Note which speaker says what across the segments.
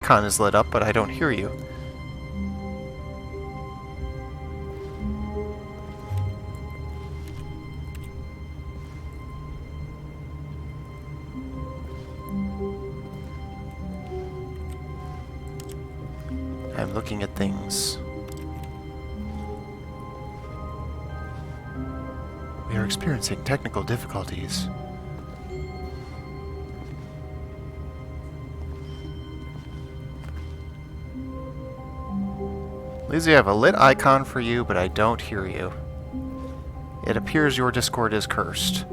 Speaker 1: icon is lit up, but I don't hear you. I'm looking at things. We are experiencing technical difficulties. Lizzie, I have a lit icon for you, but I don't hear you. It appears your Discord is cursed.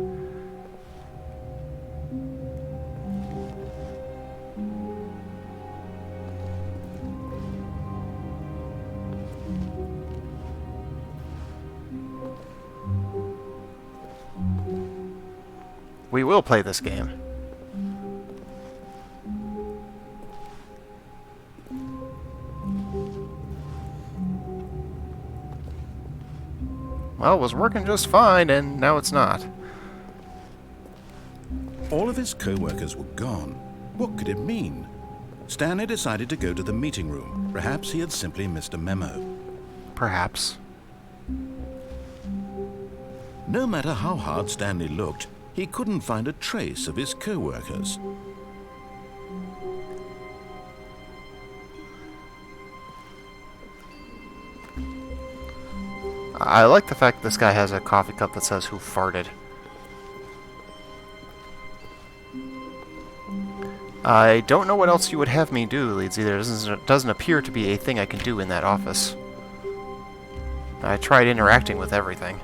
Speaker 1: We will play this game. Well, it was working just fine, and now it's not.
Speaker 2: All of his co-workers were gone. What could it mean? Stanley decided to go to the meeting room. Perhaps he had simply missed a memo.
Speaker 1: Perhaps.
Speaker 2: No matter how hard Stanley looked, he couldn't find a trace of his co-workers.
Speaker 1: I like the fact this guy has a coffee cup that says "Who farted." I don't know what else you would have me do, Leeds, either. It doesn't appear to be a thing I can do in that office. I tried interacting with everything.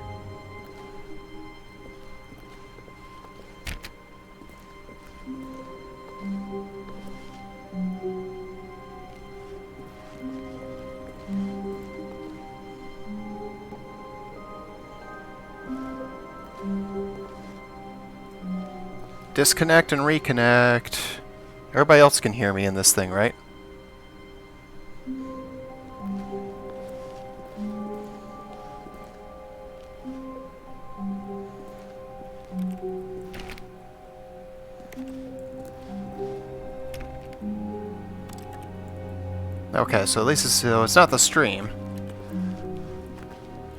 Speaker 1: Disconnect and reconnect. Everybody else can hear me in this thing, right? Okay, so at least it's not the stream.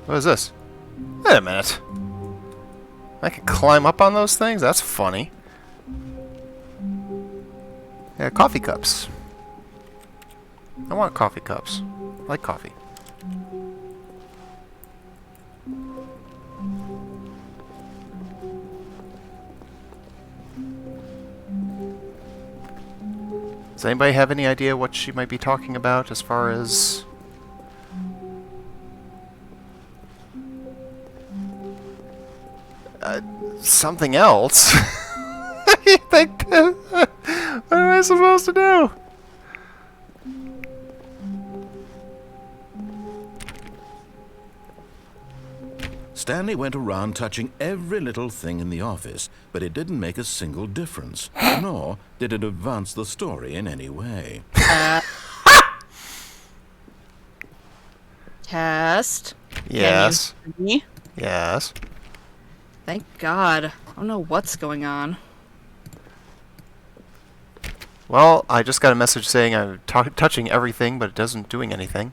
Speaker 1: What is this? Wait a minute. I can climb up on those things? That's funny. Yeah, coffee cups. I want coffee cups. I like coffee. Does anybody have any idea what she might be talking about as far as... something else? You think... What am I supposed to do?
Speaker 2: Stanley went around touching every little thing in the office, but it didn't make a single difference, nor did it advance the story in any way.
Speaker 3: Test.
Speaker 1: Yes.
Speaker 3: Can you hear me?
Speaker 1: Yes.
Speaker 3: Thank God. I don't know what's going on.
Speaker 1: Well, I just got a message saying I'm touching everything, but it doesn't doing anything.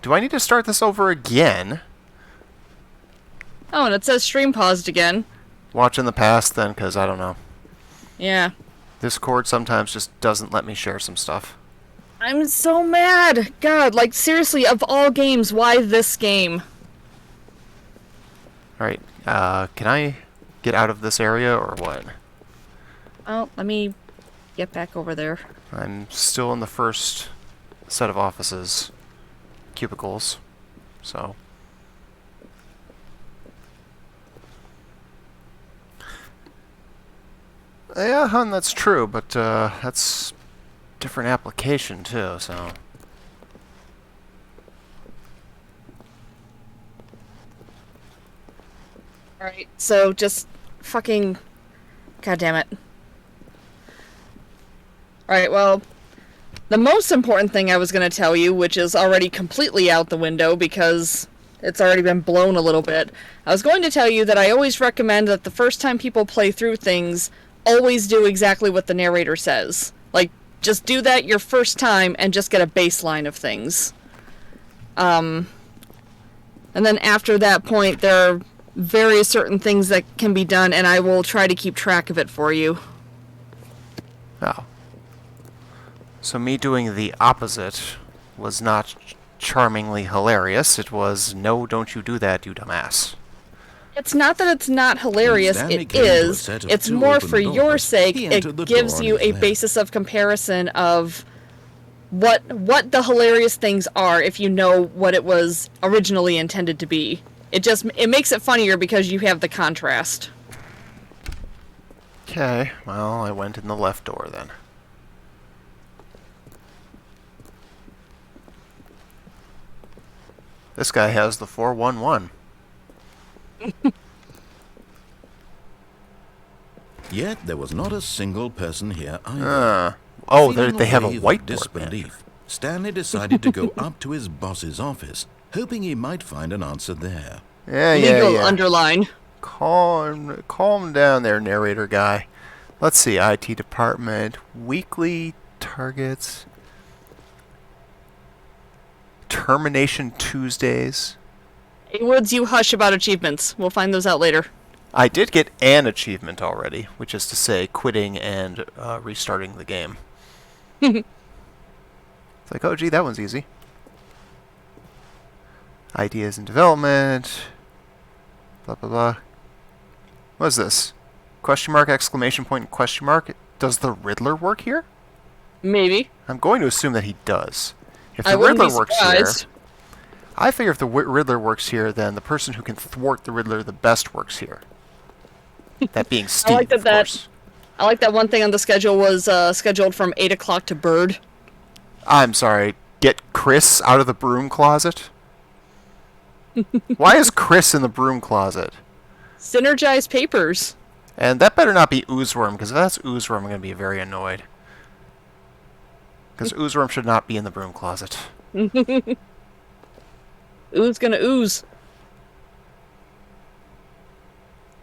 Speaker 1: Do I need to start this over again?
Speaker 3: Oh, and it says stream paused again.
Speaker 1: Watch in the past, then, because I don't know.
Speaker 3: Yeah.
Speaker 1: Discord sometimes just doesn't let me share some stuff.
Speaker 3: I'm so mad. God, like, seriously, of all games, why this game?
Speaker 1: Alright, can I get out of this area, or what?
Speaker 3: Oh, let me get back over there.
Speaker 1: I'm still in the first set of offices. Cubicles. So... yeah, hun, that's true, but that's different application too, so...
Speaker 3: Alright, so just fucking... God damn it. Alright, well, the most important thing I was going to tell you, which is already completely out the window because it's already been blown a little bit, I was going to tell you that I always recommend that the first time people play through things, always do exactly what the narrator says. Like, just do that your first time and just get a baseline of things. And then after that point, there are various certain things that can be done, and I will try to keep track of it for you.
Speaker 1: Oh. So me doing the opposite was not charmingly hilarious. It was, no, don't you do that, you dumbass.
Speaker 3: It's not that it's not hilarious,
Speaker 2: Stanley
Speaker 3: it
Speaker 2: came to a
Speaker 3: is.
Speaker 2: set of
Speaker 3: It's
Speaker 2: two
Speaker 3: more
Speaker 2: open
Speaker 3: for your
Speaker 2: doors.
Speaker 3: sake.
Speaker 2: He entered the
Speaker 3: It gives
Speaker 2: door
Speaker 3: you
Speaker 2: on
Speaker 3: a
Speaker 2: his left.
Speaker 3: basis of comparison of what the hilarious things are if you know what it was originally intended to be. It makes it funnier because you have the contrast.
Speaker 1: Okay, well, I went in the left door then. This guy has the 411.
Speaker 2: Yet there was not a single person here either.
Speaker 1: Oh,
Speaker 2: Feeling
Speaker 1: they have a
Speaker 2: wave of
Speaker 1: whiteboard.
Speaker 2: disbelief, Stanley decided to go up to his boss's office, hoping he might find an answer there.
Speaker 1: Yeah,
Speaker 3: Legal
Speaker 1: yeah.
Speaker 3: underline.
Speaker 1: Calm down there, narrator guy. Let's see, IT department, weekly targets, termination Tuesdays.
Speaker 3: Hey, Woods, you hush about achievements. We'll find those out later.
Speaker 1: I did get an achievement already, which is to say quitting and restarting the game. It's like, oh gee, that one's easy. Ideas in development. Blah, blah, blah. What is this? Question mark, exclamation point, question mark. Does the Riddler work here?
Speaker 3: Maybe.
Speaker 1: I'm going to assume that he does. If the
Speaker 3: I wouldn't
Speaker 1: Riddler
Speaker 3: be
Speaker 1: works here,
Speaker 3: surprised.
Speaker 1: I figure if the Riddler works here, then the person who can thwart the Riddler the best works here. That being Steve,
Speaker 3: like that
Speaker 1: of course.
Speaker 3: I like that one thing on the schedule was scheduled from 8 o'clock to Bird.
Speaker 1: I'm sorry. Get Chris out of the broom closet? Why is Chris in the broom closet?
Speaker 3: Synergize papers.
Speaker 1: And that better not be Oozeworm, because if that's Oozeworm, I'm going to be very annoyed. Because Oozeworm should not be in the broom closet.
Speaker 3: Ooze gonna ooze.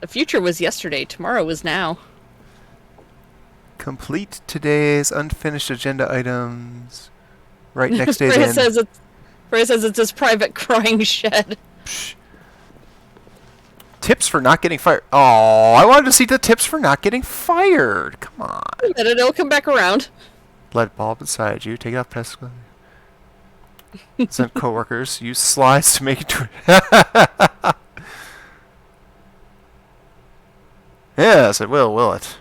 Speaker 3: The future was yesterday, tomorrow is now.
Speaker 1: Complete today's unfinished agenda items. Right next day's
Speaker 3: Freya
Speaker 1: end.
Speaker 3: says it's his private crying shed.
Speaker 1: Psh. Tips for not getting fired. Oh, I wanted to see the tips for not getting fired. Come on.
Speaker 3: And it'll come back around.
Speaker 1: Lead bulb inside you. Take it off press. Send coworkers. Use slides to make it to. Yes, it will it?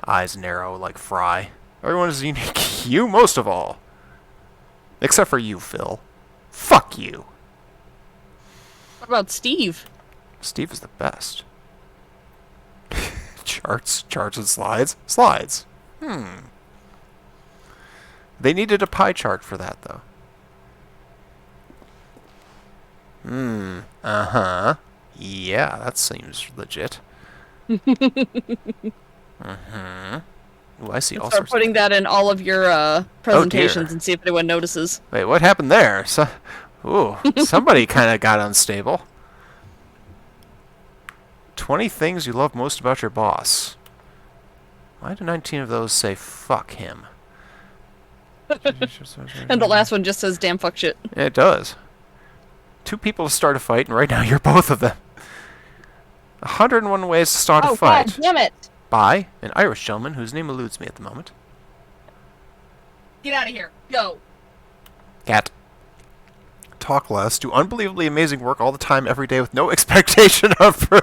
Speaker 1: Eyes narrow like Fry. Everyone is unique. You most of all. Except for you, Phil. Fuck you.
Speaker 3: What about Steve?
Speaker 1: Steve is the best. Charts and slides? Slides. They needed a pie chart for that, though. Uh-huh. Yeah, that seems legit. Ooh, I see all
Speaker 3: Start
Speaker 1: sorts
Speaker 3: putting that in all of your presentations
Speaker 1: dear.
Speaker 3: and see if anyone notices.
Speaker 1: Wait, what happened there? Somebody kind of got unstable. 20 things you love most about your boss. Why do 19 of those say fuck him?
Speaker 3: And the last one just says damn fuck shit.
Speaker 1: It does. 2 people to start a fight, and right now you're both of them. 101 ways to start a fight.
Speaker 3: God damn it!
Speaker 1: By an Irish gentleman whose name eludes me at the moment.
Speaker 3: Get out of here. Go.
Speaker 1: Cat. Talk less. Do unbelievably amazing work all the time, every day, with no expectation of no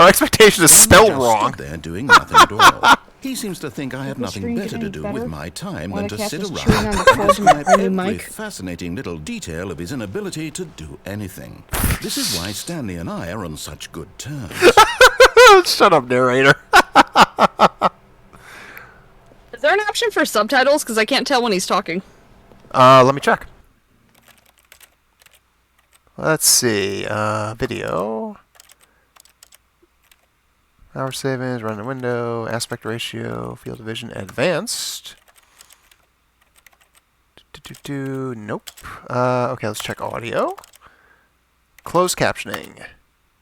Speaker 1: expectation to spell
Speaker 2: Just
Speaker 1: wrong.
Speaker 2: stood there doing nothing at all. He seems to think I have nothing better to do with my time than to sit around and describe every fascinating little detail of his inability to do anything. This is why Stanley and I are on such good terms.
Speaker 1: Shut up, narrator.
Speaker 3: Is there an option for subtitles? Because I can't tell when he's talking.
Speaker 1: Let me check. Let's see. Video. Hour savings, run the window, aspect ratio, field of vision, advanced. Nope. Okay, let's check audio. Closed captioning.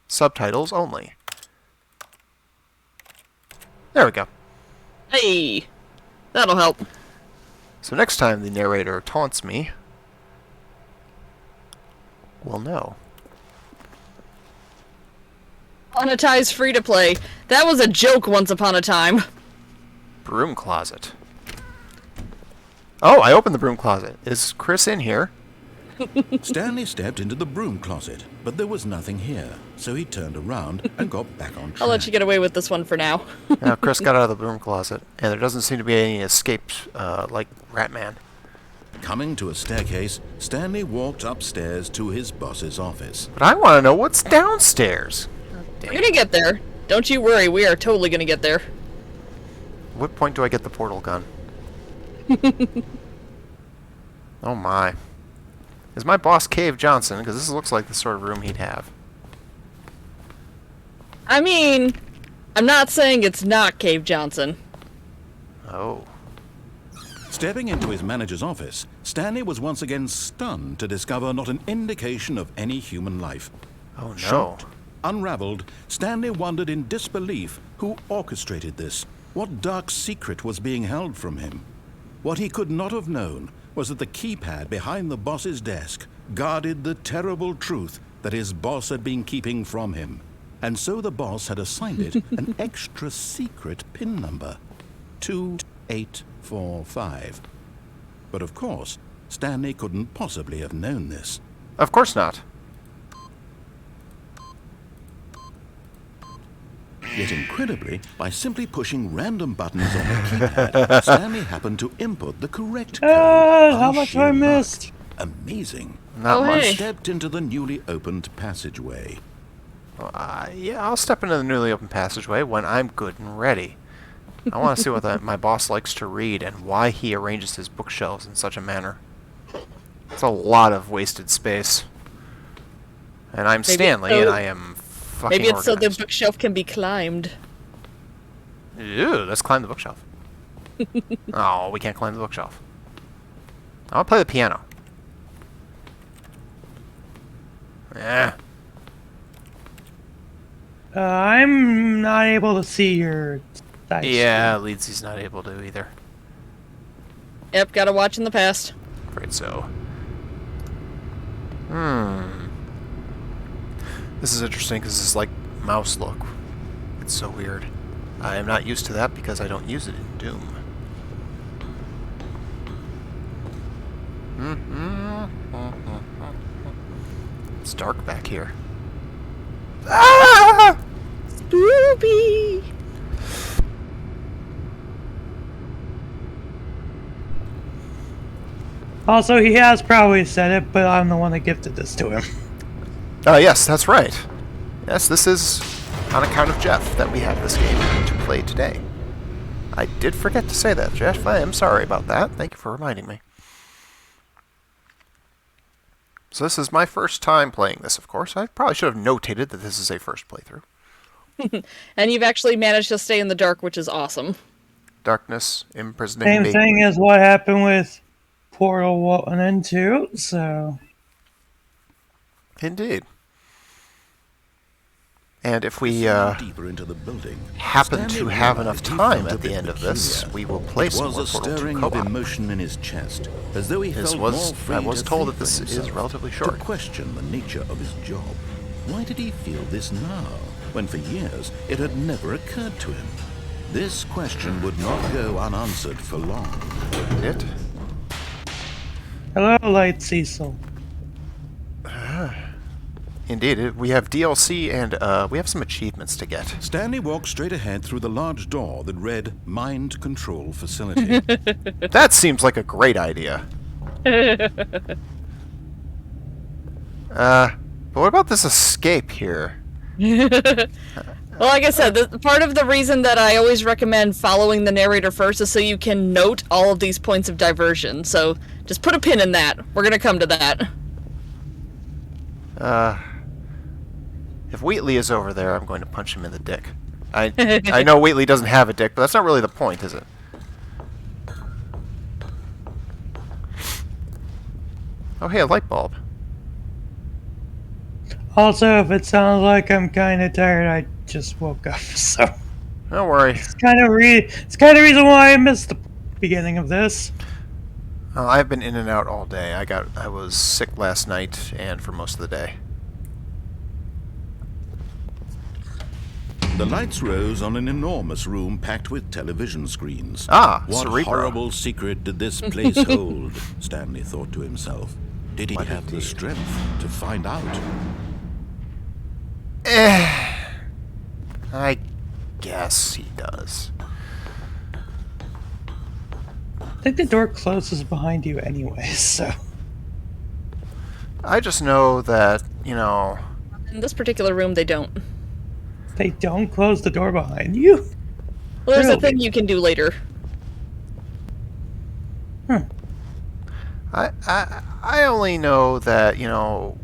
Speaker 1: Subtitles only. There we go.
Speaker 3: Hey. That'll help.
Speaker 1: So next time the narrator taunts me, we'll know.
Speaker 3: Monetize free to play. That was a joke once upon a time.
Speaker 1: Broom closet. Oh, I opened the broom closet. Is Chris in here?
Speaker 2: Stanley stepped into the broom closet, but there was nothing here, so he turned around and got back on track.
Speaker 3: I'll let you get away with this one for now.
Speaker 1: Now, Chris got out of the broom closet, and there doesn't seem to be any escapes, like Ratman.
Speaker 2: Coming to a staircase, Stanley walked upstairs to his boss's office.
Speaker 1: But I want to know what's downstairs.
Speaker 3: We're gonna get there. Don't you worry, we are totally gonna get there.
Speaker 1: What point do I get the portal gun? Oh my. Is my boss Cave Johnson? Because this looks like the sort of room he'd have.
Speaker 3: I mean, I'm not saying it's not Cave Johnson.
Speaker 1: Oh.
Speaker 2: Stepping into his manager's office, Stanley was once again stunned to discover not an indication of any human life.
Speaker 1: Oh no.
Speaker 2: Shocked, unraveled, Stanley wondered in disbelief who orchestrated this, what dark secret was being held from him. What he could not have known was that the keypad behind the boss's desk guarded the terrible truth that his boss had been keeping from him. And so the boss had assigned it an extra secret PIN number, 2845. But of course, Stanley couldn't possibly have known this.
Speaker 1: Of course not.
Speaker 2: Yet incredibly, by simply pushing random buttons on the keypad, Stanley happened to input the correct code.
Speaker 4: How much I missed?
Speaker 2: Amazing.
Speaker 1: Not
Speaker 3: Oh,
Speaker 1: much.
Speaker 3: hey.
Speaker 2: Stepped into the newly opened passageway.
Speaker 1: Yeah, I'll step into the newly opened passageway when I'm good and ready. I want to see what my boss likes to read and why he arranges his bookshelves in such a manner. It's a lot of wasted space. And I'm Stanley,
Speaker 3: so-
Speaker 1: and I am fucking
Speaker 3: Maybe it's so the
Speaker 1: organized.
Speaker 3: bookshelf can be climbed.
Speaker 1: Ew, let's climb the bookshelf. Oh, we can't climb the bookshelf. I'll play the piano. Yeah.
Speaker 4: I'm not able to see your dice.
Speaker 1: Yeah, Leedsy's not able to either.
Speaker 3: Yep, gotta watch in the past.
Speaker 1: Afraid so. This is interesting because this is like mouse look. It's so weird. I am not used to that because I don't use it in Doom. It's dark back here. Ah!
Speaker 3: Spoopy!
Speaker 4: Also, he has probably said it, but I'm the one that gifted this to him.
Speaker 1: Yes, that's right. Yes, this is on account of Jeff that we have this game to play today. I did forget to say that, Jeff. I am sorry about that. Thank you for reminding me. So this is my first time playing this, of course. I probably should have notated that this is a first playthrough.
Speaker 3: And you've actually managed to stay in the dark, which is awesome.
Speaker 1: Darkness imprisoning
Speaker 4: Same
Speaker 1: me.
Speaker 4: thing as what happened with Portal 1 and 2, so...
Speaker 1: Indeed. And if we
Speaker 2: Deeper into the building,
Speaker 1: happen
Speaker 2: Stanley
Speaker 1: to have
Speaker 2: realized
Speaker 1: enough
Speaker 2: he
Speaker 1: time
Speaker 2: felt a
Speaker 1: at the
Speaker 2: bit
Speaker 1: end of this,
Speaker 2: peculiar.
Speaker 1: we will play
Speaker 2: It
Speaker 1: some
Speaker 2: was
Speaker 1: more
Speaker 2: a
Speaker 1: Portal 2
Speaker 2: stirring of
Speaker 1: co-op.
Speaker 2: emotion in his chest, as though he felt more free
Speaker 1: I was
Speaker 2: to
Speaker 1: told
Speaker 2: think
Speaker 1: that this
Speaker 2: for
Speaker 1: is
Speaker 2: himself,
Speaker 1: relatively short.
Speaker 2: to question the nature of his job. Why did he feel this now, when for years it had never occurred to him? This question would not go unanswered for long.
Speaker 1: It?
Speaker 4: Hello, Light Cecil.
Speaker 1: Indeed, we have DLC and we have some achievements to get.
Speaker 2: Stanley walked straight ahead through the large door that read Mind Control Facility.
Speaker 1: That seems like a great idea. But what about this escape here?
Speaker 3: Well, like I said, part of the reason that I always recommend following the narrator first is so you can note all of these points of diversion. So just put a pin in that. We're gonna come to that.
Speaker 1: If Wheatley is over there, I'm going to punch him in the dick. I know Wheatley doesn't have a dick, but that's not really the point, is it? Oh, hey, a light bulb.
Speaker 4: Also, if it sounds like I'm kind of tired, I just woke up, so...
Speaker 1: Don't worry.
Speaker 4: It's kind of reason why I missed the beginning of this.
Speaker 1: I've been in and out all day. I was sick last night and for most of the day.
Speaker 2: The lights rose on an enormous room packed with television screens.
Speaker 1: Ah,
Speaker 2: what
Speaker 1: Cerebro.
Speaker 2: horrible secret did this place hold? Stanley thought to himself. Did he have the strength to find out?
Speaker 1: I guess he does.
Speaker 4: I think the door closes behind you anyway, so...
Speaker 1: I just know that, you know...
Speaker 3: In this particular room, they don't.
Speaker 4: They don't close the door behind you?
Speaker 3: Well, there's a
Speaker 4: Really?
Speaker 3: thing you can do later.
Speaker 1: I only know that, you know,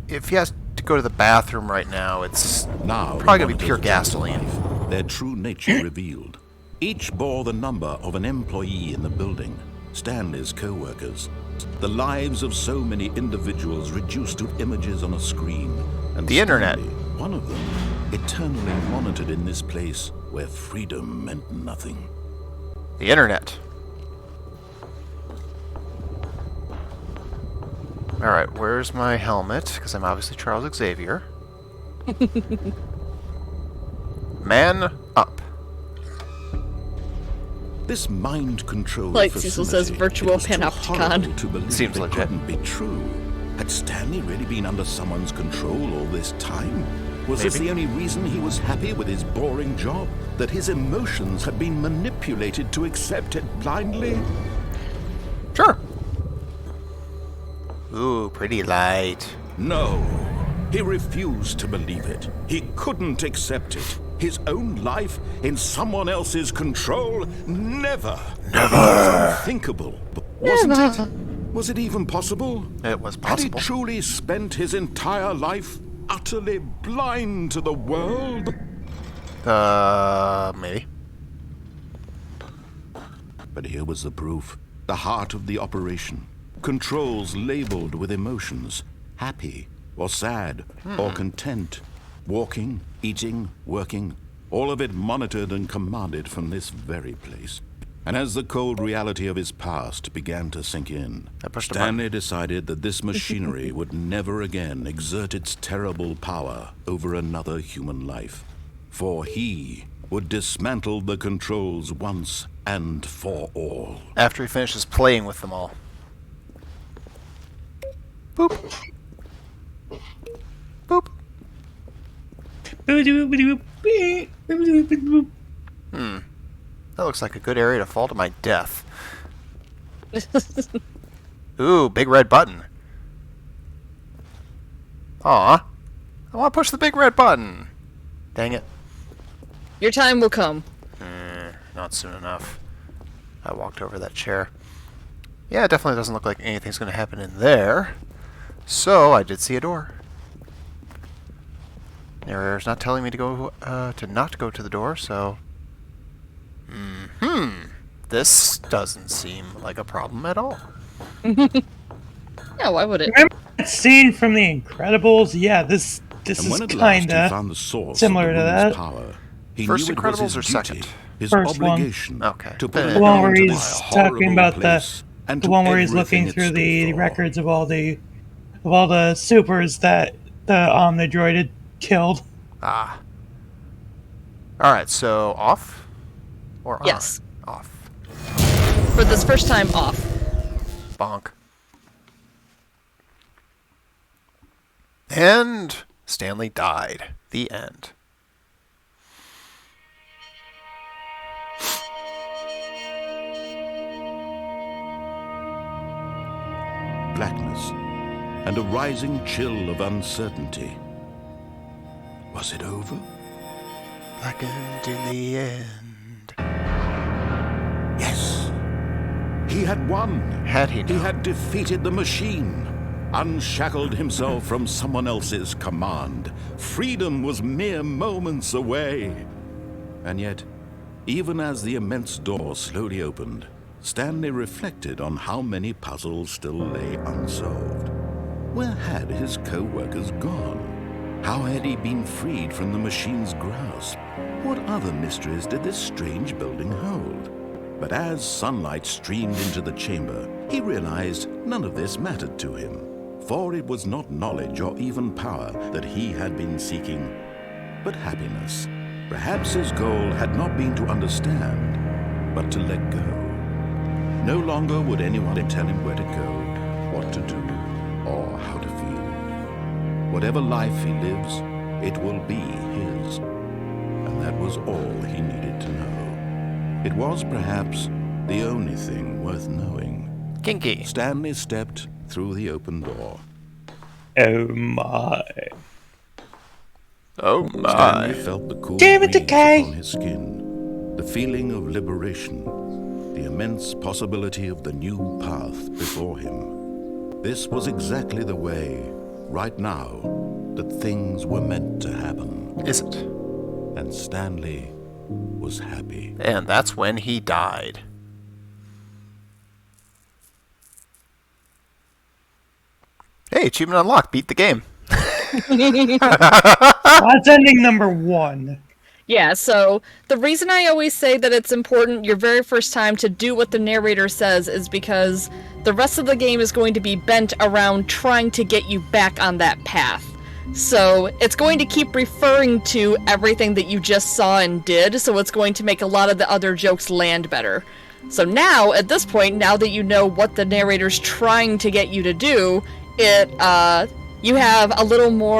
Speaker 1: if he has to go to the bathroom right now, it's
Speaker 2: Now,
Speaker 1: probably going to
Speaker 2: the
Speaker 1: be pure
Speaker 2: monitors of
Speaker 1: gasoline.
Speaker 2: life, their true nature revealed. Each bore the number of an employee in the building, Stanley's co-workers. The lives of so many individuals reduced to images on a screen. And
Speaker 1: The internet.
Speaker 2: Stanley, one of them, eternally monitored in this place where freedom meant nothing.
Speaker 1: The internet. Alright, where's my helmet? Because I'm obviously Charles Xavier. Man up.
Speaker 2: This mind control
Speaker 3: Like
Speaker 2: facility,
Speaker 3: Cecil says, virtual
Speaker 2: it was too
Speaker 3: panopticon.
Speaker 2: horrible to believe
Speaker 1: Seems
Speaker 2: it
Speaker 1: legit.
Speaker 2: couldn't be true. Had Stanley really been under someone's control all this time? Was this
Speaker 1: Maybe.
Speaker 2: the only reason he was happy with his boring job? That his emotions had been manipulated to accept it blindly?
Speaker 1: Sure. Ooh, pretty light.
Speaker 2: No. He refused to believe it. He couldn't accept it. His own life in someone else's control? Never. Never. It was unthinkable. But wasn't it? Was it even possible?
Speaker 1: It was
Speaker 2: Had he
Speaker 1: possible.
Speaker 2: truly spent his entire life utterly blind to the world?
Speaker 1: Maybe.
Speaker 2: But here was the proof. The heart of the operation. Controls labeled with emotions. Happy or sad or content. Walking, eating, working. All of it monitored and commanded from this very place. And as the cold reality of his past began to sink in,
Speaker 1: I pushed a
Speaker 2: Stanley decided that this machinery would never again exert its terrible power over another human life. For he would dismantle the controls once and for all.
Speaker 1: After he finishes playing with them all. Boop. Boop. That looks like a good area to fall to my death. Ooh, big red button. Aw. I want to push the big red button. Dang it.
Speaker 3: Your time will come.
Speaker 1: Not soon enough. I walked over that chair. Yeah, it definitely doesn't look like anything's going to happen in there. So, I did see a door. Narrator's not telling me to go, to not go to the door, so... This doesn't seem like a problem at all.
Speaker 3: Yeah, why would it?
Speaker 4: Remember that scene from The Incredibles? Yeah, this
Speaker 2: And
Speaker 4: is
Speaker 2: when at last he
Speaker 4: kinda
Speaker 2: found the source
Speaker 4: similar
Speaker 2: of
Speaker 4: to
Speaker 2: the
Speaker 4: that.
Speaker 2: room's power, he
Speaker 1: First
Speaker 2: knew it was
Speaker 1: Incredibles
Speaker 2: his
Speaker 1: or
Speaker 2: duty,
Speaker 1: second?
Speaker 2: his
Speaker 4: First one.
Speaker 2: obligation
Speaker 1: Okay.
Speaker 2: to put
Speaker 1: The
Speaker 2: an
Speaker 4: the one
Speaker 2: end
Speaker 4: where
Speaker 2: to
Speaker 4: he's
Speaker 2: this
Speaker 4: talking
Speaker 2: horrible
Speaker 4: about
Speaker 2: place and
Speaker 4: the
Speaker 2: to
Speaker 4: one where he's
Speaker 2: everything
Speaker 4: looking
Speaker 2: it
Speaker 4: through
Speaker 2: stood
Speaker 4: the
Speaker 2: for.
Speaker 4: records of all the supers that the droid had killed.
Speaker 1: Ah. Alright, so off? Or on?
Speaker 3: Yes.
Speaker 1: Off.
Speaker 3: For this first time, off.
Speaker 1: Bonk. And Stanley died. The end.
Speaker 2: Blackness and a rising chill of uncertainty. Was it over?
Speaker 1: Blackened in the end.
Speaker 2: Yes. He had won.
Speaker 1: Had he
Speaker 2: He
Speaker 1: not?
Speaker 2: had defeated the machine, unshackled himself from someone else's command. Freedom was mere moments away. And yet, even as the immense door slowly opened, Stanley reflected on how many puzzles still lay unsolved. Where had his co-workers gone? How had he been freed from the machine's grasp? What other mysteries did this strange building hold? But as sunlight streamed into the chamber, he realized none of this mattered to him, for it was not knowledge or even power that he had been seeking, but happiness. Perhaps his goal had not been to understand, but to let go. No longer would anyone tell him where to go, what to do, or how to feel. Whatever life he lives, it will be his. And that was all he needed to know. It was perhaps the only thing worth knowing.
Speaker 1: Kinky.
Speaker 2: Stanley stepped through the open door.
Speaker 4: Oh my.
Speaker 1: Oh
Speaker 2: Stanley
Speaker 1: my.
Speaker 2: felt the cool
Speaker 4: Damn it,
Speaker 2: breeze
Speaker 4: Decay.
Speaker 2: upon his skin, the feeling of liberation, the immense possibility of the new path before him. This was exactly the way, right now, that things were meant to happen.
Speaker 1: Is it?
Speaker 2: And Stanley was happy.
Speaker 1: And that's when he died. Hey, achievement unlocked. Beat the game.
Speaker 4: That's ending number 1.
Speaker 3: Yeah, so the reason I always say that it's important your very first time to do what the narrator says is because the rest of the game is going to be bent around trying to get you back on that path. So it's going to keep referring to everything that you just saw and did, so it's going to make a lot of the other jokes land better. So now, at this point, now that you know what the narrator's trying to get you to do, you have a little more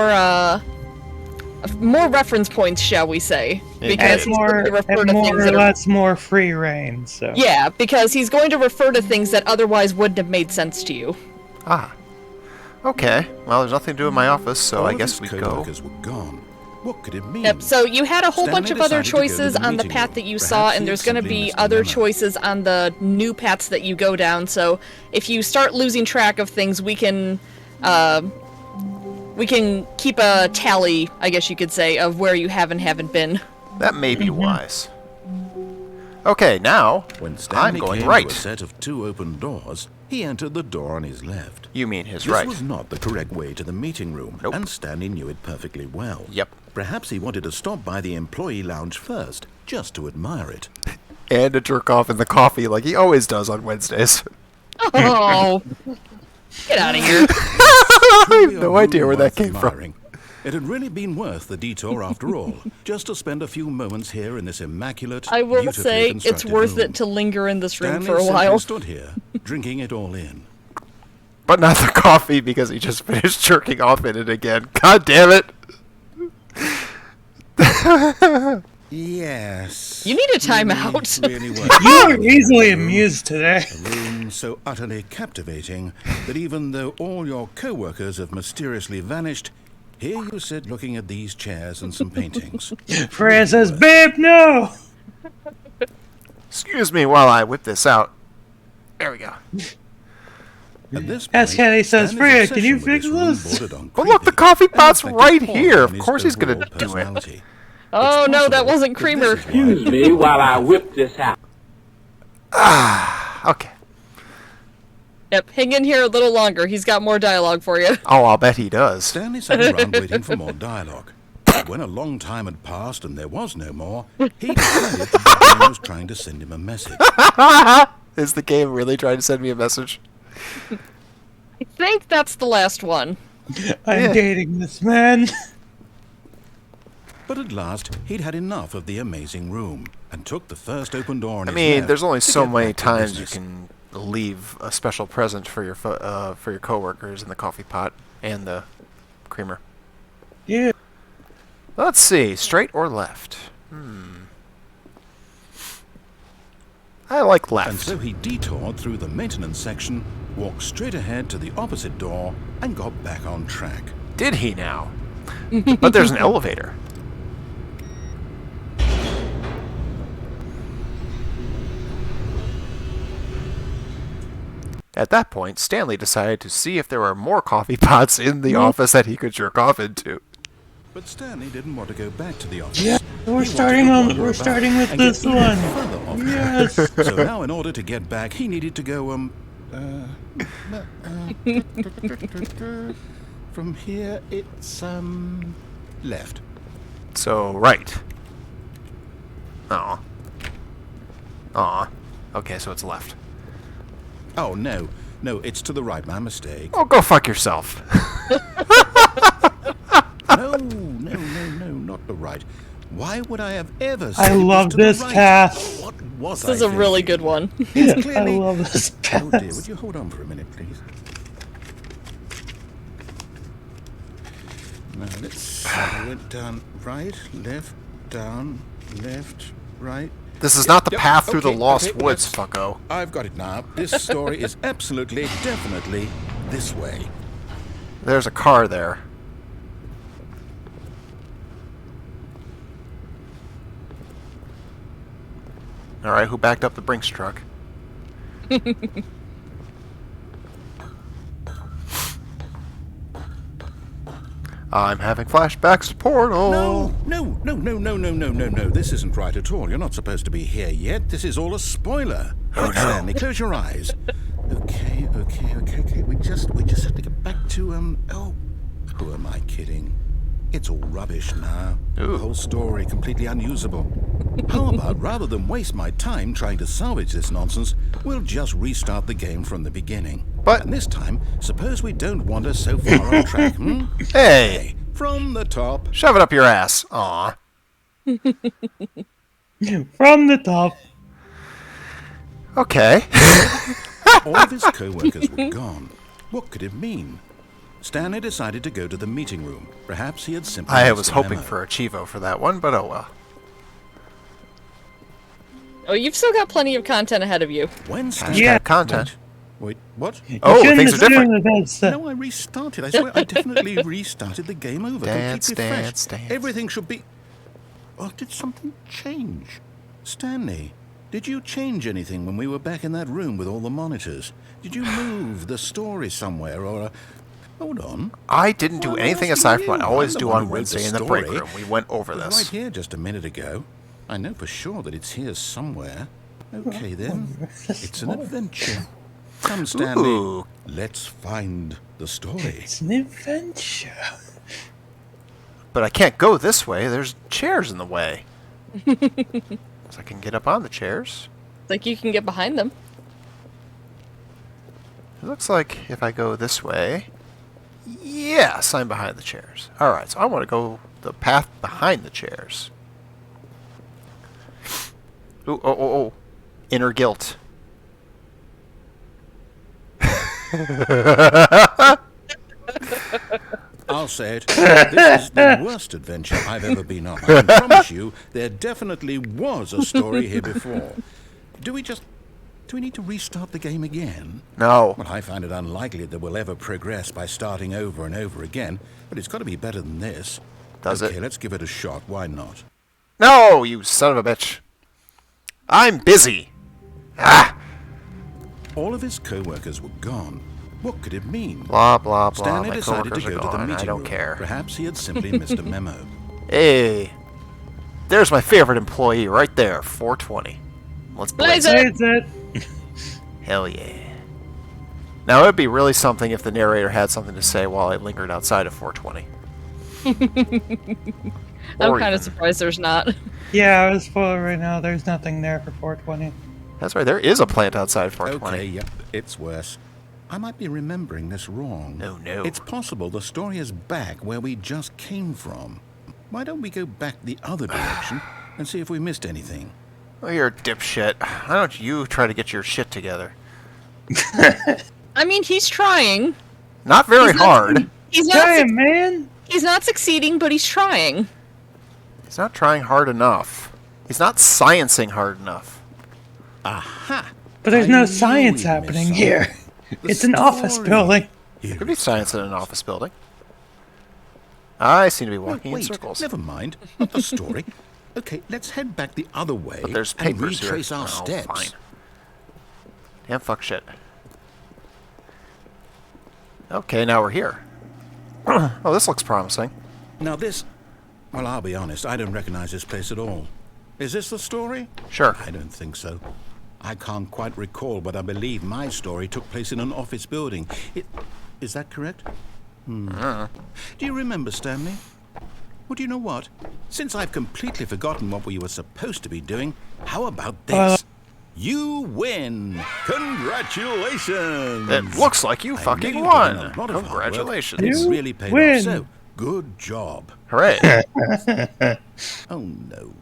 Speaker 3: reference points, shall we say? Because he's going to refer to things that are...
Speaker 4: That's more free reign, so...
Speaker 3: Yeah, because he's going to refer to things that otherwise wouldn't have made sense to you.
Speaker 1: Ah. Okay. Well, there's nothing to do in my office, so
Speaker 2: All
Speaker 1: I
Speaker 2: of
Speaker 1: guess
Speaker 2: his
Speaker 1: we go.
Speaker 2: co-workers were gone. What could it mean?
Speaker 3: Yep, so you had a whole
Speaker 2: Stanley
Speaker 3: bunch of other
Speaker 2: decided to go to
Speaker 3: choices
Speaker 2: the
Speaker 3: on the
Speaker 2: meeting
Speaker 3: path
Speaker 2: room.
Speaker 3: that you
Speaker 2: Perhaps
Speaker 3: saw,
Speaker 2: he
Speaker 3: and there's
Speaker 2: had
Speaker 3: going to
Speaker 2: simply
Speaker 3: be
Speaker 2: missed a
Speaker 3: other
Speaker 2: memo.
Speaker 3: choices on the new paths that you go down, so if you start losing track of things, we can keep a tally, I guess you could say, of where you have and haven't been.
Speaker 1: That may be wise. Okay, now
Speaker 2: When Stanley
Speaker 1: I'm going
Speaker 2: came
Speaker 1: right.
Speaker 2: to a set of 2 open doors, he entered the door on his left.
Speaker 1: You mean his
Speaker 2: This
Speaker 1: right.
Speaker 2: was not the correct way to the meeting room,
Speaker 1: Nope.
Speaker 2: and Stanley knew it perfectly well.
Speaker 1: Yep.
Speaker 2: Perhaps he wanted to stop by the employee lounge first, just to admire it.
Speaker 1: And to jerk off in the coffee like he always does on Wednesdays.
Speaker 3: Oh, get out of here.
Speaker 1: I have no idea where that came from.
Speaker 2: Admiring. It had really been worth the detour after all, just to spend a few moments here in this immaculate,
Speaker 3: I will
Speaker 2: beautifully
Speaker 3: say, it's
Speaker 2: constructed
Speaker 3: worth
Speaker 2: room.
Speaker 3: it to linger in this room
Speaker 2: Stanley
Speaker 3: for a
Speaker 2: simply
Speaker 3: while.
Speaker 2: stood here, drinking it all in.
Speaker 1: But not the coffee because he just finished jerking off in it again. God damn it.
Speaker 2: Yes.
Speaker 3: You need a timeout.
Speaker 2: Really was.
Speaker 4: You were easily amused today.
Speaker 2: A room so utterly captivating that even though all your co-workers have mysteriously vanished, here you sit looking at these chairs and some paintings.
Speaker 4: Fran says, babe, no!
Speaker 1: Excuse me while I whip this out. There we go.
Speaker 2: At this
Speaker 4: As
Speaker 2: point,
Speaker 4: Kenny says,
Speaker 2: Stanley's
Speaker 4: Fran, can you
Speaker 2: obsession with
Speaker 4: fix
Speaker 2: room
Speaker 4: this?
Speaker 2: bordered on
Speaker 1: But look, the
Speaker 2: creepy,
Speaker 1: coffee pot's
Speaker 2: and
Speaker 1: right
Speaker 2: affected
Speaker 1: here.
Speaker 2: Paul
Speaker 1: Of
Speaker 2: in his
Speaker 1: course he's gonna
Speaker 2: overall
Speaker 1: do it.
Speaker 2: personality.
Speaker 3: Oh
Speaker 2: It's
Speaker 3: no, that
Speaker 2: possible
Speaker 3: wasn't
Speaker 2: that
Speaker 3: creamer.
Speaker 2: this is why
Speaker 5: Excuse me while I whip this out.
Speaker 1: Okay.
Speaker 3: Yep, hang in here a little longer. He's got more dialogue for you.
Speaker 1: Oh, I'll bet he does.
Speaker 2: Stanley sat around waiting for more dialogue. But when a long time had passed and there was no more, he decided that the game was trying to send him a message.
Speaker 1: Is the game really trying to send me a message?
Speaker 3: I think that's the last one.
Speaker 4: I'm dating this man.
Speaker 2: But at last, he'd had enough of the amazing room and took the first open door on
Speaker 1: I
Speaker 2: his
Speaker 1: mean,
Speaker 2: left
Speaker 1: there's only
Speaker 2: to
Speaker 1: so
Speaker 2: get
Speaker 1: many
Speaker 2: back to
Speaker 1: times you
Speaker 2: business.
Speaker 1: can leave a special present for your coworkers in the coffee pot and the creamer.
Speaker 4: Yeah.
Speaker 1: Let's see, straight or left? I like
Speaker 2: And
Speaker 1: left.
Speaker 2: so he detoured through the maintenance section, walked straight ahead to the opposite door, and got back on track.
Speaker 1: Did he now? But there's an elevator. At that point, Stanley decided to see if there were more coffee pots in the office that he could jerk off into.
Speaker 2: But Stanley didn't want to go back to the office.
Speaker 4: Yeah,
Speaker 2: He
Speaker 4: we're
Speaker 2: wanted
Speaker 4: starting
Speaker 2: to
Speaker 4: on.
Speaker 2: wander
Speaker 4: We're
Speaker 2: about
Speaker 4: starting with
Speaker 2: and get
Speaker 4: this
Speaker 2: even
Speaker 4: one.
Speaker 2: further off track.
Speaker 4: Yes.
Speaker 2: So now, in order to get back, he needed to go, from here, it's, left.
Speaker 1: So, right. Aw. Aw. Okay, so it's left.
Speaker 2: Oh, no. No, it's to the right. My mistake.
Speaker 1: Oh, go fuck yourself.
Speaker 2: No, not the right. Why would I have ever said
Speaker 4: I
Speaker 2: it was
Speaker 4: love
Speaker 2: to the
Speaker 4: this
Speaker 2: right?
Speaker 4: path.
Speaker 2: What was
Speaker 3: This is a really good one.
Speaker 2: It's
Speaker 4: I
Speaker 2: clearly...
Speaker 4: love this
Speaker 2: Oh
Speaker 4: path.
Speaker 2: dear, would you hold on for a minute, please? Now, let's see. I went down, right, left, down, left, right.
Speaker 1: This is not the
Speaker 2: Yep,
Speaker 1: path through the
Speaker 2: okay,
Speaker 1: Lost
Speaker 2: okay,
Speaker 1: Woods,
Speaker 2: let's-
Speaker 1: fucko.
Speaker 2: I've got it now. This story is absolutely, definitely this way.
Speaker 1: There's a car there. Alright, who backed up the Brinks truck? I'm having flashbacks to Portal.
Speaker 2: No. This isn't right at all. You're not supposed to be here yet. This is all a spoiler.
Speaker 1: Oh, no.
Speaker 2: Stanley, close your eyes. Okay. We just have to get back to, oh, who am I kidding? It's all rubbish now.
Speaker 1: Ooh.
Speaker 2: The whole story completely unusable. How about, rather than waste my time trying to salvage this nonsense, we'll just restart the game from the beginning.
Speaker 1: But-
Speaker 2: And this time, suppose we don't wander so far off track, hmm?
Speaker 1: Hey,
Speaker 2: From the top.
Speaker 1: shove it up your ass. Aw.
Speaker 4: From the top.
Speaker 1: Okay.
Speaker 2: All of his co-workers were gone. What could it mean? Stanley decided to go to the meeting room. Perhaps he had simply
Speaker 1: I
Speaker 2: missed
Speaker 1: was
Speaker 2: the
Speaker 1: hoping
Speaker 2: memo.
Speaker 1: for a Chivo for that one, but oh well.
Speaker 3: Oh, you've still got plenty of content ahead of you.
Speaker 2: When
Speaker 1: Hashtag
Speaker 4: Yeah.
Speaker 1: content.
Speaker 2: Wait, what?
Speaker 1: Oh,
Speaker 4: Shouldn't
Speaker 1: things
Speaker 4: have
Speaker 1: are different.
Speaker 4: stood in the bed, so-
Speaker 2: No, I restarted. I swear I definitely restarted the game over.
Speaker 1: Dance,
Speaker 2: completely fresh.
Speaker 1: dance, dance.
Speaker 2: Everything should be... Oh, did something change? Stanley, did you change anything when we were back in that room with all the monitors? Did you move the story somewhere or... Hold on.
Speaker 1: I didn't do
Speaker 2: Well, I'm
Speaker 1: anything
Speaker 2: asking
Speaker 1: aside from what I
Speaker 2: you.
Speaker 1: always
Speaker 2: I'm the
Speaker 1: do
Speaker 2: one
Speaker 1: on
Speaker 2: who wrote the
Speaker 1: Wednesday in the break
Speaker 2: story.
Speaker 1: room. We went over
Speaker 2: It was
Speaker 1: this.
Speaker 2: right here just a minute ago. I know for sure that it's here somewhere. Okay, then. It's an adventure. Come, Stanley.
Speaker 1: Ooh.
Speaker 2: Let's find the story.
Speaker 4: It's an adventure.
Speaker 1: But I can't go this way. There's chairs in the way. So I can get up on the chairs.
Speaker 3: Like you can get behind them.
Speaker 1: It looks like if I go this way... Yes, I'm behind the chairs. Alright, so I want to go the path behind the chairs. Ooh, oh. Inner guilt.
Speaker 2: I'll say it. This is the worst adventure I've ever been on. I can promise you there definitely was a story here before. Do we need to restart the game again?
Speaker 1: No.
Speaker 2: Well, I find it unlikely that we'll ever progress by starting over and over again, but it's got to be better than this.
Speaker 1: Does
Speaker 2: okay,
Speaker 1: it?
Speaker 2: let's give it a shot. Why not?
Speaker 1: No, you son of a bitch. I'm busy. Ah!
Speaker 2: All of his co-workers were gone. What could it mean?
Speaker 1: Blah, blah, blah.
Speaker 2: Stanley
Speaker 1: My
Speaker 2: decided to
Speaker 1: coworkers
Speaker 2: go
Speaker 1: are
Speaker 2: to the
Speaker 1: gone.
Speaker 2: meeting
Speaker 1: I don't
Speaker 2: room.
Speaker 1: care.
Speaker 2: Perhaps he had simply missed a memo.
Speaker 1: Hey. There's my favorite employee right there. 420. Let's blaze
Speaker 3: Blaze
Speaker 1: it.
Speaker 3: it.
Speaker 4: That's it.
Speaker 1: Hell yeah. Now, it would be really something if the narrator had something to say while I lingered outside of 420.
Speaker 3: I'm
Speaker 1: Or
Speaker 3: kind
Speaker 1: even-
Speaker 3: of surprised there's not.
Speaker 4: Yeah, I was spoiled right now. There's nothing there for 420.
Speaker 1: That's right, there is a plant outside 420.
Speaker 2: Okay, yep, it's worse. I might be remembering this wrong.
Speaker 1: Oh, no.
Speaker 2: It's possible the story is back where we just came from. Why don't we go back the other direction and see if we missed anything?
Speaker 1: Oh, you're a dipshit. Why don't you try to get your shit together?
Speaker 3: I mean, he's trying.
Speaker 1: Not very
Speaker 3: He's not-
Speaker 1: hard.
Speaker 3: He's not.
Speaker 4: Damn, man!
Speaker 3: He's not succeeding, but he's trying.
Speaker 1: He's not trying hard enough. He's not sciencing hard enough.
Speaker 2: Aha!
Speaker 4: But there's
Speaker 2: I
Speaker 4: no
Speaker 2: knew
Speaker 4: science
Speaker 2: we'd
Speaker 4: happening
Speaker 2: miss
Speaker 4: here.
Speaker 2: something. The
Speaker 4: It's an office
Speaker 2: story.
Speaker 4: building.
Speaker 2: Here
Speaker 1: Could be
Speaker 2: it
Speaker 1: science in
Speaker 2: is.
Speaker 1: an office building. I seem to be
Speaker 2: No,
Speaker 1: walking in
Speaker 2: wait,
Speaker 1: circles.
Speaker 2: never mind. Not the story. Okay, let's head back the other way
Speaker 1: But there's
Speaker 2: and
Speaker 1: papers here.
Speaker 2: retrace our
Speaker 1: Oh,
Speaker 2: steps.
Speaker 1: fine. Damn fuck shit. Okay, now we're here. Oh, this looks promising.
Speaker 2: Now this... Well, I'll be honest, I don't recognize this place at all. Is this the story?
Speaker 1: Sure.
Speaker 2: I don't think so. I can't quite recall, but I believe my story took place in an office building. Is that correct? Do you remember, Stanley? Well, do you know what? Since I've completely forgotten what we were supposed to be doing, how about this? You win! Congratulations!
Speaker 1: It looks like you
Speaker 2: I know
Speaker 1: fucking
Speaker 2: you've done a
Speaker 1: won.
Speaker 2: lot of hard work,
Speaker 1: Congratulations.
Speaker 2: and it's
Speaker 4: You
Speaker 2: really paid
Speaker 4: win.
Speaker 2: off, so good job.
Speaker 1: Hooray.
Speaker 2: Oh, no.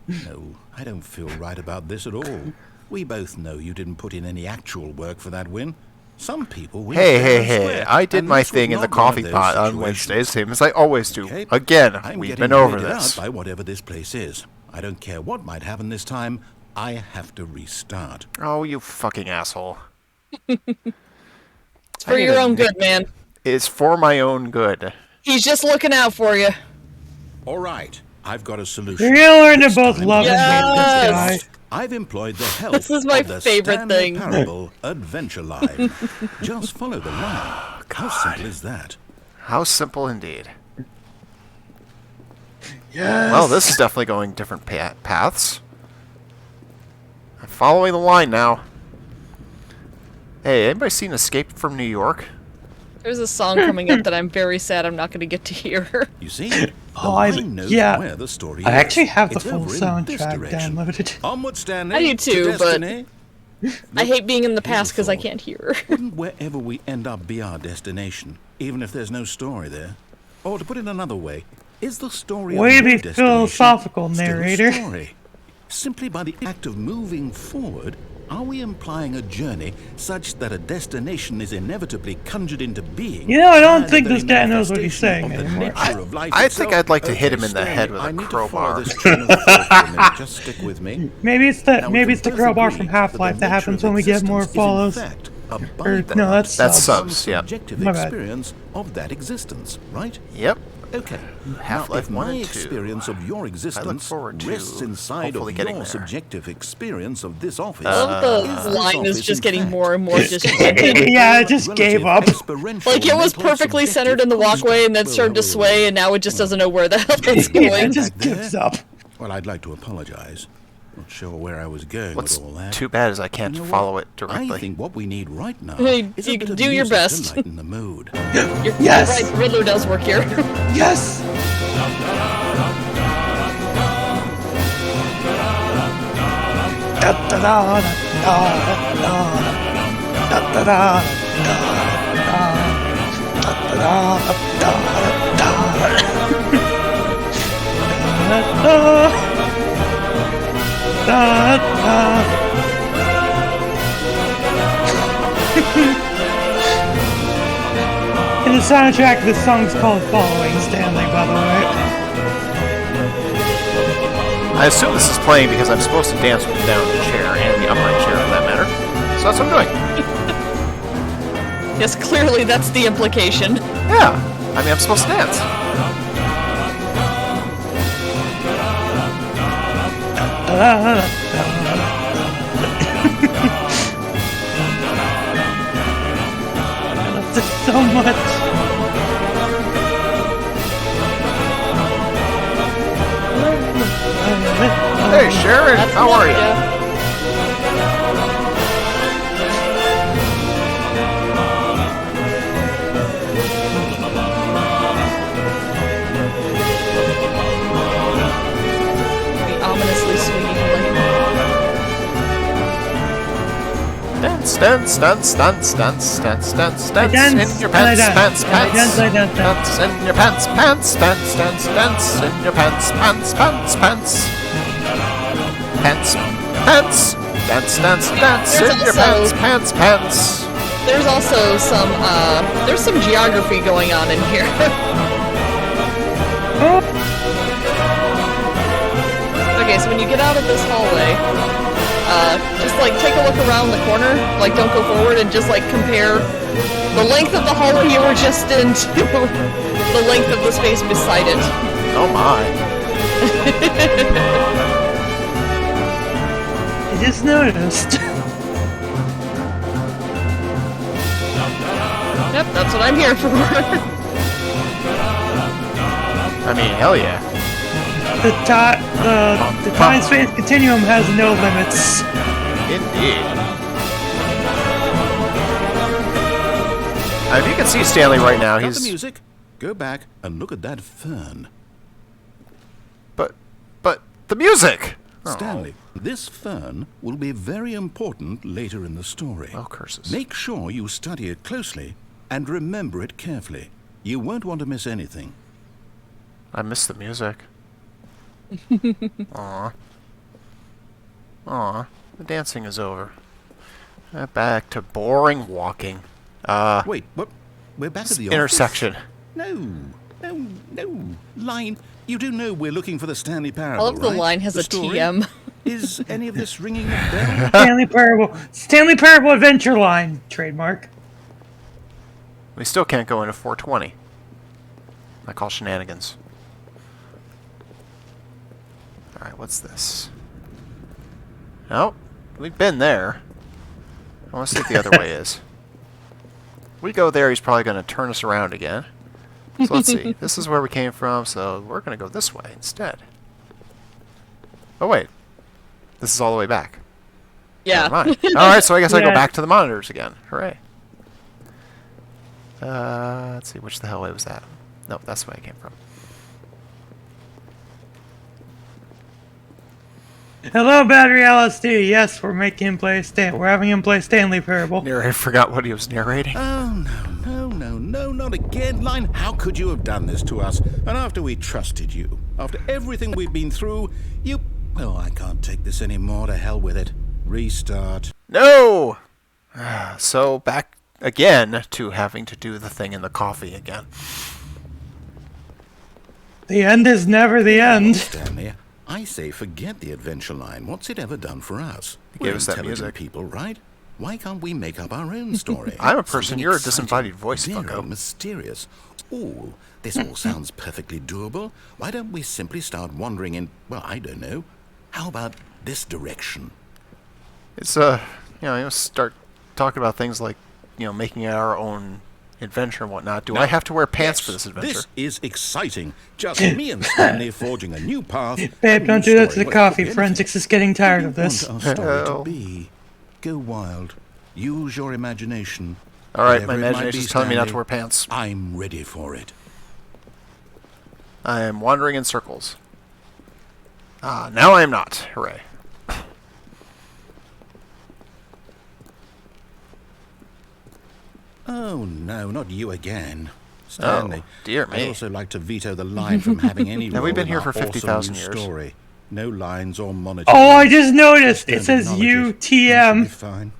Speaker 2: No, I don't feel right about this at all. We both know you didn't put in any actual work for that win. Some people win
Speaker 1: Hey,
Speaker 2: fair
Speaker 1: hey,
Speaker 2: and
Speaker 1: hey.
Speaker 2: square,
Speaker 1: I did
Speaker 2: and
Speaker 1: my
Speaker 2: this was
Speaker 1: thing in the
Speaker 2: not one of
Speaker 1: coffee
Speaker 2: those
Speaker 1: pot on
Speaker 2: situations.
Speaker 1: Wednesdays, same as I always do.
Speaker 2: Okay?
Speaker 1: Again,
Speaker 2: I'm
Speaker 1: we've
Speaker 2: getting
Speaker 1: been over
Speaker 2: weirded
Speaker 1: this.
Speaker 2: out by whatever this place is. I don't care what might happen this time. I have to restart.
Speaker 1: Oh, you fucking asshole.
Speaker 3: It's for your own good, man.
Speaker 1: It's for my own good.
Speaker 3: He's just looking out for you.
Speaker 2: All right, I've got a solution.
Speaker 4: You're gonna learn to both
Speaker 2: time
Speaker 4: love and hate this
Speaker 3: Yes!
Speaker 4: guy.
Speaker 2: I've employed the help
Speaker 3: This is my
Speaker 2: of the
Speaker 3: favorite
Speaker 2: Stanley
Speaker 3: thing.
Speaker 2: Parable Adventure Line. Just follow the line. How simple is that?
Speaker 1: How simple indeed.
Speaker 4: Yes.
Speaker 1: Well, this is definitely going different paths. I'm following the line now. Hey, anybody seen Escape from New York?
Speaker 3: There's a song coming up that I'm very sad I'm not going to get to hear.
Speaker 2: You see, the
Speaker 4: Oh,
Speaker 2: line knows
Speaker 4: yeah.
Speaker 2: where the story
Speaker 4: I
Speaker 2: is.
Speaker 4: actually have the
Speaker 2: It's
Speaker 4: full
Speaker 2: over in this
Speaker 4: soundtrack
Speaker 2: direction.
Speaker 4: downloaded.
Speaker 2: Onward, Stanley.
Speaker 3: I do too,
Speaker 2: to
Speaker 3: but-
Speaker 2: destiny.
Speaker 3: I hate being in the
Speaker 2: Here's a
Speaker 3: past because I
Speaker 2: thought.
Speaker 3: can't hear.
Speaker 2: Wouldn't wherever we end up be our destination, even if there's no story there? Or to put it another way, is the story
Speaker 4: Way
Speaker 2: of
Speaker 4: to
Speaker 2: your
Speaker 4: be
Speaker 2: destination
Speaker 4: philosophical,
Speaker 2: still a
Speaker 4: narrator.
Speaker 2: story? Simply by the act of moving forward, are we implying a journey such that a destination is inevitably conjured into being?
Speaker 4: You know, I don't
Speaker 2: by the
Speaker 4: think
Speaker 2: very
Speaker 4: this guy knows what he's
Speaker 2: manifestation
Speaker 4: saying
Speaker 2: of the
Speaker 4: anymore.
Speaker 2: nature of life
Speaker 1: I
Speaker 2: itself?
Speaker 1: think I'd like to hit him
Speaker 2: Okay,
Speaker 1: in the
Speaker 2: Stanley,
Speaker 1: head with a
Speaker 2: I need to follow
Speaker 1: crowbar.
Speaker 2: this train of thought for a minute. Just stick with me.
Speaker 4: Maybe it's
Speaker 2: Now,
Speaker 4: the
Speaker 2: we
Speaker 4: maybe
Speaker 2: can
Speaker 4: it's the
Speaker 2: both
Speaker 4: crowbar
Speaker 2: agree
Speaker 4: from
Speaker 2: that
Speaker 4: Half-Life
Speaker 2: the
Speaker 4: that
Speaker 2: nature
Speaker 4: happens
Speaker 2: of
Speaker 4: when we get more
Speaker 2: existence is, in
Speaker 4: follows.
Speaker 2: fact, a
Speaker 4: Or
Speaker 2: byproduct
Speaker 4: no, that's
Speaker 1: That's
Speaker 2: of
Speaker 1: subs,
Speaker 2: some
Speaker 1: yeah.
Speaker 2: subjective
Speaker 4: My bad.
Speaker 2: experience of that existence, right?
Speaker 1: Yep.
Speaker 2: Okay.
Speaker 1: Half-Life
Speaker 2: now, if
Speaker 1: 1
Speaker 2: my
Speaker 1: and 2.
Speaker 2: experience of your existence
Speaker 1: forward to
Speaker 2: rests inside
Speaker 1: hopefully
Speaker 2: of
Speaker 1: getting
Speaker 2: your
Speaker 1: there.
Speaker 2: subjective experience of this office,
Speaker 3: I love the
Speaker 2: is this
Speaker 3: line is
Speaker 2: office,
Speaker 3: just
Speaker 2: in
Speaker 3: getting
Speaker 2: fact,
Speaker 3: more and more
Speaker 2: a
Speaker 3: disjointed.
Speaker 4: Yeah, it just gave up.
Speaker 2: exponential
Speaker 3: Like, it was
Speaker 2: mental
Speaker 3: perfectly
Speaker 2: subjective
Speaker 3: centered in the
Speaker 2: construct?
Speaker 3: walkway and then
Speaker 2: Well,
Speaker 3: started to
Speaker 2: well,
Speaker 3: sway, and now it just doesn't know where the hell it's
Speaker 4: Yeah,
Speaker 3: going.
Speaker 4: it just
Speaker 2: Back there?
Speaker 4: gives up.
Speaker 2: Well, I'd like to apologize. Not sure where I was going
Speaker 1: What's
Speaker 2: with all that.
Speaker 1: too bad is I can't
Speaker 2: You know
Speaker 1: follow
Speaker 2: what?
Speaker 1: it directly.
Speaker 2: I think what we need right now
Speaker 3: Hey,
Speaker 2: is
Speaker 3: you
Speaker 2: a bit
Speaker 3: can
Speaker 2: of
Speaker 3: do your
Speaker 2: music
Speaker 3: best.
Speaker 2: to lighten the mood.
Speaker 3: You're
Speaker 4: Yes.
Speaker 3: right, the Riddler does work here.
Speaker 4: Yes. Da da da da da da da da In the soundtrack, this song's called Following Stanley, by the way.
Speaker 1: I assume this is playing because I'm supposed to dance with the down chair and the upright chair for that matter. So that's what I'm doing.
Speaker 3: Yes, clearly that's the implication.
Speaker 1: Yeah. I mean, I'm supposed to dance.
Speaker 4: I love this so much.
Speaker 1: Hey, Sharon,
Speaker 3: That's
Speaker 1: how are you?
Speaker 3: yeah. The ominously sweet playing.
Speaker 1: Dance, dance, dance, dance, dance, dance, dance, dance
Speaker 4: dance,
Speaker 1: in your
Speaker 4: and I
Speaker 1: pants,
Speaker 4: dance,
Speaker 1: pants,
Speaker 4: and I
Speaker 1: pants.
Speaker 4: dance, I dance,
Speaker 1: Dance in your pants, pants, dance, dance, dance in your pants, pants, pants, pants. Pants, pants, dance, dance, dance
Speaker 3: There's
Speaker 1: in your
Speaker 3: also-
Speaker 1: pants, pants, pants.
Speaker 3: There's also some geography going on in here. Okay, so when you get out of this hallway, just like take a look around the corner, like don't go forward, and just like compare the length of the hallway you were just in to the length of the space beside it.
Speaker 1: Oh my.
Speaker 4: I just noticed.
Speaker 3: Yep, that's what I'm here for.
Speaker 1: I mean, hell yeah.
Speaker 4: The time-space continuum has no limits.
Speaker 1: Indeed. If you can see Stanley right now,
Speaker 2: Got the
Speaker 1: he's...
Speaker 2: music. Go back and look at that fern.
Speaker 1: But the music!
Speaker 2: Stanley, This fern will be very important later in the story.
Speaker 1: Oh, curses.
Speaker 2: Make sure you study it closely and remember it carefully. You won't want to miss anything.
Speaker 1: I missed the music. Aw. Aw. The dancing is over. Back to boring walking.
Speaker 2: Wait, what? We're back at the
Speaker 1: intersection.
Speaker 2: Office? No. Line, you do know we're looking for the Stanley Parable,
Speaker 3: I love the
Speaker 2: right?
Speaker 3: line has
Speaker 2: The
Speaker 3: a
Speaker 2: story?
Speaker 3: TM.
Speaker 2: Is any of this ringing a bell?
Speaker 4: Stanley Parable Adventure Line trademark.
Speaker 1: We still can't go into 420. I call shenanigans. Alright, what's this? Nope. We've been there. I want to see what the other way is. We go there, he's probably going to turn us around again. So let's see. This is where we came from, so we're going to go this way instead. Oh, wait. This is all the way back.
Speaker 3: Yeah.
Speaker 1: Never mind. Alright, so I guess I go
Speaker 4: Yeah.
Speaker 1: back to the monitors again. Hooray. Let's see, which the hell way was that? No, that's the way I came from.
Speaker 4: Hello, Battery LSD. Yes, we're making him play We're having him play Stanley Parable.
Speaker 1: I forgot what he was narrating.
Speaker 2: Oh, no, not again. Line, how could you have done this to us? And after we trusted you, after everything we've been through, you... Oh, I can't take this anymore. To hell with it. Restart.
Speaker 1: No! So, back again to having to do the thing in the coffee again.
Speaker 4: The end is never the end.
Speaker 2: Stanley, I say forget the adventure line. What's it ever done for us?
Speaker 1: Gave
Speaker 2: We're
Speaker 1: us that
Speaker 2: intelligent
Speaker 1: music.
Speaker 2: people, right? Why can't we make up our own story?
Speaker 1: I'm a person,
Speaker 2: Something
Speaker 1: you're a
Speaker 2: exciting,
Speaker 1: disembodied voice,
Speaker 2: very
Speaker 1: Funko.
Speaker 2: mysterious. Ooh, this all sounds perfectly doable. Why don't we simply start wandering in, well, I don't know. How about this direction?
Speaker 1: It's, start talking about things like, making our own adventure and whatnot. Do I have to wear pants for this adventure?
Speaker 2: This is exciting. Just me and Stanley forging a new path.
Speaker 4: Babe,
Speaker 2: a
Speaker 4: don't
Speaker 2: new
Speaker 4: do that to
Speaker 2: story.
Speaker 4: the
Speaker 2: Well,
Speaker 4: coffee.
Speaker 2: anything.
Speaker 4: Forensics is getting tired of
Speaker 2: What do
Speaker 4: this.
Speaker 2: you want our story
Speaker 1: Hell.
Speaker 2: to be? Go wild. Use your imagination.
Speaker 1: Alright, my
Speaker 2: Whatever it might
Speaker 1: imagination's
Speaker 2: be,
Speaker 1: telling me not to
Speaker 2: Stanley,
Speaker 1: wear pants.
Speaker 2: I'm ready for it.
Speaker 1: I am wandering in circles. Now I am not. Hooray.
Speaker 2: Oh, no, not you again. Stanley.
Speaker 1: Oh, dear me.
Speaker 2: I'd also like to veto the line from having any
Speaker 1: Now,
Speaker 2: role
Speaker 1: we've been
Speaker 2: in
Speaker 1: here
Speaker 2: our
Speaker 1: for
Speaker 2: awesome
Speaker 1: 50,000
Speaker 2: new
Speaker 1: years.
Speaker 2: Story. No lines or monitoring.
Speaker 4: Oh, I just noticed. It
Speaker 2: Don't
Speaker 4: says
Speaker 2: acknowledge it. You should be
Speaker 4: UTM.
Speaker 2: fine.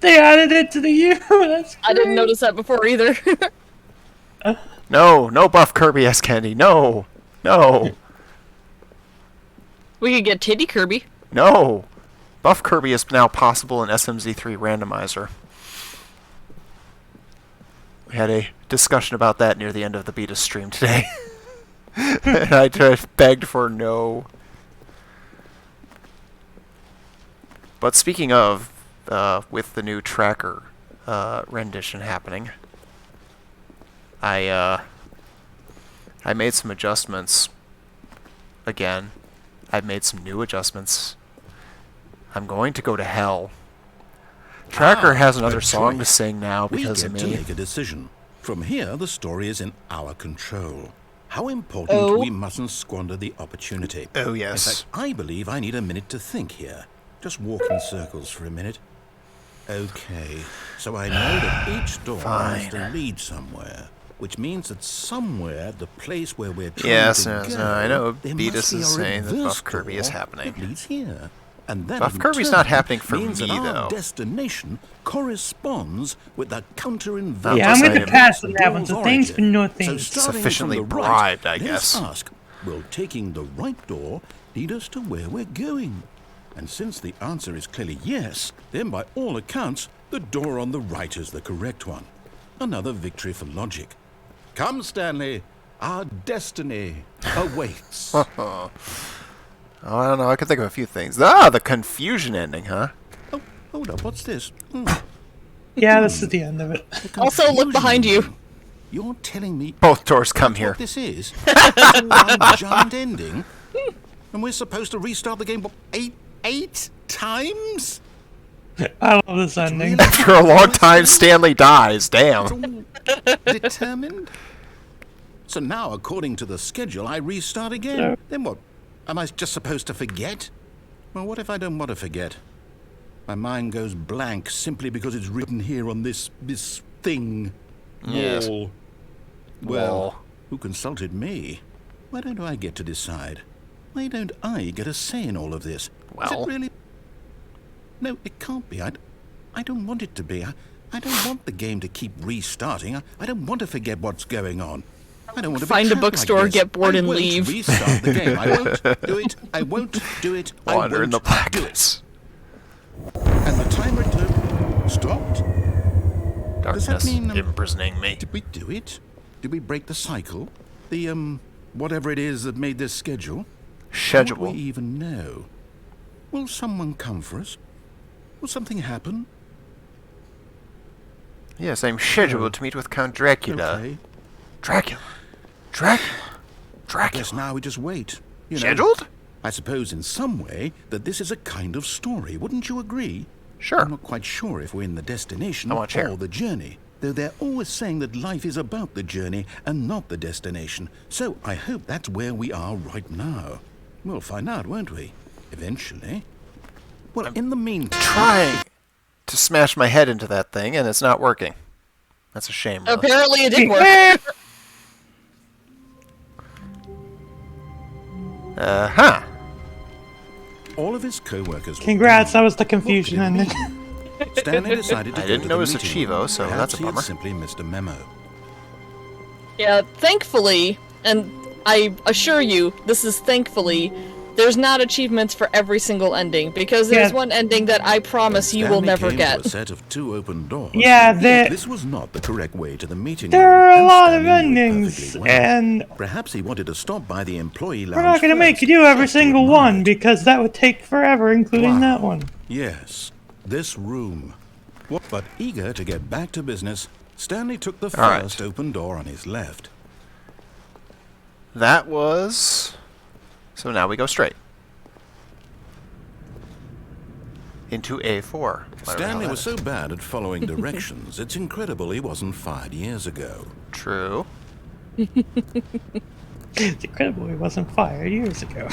Speaker 4: They added it to the U. That's
Speaker 3: I didn't
Speaker 4: great.
Speaker 3: notice that before either.
Speaker 1: No Buff Kirby S. Candy. No.
Speaker 3: We could get Titty Kirby.
Speaker 1: No. Buff Kirby is now possible in SMZ3 Randomizer. We had a discussion about that near the end of the beta stream today. And I just begged for no. But speaking of, with the new tracker rendition happening, I made some adjustments. Again, I've made some new adjustments. I'm going to go to hell. Tracker has another
Speaker 2: a
Speaker 1: song to
Speaker 2: choice.
Speaker 1: sing now because of
Speaker 2: We get
Speaker 1: me.
Speaker 2: to make a decision. From here, the story is in our control. How important
Speaker 3: Oh.
Speaker 2: we mustn't squander the opportunity.
Speaker 1: Oh,
Speaker 2: In
Speaker 1: yes.
Speaker 2: fact, I believe I need a minute to think here. Just walk in circles for a minute. Okay, so I know that each door has to
Speaker 1: Fine.
Speaker 2: lead somewhere, which means that somewhere, the place where we're trying
Speaker 1: Yes,
Speaker 2: to
Speaker 1: yes,
Speaker 2: go,
Speaker 1: no, I know
Speaker 2: there
Speaker 1: Beatus
Speaker 2: must be
Speaker 1: is
Speaker 2: a
Speaker 1: saying that
Speaker 2: reverse
Speaker 1: Buff Kirby is
Speaker 2: door
Speaker 1: happening.
Speaker 2: that leads here. And that
Speaker 1: Buff
Speaker 2: in
Speaker 1: Kirby's
Speaker 2: turn
Speaker 1: not happening for
Speaker 2: means
Speaker 1: me,
Speaker 2: that our
Speaker 1: though.
Speaker 2: destination corresponds with the counter-inversion.
Speaker 4: Yeah, I'm
Speaker 1: Plus,
Speaker 4: going
Speaker 1: I
Speaker 4: to
Speaker 1: am
Speaker 4: pass on that one, so thanks for no
Speaker 2: So
Speaker 4: thanks.
Speaker 2: starting
Speaker 1: Sufficiently
Speaker 2: from the
Speaker 1: bribed, I
Speaker 2: right,
Speaker 1: guess.
Speaker 2: Let's ask, will taking the right door lead us to where we're going? And since the answer is clearly yes, then by all accounts, the door on the right is the correct one. Another victory for logic. Come, Stanley, our destiny awaits.
Speaker 1: Oh, I don't know. I can think of a few things. The confusion ending, huh?
Speaker 2: Oh, hold up, what's this?
Speaker 4: Yeah, this is the end of it.
Speaker 2: The
Speaker 3: Also, look
Speaker 2: confusion
Speaker 3: behind you.
Speaker 2: ending. You're telling me
Speaker 1: Both doors come
Speaker 2: that's
Speaker 1: here.
Speaker 2: what this is? It's one giant ending? And we're supposed to restart the game what, eight times?
Speaker 4: I love this ending.
Speaker 2: Really?
Speaker 1: For a long time, Stanley dies. Damn.
Speaker 2: Determined? So now, according to the schedule, I restart again. Then what? Am I just supposed to forget? Well, what if I don't want to forget? My mind goes blank simply because it's written here on this thing.
Speaker 1: Yes.
Speaker 2: Wall. Well,
Speaker 1: Wall.
Speaker 2: who consulted me? Why don't I get to decide? Why don't I get a say in all of this? Is
Speaker 1: Well.
Speaker 2: it really? No, it can't be. I don't want it to be. I don't want the game to keep restarting. I don't want to forget what's going on. I don't want to
Speaker 3: Find a
Speaker 2: be trapped
Speaker 3: bookstore,
Speaker 2: like this.
Speaker 3: get bored,
Speaker 2: I
Speaker 3: and
Speaker 2: won't
Speaker 3: leave.
Speaker 2: Restart the game. I won't do it. I won't do it. I
Speaker 1: Wander in the
Speaker 2: won't do it.
Speaker 1: blackness.
Speaker 2: And the timer stopped. Does that
Speaker 1: Darkness
Speaker 2: mean
Speaker 1: imprisoning me.
Speaker 2: did we do it? Did we break the cycle? The whatever it is that made this schedule?
Speaker 1: Schedule.
Speaker 2: What we even know? Will someone come for us? Will something happen?
Speaker 1: Yes, I'm scheduled to meet with Count Dracula.
Speaker 2: Okay.
Speaker 1: Dracula. Dracula.
Speaker 2: I
Speaker 1: Dracula.
Speaker 2: guess now we just wait. You know,
Speaker 1: Scheduled?
Speaker 2: I suppose in some way that this is a kind of story. Wouldn't you agree?
Speaker 1: Sure.
Speaker 2: I'm not quite sure if we're in the destination
Speaker 1: I want a chair.
Speaker 2: or the journey. Though they're always saying that life is about the journey and not the destination. So I hope that's where we are right now. We'll find out, won't we? Eventually. Well, in the meantime...
Speaker 1: Trying to smash my head into that thing, and it's not working. That's a shame, really.
Speaker 3: Apparently it did work.
Speaker 1: Uh-huh.
Speaker 2: All of his co-workers... were
Speaker 4: Congrats,
Speaker 2: gone.
Speaker 4: that was the confusion
Speaker 2: What could
Speaker 4: ending.
Speaker 2: it mean? Stanley decided to
Speaker 1: I
Speaker 2: go
Speaker 1: didn't
Speaker 2: to
Speaker 1: know
Speaker 2: the
Speaker 1: it was a
Speaker 2: meeting
Speaker 1: Chivo,
Speaker 2: room.
Speaker 1: so
Speaker 2: Perhaps
Speaker 1: that's a
Speaker 2: he had
Speaker 1: bummer.
Speaker 2: simply missed a memo.
Speaker 3: Yeah, thankfully, and I assure you, this is thankfully, there's not achievements for every single ending, because there's
Speaker 4: Yeah.
Speaker 3: one ending that I promise you will
Speaker 2: Stanley
Speaker 3: never
Speaker 2: came to
Speaker 3: get.
Speaker 2: a set of 2 open doors.
Speaker 4: Yeah,
Speaker 2: This was not the correct way to the meeting
Speaker 4: there
Speaker 2: room,
Speaker 4: are a
Speaker 2: and
Speaker 4: lot of
Speaker 2: Stanley knew it
Speaker 4: endings,
Speaker 2: perfectly well.
Speaker 4: and
Speaker 2: Perhaps he wanted to stop by the employee lounge
Speaker 4: we're not going to make you
Speaker 2: first,
Speaker 4: do every
Speaker 2: just to
Speaker 4: single
Speaker 2: admire
Speaker 4: one
Speaker 2: it.
Speaker 4: because that would take forever, including
Speaker 2: Wow.
Speaker 4: that one.
Speaker 2: Yes, this room. But eager to get back to business, Stanley took the
Speaker 1: All right.
Speaker 2: first open door on his left.
Speaker 1: That was... So now we go straight. Into A4. Whatever the
Speaker 2: Stanley
Speaker 1: hell
Speaker 2: was
Speaker 1: that
Speaker 2: so bad at following directions, it's incredible he wasn't fired years ago.
Speaker 1: is. True.
Speaker 4: It's incredible he wasn't fired years ago.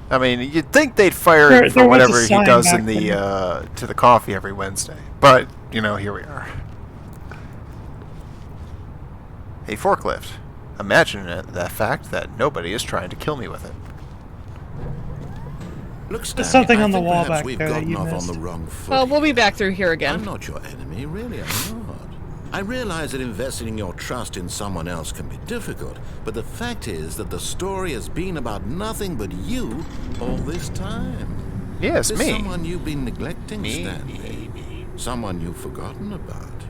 Speaker 1: I mean, you'd think they'd fire
Speaker 4: There-
Speaker 1: him for
Speaker 4: there was a
Speaker 1: whatever he
Speaker 4: sign
Speaker 1: does
Speaker 4: back
Speaker 1: in the,
Speaker 4: then.
Speaker 1: to the coffee every Wednesday. But, you know, here we are. A forklift. Imagine the fact that nobody is trying to kill me with it.
Speaker 2: Look, Stanley,
Speaker 4: something
Speaker 2: I
Speaker 4: on the
Speaker 2: think
Speaker 4: wall
Speaker 2: perhaps
Speaker 4: back
Speaker 2: we've
Speaker 4: there that
Speaker 2: gotten
Speaker 4: you
Speaker 2: off
Speaker 4: missed.
Speaker 2: on the wrong foot.
Speaker 3: Well, we'll be
Speaker 2: here.
Speaker 3: back through here
Speaker 2: I'm
Speaker 3: again.
Speaker 2: not your enemy, really, I'm not. I realize that investing your trust in someone else can be difficult, but the fact is that the story has been about nothing but you all this time.
Speaker 1: Yes,
Speaker 2: There's
Speaker 1: me.
Speaker 2: someone you've been neglecting,
Speaker 1: Me,
Speaker 2: Stanley. Someone you've forgotten about.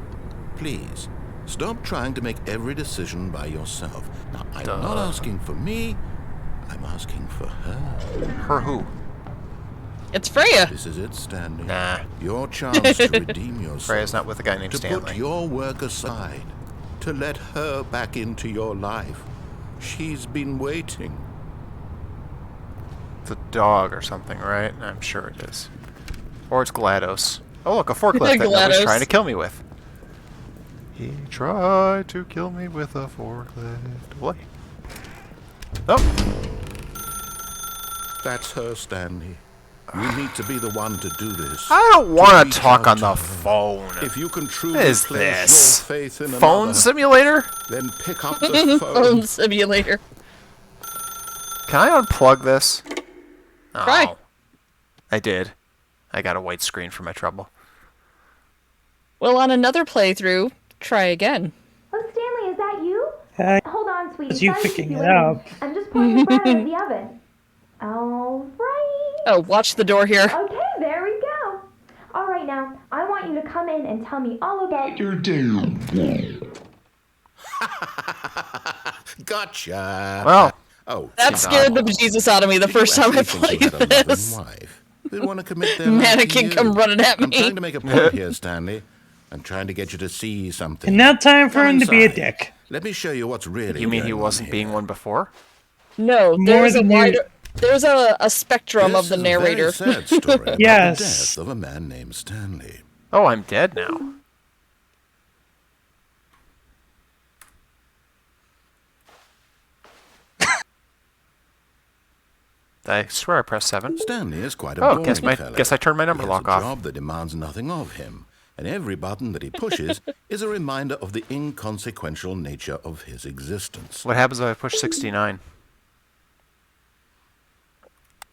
Speaker 2: Please, stop trying to make every decision by yourself. Now, I'm not asking for me, I'm asking for her.
Speaker 1: Her who?
Speaker 3: It's Freya.
Speaker 2: This is it, Stanley.
Speaker 1: Nah.
Speaker 2: Your chance to redeem yourself.
Speaker 1: Freya's not with a guy named
Speaker 2: To
Speaker 1: Stanley.
Speaker 2: put your work aside. To let her back into your life. She's been waiting.
Speaker 1: It's a dog or something, right? I'm sure it is. Or it's GLaDOS. Oh, look, a forklift that nobody's
Speaker 3: GLaDOS.
Speaker 1: trying to kill me with. He tried to kill me with a forklift. What? Oh,
Speaker 2: That's her, Stanley. You need to be the one to do this.
Speaker 1: I don't want
Speaker 2: reach
Speaker 1: to talk
Speaker 2: out
Speaker 1: on
Speaker 2: to
Speaker 1: the
Speaker 2: her.
Speaker 1: phone.
Speaker 2: If you can truly
Speaker 1: What is
Speaker 2: place
Speaker 1: this?
Speaker 2: your faith in
Speaker 1: Phone
Speaker 2: another,
Speaker 1: simulator?
Speaker 2: then pick up the phone.
Speaker 3: Phone simulator.
Speaker 1: Can I unplug this? Oh,
Speaker 3: Try.
Speaker 1: I did. I got a white screen for my trouble.
Speaker 3: Well, on another playthrough, try again.
Speaker 6: Oh, Stanley, is that you?
Speaker 4: Hey,
Speaker 6: Hold on, sweetie.
Speaker 4: It's you
Speaker 6: Sorry to keep
Speaker 4: picking
Speaker 6: you
Speaker 4: it
Speaker 6: waiting.
Speaker 4: up.
Speaker 6: I'm just pulling the bread out of the oven. All right.
Speaker 3: Oh, watch the door here.
Speaker 6: Okay, there we go. All right, now, I want you to come in and tell me all about your
Speaker 2: Gotcha.
Speaker 1: Well,
Speaker 2: Oh,
Speaker 3: That scared the bejesus out of me the
Speaker 2: Did you
Speaker 3: first time I
Speaker 2: actually think you
Speaker 3: played
Speaker 2: had a loving
Speaker 3: this.
Speaker 2: wife? They want to commit their life to
Speaker 3: Mannequin
Speaker 2: you.
Speaker 3: come running at
Speaker 2: I'm
Speaker 3: me.
Speaker 2: trying to make a point here, Stanley. I'm trying to get you to see something.
Speaker 4: And now time for
Speaker 2: Come
Speaker 4: him to be a
Speaker 2: inside.
Speaker 4: dick.
Speaker 2: Let me show you what's really
Speaker 1: you mean he
Speaker 2: going on
Speaker 1: wasn't being
Speaker 2: here.
Speaker 1: one before?
Speaker 3: No,
Speaker 4: More
Speaker 3: there's a
Speaker 4: than you-
Speaker 3: wider, there's a spectrum
Speaker 2: This
Speaker 3: of the
Speaker 2: is
Speaker 3: narrator.
Speaker 2: A very sad story about
Speaker 4: Yes.
Speaker 2: the death of a man named Stanley.
Speaker 1: Oh, I'm dead now. I swear I pressed 7.
Speaker 2: Stanley is quite a
Speaker 1: Oh,
Speaker 2: boring fellow.
Speaker 1: guess I turned my number
Speaker 2: He
Speaker 1: lock
Speaker 2: has
Speaker 1: off.
Speaker 2: a job that demands nothing of him, and every button that he pushes is a reminder of the inconsequential nature of his existence.
Speaker 1: What happens if I push 69?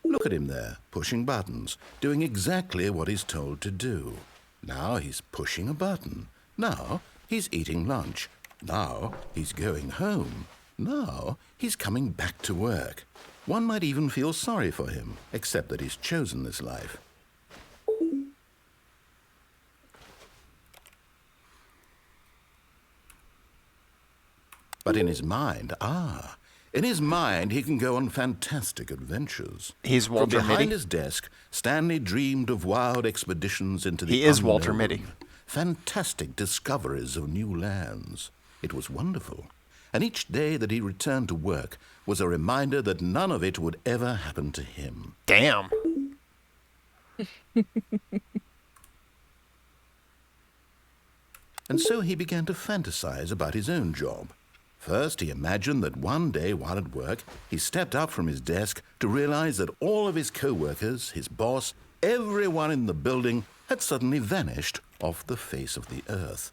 Speaker 2: Look at him there, pushing buttons, doing exactly what he's told to do. Now he's pushing a button. Now he's eating lunch. Now he's going home. Now he's coming back to work. One might even feel sorry for him, except that he's chosen this life. But in his mind, he can go on fantastic adventures.
Speaker 1: He's Walter
Speaker 2: From behind
Speaker 1: Mitty.
Speaker 2: his desk, Stanley dreamed of wild expeditions into the
Speaker 1: He is Walter Mitty.
Speaker 2: fantastic discoveries of new lands. It was wonderful. And each day that he returned to work was a reminder that none of it would ever happen to him.
Speaker 1: Damn.
Speaker 2: And so he began to fantasize about his own job. First, he imagined that one day while at work, he stepped up from his desk to realize that all of his co-workers, his boss, everyone in the building had suddenly vanished off the face of the earth.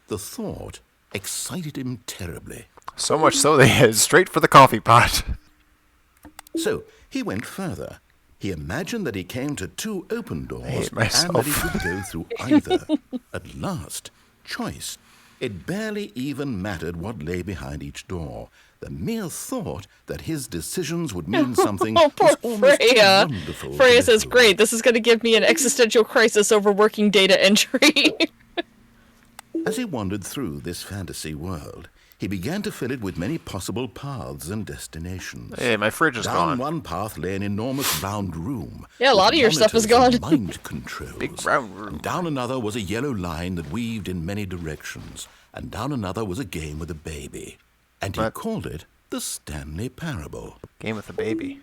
Speaker 2: The thought excited him terribly.
Speaker 1: So much so they headed straight for the coffee pot.
Speaker 2: So he went further. He imagined that he came to 2 open doors
Speaker 1: hate
Speaker 2: and
Speaker 1: myself.
Speaker 2: that he could go through either. At last, choice. It barely even mattered what lay behind each door. The mere thought that his decisions would mean something
Speaker 3: Oh, poor
Speaker 2: was almost too
Speaker 3: Freya.
Speaker 2: wonderful. to
Speaker 3: Freya
Speaker 2: let
Speaker 3: says,
Speaker 2: go.
Speaker 3: great, this is going to give me an existential crisis over working data entry.
Speaker 2: As he wandered through this fantasy world, he began to fill it with many possible paths and destinations.
Speaker 1: Hey, my fridge is
Speaker 2: Down
Speaker 1: gone.
Speaker 2: one path lay an enormous round room.
Speaker 3: Yeah, a lot
Speaker 2: with
Speaker 3: of your stuff is
Speaker 2: monitors
Speaker 3: gone.
Speaker 2: and Mind controls.
Speaker 1: Big round room.
Speaker 2: And down another was a yellow line that weaved in many directions. And down another was a game with a baby. And he
Speaker 1: What?
Speaker 2: called it the Stanley Parable.
Speaker 1: Game with the baby.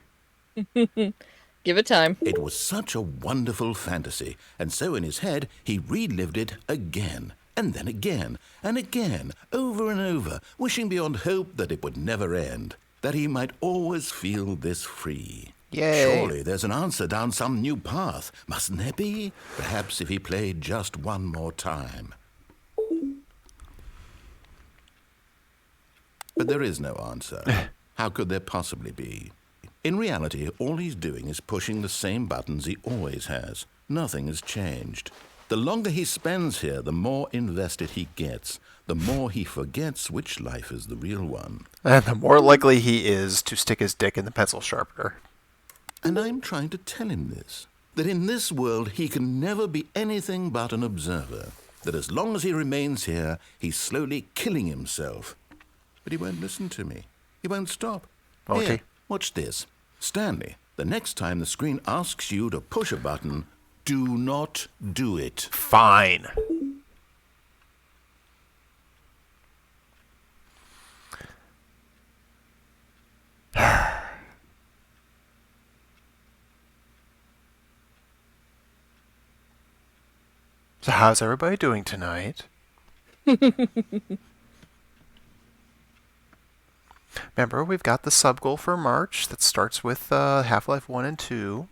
Speaker 3: Give it time.
Speaker 2: It was such a wonderful fantasy, and so in his head he relived it again, and then again, and again, over and over, wishing beyond hope that it would never end, that he might always feel this free.
Speaker 1: Yay.
Speaker 2: Surely there's an answer down some new path, mustn't there be? Perhaps if he played just one more time. But there is no answer. How could there possibly be? In reality, all he's doing is pushing the same buttons he always has. Nothing has changed. The longer he spends here, the more invested he gets, the more he forgets which life is the real one.
Speaker 1: And the more likely he is to stick his dick in the pencil sharpener.
Speaker 2: And I'm trying to tell him this, that in this world he can never be anything but an observer, that as long as he remains here, he's slowly killing himself. But he won't listen to me. He won't stop.
Speaker 1: Won't
Speaker 2: Here,
Speaker 1: he?
Speaker 2: watch this. Stanley, the next time the screen asks you to push a button, do not do it.
Speaker 1: Fine. So how's everybody doing tonight? Remember, we've got the sub goal for March that starts with Half-Life 1 and 2.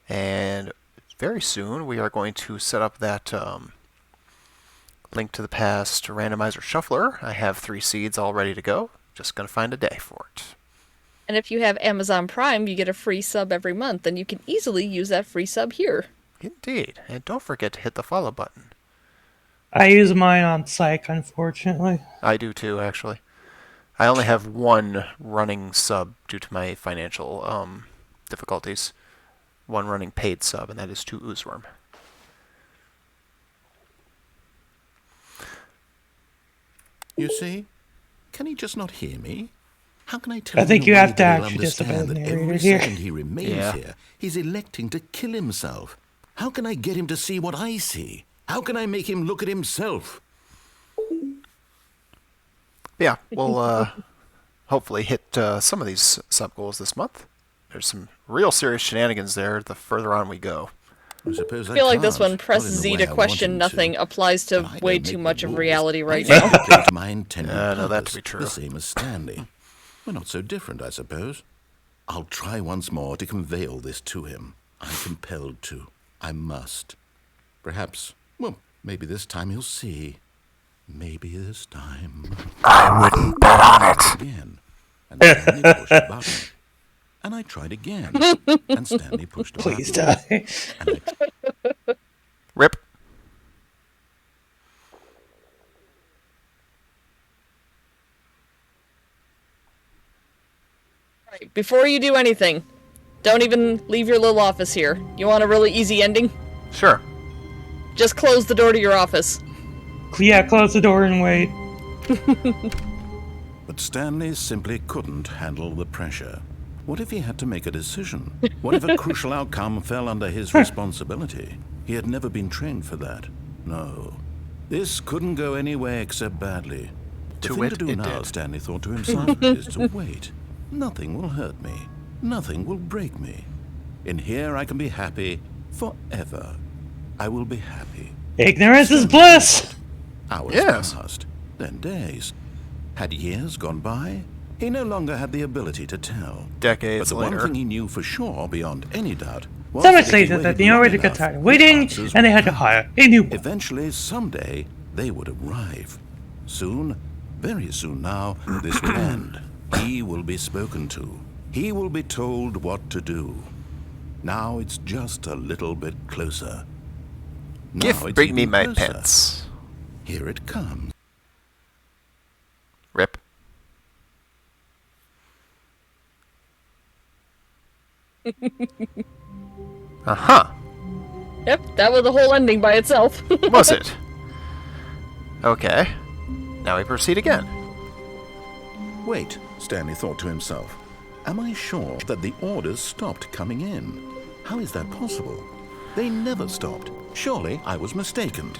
Speaker 1: And very soon we are going to set up that Link to the Past randomizer shuffler. I have 3 seeds all ready to go. Just going to find a day for it.
Speaker 3: And if you have Amazon Prime, you get a free sub every month, and you can easily use that free sub here.
Speaker 1: Indeed. And don't forget to hit the follow button.
Speaker 4: I use mine on Psych, unfortunately.
Speaker 1: I do too, actually. I only have 1 running sub due to my financial difficulties. 1 running paid sub, and that is to Oozworm.
Speaker 2: You see? Can he just not hear me? How can I tell
Speaker 4: I
Speaker 2: him
Speaker 4: think
Speaker 2: in a
Speaker 4: you
Speaker 2: way
Speaker 4: have to
Speaker 2: that he'll
Speaker 4: actually disobey
Speaker 2: understand
Speaker 4: the
Speaker 2: that
Speaker 4: narrator
Speaker 2: every
Speaker 4: here.
Speaker 2: second he remains
Speaker 1: Yeah.
Speaker 2: here, he's electing to kill himself? How can I get him to see what I see? How can I make him look at himself?
Speaker 1: Yeah, we'll hopefully hit some of these sub goals this month. There's some real serious shenanigans there the further on we go.
Speaker 2: I suppose
Speaker 3: I feel like this
Speaker 2: can't,
Speaker 3: one, press
Speaker 2: not in the
Speaker 3: Z
Speaker 2: way
Speaker 3: to
Speaker 2: I want
Speaker 3: question
Speaker 2: him
Speaker 3: nothing, applies to
Speaker 2: But I
Speaker 3: way
Speaker 2: don't
Speaker 3: too
Speaker 2: make
Speaker 3: much
Speaker 2: the
Speaker 3: of
Speaker 2: rules.
Speaker 3: reality
Speaker 2: I
Speaker 3: right
Speaker 2: simply
Speaker 3: now.
Speaker 2: take my intended
Speaker 1: No, that to
Speaker 2: purpose,
Speaker 1: be true.
Speaker 2: The same as Stanley. We're not so different, I suppose. I'll try once more to convey all this to him. I'm compelled to. I must. Perhaps, well, maybe this time he'll see. Maybe this time.
Speaker 1: I wouldn't bet on it.
Speaker 2: Again. And Stanley pushed a button. And I tried again. And Stanley pushed a button.
Speaker 4: Please die.
Speaker 2: And I
Speaker 1: Rip.
Speaker 3: Right, before you do anything, don't even leave your little office here. You want a really easy ending?
Speaker 1: Sure.
Speaker 3: Just close the door to your office.
Speaker 4: Yeah, close the door and wait.
Speaker 2: But Stanley simply couldn't handle the pressure. What if he had to make a decision? What if a crucial outcome fell under his responsibility? He had never been trained for that. No. This couldn't go any way except badly. The
Speaker 1: To
Speaker 2: thing
Speaker 1: it,
Speaker 2: to do
Speaker 1: it
Speaker 2: now,
Speaker 1: did.
Speaker 2: Stanley thought to himself, is to wait. Nothing will hurt me. Nothing will break me. In here I can be happy forever. I will be happy.
Speaker 4: Ignorance is bliss!
Speaker 2: Hours
Speaker 1: Yes.
Speaker 2: passed, then days. Had years gone by? He no longer had the ability to tell. But
Speaker 1: Decades
Speaker 2: the
Speaker 1: later.
Speaker 2: one thing he knew for sure, beyond any doubt, was
Speaker 4: So much
Speaker 2: that if he
Speaker 4: later that
Speaker 2: waited
Speaker 4: the
Speaker 2: long
Speaker 4: narrator got
Speaker 2: enough,
Speaker 4: tired of
Speaker 2: his
Speaker 4: waiting,
Speaker 2: answers
Speaker 4: and they had to
Speaker 2: would
Speaker 4: hire a new one.
Speaker 2: Eventually, someday, they would arrive. Soon, very soon now, this will end. He will be spoken to. He will be told what to do. Now it's just a little bit closer. Now it's
Speaker 1: Bring me
Speaker 2: even
Speaker 1: my
Speaker 2: closer.
Speaker 1: pence.
Speaker 2: Here it comes.
Speaker 1: Rip. Uh-huh.
Speaker 3: Yep, that was the whole ending by itself.
Speaker 1: Was it? Okay. Now we proceed again.
Speaker 2: Wait, Stanley thought to himself. Am I sure that the orders stopped coming in? How is that possible? They never stopped. Surely I was mistaken.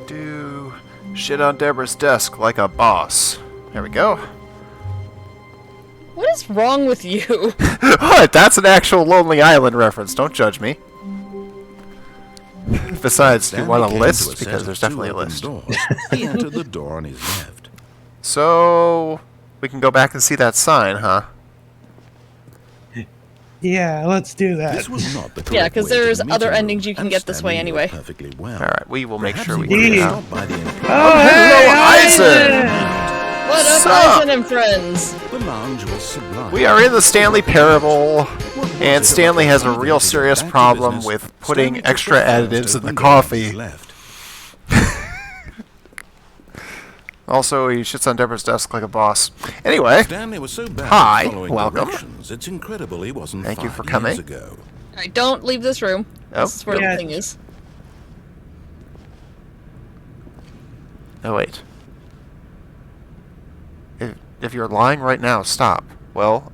Speaker 1: Do. Shit on Deborah's desk like a boss. There we go.
Speaker 3: What is wrong with you?
Speaker 1: What? That's an actual Lonely Island reference. Don't judge me. Besides, do you
Speaker 2: Stanley
Speaker 1: want a
Speaker 2: came to
Speaker 1: list?
Speaker 2: set
Speaker 1: Because
Speaker 2: of
Speaker 1: there's
Speaker 2: two
Speaker 1: definitely a
Speaker 2: open
Speaker 1: list.
Speaker 2: doors. He entered the door on his left.
Speaker 1: So, we can go back and see that sign, huh?
Speaker 4: Yeah, let's do that.
Speaker 2: This was not the correct
Speaker 3: Yeah, 'cause
Speaker 2: way to
Speaker 3: there's
Speaker 2: the
Speaker 3: other
Speaker 2: meeting
Speaker 3: endings
Speaker 2: room,
Speaker 3: you can
Speaker 2: and
Speaker 3: get this way
Speaker 2: Stanley knew it
Speaker 3: anyway.
Speaker 2: perfectly well.
Speaker 1: Alright, we will make
Speaker 2: Perhaps
Speaker 1: sure
Speaker 2: he
Speaker 1: we
Speaker 2: would
Speaker 1: do
Speaker 2: be
Speaker 1: that.
Speaker 2: stopped by the employee.
Speaker 4: Oh, hey,
Speaker 1: Eisen!
Speaker 3: What up,
Speaker 1: Sup?
Speaker 3: Eisen and friends?
Speaker 2: The lounge was sublime.
Speaker 1: We are in the Stanley Parable,
Speaker 2: What was
Speaker 1: and
Speaker 2: it
Speaker 1: Stanley
Speaker 2: about
Speaker 1: has a
Speaker 2: the
Speaker 1: real
Speaker 2: advantage of
Speaker 1: serious
Speaker 2: back to
Speaker 1: problem
Speaker 2: business?
Speaker 1: with putting
Speaker 2: Stanley took
Speaker 1: extra
Speaker 2: the first
Speaker 1: additives in the
Speaker 2: open door on his
Speaker 1: coffee.
Speaker 2: left.
Speaker 1: Also, he shits on Deborah's desk like a boss. Anyway,
Speaker 2: Stanley was so bad
Speaker 1: Hi,
Speaker 2: at following
Speaker 1: welcome.
Speaker 2: directions, it's incredible he wasn't
Speaker 1: Thank you
Speaker 2: 5
Speaker 1: for
Speaker 2: years
Speaker 1: coming.
Speaker 2: ago.
Speaker 3: Alright, don't leave this room.
Speaker 1: Oh,
Speaker 3: This is where
Speaker 4: yeah.
Speaker 3: the thing is.
Speaker 1: oh wait. If you're lying right now, stop. Well,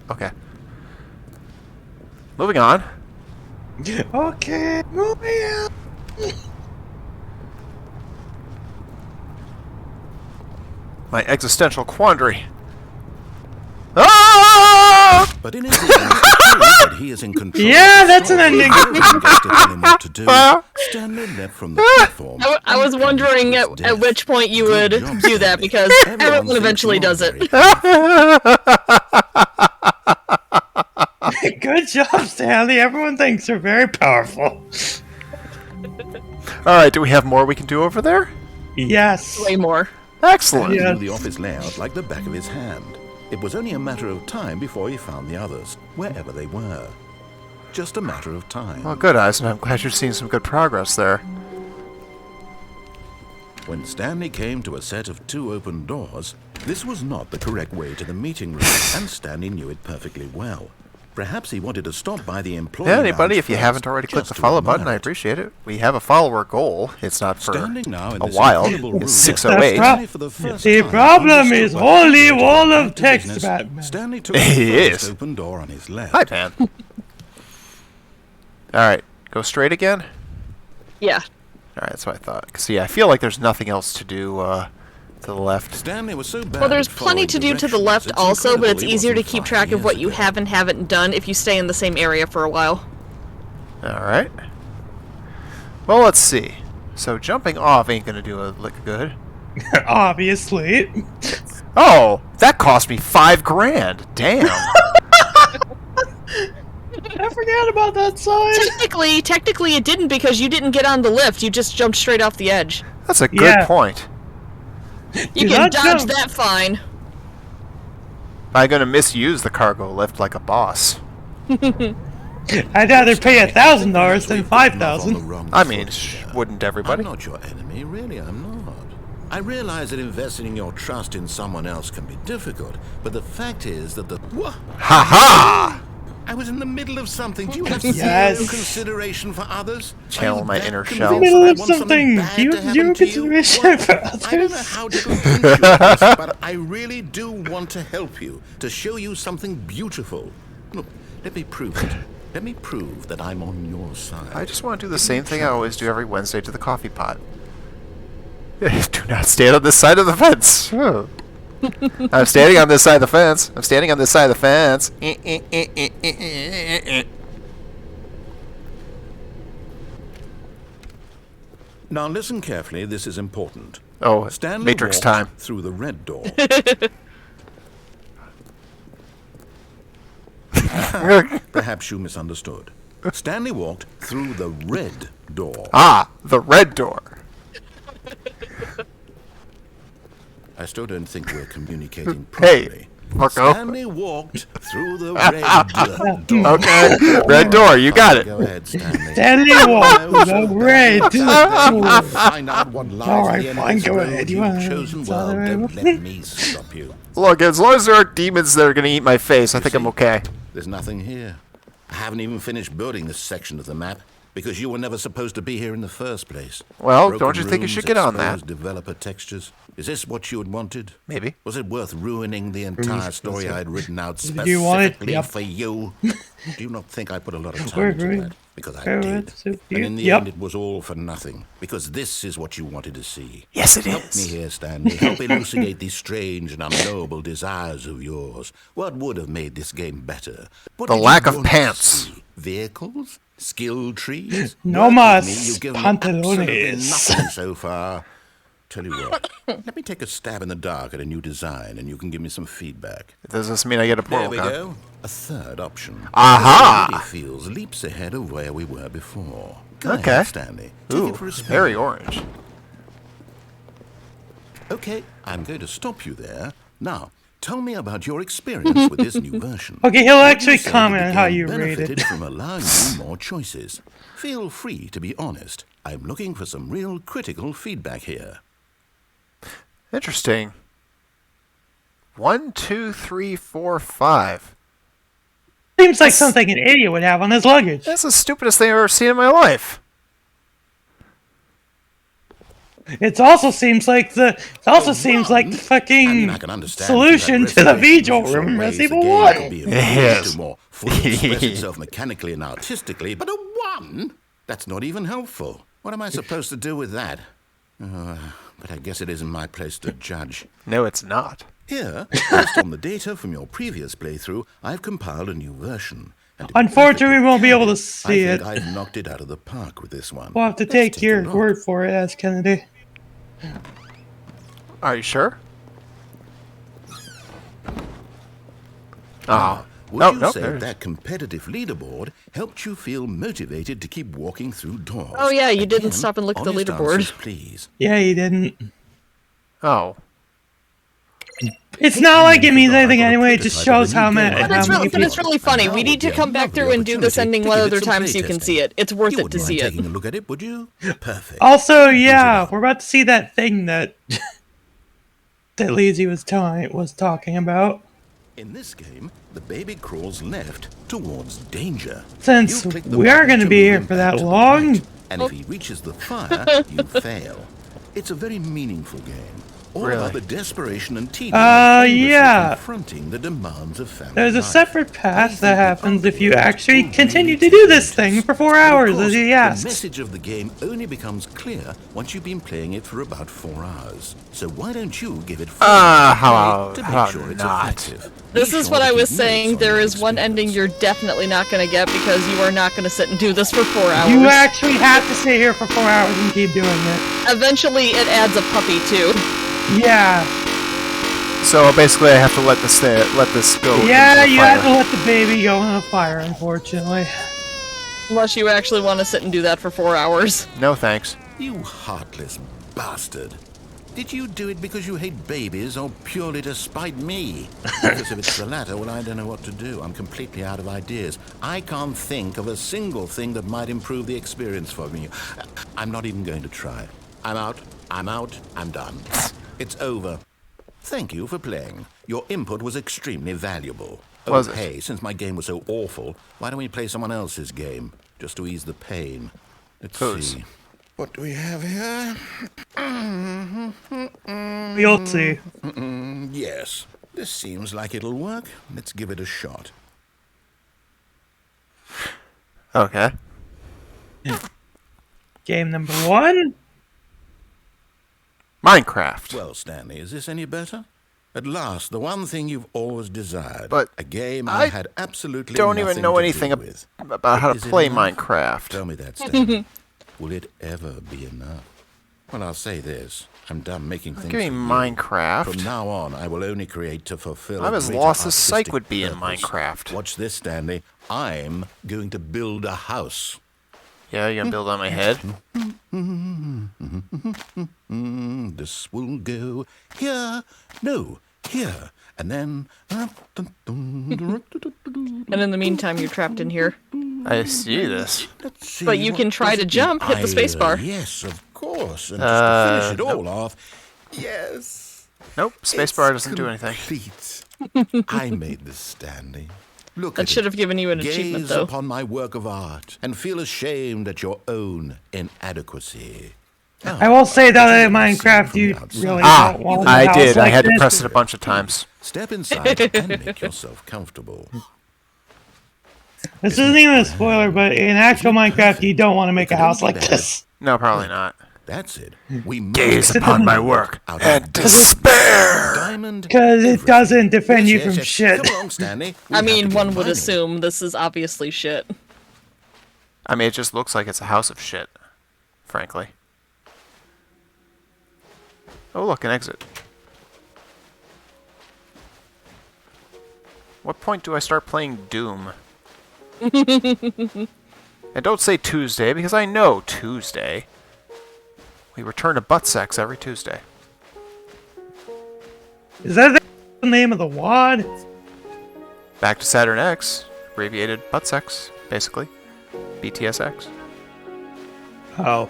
Speaker 1: okay. Moving on.
Speaker 4: Okay, moving on.
Speaker 1: My existential quandary. Ah!
Speaker 2: But in his attempt to prove that he is in control
Speaker 4: Yeah,
Speaker 2: of the
Speaker 4: that's an
Speaker 2: story,
Speaker 4: ending.
Speaker 2: and doesn't get to tell him what to do, Stanley leapt from the platform.
Speaker 3: I was
Speaker 2: and
Speaker 3: wondering
Speaker 2: plunged
Speaker 3: at,
Speaker 2: to his
Speaker 3: at
Speaker 2: death.
Speaker 3: which point you
Speaker 2: Good
Speaker 3: would
Speaker 2: job,
Speaker 3: do that
Speaker 2: Stanley.
Speaker 3: because everyone
Speaker 2: thinks
Speaker 3: eventually
Speaker 2: you're
Speaker 3: does
Speaker 2: very
Speaker 3: it.
Speaker 4: Good job, Stanley. Everyone thinks you're very powerful.
Speaker 1: Alright, do we have more we can do over there?
Speaker 4: Yes.
Speaker 3: Way more.
Speaker 1: Excellent.
Speaker 2: He
Speaker 4: Yeah.
Speaker 2: knew the office layout like the back of his hand. It was only a matter of time before he found the others, wherever they were. Just a matter of time.
Speaker 1: Well, good, Eisen. I'm glad you're seeing some good progress there.
Speaker 2: When Stanley came to a set of 2 open doors, this was not the correct way to the meeting room, and Stanley knew it perfectly well. Perhaps he wanted to stop by the employee
Speaker 1: Yeah, anybody,
Speaker 2: lounge
Speaker 1: if you
Speaker 2: first,
Speaker 1: haven't already clicked
Speaker 2: just
Speaker 1: the
Speaker 2: to
Speaker 1: follow button, I
Speaker 2: admire it.
Speaker 1: appreciate it. We have a follower goal. It's not for
Speaker 2: Standing now in
Speaker 1: a
Speaker 2: this
Speaker 1: while.
Speaker 2: incredible room,
Speaker 1: It's
Speaker 4: That's
Speaker 1: 6:08.
Speaker 4: right.
Speaker 2: Stanley for the first
Speaker 4: The
Speaker 2: time
Speaker 4: problem
Speaker 2: understood
Speaker 4: is
Speaker 2: what
Speaker 4: holy
Speaker 2: happened
Speaker 4: wall
Speaker 2: to
Speaker 4: of text,
Speaker 2: business.
Speaker 4: Batman.
Speaker 2: Stanley took the
Speaker 1: He
Speaker 2: first
Speaker 1: is.
Speaker 2: open door on his left.
Speaker 1: Hi, Pan. Alright, go straight again?
Speaker 3: Yeah.
Speaker 1: Alright, that's what I thought. 'Cause, yeah, I feel like there's nothing else to do to the left.
Speaker 2: Stanley was so bad
Speaker 3: Well, there's
Speaker 2: at
Speaker 3: plenty
Speaker 2: following
Speaker 3: to do to the
Speaker 2: directions,
Speaker 3: left
Speaker 2: it's
Speaker 3: also, but
Speaker 2: incredible
Speaker 3: it's
Speaker 2: he
Speaker 3: easier to
Speaker 2: wasn't
Speaker 3: keep
Speaker 2: 5
Speaker 3: track of
Speaker 2: years
Speaker 3: what you
Speaker 2: ago.
Speaker 3: have and haven't done if you stay in the same area for a while.
Speaker 1: Alright. Well, let's see. So jumping off ain't gonna do a lick of good.
Speaker 4: Obviously.
Speaker 1: Oh, that cost me $5 grand. Damn.
Speaker 4: I forgot about that sign.
Speaker 3: Technically it didn't because you didn't get on the lift. You just jumped straight off the edge.
Speaker 1: That's a good point.
Speaker 3: You can dodge that fine.
Speaker 1: I'm gonna misuse the cargo lift like a boss.
Speaker 4: I'd rather pay $1,000 than $5,000.
Speaker 1: I mean, wouldn't everybody?
Speaker 2: I'm not your enemy, really, I'm not. I realize that investing your trust in someone else can be difficult, but the fact is that the...
Speaker 1: Ha-ha!
Speaker 2: I was in the middle of something. Do you have zero consideration for others?
Speaker 1: Channel my inner
Speaker 4: In
Speaker 1: shell.
Speaker 4: the middle of something. Do you have zero consideration for others?
Speaker 2: I don't know how to convince you of this, but I really do want to help you, to show you something beautiful. Look, let me prove it. Let me prove that I'm on your side.
Speaker 1: I just want to do the same thing I always do every Wednesday to the coffee pot. Do not stand on this side of the fence. Oh. I'm standing on this side of the fence. I'm standing on this side of the fence.
Speaker 2: Now listen carefully, this is important.
Speaker 1: Oh,
Speaker 2: Stanley
Speaker 1: Matrix
Speaker 2: walked
Speaker 1: time.
Speaker 2: through the red door. Perhaps you misunderstood. Stanley walked through the red door.
Speaker 1: Ah, the red door.
Speaker 2: I still don't think we're communicating
Speaker 1: Hey,
Speaker 2: properly.
Speaker 1: Marco.
Speaker 2: Stanley walked through the red door.
Speaker 1: Okay, red door, you got it.
Speaker 2: Go ahead, Stanley.
Speaker 4: Stanley walked the red door.
Speaker 2: Find out what lies
Speaker 4: Alright,
Speaker 2: at the end
Speaker 4: fine,
Speaker 2: of this
Speaker 4: go
Speaker 2: road
Speaker 4: ahead.
Speaker 2: you've
Speaker 4: You wanna
Speaker 2: chosen.
Speaker 4: tell
Speaker 2: Well,
Speaker 4: the right
Speaker 2: don't
Speaker 4: one?
Speaker 2: let me stop you.
Speaker 1: Look, as long as there aren't demons that are gonna eat my face, I think I'm okay.
Speaker 2: There's nothing here. I haven't even finished building this section of the map because you were never supposed to be here in the first place.
Speaker 1: Well,
Speaker 2: Broken
Speaker 1: don't you think you
Speaker 2: rooms,
Speaker 1: should get on
Speaker 2: exposed
Speaker 1: that?
Speaker 2: developer textures. Is this what you had wanted?
Speaker 1: Maybe.
Speaker 2: Was it worth ruining the entire story I had written out
Speaker 4: Did you want it?
Speaker 2: specifically
Speaker 4: Yep.
Speaker 2: for you? Do you not think I put a lot of time into that? Because I did. And in the
Speaker 4: Yep.
Speaker 2: end, it was all for nothing. Because this is what you wanted to see.
Speaker 1: Yes, it
Speaker 2: Help me
Speaker 1: is.
Speaker 2: here, Stanley. Help elucidate these strange and unknowable desires of yours. What would have made this game better? What
Speaker 1: The
Speaker 2: did you
Speaker 1: lack of
Speaker 2: want to
Speaker 1: pants.
Speaker 2: see? Vehicles? Skill trees?
Speaker 4: No
Speaker 2: Work with
Speaker 4: más
Speaker 2: me. You've given me absolutely
Speaker 4: pantalones.
Speaker 2: nothing so far. Tell you what, let me take a stab in the dark at a new design, and you can give me some feedback.
Speaker 1: Does this mean I get a
Speaker 2: There
Speaker 1: portal
Speaker 2: we
Speaker 1: gun?
Speaker 2: go. A third option.
Speaker 1: Aha!
Speaker 2: It already feels leaps ahead of where we were before. Go
Speaker 1: Okay.
Speaker 2: ahead, Stanley. Take
Speaker 1: Ooh,
Speaker 2: it for a spin.
Speaker 1: very orange.
Speaker 2: Okay, I'm going to stop you there. Now, tell me about your experience with this new version.
Speaker 4: Okay, he'll
Speaker 2: What you
Speaker 4: actually
Speaker 2: said
Speaker 4: comment
Speaker 2: the
Speaker 4: on how
Speaker 2: game
Speaker 4: you rate
Speaker 2: benefited
Speaker 4: it.
Speaker 2: from allowing you more choices. Feel free to be honest. I'm looking for some real critical feedback here.
Speaker 1: Interesting. 1, 2, 3, 4, 5.
Speaker 4: Seems like something an idiot would have on his luggage.
Speaker 1: That's the stupidest thing I've ever seen in my life.
Speaker 4: It also seems like the fucking
Speaker 2: I can understand
Speaker 4: solution to the visual room in Resident Evil 1.
Speaker 1: Yes.
Speaker 2: To more fully express itself mechanically and artistically, but a 1? That's not even helpful. What am I supposed to do with that? But I guess it isn't my place to judge.
Speaker 1: No, it's not.
Speaker 2: Here, based on the data from your previous playthrough, I've compiled a new version. And to be
Speaker 4: Unfortunately, we won't be able to
Speaker 2: perfectly
Speaker 4: see
Speaker 2: candid,
Speaker 4: it.
Speaker 2: I think I've knocked it out of the park with this one.
Speaker 4: We'll have to
Speaker 2: Let's
Speaker 4: take
Speaker 2: a
Speaker 4: your
Speaker 2: look.
Speaker 4: word for it, as Kennedy.
Speaker 1: Are you sure? Oh.
Speaker 2: Would
Speaker 1: No,
Speaker 2: you
Speaker 1: no,
Speaker 2: say
Speaker 1: there it is.
Speaker 2: that competitive leaderboard helped you feel motivated to keep walking through doors?
Speaker 3: Oh, yeah, you didn't
Speaker 2: Again,
Speaker 3: stop and look at the
Speaker 2: honest
Speaker 3: leaderboard.
Speaker 2: answers, please.
Speaker 4: Yeah, he didn't.
Speaker 1: Oh.
Speaker 4: It's not like it means anything
Speaker 2: I've got a
Speaker 4: anyway. It just
Speaker 2: prototype of
Speaker 4: shows
Speaker 2: a new
Speaker 4: how
Speaker 2: game.
Speaker 4: many.
Speaker 3: But
Speaker 2: How
Speaker 3: it's
Speaker 2: many
Speaker 3: really, but it's
Speaker 2: people?
Speaker 3: really funny.
Speaker 2: And
Speaker 3: We
Speaker 2: now
Speaker 3: need to
Speaker 2: would be a
Speaker 3: come back
Speaker 2: lovely
Speaker 3: through and do this
Speaker 2: opportunity
Speaker 3: ending
Speaker 2: to
Speaker 3: one
Speaker 2: give it
Speaker 3: other
Speaker 2: some
Speaker 3: time so you can
Speaker 2: playtesting.
Speaker 3: see it. It's worth
Speaker 2: You
Speaker 3: it
Speaker 2: wouldn't
Speaker 3: to
Speaker 2: mind
Speaker 3: see it.
Speaker 2: taking a look at it, would you? Perfect.
Speaker 4: Also, yeah, we're about to see that thing that that Lizzie was talking about.
Speaker 2: In this game, the baby crawls left towards danger.
Speaker 4: Since
Speaker 2: You click the
Speaker 4: we are
Speaker 2: button
Speaker 4: going to
Speaker 2: to
Speaker 4: be
Speaker 2: move
Speaker 4: here
Speaker 2: him
Speaker 4: for
Speaker 2: back
Speaker 4: that
Speaker 2: to the
Speaker 4: long,
Speaker 2: right, and if he reaches the fire, you fail. It's a very meaningful game. All
Speaker 1: Really?
Speaker 2: about the desperation and tedium of endlessly
Speaker 4: yeah.
Speaker 2: confronting the demands of family
Speaker 4: There's a
Speaker 2: life.
Speaker 4: separate
Speaker 2: I
Speaker 4: path
Speaker 2: think
Speaker 4: that
Speaker 2: the
Speaker 4: happens if you
Speaker 2: unrealistic
Speaker 4: actually
Speaker 2: will
Speaker 4: continue
Speaker 2: really
Speaker 4: to do
Speaker 2: take
Speaker 4: this thing
Speaker 2: notice.
Speaker 4: for 4
Speaker 2: But of
Speaker 4: hours,
Speaker 2: course,
Speaker 4: as he
Speaker 2: the
Speaker 4: asked.
Speaker 2: message of the game only becomes clear once you've been playing it for about 4 hours. So why don't you give it 4 hours
Speaker 1: how
Speaker 2: to make
Speaker 1: about
Speaker 2: sure it's
Speaker 1: not?
Speaker 2: effective?
Speaker 3: This
Speaker 2: Be
Speaker 3: is
Speaker 2: sure
Speaker 3: what
Speaker 2: to
Speaker 3: I
Speaker 2: keep
Speaker 3: was
Speaker 2: notes
Speaker 3: saying.
Speaker 2: on
Speaker 3: There
Speaker 2: your
Speaker 3: is one ending
Speaker 2: experience.
Speaker 3: you're definitely not going to get because you are not going to sit and do this for 4 hours.
Speaker 4: You actually have to sit here for 4 hours and keep doing it.
Speaker 3: Eventually, it adds a puppy too.
Speaker 4: Yeah.
Speaker 1: So basically, I have to let this go.
Speaker 4: Yeah,
Speaker 1: into the
Speaker 4: you
Speaker 1: fire.
Speaker 4: have to let the baby go in the fire, unfortunately.
Speaker 3: Unless you actually want to sit and do that for 4 hours.
Speaker 1: No thanks.
Speaker 2: You heartless bastard. Did you do it because you hate babies or purely to spite me? Because if it's the latter, well, I don't know what to do. I'm completely out of ideas. I can't think of a single thing that might improve the experience for me. I'm not even going to try. I'm out. I'm done. It's over. Thank you for playing. Your input was extremely valuable.
Speaker 1: Was it?
Speaker 2: Hey, since my game was so awful, why don't we play someone else's game? Just to ease the pain. Let's
Speaker 1: Whose?
Speaker 2: see. What do we have here?
Speaker 4: You'll see.
Speaker 2: Yes, this seems like it'll work. Let's give it a shot.
Speaker 1: Okay.
Speaker 4: Game number 1.
Speaker 1: Minecraft.
Speaker 2: Well, Stanley, is this any better? At last, the one thing you've always desired.
Speaker 1: But
Speaker 2: a game
Speaker 1: I
Speaker 2: I had absolutely
Speaker 1: don't even
Speaker 2: nothing
Speaker 1: know
Speaker 2: to
Speaker 1: anything
Speaker 2: do with.
Speaker 1: about how to
Speaker 2: Is it
Speaker 1: play
Speaker 2: enough?
Speaker 1: Minecraft.
Speaker 2: Tell me that, Stanley. Will it ever be enough? Well, I'll say this. I'm done making things
Speaker 1: Give me
Speaker 2: for you.
Speaker 1: Minecraft.
Speaker 2: From now on, I will only create to fulfill
Speaker 1: I'm
Speaker 2: a
Speaker 1: as
Speaker 2: greater
Speaker 1: lost as Psych
Speaker 2: artistic
Speaker 1: would be in
Speaker 2: purpose.
Speaker 1: Minecraft.
Speaker 2: Watch this, Stanley. I'm going to build a house.
Speaker 1: Yeah, you gonna build on my head?
Speaker 2: This will go here. No, here. And then...
Speaker 3: And in the meantime, you're trapped in here.
Speaker 1: I see this.
Speaker 2: Let's see
Speaker 3: But you
Speaker 2: what
Speaker 3: can try
Speaker 2: does
Speaker 3: to
Speaker 2: it
Speaker 3: jump,
Speaker 2: do?
Speaker 3: hit the space bar.
Speaker 2: Yes, of course. And just to finish it all off... Yes.
Speaker 1: Nope, spacebar doesn't do anything.
Speaker 2: Complete. I made this, Stanley. Look
Speaker 3: That
Speaker 2: at
Speaker 3: should
Speaker 2: it.
Speaker 3: have given you an achievement,
Speaker 2: Gaze
Speaker 3: though.
Speaker 2: upon my work of art and feel ashamed at your own inadequacy.
Speaker 4: I will say that in Minecraft, you really don't want a
Speaker 1: I
Speaker 4: house
Speaker 1: did. I
Speaker 4: like
Speaker 1: had to
Speaker 4: this.
Speaker 1: press it a bunch of times.
Speaker 2: Step inside and make yourself comfortable.
Speaker 4: This isn't even a spoiler, but in actual Minecraft, you don't want to make a house like this.
Speaker 1: No, probably not.
Speaker 2: That's it. We
Speaker 1: Gaze
Speaker 2: must
Speaker 1: upon my
Speaker 2: build
Speaker 1: work
Speaker 2: out
Speaker 1: and
Speaker 2: of
Speaker 1: despair.
Speaker 2: diamond.
Speaker 4: Because it
Speaker 2: everything.
Speaker 4: doesn't defend you
Speaker 2: Yes,
Speaker 4: from
Speaker 2: yes.
Speaker 4: shit.
Speaker 2: Come along, Stanley. We
Speaker 3: I
Speaker 2: have to
Speaker 3: mean,
Speaker 2: get
Speaker 3: one would
Speaker 2: mining.
Speaker 3: assume this is obviously shit.
Speaker 1: I mean, it just looks like it's a house of shit, frankly. Oh, look, an exit. What point do I start playing Doom? And don't say Tuesday, because I know Tuesday. We return to butt sex every Tuesday.
Speaker 4: Is that the name of the WAD?
Speaker 1: Back to Saturn X, abbreviated butt sex, basically. BTSX.
Speaker 4: Oh.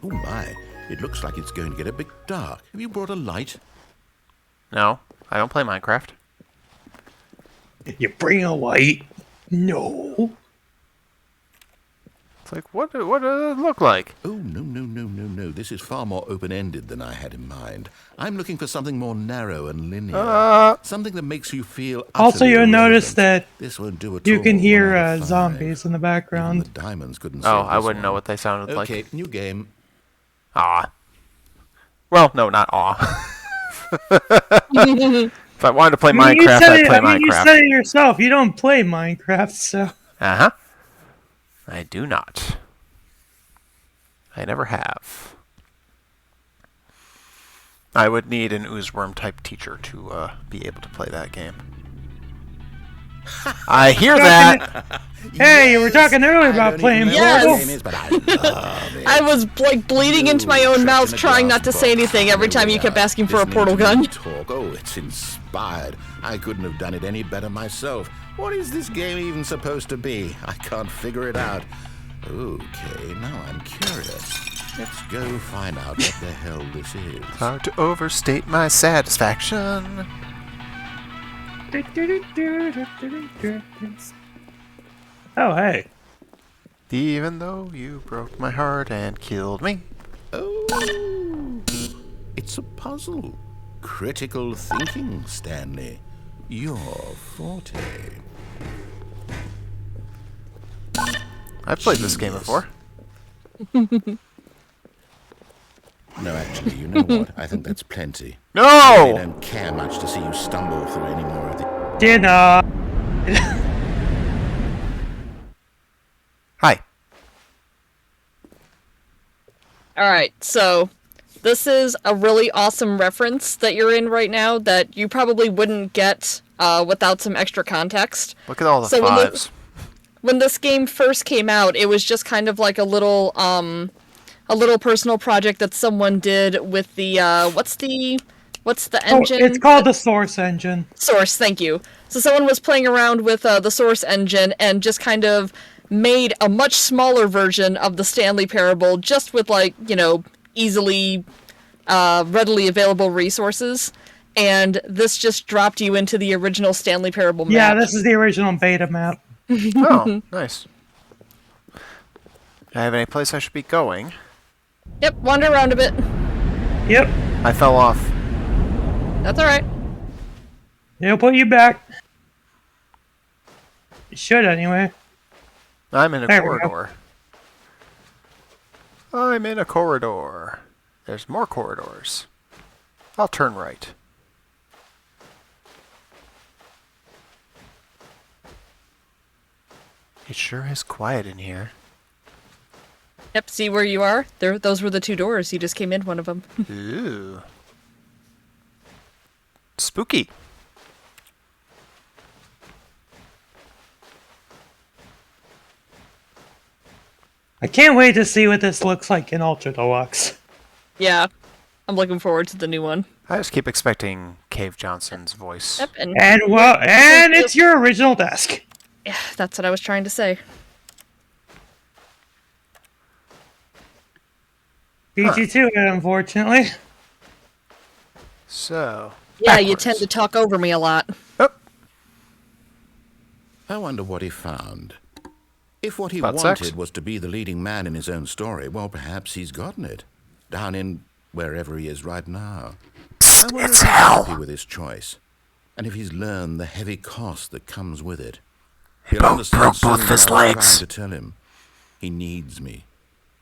Speaker 2: Oh my, it looks like it's going to get a bit dark. Have you brought a light?
Speaker 1: No, I don't play Minecraft.
Speaker 4: You bring a light? No.
Speaker 1: It's like, what does it look like?
Speaker 2: Oh, no. This is far more open-ended than I had in mind. I'm looking for something more narrow and linear. Something that makes you feel
Speaker 4: Also,
Speaker 2: utterly
Speaker 4: you'll notice
Speaker 2: irrelevant.
Speaker 4: that
Speaker 2: This won't do at
Speaker 4: you
Speaker 2: all.
Speaker 4: can hear
Speaker 2: 1 out of 5.
Speaker 4: zombies in the
Speaker 2: Even
Speaker 4: background.
Speaker 2: the diamonds couldn't
Speaker 1: Oh,
Speaker 2: save
Speaker 1: I
Speaker 2: this
Speaker 1: wouldn't know
Speaker 2: one.
Speaker 1: what they sounded like.
Speaker 2: Okay, new game.
Speaker 1: Aw. Well, no, not aw. If I wanted to play Minecraft, I'd play
Speaker 4: you
Speaker 1: Minecraft.
Speaker 4: said it yourself. You don't play Minecraft, so...
Speaker 1: Uh-huh. I do not. I never have. I would need an Oozworm type teacher to be able to play that game. I hear that!
Speaker 4: Hey, you were talking earlier about playing
Speaker 3: Yes.
Speaker 4: Portal.
Speaker 2: Game is, but I love it.
Speaker 3: I was like bleeding into my own
Speaker 2: Trick
Speaker 3: mouth,
Speaker 2: in a
Speaker 3: trying
Speaker 2: glass
Speaker 3: not to say
Speaker 2: box.
Speaker 3: anything every time you kept asking for a
Speaker 2: Listening
Speaker 3: portal
Speaker 2: to you
Speaker 3: gun.
Speaker 2: Talk. Oh, it's inspired. I couldn't have done it any better myself. What is this game even supposed to be? I can't figure it out. Okay, now I'm curious. Let's go find out what the hell this is.
Speaker 1: Hard to overstate my satisfaction.
Speaker 4: Oh, hey.
Speaker 1: Even though you broke my heart and killed me.
Speaker 2: Oh, It's a puzzle. Critical thinking, Stanley. Your forte.
Speaker 1: I've played this game before.
Speaker 2: No, actually, you know what? I think that's plenty. I
Speaker 1: No!
Speaker 2: don't care much to see you stumble through any more of the...
Speaker 4: Dinner.
Speaker 1: Hi.
Speaker 3: Alright, so this is a really awesome reference that you're in right now that you probably wouldn't get without some extra context.
Speaker 1: Look at all the
Speaker 3: So
Speaker 1: fives.
Speaker 3: When this game first came out, it was just kind of like a little personal project that someone did with the what's the engine?
Speaker 4: It's called the Source Engine.
Speaker 3: Source, thank you. So someone was playing around with the Source engine and just kind of made a much smaller version of the Stanley Parable, just with easily readily available resources. And this just dropped you into the original Stanley Parable map.
Speaker 4: Yeah, this is the original beta map.
Speaker 1: Oh, nice. Do I have any place I should be going?
Speaker 3: Yep, wander around a bit.
Speaker 4: Yep.
Speaker 1: I fell off.
Speaker 3: That's alright.
Speaker 4: It'll put you back. It should anyway.
Speaker 1: I'm in a
Speaker 4: There we go.
Speaker 1: corridor. I'm in a corridor. There's more corridors. I'll turn right. It sure is quiet in here.
Speaker 3: Yep, see where you are? Those were the two doors. You just came in one of them.
Speaker 1: Ooh. Spooky.
Speaker 4: I can't wait to see what this looks like in Ultra Deluxe.
Speaker 3: Yeah, I'm looking forward to the new one.
Speaker 1: I just keep expecting Cave Johnson's voice.
Speaker 3: Yep, and
Speaker 4: And it's your original desk.
Speaker 3: yeah, that's what I was trying to say.
Speaker 4: Beat you to it, unfortunately.
Speaker 1: So.
Speaker 3: Yeah, you
Speaker 1: backwards.
Speaker 3: tend to talk over me a lot.
Speaker 1: Oh,
Speaker 2: I wonder what he found. If what he
Speaker 1: Butt
Speaker 2: wanted
Speaker 1: sex?
Speaker 2: was to be the leading man in his own story, well, perhaps he's gotten it. Down in wherever he is right now. I wonder
Speaker 1: it's
Speaker 2: if he's
Speaker 1: hell.
Speaker 2: happy with his choice. And if he's learned the heavy cost that comes with it. He'll
Speaker 1: broke
Speaker 2: understand soon
Speaker 1: both his
Speaker 2: what I was
Speaker 1: legs.
Speaker 2: trying to tell him. He needs me.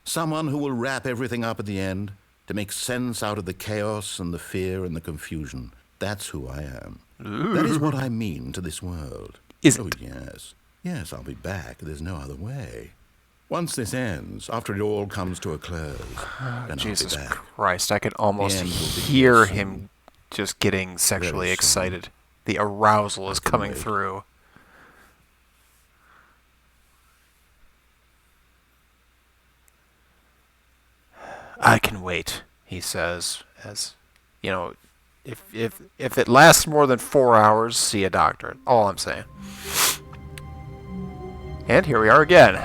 Speaker 2: Someone who will wrap everything up at the end, to make sense out of the chaos and the fear and the confusion. That's who I am. That is what I mean to this world.
Speaker 1: Is
Speaker 2: Oh, yes. Yes, I'll be back. There's no other way. Once this ends, after it all comes to a close, then
Speaker 1: Jesus
Speaker 2: I'll be back.
Speaker 1: Christ, I could almost
Speaker 2: The end will be
Speaker 1: hear
Speaker 2: soon.
Speaker 1: him just getting sexually
Speaker 2: Very soon.
Speaker 1: excited. The arousal is
Speaker 2: can
Speaker 1: coming
Speaker 2: wait.
Speaker 1: through. I can wait, he says, as if it lasts more than 4 hours, see a doctor. All I'm saying. And here we are again.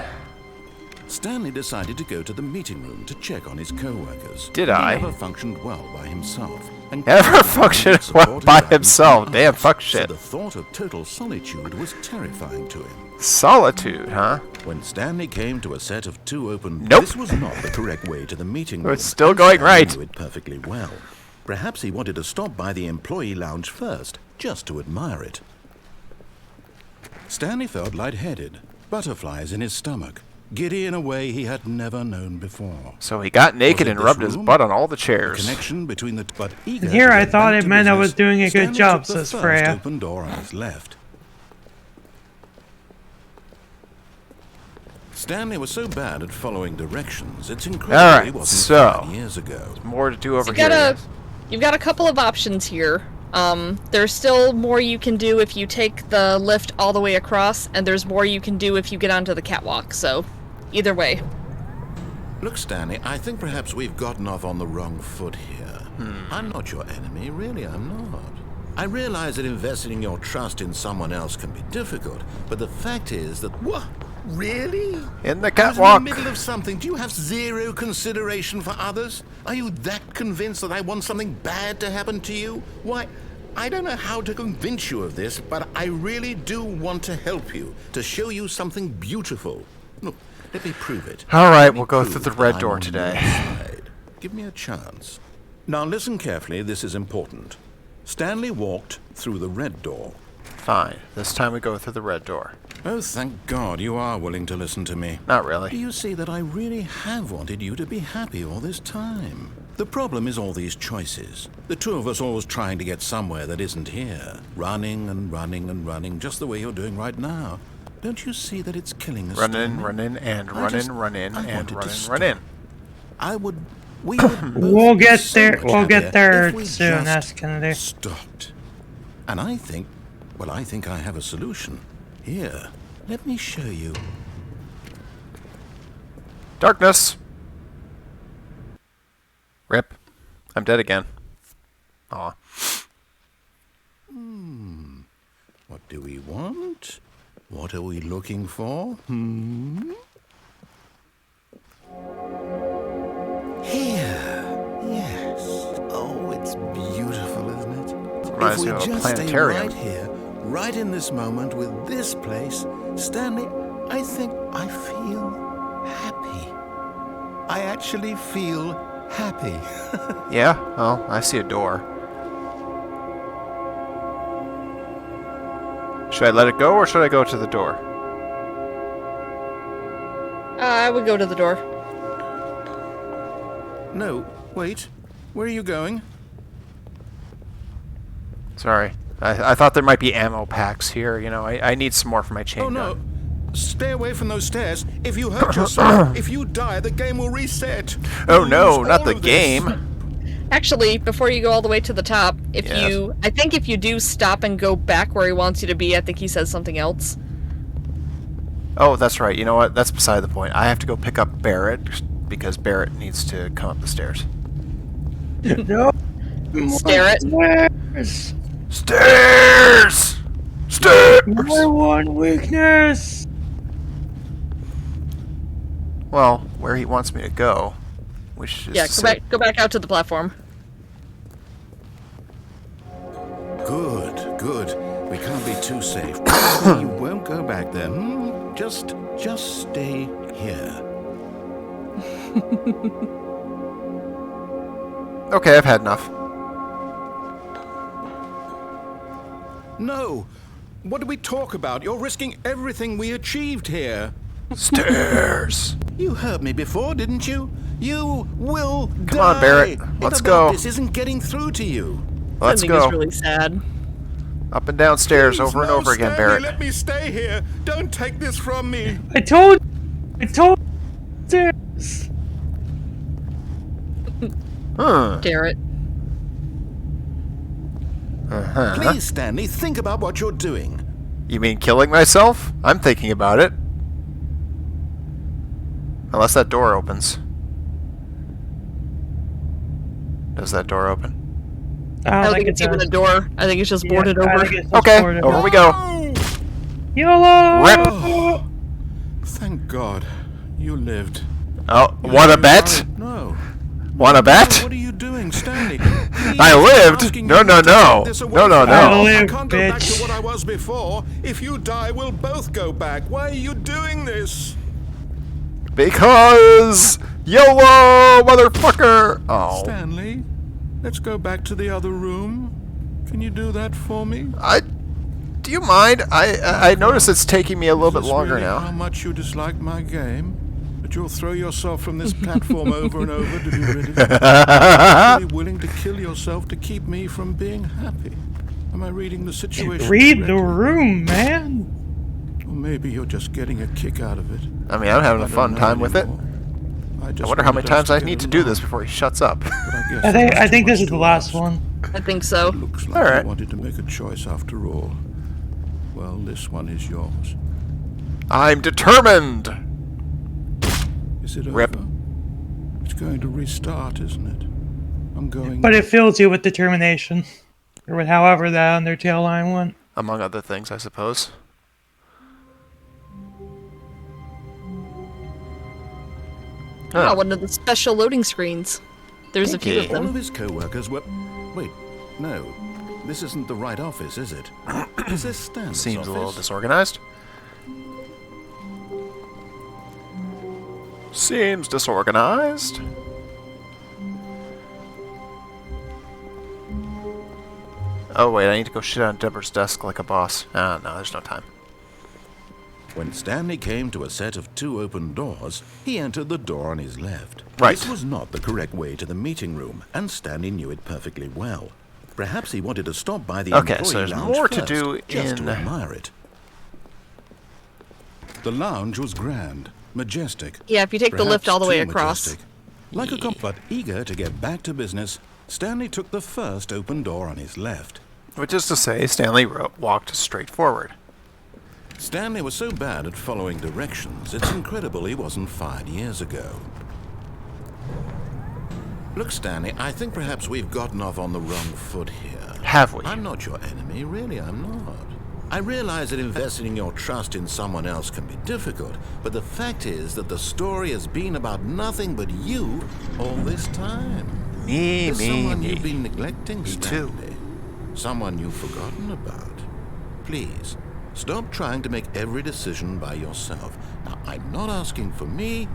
Speaker 2: Stanley decided to go to the meeting room to check on his co-workers.
Speaker 1: Did I?
Speaker 2: He never functioned well by himself. And
Speaker 1: Never
Speaker 2: couldn't
Speaker 1: functioned
Speaker 2: support
Speaker 1: well
Speaker 2: him
Speaker 1: by
Speaker 2: out in
Speaker 1: himself.
Speaker 2: the
Speaker 1: Damn,
Speaker 2: house.
Speaker 1: fuck
Speaker 2: So
Speaker 1: shit.
Speaker 2: the thought of total solitude was terrifying to him.
Speaker 1: Solitude, huh?
Speaker 2: When Stanley came to a set of two open...
Speaker 1: Nope.
Speaker 2: This was not the correct way to the meeting room.
Speaker 1: It's still
Speaker 2: and
Speaker 1: going
Speaker 2: Stanley
Speaker 1: right.
Speaker 2: knew it perfectly well. Perhaps he wanted to stop by the employee lounge first, just to admire it. Stanley felt lightheaded, butterflies in his stomach, giddy in a way he had never known before.
Speaker 1: So he got naked
Speaker 2: Was it
Speaker 1: and
Speaker 2: this
Speaker 1: rubbed his
Speaker 2: room?
Speaker 1: butt on all the
Speaker 2: The
Speaker 1: chairs.
Speaker 2: connection between the... But eager
Speaker 4: Here
Speaker 2: to
Speaker 4: I
Speaker 2: get
Speaker 4: thought
Speaker 2: back
Speaker 4: it
Speaker 2: to
Speaker 4: meant I
Speaker 2: business,
Speaker 4: was doing a good
Speaker 2: Stanley
Speaker 4: job,
Speaker 2: took the
Speaker 4: says
Speaker 2: first
Speaker 4: Freya.
Speaker 2: open door on his left. Stanley was so bad at following directions, it's incredible
Speaker 1: Alright,
Speaker 2: he wasn't
Speaker 1: so-
Speaker 2: 5 years ago.
Speaker 1: More to do over
Speaker 3: You've
Speaker 1: here.
Speaker 3: got a couple of options here. There's still more you can do if you take the lift all the way across, and there's more you can do if you get onto the catwalk, so either way.
Speaker 2: Look, Stanley, I think perhaps we've gotten off on the wrong foot here. I'm not your enemy, really, I'm not. I realize that investing your trust in someone else can be difficult, but the fact is that... What? Really?
Speaker 1: In the
Speaker 2: I was
Speaker 1: catwalk.
Speaker 2: in the middle of something. Do you have zero consideration for others? Are you that convinced that I want something bad to happen to you? Why, I don't know how to convince you of this, but I really do want to help you, to show you something beautiful. Look, let me prove it.
Speaker 1: Alright,
Speaker 2: Let me
Speaker 1: we'll go
Speaker 2: prove
Speaker 1: through the
Speaker 2: that
Speaker 1: red
Speaker 2: I'm
Speaker 1: door
Speaker 2: on
Speaker 1: today.
Speaker 2: your side. Give me a chance. Now listen carefully, this is important. Stanley walked through the red door.
Speaker 1: Fine. This time we go through the red door.
Speaker 2: Oh, thank God you are willing to listen to me.
Speaker 1: Not
Speaker 2: Do
Speaker 1: really.
Speaker 2: you see that I really have wanted you to be happy all this time? The problem is all these choices. The two of us always trying to get somewhere that isn't here. Running and running and running, just the way you're doing right now. Don't you see that it's killing us?
Speaker 1: Run in,
Speaker 2: Stanley?
Speaker 1: run in, and
Speaker 2: I
Speaker 1: run
Speaker 2: just-
Speaker 1: in, run in,
Speaker 2: I
Speaker 1: and
Speaker 2: wanted to
Speaker 1: run in,
Speaker 2: stop.
Speaker 1: run in.
Speaker 2: We would both
Speaker 4: We'll
Speaker 2: be
Speaker 4: get
Speaker 2: so
Speaker 4: there.
Speaker 2: much
Speaker 4: We'll get
Speaker 2: happier
Speaker 4: there
Speaker 2: if we
Speaker 4: soon,
Speaker 2: just
Speaker 4: that's Kennedy.
Speaker 2: stopped. And I think I have a solution. Here, let me show you.
Speaker 1: Darkness! Rip. I'm dead again. Aw.
Speaker 2: What do we want? What are we looking for? Here. Yes. Oh, it's beautiful, isn't it?
Speaker 1: Reminds
Speaker 2: If
Speaker 1: me
Speaker 2: we
Speaker 1: of a
Speaker 2: just stay
Speaker 1: planetarium.
Speaker 2: right here, right in this moment with this place, Stanley, I think I feel happy. I actually feel happy.
Speaker 1: Yeah? Well, I see a door. Should I let it go, or should I go to the door?
Speaker 3: I would go to the door.
Speaker 2: No, wait. Where are you going?
Speaker 1: Sorry. I thought there might be ammo packs here. You know, I need some more for my chain
Speaker 2: Oh no.
Speaker 1: gun.
Speaker 2: Stay away from those stairs. If you hurt yourself, if you die, the game will reset.
Speaker 1: Oh
Speaker 2: You'll
Speaker 1: no,
Speaker 2: lose
Speaker 1: not
Speaker 2: all
Speaker 1: the
Speaker 2: of this.
Speaker 1: game.
Speaker 3: Actually, before you go all the way to the top, I
Speaker 1: Yes.
Speaker 3: think if you do stop and go back where he wants you to be, I think he says something else.
Speaker 1: Oh, that's right. You know what? That's beside the point. I have to go pick up Barrett, because Barrett needs to come up the stairs.
Speaker 4: No.
Speaker 3: Stare it.
Speaker 4: Stairs.
Speaker 1: Stairs! Stairs!
Speaker 4: My one weakness.
Speaker 1: Well, where he wants me to go, which is
Speaker 3: Yeah,
Speaker 1: to say-
Speaker 3: go back out to the platform.
Speaker 2: Good, good. We can't be too safe. Probably you won't go back there. Just stay here.
Speaker 1: Okay, I've had enough.
Speaker 2: No. What do we talk about? You're risking everything we achieved here.
Speaker 1: Stairs!
Speaker 2: You heard me before, didn't you? You will
Speaker 1: Come on, Barrett. Let's go.
Speaker 2: This isn't getting through to you.
Speaker 1: Let's
Speaker 3: I think
Speaker 1: go.
Speaker 3: it's really sad.
Speaker 1: Up and down stairs
Speaker 2: Please,
Speaker 1: over and
Speaker 2: no,
Speaker 1: over again,
Speaker 2: Stanley,
Speaker 1: Barrett.
Speaker 2: Let me stay here. Don't take this from me.
Speaker 4: I told. Stairs.
Speaker 3: Garrett.
Speaker 1: Uh-huh.
Speaker 2: Please, Stanley, think about what you're doing.
Speaker 1: You mean killing myself? I'm thinking about it. Unless that door opens. Does that door open?
Speaker 3: I don't think it's even a door. I think it's just boarded over.
Speaker 1: Okay, over we go.
Speaker 2: Oh,
Speaker 4: YOLO!
Speaker 1: Rip!
Speaker 2: thank God. You lived.
Speaker 1: Oh,
Speaker 2: You
Speaker 1: want a
Speaker 2: lived,
Speaker 1: bet?
Speaker 2: right? No.
Speaker 1: Want a bet?
Speaker 2: What are you doing, Stanley?
Speaker 1: I lived. No, no, no. No, no,
Speaker 4: I
Speaker 1: no.
Speaker 4: lived,
Speaker 2: I can't go back
Speaker 4: bitch.
Speaker 2: to what I was before. If you die, we'll both go back. Why are you doing this?
Speaker 1: Because YOLO, motherfucker. Oh,
Speaker 2: Stanley, let's go back to the other room. Can you do that for me?
Speaker 1: do you mind? I notice it's taking me a little
Speaker 2: Is
Speaker 1: bit
Speaker 2: this
Speaker 1: longer
Speaker 2: really How
Speaker 1: now.
Speaker 2: much you dislike my game? That you'll throw yourself from this platform over and over to be rid of it? Really willing to kill yourself to keep me from being happy? Am I reading the situation
Speaker 4: Read the
Speaker 2: correctly?
Speaker 4: room, man.
Speaker 2: Or maybe you're just getting a kick out of it.
Speaker 1: I mean, I'm having a
Speaker 2: I don't
Speaker 1: fun
Speaker 2: know
Speaker 1: time with it.
Speaker 2: anymore.
Speaker 1: I
Speaker 2: just
Speaker 1: wonder how many
Speaker 2: wanted us
Speaker 1: times I
Speaker 2: get
Speaker 1: need to do
Speaker 2: along,
Speaker 1: this before he shuts up.
Speaker 2: but guess
Speaker 4: I
Speaker 2: that's too
Speaker 4: think this
Speaker 2: much
Speaker 4: is the
Speaker 2: to
Speaker 4: last
Speaker 2: ask.
Speaker 4: one.
Speaker 3: I think so.
Speaker 2: Looks like
Speaker 1: Alright.
Speaker 2: you wanted to make a choice after all. Well, this one is yours.
Speaker 1: I'm determined.
Speaker 2: Is it
Speaker 1: Rip.
Speaker 2: over? It's going to restart, isn't it? I'm going.
Speaker 4: But it fills you with determination. Or with however that Undertale line went.
Speaker 1: Among other things, I suppose.
Speaker 3: Oh,
Speaker 1: Huh.
Speaker 3: one of the special loading screens. There's a few of
Speaker 1: Okay.
Speaker 2: All of
Speaker 3: them.
Speaker 2: his co-workers were. Wait, no. This isn't the right office, is it? Is this Stanley's
Speaker 1: Seems
Speaker 2: office?
Speaker 1: a little disorganized. Seems disorganized. Oh, wait, I need to go shit on Deborah's desk like a boss. Ah, no, there's no time.
Speaker 2: When Stanley came to a set of 2 open doors, he entered the door on his left.
Speaker 1: Right.
Speaker 2: This was not the correct way to the meeting room, and Stanley knew it perfectly well. Perhaps he wanted to stop by the
Speaker 1: Okay,
Speaker 2: employee
Speaker 1: so there's
Speaker 2: lounge
Speaker 1: more to
Speaker 2: first,
Speaker 1: do
Speaker 2: just
Speaker 1: in...
Speaker 2: to admire it. The lounge was grand, majestic.
Speaker 3: Yeah, if you take the lift all the way
Speaker 2: perhaps too
Speaker 3: across.
Speaker 2: majestic. Like a cop, but eager to get back to business, Stanley took the first open door on his left.
Speaker 1: Which is to say, Stanley walked straight forward.
Speaker 2: Stanley was so bad at following directions, it's incredible he wasn't fired years ago. Look, Stanley, I think perhaps we've gotten off on the wrong foot here.
Speaker 1: Have we?
Speaker 2: I'm not your enemy, really, I'm not. I realize that investing your trust in someone else can be difficult, but the fact is that the story has been about nothing but you all this time. There's someone you've been neglecting, Stanley. Someone you've forgotten about. Please, stop trying to make every decision by yourself. Now, I'm not asking for me,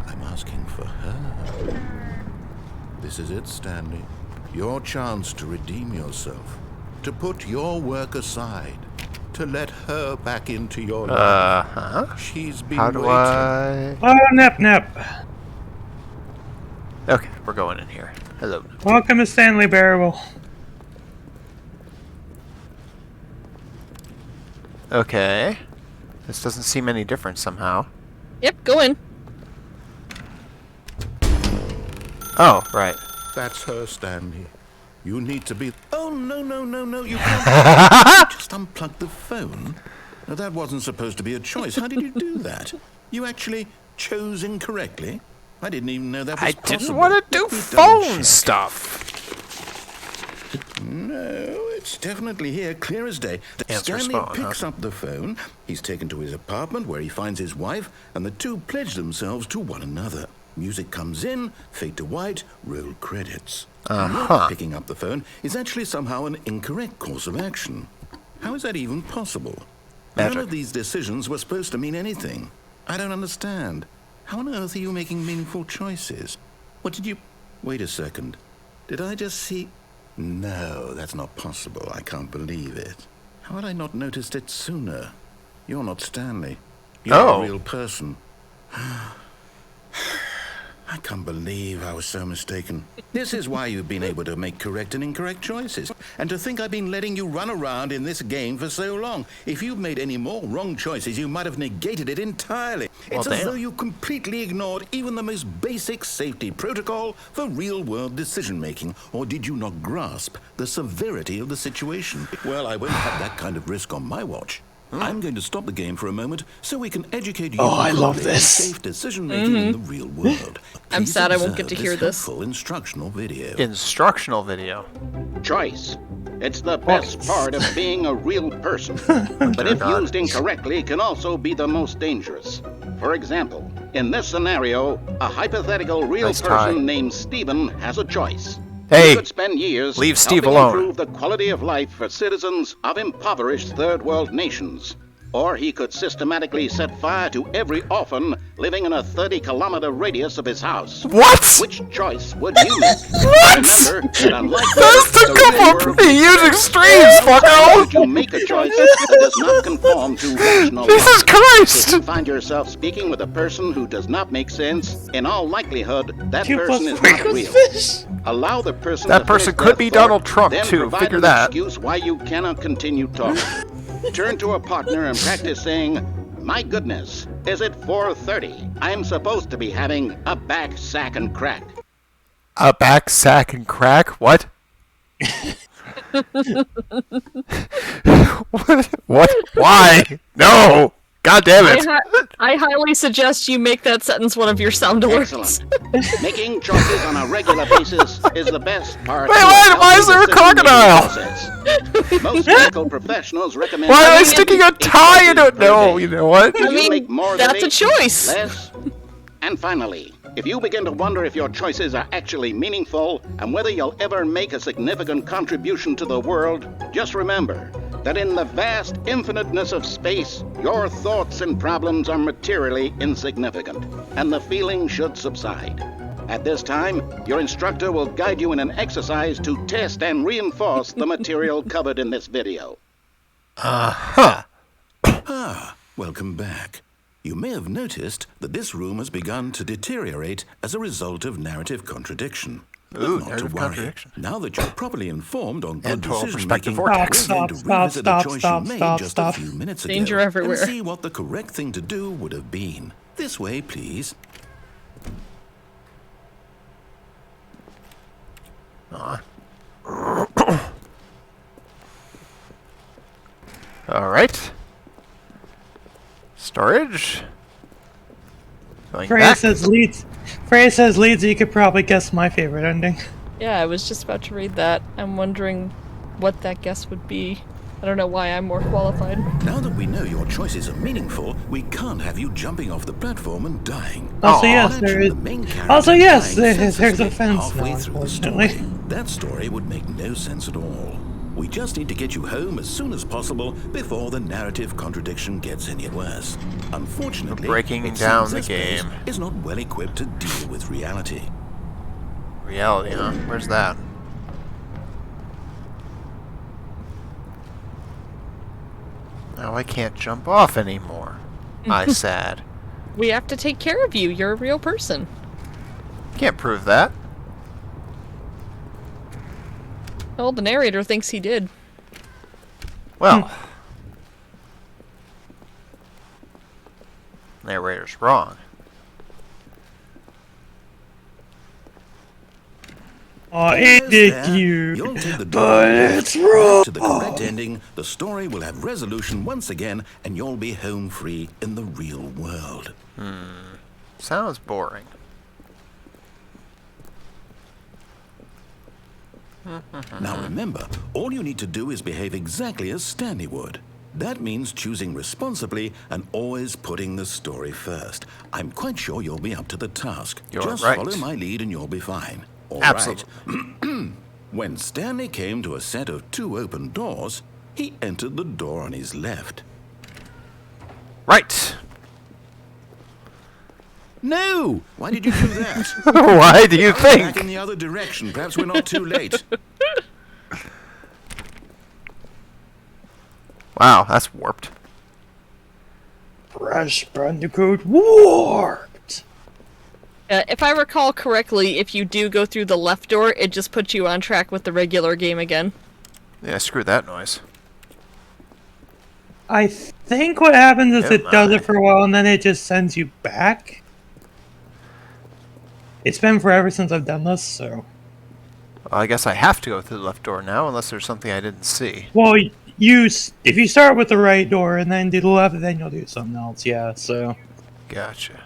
Speaker 2: I'm asking for her. This is it, Stanley. Your chance to redeem yourself. To put your work aside. To let her back into your life.
Speaker 1: Uh-huh.
Speaker 2: She's been
Speaker 1: How do
Speaker 2: waiting.
Speaker 1: I...
Speaker 4: Oh, nip, nip.
Speaker 1: Okay, we're going in here. Hello.
Speaker 4: Welcome to Stanley Bearable.
Speaker 1: Okay. This doesn't seem any different somehow.
Speaker 3: Yep, go in.
Speaker 1: Oh, right.
Speaker 2: That's her, Stanley. You need to be... Oh, no, you can't. Just unplug the phone? Now, that wasn't supposed to be a choice. How did you do that? You actually chose incorrectly? I didn't even know that was
Speaker 1: I
Speaker 2: possible.
Speaker 1: didn't want to do
Speaker 2: Let me
Speaker 1: phone
Speaker 2: double-check.
Speaker 1: stuff.
Speaker 2: No, it's definitely here, clear as day.
Speaker 1: Answers
Speaker 2: Stanley
Speaker 1: phone,
Speaker 2: picks
Speaker 1: huh?
Speaker 2: up the phone, he's taken to his apartment where he finds his wife, and the two pledge themselves to one another. Music comes in, fade to white, roll credits. Not picking up the phone is actually somehow an incorrect course of action. How is that even possible?
Speaker 1: Magic.
Speaker 2: None of these decisions were supposed to mean anything. I don't understand. How on earth are you making meaningful choices? What did you... Wait a second. Did I just see... No, that's not possible. I can't believe it. How had I not noticed it sooner? You're not Stanley. You're
Speaker 1: Oh.
Speaker 2: a real person. I can't believe I was so mistaken. This is why you've been able to make correct and incorrect choices. And to think I've been letting you run around in this game for so long. If you've made any more wrong choices, you might have negated it entirely. It's as
Speaker 1: damn.
Speaker 2: though you completely ignored even the most basic safety protocol for real-world decision-making. Or did you not grasp the severity of the situation? Well, I won't have that kind of risk on my watch. I'm going to stop the game for a moment so we can educate you
Speaker 4: I love
Speaker 2: properly on
Speaker 4: this.
Speaker 2: safe decision-making in the real world.
Speaker 3: I'm
Speaker 2: Please
Speaker 3: sad I won't get to
Speaker 2: observe
Speaker 3: hear this.
Speaker 2: helpful instructional video.
Speaker 1: Instructional video.
Speaker 7: Choice. It's the best part of being a real person. But if
Speaker 1: God.
Speaker 7: used incorrectly, can also be the most dangerous. For example, in this scenario, a hypothetical real
Speaker 1: Nice
Speaker 7: person
Speaker 1: tie.
Speaker 7: named Stephen has a choice.
Speaker 1: Hey,
Speaker 7: He could spend years
Speaker 1: leave Steve
Speaker 7: helping
Speaker 1: alone.
Speaker 7: improve the quality of life for citizens of impoverished third world nations. Or he could systematically set fire to every orphan living in a 30-kilometer radius of his house.
Speaker 1: What?
Speaker 7: Which choice would you make?
Speaker 1: What?
Speaker 7: Remember that unlike
Speaker 1: That's the
Speaker 7: real
Speaker 1: couple
Speaker 7: world,
Speaker 1: of pretty huge extremes, fucko!
Speaker 7: would you make a choice that does not conform to rational
Speaker 1: Jesus
Speaker 7: logic? If
Speaker 1: Christ!
Speaker 7: you find yourself speaking with a person who does not make sense, in all likelihood, that
Speaker 4: 2
Speaker 7: person
Speaker 4: plus
Speaker 7: is
Speaker 4: 3
Speaker 7: not
Speaker 4: equals
Speaker 7: real.
Speaker 4: fish.
Speaker 7: Allow the person
Speaker 1: That
Speaker 7: to
Speaker 1: person
Speaker 7: finish
Speaker 1: could
Speaker 7: their
Speaker 1: be
Speaker 7: thought,
Speaker 1: Donald Trump,
Speaker 7: then
Speaker 1: too.
Speaker 7: provide
Speaker 1: Figure
Speaker 7: an
Speaker 1: that.
Speaker 7: excuse why you cannot continue talking. Turn to a partner and practice saying, "My goodness, is it 4:30? I'm supposed to be having a back sack and crack."
Speaker 1: A back sack and crack? What? What? Why? No! God damn it!
Speaker 3: I highly suggest you make that sentence one of your sound alerts.
Speaker 7: Excellent. Making choices on a regular basis is the best part.
Speaker 1: Wait,
Speaker 7: of a
Speaker 1: why is there a
Speaker 7: healthy decision-making
Speaker 1: crocodile?
Speaker 7: process. Most medical professionals recommend.
Speaker 1: Why am I
Speaker 7: having
Speaker 1: sticking a
Speaker 7: at least 8
Speaker 1: tie into
Speaker 7: choices
Speaker 1: it?
Speaker 7: per
Speaker 1: No,
Speaker 7: day.
Speaker 1: you know what?
Speaker 7: If
Speaker 3: I
Speaker 7: you
Speaker 3: mean,
Speaker 7: make more
Speaker 3: that's
Speaker 7: than
Speaker 3: a
Speaker 7: 8,
Speaker 3: choice.
Speaker 7: Less. And finally, if you begin to wonder if your choices are actually meaningful and whether you'll ever make a significant contribution to the world, just remember that in the vast infiniteness of space, your thoughts and problems are materially insignificant, and the feeling should subside. At this time, your instructor will guide you in an exercise to test and reinforce the material covered in this video.
Speaker 1: Uh-huh.
Speaker 2: Welcome back. You may have noticed that this room has begun to deteriorate as a result of narrative contradiction.
Speaker 1: Ooh,
Speaker 2: But not to
Speaker 1: narrative
Speaker 2: worry.
Speaker 1: contradiction.
Speaker 2: Now that you're properly informed on good
Speaker 1: And total
Speaker 2: decision
Speaker 1: perspective
Speaker 2: making,
Speaker 1: vortex.
Speaker 2: we're going to revisit the choice you made just a few minutes ago
Speaker 3: Danger everywhere.
Speaker 2: and see what the correct thing to do would have been. This way, please.
Speaker 1: Alright. Storage. Going
Speaker 4: Freya
Speaker 1: back.
Speaker 4: says Leeds, you could probably guess my favorite ending.
Speaker 3: Yeah, I was just about to read that. I'm wondering what that guess would be. I don't know why I'm more qualified.
Speaker 2: Now that we know your choices are meaningful, we can't have you jumping off the platform and dying.
Speaker 4: Also, yes, there is.
Speaker 2: Imagine the main character
Speaker 4: Also, yes,
Speaker 2: dying
Speaker 4: there's a
Speaker 2: senselessly
Speaker 4: fence
Speaker 2: halfway
Speaker 4: now,
Speaker 2: through the
Speaker 4: unfortunately.
Speaker 2: story. That story would make no sense at all. We just need to get you home as soon as possible before the narrative contradiction gets any worse. Unfortunately,
Speaker 1: Breaking
Speaker 2: it
Speaker 1: down
Speaker 2: seems
Speaker 1: the
Speaker 2: this place
Speaker 1: game.
Speaker 2: is not well equipped to deal with reality.
Speaker 1: Reality, huh? Where's that? Now I can't jump off anymore. I sad.
Speaker 3: We have to take care of you. You're a real person.
Speaker 1: Can't prove that.
Speaker 3: Well, the narrator thinks he did.
Speaker 1: Well. Narrator's wrong.
Speaker 4: Oh,
Speaker 2: Yes,
Speaker 4: it is
Speaker 2: there.
Speaker 4: cute,
Speaker 2: You'll take the door
Speaker 4: but it's wrong.
Speaker 2: to the correct ending. The story will have resolution once again, and you'll be home free in the real world.
Speaker 1: Sounds boring.
Speaker 2: Now remember, all you need to do is behave exactly as Stanley would. That means choosing responsibly and always putting the story first. I'm quite sure you'll be up to the task.
Speaker 1: You're
Speaker 2: Just
Speaker 1: right.
Speaker 2: follow my lead and you'll be fine. All right.
Speaker 1: Absolutely.
Speaker 2: When Stanley came to a set of 2 open doors, he entered the door on his left.
Speaker 1: Right.
Speaker 2: No! Why did you do that?
Speaker 1: Why do you
Speaker 2: Back
Speaker 1: think?
Speaker 2: in the other direction. Perhaps we're not too late.
Speaker 1: Wow, that's warped.
Speaker 4: Crash Bandicoot warped.
Speaker 3: If I recall correctly, if you do go through the left door, it just puts you on track with the regular game again.
Speaker 1: Yeah, screw that noise.
Speaker 4: I think what happens is
Speaker 1: Oh
Speaker 4: it does
Speaker 1: my.
Speaker 4: it for a while and then it just sends you back. It's been forever since I've done this, so.
Speaker 1: Well, I guess I have to go through the left door now, unless there's something I didn't see.
Speaker 4: Well, if you start with the right door and then do the left, then you'll do something else, yeah, so.
Speaker 1: Gotcha.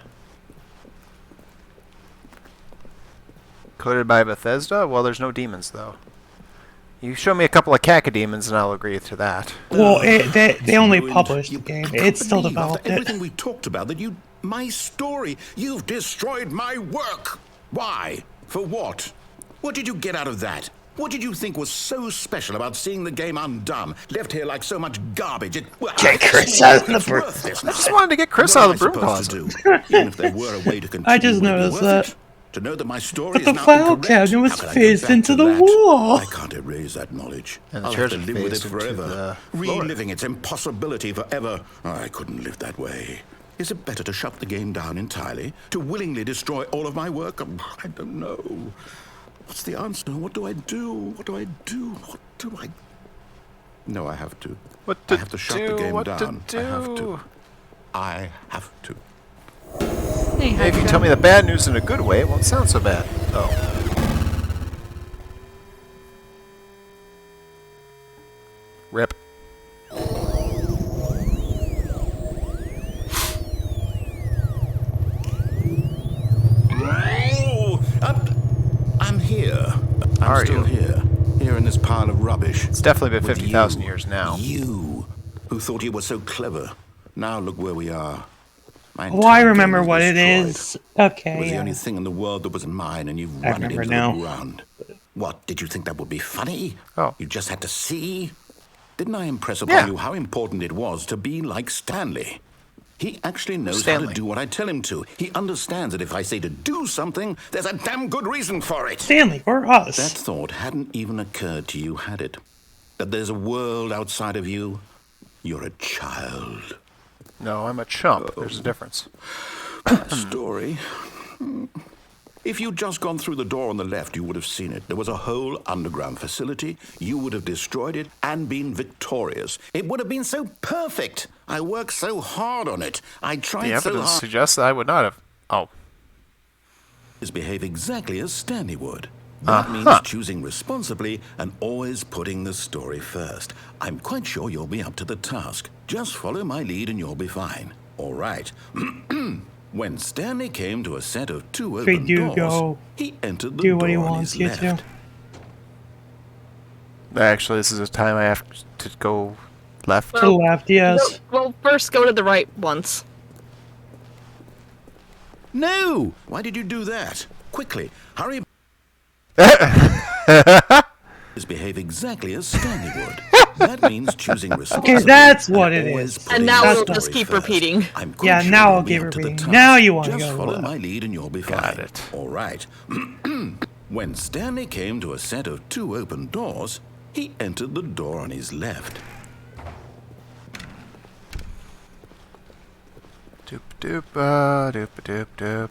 Speaker 1: Coded by Bethesda? Well, there's no demons, though. You show me a couple of cacodemons and I'll agree to that.
Speaker 4: Well, they only
Speaker 2: Ruined.
Speaker 4: published
Speaker 2: You
Speaker 4: the game.
Speaker 2: can't
Speaker 4: It's still
Speaker 2: believe after
Speaker 4: developed it.
Speaker 2: everything we talked about that my story, you've destroyed my work. Why? For what? What did you get out of that? What did you think was so special about seeing the game undone, left here like so much garbage?
Speaker 4: Get Chris out of the
Speaker 2: it's
Speaker 4: broom.
Speaker 2: worthless
Speaker 1: I just
Speaker 2: now.
Speaker 1: wanted to get Chris
Speaker 2: What
Speaker 1: out
Speaker 2: am
Speaker 1: of the
Speaker 2: I
Speaker 1: broom
Speaker 2: supposed
Speaker 1: closet.
Speaker 2: to do? Even if there were a way to continue,
Speaker 4: I just
Speaker 2: would it be
Speaker 4: noticed
Speaker 2: worth
Speaker 4: that.
Speaker 2: it? To know that my story
Speaker 4: But
Speaker 2: is
Speaker 4: the
Speaker 2: now
Speaker 4: file
Speaker 2: incorrect?
Speaker 4: cabinet was
Speaker 2: How can I go
Speaker 4: phased
Speaker 2: back
Speaker 4: into
Speaker 2: to
Speaker 4: the
Speaker 2: that?
Speaker 4: wall.
Speaker 2: I can't erase that knowledge.
Speaker 1: And the
Speaker 2: I'll
Speaker 1: chairs
Speaker 2: have to
Speaker 1: are
Speaker 2: live with it
Speaker 1: phased into
Speaker 2: forever,
Speaker 1: the floor.
Speaker 2: reliving its impossibility forever. I couldn't live that way. Is it better to shut the game down entirely? To willingly destroy all of my work? I don't know. What's the answer? What do I do? What do I do? What do I... No, I have to.
Speaker 1: What
Speaker 2: I
Speaker 1: to
Speaker 2: have to shut
Speaker 1: do?
Speaker 2: the game
Speaker 1: What
Speaker 2: down.
Speaker 1: to
Speaker 2: I have
Speaker 1: do?
Speaker 2: to. I have to.
Speaker 3: Hey,
Speaker 1: Hey, if you tell me the bad news in a good way, it won't sound so bad. Oh. Rip.
Speaker 2: Oh, I'm here. I'm
Speaker 1: Are
Speaker 2: still
Speaker 1: you?
Speaker 2: here in this pile of rubbish.
Speaker 1: It's definitely been
Speaker 2: With
Speaker 1: 50,000
Speaker 2: you.
Speaker 1: years now.
Speaker 2: You, who thought you were so clever. Now look where we are. My
Speaker 4: Oh, I
Speaker 2: entire
Speaker 4: remember
Speaker 2: game
Speaker 4: what it
Speaker 2: destroyed.
Speaker 4: is.
Speaker 2: It
Speaker 4: Okay,
Speaker 2: was the
Speaker 4: yeah.
Speaker 2: only thing in the world that was mine, and you've
Speaker 4: I
Speaker 2: run it
Speaker 4: remember
Speaker 2: into
Speaker 4: now.
Speaker 2: the ground. What, did you think that would be funny?
Speaker 1: Oh.
Speaker 2: You just had to see? Didn't I impress upon
Speaker 1: Yeah.
Speaker 2: you how important it was to be like Stanley? He actually knows how
Speaker 1: Stanley.
Speaker 2: to do what I tell him to. He understands that if I say to do something, there's a damn good reason for it.
Speaker 4: Stanley, or us.
Speaker 2: That thought hadn't even occurred to you, had it? That there's a world outside of you? You're a child.
Speaker 1: No, I'm a chump. There's a difference.
Speaker 2: Story. If you'd just gone through the door on the left, you would have seen it. There was a whole underground facility. You would have destroyed it and been victorious. It would have been so perfect. I worked so hard on it. I tried
Speaker 1: The
Speaker 2: so
Speaker 1: evidence
Speaker 2: hard
Speaker 1: suggests that I would not have. Oh.
Speaker 2: to behave exactly as Stanley would. That means choosing responsibly and always putting the story first. I'm quite sure you'll be up to the task. Just follow my lead and you'll be fine. All right. When Stanley came to a set of 2 open doors, he entered the
Speaker 4: do what he
Speaker 2: door on
Speaker 4: wants
Speaker 2: his
Speaker 4: you
Speaker 2: left.
Speaker 4: to.
Speaker 1: Actually, this is a time I have to go left.
Speaker 4: To the left, yes.
Speaker 3: Well, first go to the right once.
Speaker 2: No! Why did you do that? Quickly, hurry. Behave exactly as Stanley would. That means choosing responsibly.
Speaker 4: Okay, that's what it
Speaker 2: always
Speaker 4: is.
Speaker 2: putting
Speaker 3: And now
Speaker 2: the
Speaker 3: we'll
Speaker 2: story
Speaker 3: just keep
Speaker 2: first.
Speaker 3: repeating.
Speaker 2: I'm quite
Speaker 4: Yeah,
Speaker 2: sure
Speaker 4: now
Speaker 2: you'll
Speaker 4: I'll
Speaker 2: be
Speaker 4: keep
Speaker 2: up to the
Speaker 4: repeating.
Speaker 2: task.
Speaker 4: Now you wanna
Speaker 2: Just
Speaker 4: go to the
Speaker 2: follow
Speaker 4: left.
Speaker 2: my lead and you'll be fine.
Speaker 1: Got it.
Speaker 2: All right. When Stanley came to a set of 2 open doors, he entered the door on his left.
Speaker 1: Doop doop doop doop doop.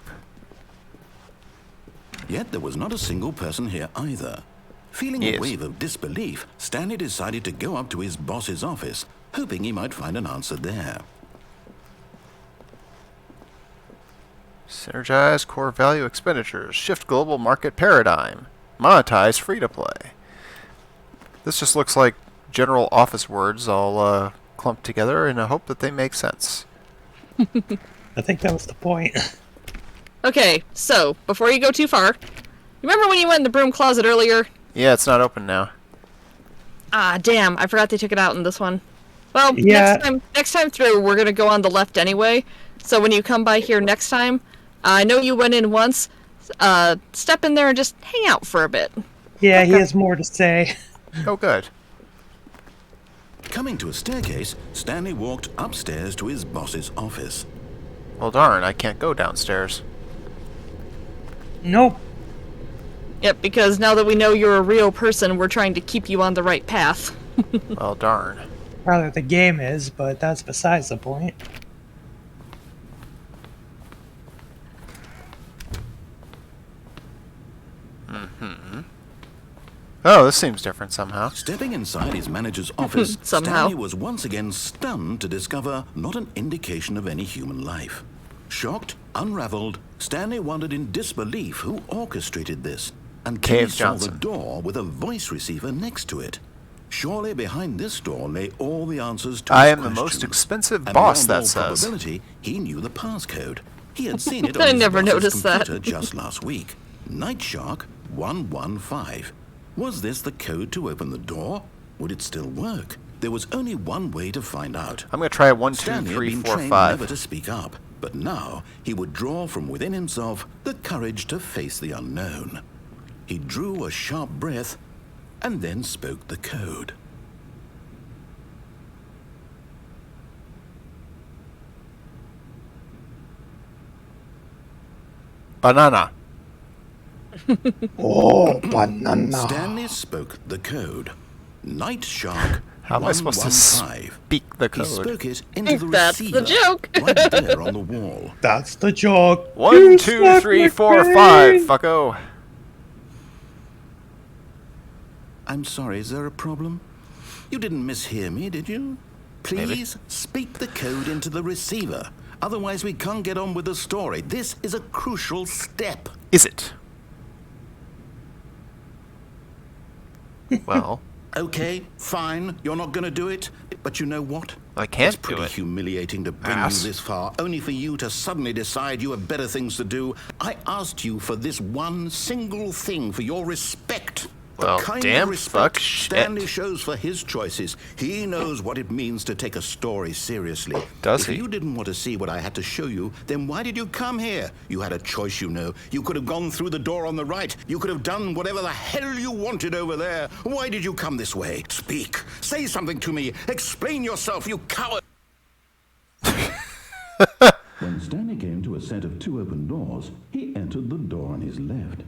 Speaker 2: Yet there was not a single person here either. Feeling a
Speaker 1: Yes.
Speaker 2: wave of disbelief, Stanley decided to go up to his boss's office, hoping he might find an answer there.
Speaker 1: Synergize core value expenditures. Shift global market paradigm. Monetize free to play. This just looks like general office words all clumped together in a hope that they make sense.
Speaker 4: I think that was the point.
Speaker 3: Okay, so, before you go too far, remember when you went in the broom closet earlier?
Speaker 1: Yeah, it's not open now.
Speaker 3: Ah, damn, I forgot they took it out in this one. Well,
Speaker 4: Yeah.
Speaker 3: next time through, we're gonna go on the left anyway, so when you come by here next time, I know you went in once, step in there and just hang out for a bit.
Speaker 4: Yeah, he has more to say.
Speaker 1: Oh, good.
Speaker 2: Coming to a staircase, Stanley walked upstairs to his boss's office.
Speaker 1: Well, darn, I can't go downstairs.
Speaker 4: Nope.
Speaker 3: Yep, because now that we know you're a real person, we're trying to keep you on the right path.
Speaker 1: Well, darn.
Speaker 4: Rather the game is, but that's besides the point.
Speaker 1: Oh, this seems different somehow.
Speaker 2: Stepping inside his manager's office,
Speaker 3: Somehow.
Speaker 2: Stanley was once again stunned to discover not an indication of any human life. Shocked, unraveled, Stanley wondered in disbelief who orchestrated this, until he
Speaker 1: Cave
Speaker 2: saw the
Speaker 1: Johnson.
Speaker 2: door with a voice receiver next to it. Surely behind this door lay all the answers to
Speaker 1: I
Speaker 2: his
Speaker 1: am the most
Speaker 2: questions.
Speaker 1: expensive
Speaker 2: And
Speaker 1: boss,
Speaker 2: beyond
Speaker 1: that
Speaker 2: all
Speaker 1: says.
Speaker 2: probability, he knew the passcode. He had seen it on
Speaker 3: I
Speaker 2: his
Speaker 3: never
Speaker 2: boss's
Speaker 3: noticed that.
Speaker 2: computer just last week. Night Shark 115. Was this the code to open the door? Would it still work? There was only one way to find out.
Speaker 1: I'm gonna try 1, 2,
Speaker 2: Stanley had
Speaker 1: 3,
Speaker 2: been
Speaker 1: 4,
Speaker 2: trained
Speaker 1: 5.
Speaker 2: never to speak up, but now he would draw from within himself the courage to face the unknown. He drew a sharp breath and then spoke the code.
Speaker 1: Banana.
Speaker 4: Oh, banana.
Speaker 2: Stanley spoke the code. Night Shark
Speaker 1: How am I supposed to
Speaker 2: 115.
Speaker 1: speak the
Speaker 2: He
Speaker 1: code?
Speaker 2: spoke it into the
Speaker 3: That's
Speaker 2: receiver.
Speaker 3: the joke.
Speaker 2: Right there on the wall.
Speaker 4: That's the joke.
Speaker 1: 1,
Speaker 4: You
Speaker 1: 2,
Speaker 4: suck,
Speaker 1: 3,
Speaker 4: my
Speaker 1: 4, 5,
Speaker 4: friend.
Speaker 1: fucko.
Speaker 2: I'm sorry, is there a problem? You didn't mishear me, did you? Please speak the code into the receiver. Otherwise, we can't get on with the story. This is a crucial step.
Speaker 1: Is it? Well,
Speaker 2: Okay, fine, you're not going to do it. But you know what?
Speaker 1: I can't
Speaker 2: It's pretty
Speaker 1: do it.
Speaker 2: humiliating to bring
Speaker 1: Ass.
Speaker 2: you this far, only for you to suddenly decide you have better things to do. I asked you for this one single thing, for your respect. The
Speaker 1: Well,
Speaker 2: kind
Speaker 1: damn
Speaker 2: of respect
Speaker 1: fuck shit.
Speaker 2: Stanley shows for his choices. He knows what it means to take a story seriously.
Speaker 1: Does
Speaker 2: if
Speaker 1: he?
Speaker 2: you didn't want to see what I had to show you, then why did you come here? You had a choice, you know. You could have gone through the door on the right. You could have done whatever the hell you wanted over there. Why did you come this way? Speak. Say something to me. Explain yourself, you coward. When Stanley came to a set of 2 open doors, he entered the door on his left.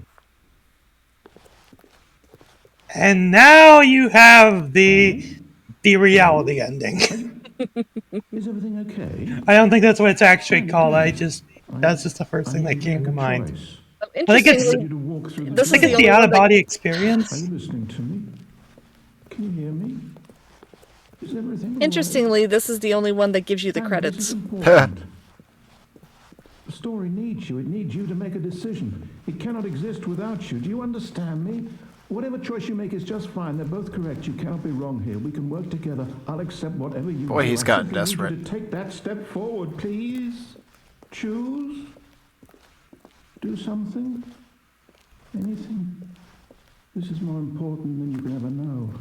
Speaker 4: And now you have the reality ending.
Speaker 2: Is everything okay?
Speaker 4: I don't think that's what it's actually called. That's just the first thing that came to mind. I think it's
Speaker 3: This is
Speaker 4: the out of body experience.
Speaker 2: Are you listening to me? Can you hear me? Is everything all
Speaker 3: Interestingly, this is the only one that gives you the
Speaker 2: right? This is
Speaker 3: credits.
Speaker 2: important. The story needs you. It needs you to make a decision. It cannot exist without you. Do you understand me? Whatever choice you make is just fine. They're both correct. You cannot be wrong here. We can work together. I'll accept whatever you
Speaker 1: Boy,
Speaker 2: do.
Speaker 1: he's
Speaker 2: I
Speaker 1: gotten
Speaker 2: simply need
Speaker 1: desperate.
Speaker 2: you to take that step forward, please. Choose. Do something. Anything. This is more important than you can ever know.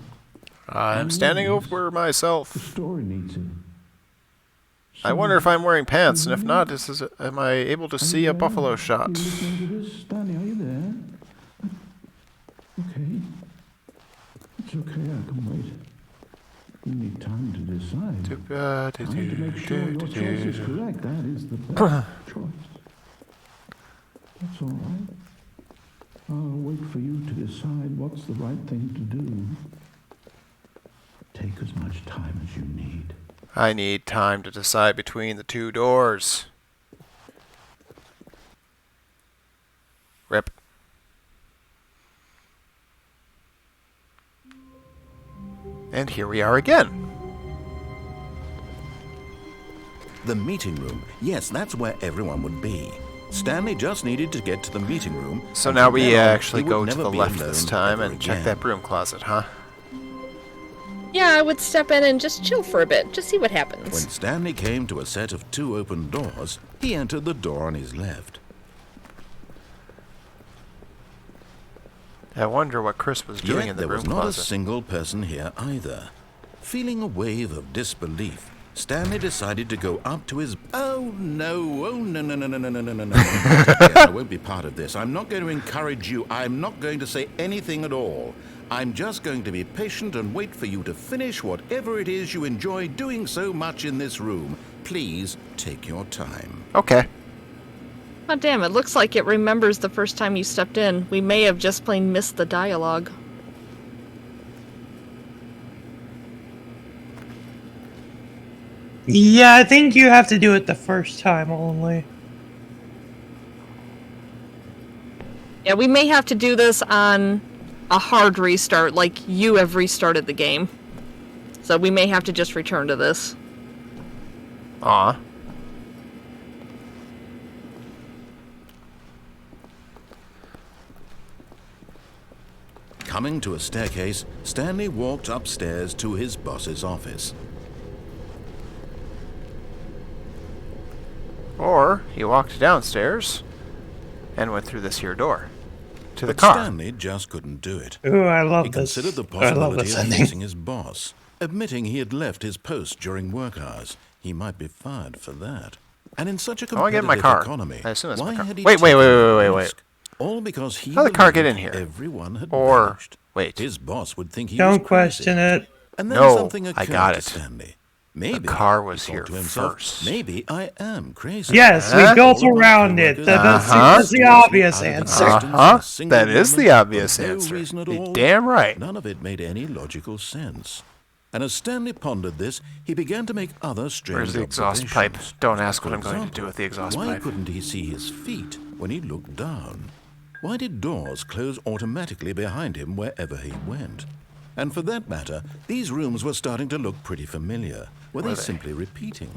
Speaker 1: I'm standing over
Speaker 2: The
Speaker 1: myself.
Speaker 2: story needs it.
Speaker 1: I wonder if I'm wearing pants, and if not, am I able to see a buffalo shot?
Speaker 2: You listening to this? Stanley, are you there? Okay. It's okay, I can wait. You need time to decide. I need to make sure your choice is correct. That is the best choice. That's all right. I'll wait for you to decide what's the right thing to do. Take as much time as you need.
Speaker 1: I need time to decide between the 2 doors. Rip. And here we are again.
Speaker 2: The meeting room. Yes, that's where everyone would be. Stanley just needed to get to the meeting room.
Speaker 1: So
Speaker 2: and
Speaker 1: now
Speaker 2: from
Speaker 1: we
Speaker 2: then on,
Speaker 1: actually
Speaker 2: he
Speaker 1: go
Speaker 2: would
Speaker 1: to
Speaker 2: never
Speaker 1: the
Speaker 2: be
Speaker 1: left
Speaker 2: alone
Speaker 1: this time
Speaker 2: ever
Speaker 1: and check
Speaker 2: again.
Speaker 1: that broom closet, huh?
Speaker 3: Yeah, I would step in and just chill for a bit, just see what
Speaker 2: When
Speaker 3: happens.
Speaker 2: Stanley came to a set of 2 open doors, he entered the door on his left.
Speaker 1: I wonder what Chris was doing
Speaker 2: Yet
Speaker 1: in the
Speaker 2: there
Speaker 1: broom
Speaker 2: was not
Speaker 1: closet.
Speaker 2: a single person here either. Feeling a wave of disbelief, Stanley decided to go up to his... Oh, no. Oh, no, no, no, no, no, no, no, no, no. I won't be part of this. I'm not going to encourage you. I'm not going to say anything at all. I'm just going to be patient and wait for you to finish whatever it is you enjoy doing so much in this room. Please take your time.
Speaker 1: Okay.
Speaker 3: Oh, damn, it looks like it remembers the first time you stepped in. We may have just plain missed the dialogue.
Speaker 4: Yeah, I think you have to do it the first time only.
Speaker 3: Yeah, we may have to do this on a hard restart, like you have restarted the game. So we may have to just return to this.
Speaker 1: Aw.
Speaker 2: Coming to a staircase, Stanley walked upstairs to his boss's office.
Speaker 1: Or he walked downstairs and went through this here door to the
Speaker 2: But
Speaker 1: car.
Speaker 2: Stanley just couldn't do it.
Speaker 4: Ooh, I love
Speaker 2: He
Speaker 4: this.
Speaker 2: considered the
Speaker 4: I love
Speaker 2: possibility
Speaker 4: this
Speaker 2: of
Speaker 4: ending.
Speaker 2: facing his boss, admitting he had left his post during work hours. He might be fired for that. And in such a
Speaker 1: I wanna get in my
Speaker 2: competitive
Speaker 1: car.
Speaker 2: economy,
Speaker 1: I assume that's my
Speaker 2: why
Speaker 1: car.
Speaker 2: had he
Speaker 1: Wait,
Speaker 2: taken that
Speaker 1: wait.
Speaker 2: risk? All because he
Speaker 1: How did the car get
Speaker 2: believed
Speaker 1: in here?
Speaker 2: Everyone had
Speaker 1: Or-
Speaker 2: vanished.
Speaker 1: wait.
Speaker 2: His boss would think he
Speaker 4: Don't
Speaker 2: was crazy.
Speaker 4: question it.
Speaker 2: And then
Speaker 1: No,
Speaker 2: something
Speaker 1: I
Speaker 2: occurred
Speaker 1: got
Speaker 2: to
Speaker 1: it.
Speaker 2: Stanley. Maybe
Speaker 1: The car
Speaker 2: he
Speaker 1: was
Speaker 2: thought
Speaker 1: here
Speaker 2: to himself,
Speaker 1: first.
Speaker 2: Maybe I am crazy.
Speaker 4: Yes,
Speaker 1: Huh?
Speaker 4: we built
Speaker 2: All of my
Speaker 4: around it.
Speaker 2: coworkers
Speaker 4: That's
Speaker 1: Uh-huh.
Speaker 4: the obvious
Speaker 2: out of
Speaker 4: answer.
Speaker 2: existence in a
Speaker 1: Uh-huh.
Speaker 2: single
Speaker 1: That is the
Speaker 2: moment,
Speaker 1: obvious
Speaker 2: for no
Speaker 1: answer.
Speaker 2: reason at
Speaker 1: You're
Speaker 2: all.
Speaker 1: damn right.
Speaker 2: None of it made any logical sense. And as Stanley pondered this, he began to make other strange
Speaker 1: Where's the exhaust pipe?
Speaker 2: observations.
Speaker 1: Don't ask what
Speaker 2: For
Speaker 1: I'm going to
Speaker 2: example,
Speaker 1: do with the exhaust
Speaker 2: why
Speaker 1: pipe.
Speaker 2: couldn't he see his feet when he looked down? Why did doors close automatically behind him wherever he went? And for that matter, these rooms were starting to look pretty familiar. Were they simply repeating?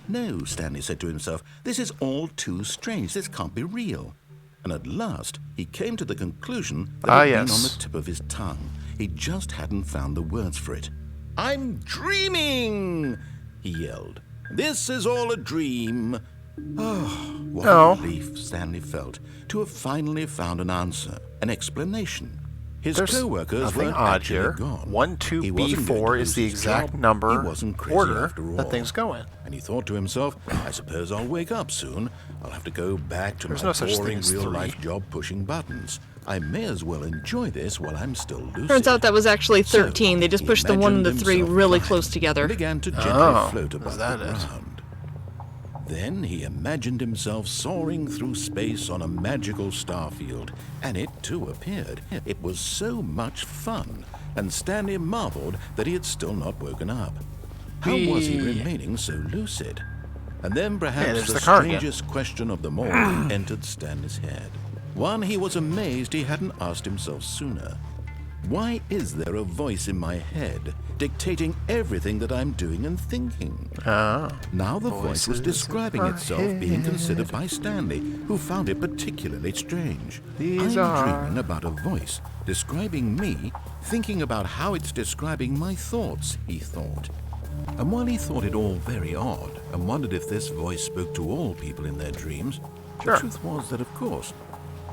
Speaker 2: No, Stanley said to himself, this is all too strange. This can't be real. And at last, he came to the conclusion that it had been on the tip of his tongue. He just hadn't found the words for it. I'm dreaming, he yelled. This is all a dream. Oh, what
Speaker 1: No.
Speaker 2: a relief Stanley felt to have finally found an answer, an explanation. His
Speaker 1: There's
Speaker 2: co-workers
Speaker 1: nothing
Speaker 2: weren't
Speaker 1: odd
Speaker 2: actually
Speaker 1: here.
Speaker 2: gone.
Speaker 1: 1, 2,
Speaker 2: He wasn't going to
Speaker 1: B4
Speaker 2: lose
Speaker 1: is the
Speaker 2: his
Speaker 1: exact
Speaker 2: job.
Speaker 1: number,
Speaker 2: He wasn't crazy
Speaker 1: order
Speaker 2: after all.
Speaker 1: that things go in.
Speaker 2: And he thought to himself, I suppose I'll wake up soon. I'll have to go back to
Speaker 1: There's
Speaker 2: my
Speaker 1: no such thing
Speaker 2: boring
Speaker 1: as
Speaker 2: real-life
Speaker 1: 3.
Speaker 2: job pushing buttons. I may as well enjoy this while I'm still lucid.
Speaker 3: Turns out that was actually
Speaker 2: So,
Speaker 3: 13. They just
Speaker 2: he
Speaker 3: pushed the 1 and the
Speaker 2: imagined
Speaker 3: 3
Speaker 2: himself
Speaker 3: really
Speaker 2: flying
Speaker 3: close together.
Speaker 2: and began to gently
Speaker 1: Oh,
Speaker 2: float
Speaker 1: is
Speaker 2: above
Speaker 1: that
Speaker 2: the
Speaker 1: it?
Speaker 2: ground. Then he imagined himself soaring through space on a magical starfield, and it too appeared. It was so much fun, and Stanley marveled that he had still not woken up. How was he remaining so lucid? And then perhaps the strangest question of them all entered Stanley's head. One he was amazed he hadn't asked himself sooner. Why is there a voice in my head dictating everything that I'm doing and thinking? Now the voice was describing itself being considered by Stanley, who found it particularly strange. I'm dreaming about a voice describing me, thinking about how it's describing my thoughts, he thought. And while he thought it all very odd and wondered if this voice spoke to all people in their dreams, the truth was that, of course,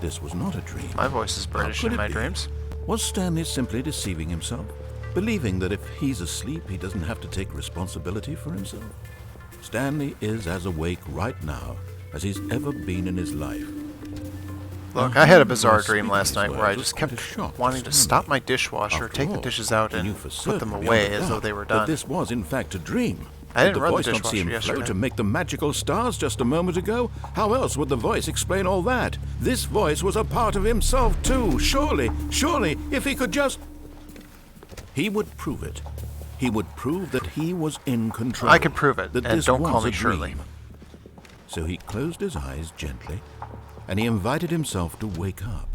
Speaker 2: this was not a dream.
Speaker 1: My voice is British in my dreams.
Speaker 2: Was Stanley simply deceiving himself, believing that if he's asleep, he doesn't have to take responsibility for himself? Stanley is as awake right now as he's ever been in his life.
Speaker 1: Look, I had a bizarre dream last night where I just kept wanting to stop my dishwasher, take the dishes out, and put them away as though they were done.
Speaker 2: But this was, in fact, a dream.
Speaker 1: I didn't run the
Speaker 2: voice not see
Speaker 1: dishwasher
Speaker 2: him flow
Speaker 1: yesterday.
Speaker 2: to make the magical stars just a moment ago? How else would the voice explain all that? This voice was a part of himself, too. Surely, if he could just... He would prove it. He would prove that he was in control.
Speaker 1: I can prove it,
Speaker 2: that
Speaker 1: and
Speaker 2: this
Speaker 1: don't
Speaker 2: was
Speaker 1: call me
Speaker 2: a
Speaker 1: Shirley.
Speaker 2: dream. So he closed his eyes gently, and he invited himself to wake up.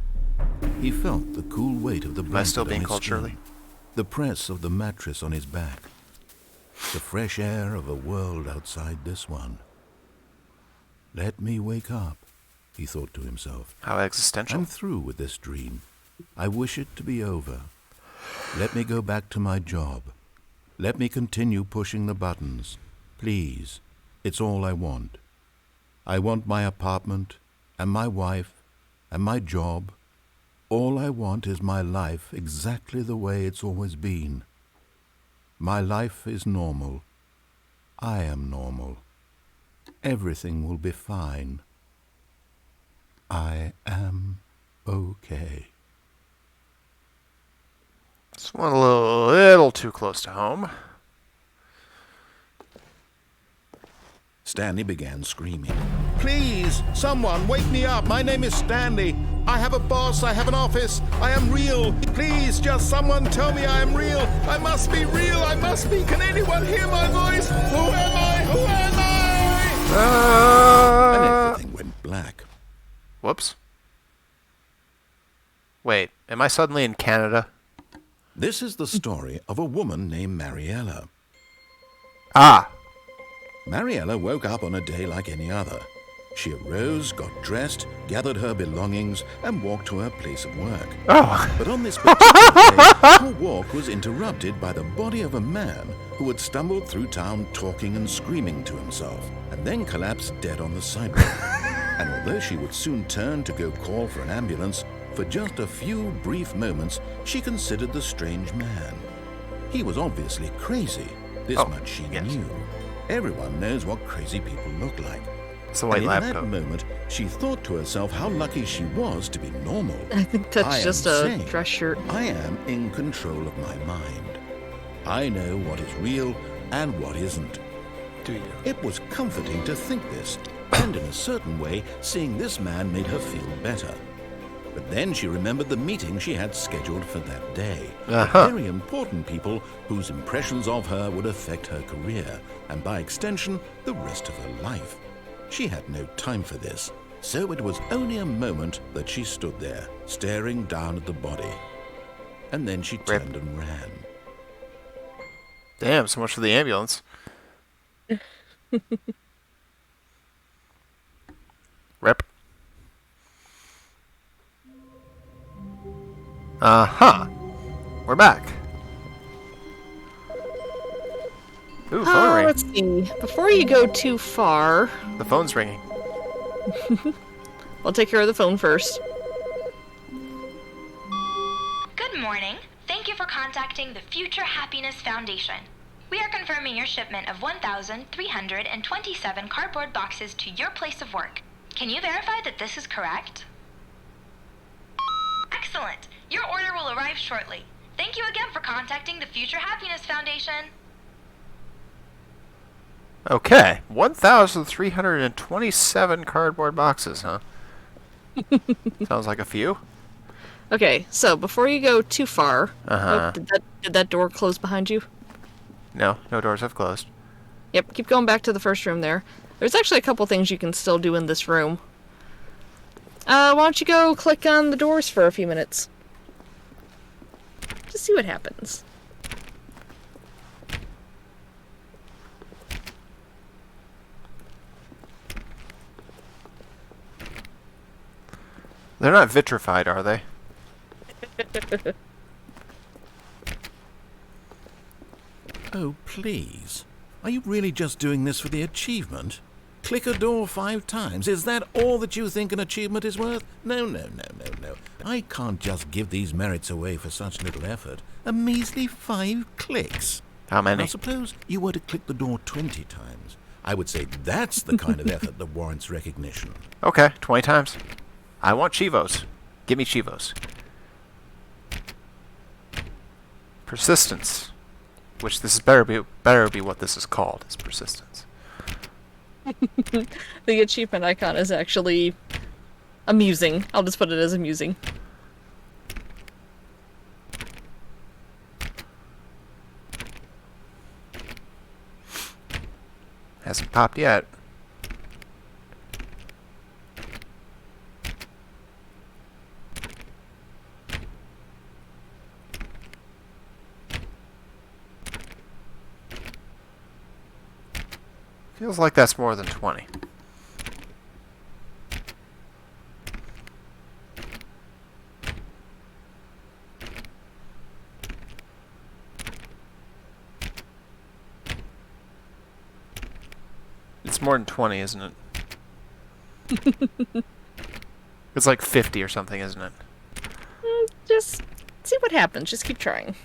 Speaker 2: He felt the cool weight of the blanket
Speaker 1: Am I still
Speaker 2: on
Speaker 1: being
Speaker 2: his
Speaker 1: called
Speaker 2: skin,
Speaker 1: Shirley?
Speaker 2: the press of the mattress on his back, the fresh air of a world outside this one. Let me wake up, he thought to himself.
Speaker 1: How existential.
Speaker 2: I'm through with this dream. I wish it to be over. Let me go back to my job. Let me continue pushing the buttons. Please, it's all I want. I want my apartment, and my wife, and my job. All I want is my life exactly the way it's always been. My life is normal. I am normal. Everything will be fine. I am okay.
Speaker 1: This one a little too close to home.
Speaker 2: Stanley began screaming. Please, someone, wake me up. My name is Stanley. I have a boss. I have an office. I am real. Please, just someone tell me I am real. I must be real. I must be. Can anyone hear my voice? Who am I? Who am I? And everything went black.
Speaker 1: Whoops. Wait, am I suddenly in Canada?
Speaker 2: This is the story of a woman named Mariella.
Speaker 1: Ah!
Speaker 2: Mariella woke up on a day like any other. She arose, got dressed, gathered her belongings, and walked to her place of work.
Speaker 1: Oh!
Speaker 2: But on this particular day, her walk was interrupted by the body of a man who had stumbled through town talking and screaming to himself, and then collapsed dead on the sidewalk. And although she would soon turn to go call for an ambulance, for just a few brief moments she considered the strange man. He was obviously crazy. This much she knew. Everyone knows what crazy people look like.
Speaker 1: It's a white lab
Speaker 2: in that
Speaker 1: coat.
Speaker 2: moment, she thought to herself how lucky she was to be normal.
Speaker 3: I think that's just a dress shirt.
Speaker 2: I am in control of my mind. I know what is real and what isn't.
Speaker 1: Do you?
Speaker 2: It was comforting to think this, and in a certain way, seeing this man made her feel better. But then she remembered the meeting she had scheduled for that day. Very important people whose impressions of her would affect her career, and by extension, the rest of her life. She had no time for this, so it was only a moment that she stood there, staring down at the body. And then she turned and ran.
Speaker 1: Damn, so much for the ambulance. Rip. We're back. Ooh, phone ring.
Speaker 3: Let's see. Before you go too far,
Speaker 1: The phone's ringing.
Speaker 3: I'll take care of the phone first.
Speaker 6: Good morning. Thank you for contacting the Future Happiness Foundation. We are confirming your shipment of 1,327 cardboard boxes to your place of work. Can you verify that this is correct? Excellent. Your order will arrive shortly. Thank you again for contacting the Future Happiness Foundation.
Speaker 1: Okay, 1,327 cardboard boxes, huh? Sounds like a few.
Speaker 3: Okay, so before you go too far...
Speaker 1: Uh-huh.
Speaker 3: Oh, did that door close behind you?
Speaker 1: No doors have closed.
Speaker 3: Yep, keep going back to the first room there. There's actually a couple things you can still do in this room. Why don't you go click on the doors for a few minutes? Just see what happens.
Speaker 1: They're not vitrified, are they?
Speaker 2: Oh, please. Are you really just doing this for the achievement? Click a door 5 times. Is that all that you think an achievement is worth? No. I can't just give these merits away for such little effort. A measly 5 clicks.
Speaker 1: How many?
Speaker 2: Now suppose you were to click the door 20 times. I would say that's the kind of effort that warrants recognition.
Speaker 1: Okay, 20 times. I want Chivos. Give me Chivos. Persistence. Which this is better be what this is called, is persistence.
Speaker 3: The achievement icon is actually amusing. I'll just put it as amusing.
Speaker 1: Hasn't popped yet. Feels like that's more than 20. It's more than 20, isn't it? It's like 50 or something, isn't it?
Speaker 3: Just see what happens. Just keep trying.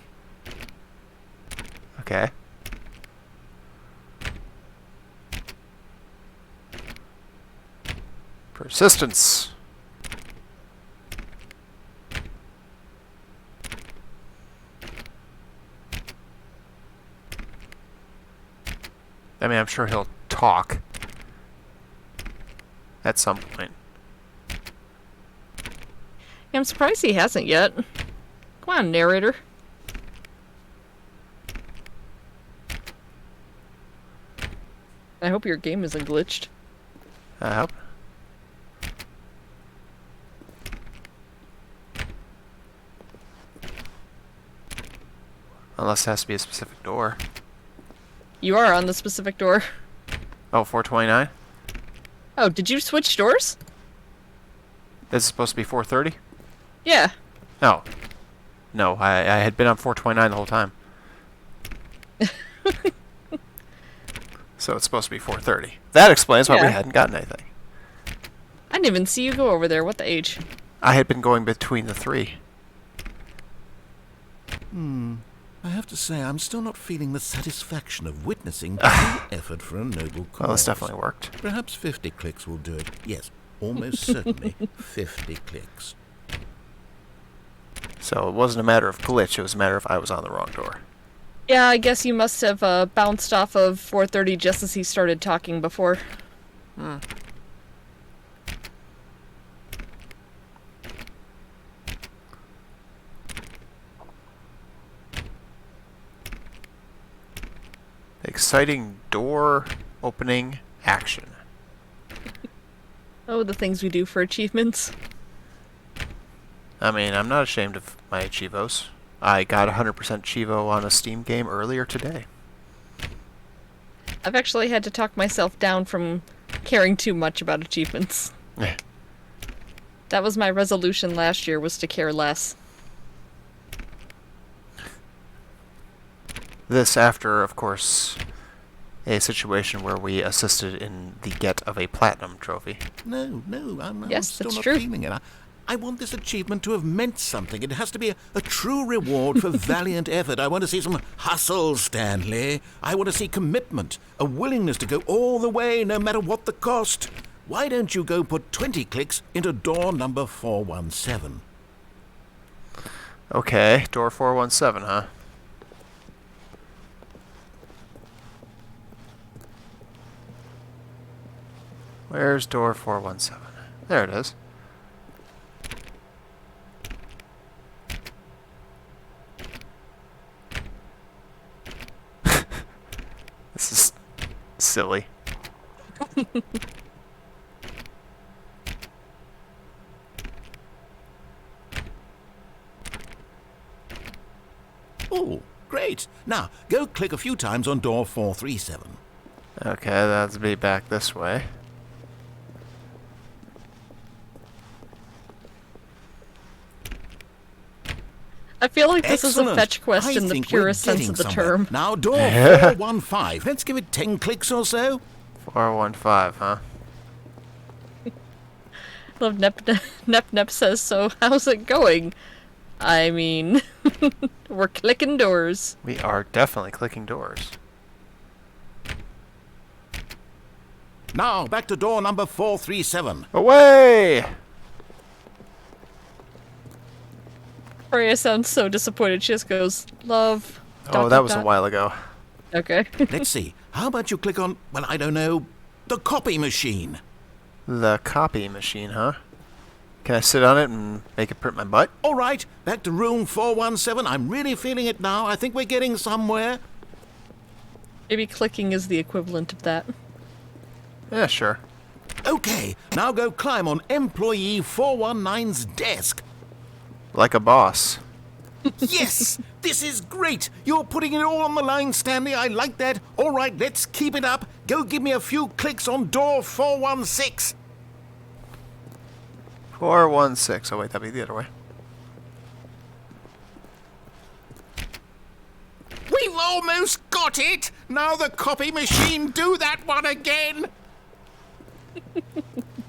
Speaker 1: Okay. Persistence. I mean, I'm sure he'll talk at some point.
Speaker 3: Yeah, I'm surprised he hasn't yet. Come on, narrator. I hope your game isn't glitched.
Speaker 1: I hope. Unless it has to be a specific door.
Speaker 3: You are on the specific door.
Speaker 1: Oh, 429?
Speaker 3: Oh, did you switch doors?
Speaker 1: This is supposed to be 430?
Speaker 3: Yeah.
Speaker 1: Oh. No, I had been on 429 the whole time. So it's supposed to be 430. That explains why we
Speaker 3: Yeah.
Speaker 1: hadn't gotten anything.
Speaker 3: I didn't even see you go over there. What the H?
Speaker 1: I had been going between the three.
Speaker 2: I have to say, I'm still not feeling the satisfaction of witnessing true effort for a noble cause.
Speaker 1: Well, this definitely worked.
Speaker 2: Perhaps 50 clicks will do it. Yes, almost certainly 50 clicks.
Speaker 1: So it wasn't a matter of glitch, it was a matter of I was on the wrong door.
Speaker 3: Yeah, I guess you must have bounced off of 430 just as he started talking before.
Speaker 1: Exciting door opening action.
Speaker 3: Oh, the things we do for achievements.
Speaker 1: I mean, I'm not ashamed of my Chivos. I got 100% Chivo on a Steam game earlier today.
Speaker 3: I've actually had to talk myself down from caring too much about achievements.
Speaker 1: Eh.
Speaker 3: That was my resolution last year, was to care less.
Speaker 1: This after, of course, a situation where we assisted in the get of a platinum trophy.
Speaker 2: No, I'm
Speaker 3: Yes,
Speaker 2: still
Speaker 3: that's
Speaker 2: not
Speaker 3: true.
Speaker 2: feeling it. I want this achievement to have meant something. It has to be a true reward for valiant effort. I want to see some hustle, Stanley. I want to see commitment, a willingness to go all the way, no matter what the cost. Why don't you go put 20 clicks into door number 417?
Speaker 1: Okay, door 417, huh? Where's door 417? There it is. This is silly.
Speaker 2: Oh, great. Now, go click a few times on door 437.
Speaker 1: Okay, that'll be back this way.
Speaker 3: I feel like this
Speaker 2: Excellent.
Speaker 3: is a fetch quest
Speaker 2: I
Speaker 3: in the
Speaker 2: think we're
Speaker 3: purest sense
Speaker 2: getting
Speaker 3: of the
Speaker 2: somewhere.
Speaker 3: term.
Speaker 2: Now, door 415. Let's give it 10 clicks or so.
Speaker 1: 415, huh?
Speaker 3: Love Nep says, so how's it going? I mean, we're clicking doors.
Speaker 1: We are definitely clicking doors.
Speaker 2: Now, back to door number 437.
Speaker 1: Away!
Speaker 3: Freya sounds so disappointed. She just goes, love.
Speaker 1: Oh, that was a while ago.
Speaker 3: Okay.
Speaker 2: Let's see. How about you click on, well, I don't know, the copy machine?
Speaker 1: The copy machine, huh? Can I sit on it and make it print my butt?
Speaker 2: All right, back to room 417. I'm really feeling it now. I think we're getting somewhere.
Speaker 3: Maybe clicking is the equivalent of that.
Speaker 1: Yeah, sure.
Speaker 2: Okay, now go climb on employee 419's desk.
Speaker 1: Like a boss.
Speaker 2: Yes, this is great. You're putting it all on the line, Stanley. I like that. All right, let's keep it up. Go give me a few clicks on door 416.
Speaker 1: 416. Oh, wait, that'd be the other way.
Speaker 2: We've almost got it. Now the copy machine, do that one again.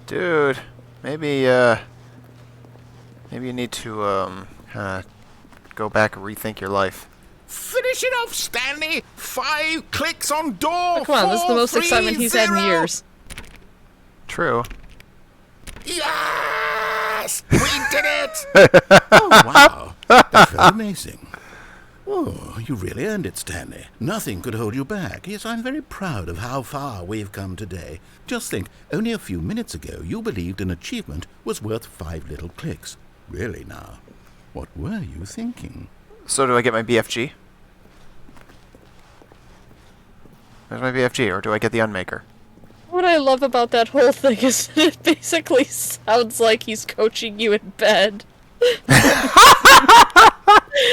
Speaker 1: Dude, maybe you need to, go back and rethink your life.
Speaker 2: Finish it off, Stanley. 5 clicks on door
Speaker 3: Oh, come on, this is the most excitement he's had in
Speaker 2: 430.
Speaker 3: years.
Speaker 1: True.
Speaker 2: Yes! We did it! Oh, wow. That felt amazing. Oh, you really earned it, Stanley. Nothing could hold you back. Yes, I'm very proud of how far we've come today. Just think, only a few minutes ago, you believed an achievement was worth 5 little clicks. Really now, what were you thinking?
Speaker 1: So do I get my BFG? Where's my BFG, or do I get the Unmaker?
Speaker 3: What I love about that whole thing is that it basically sounds like he's coaching you in bed.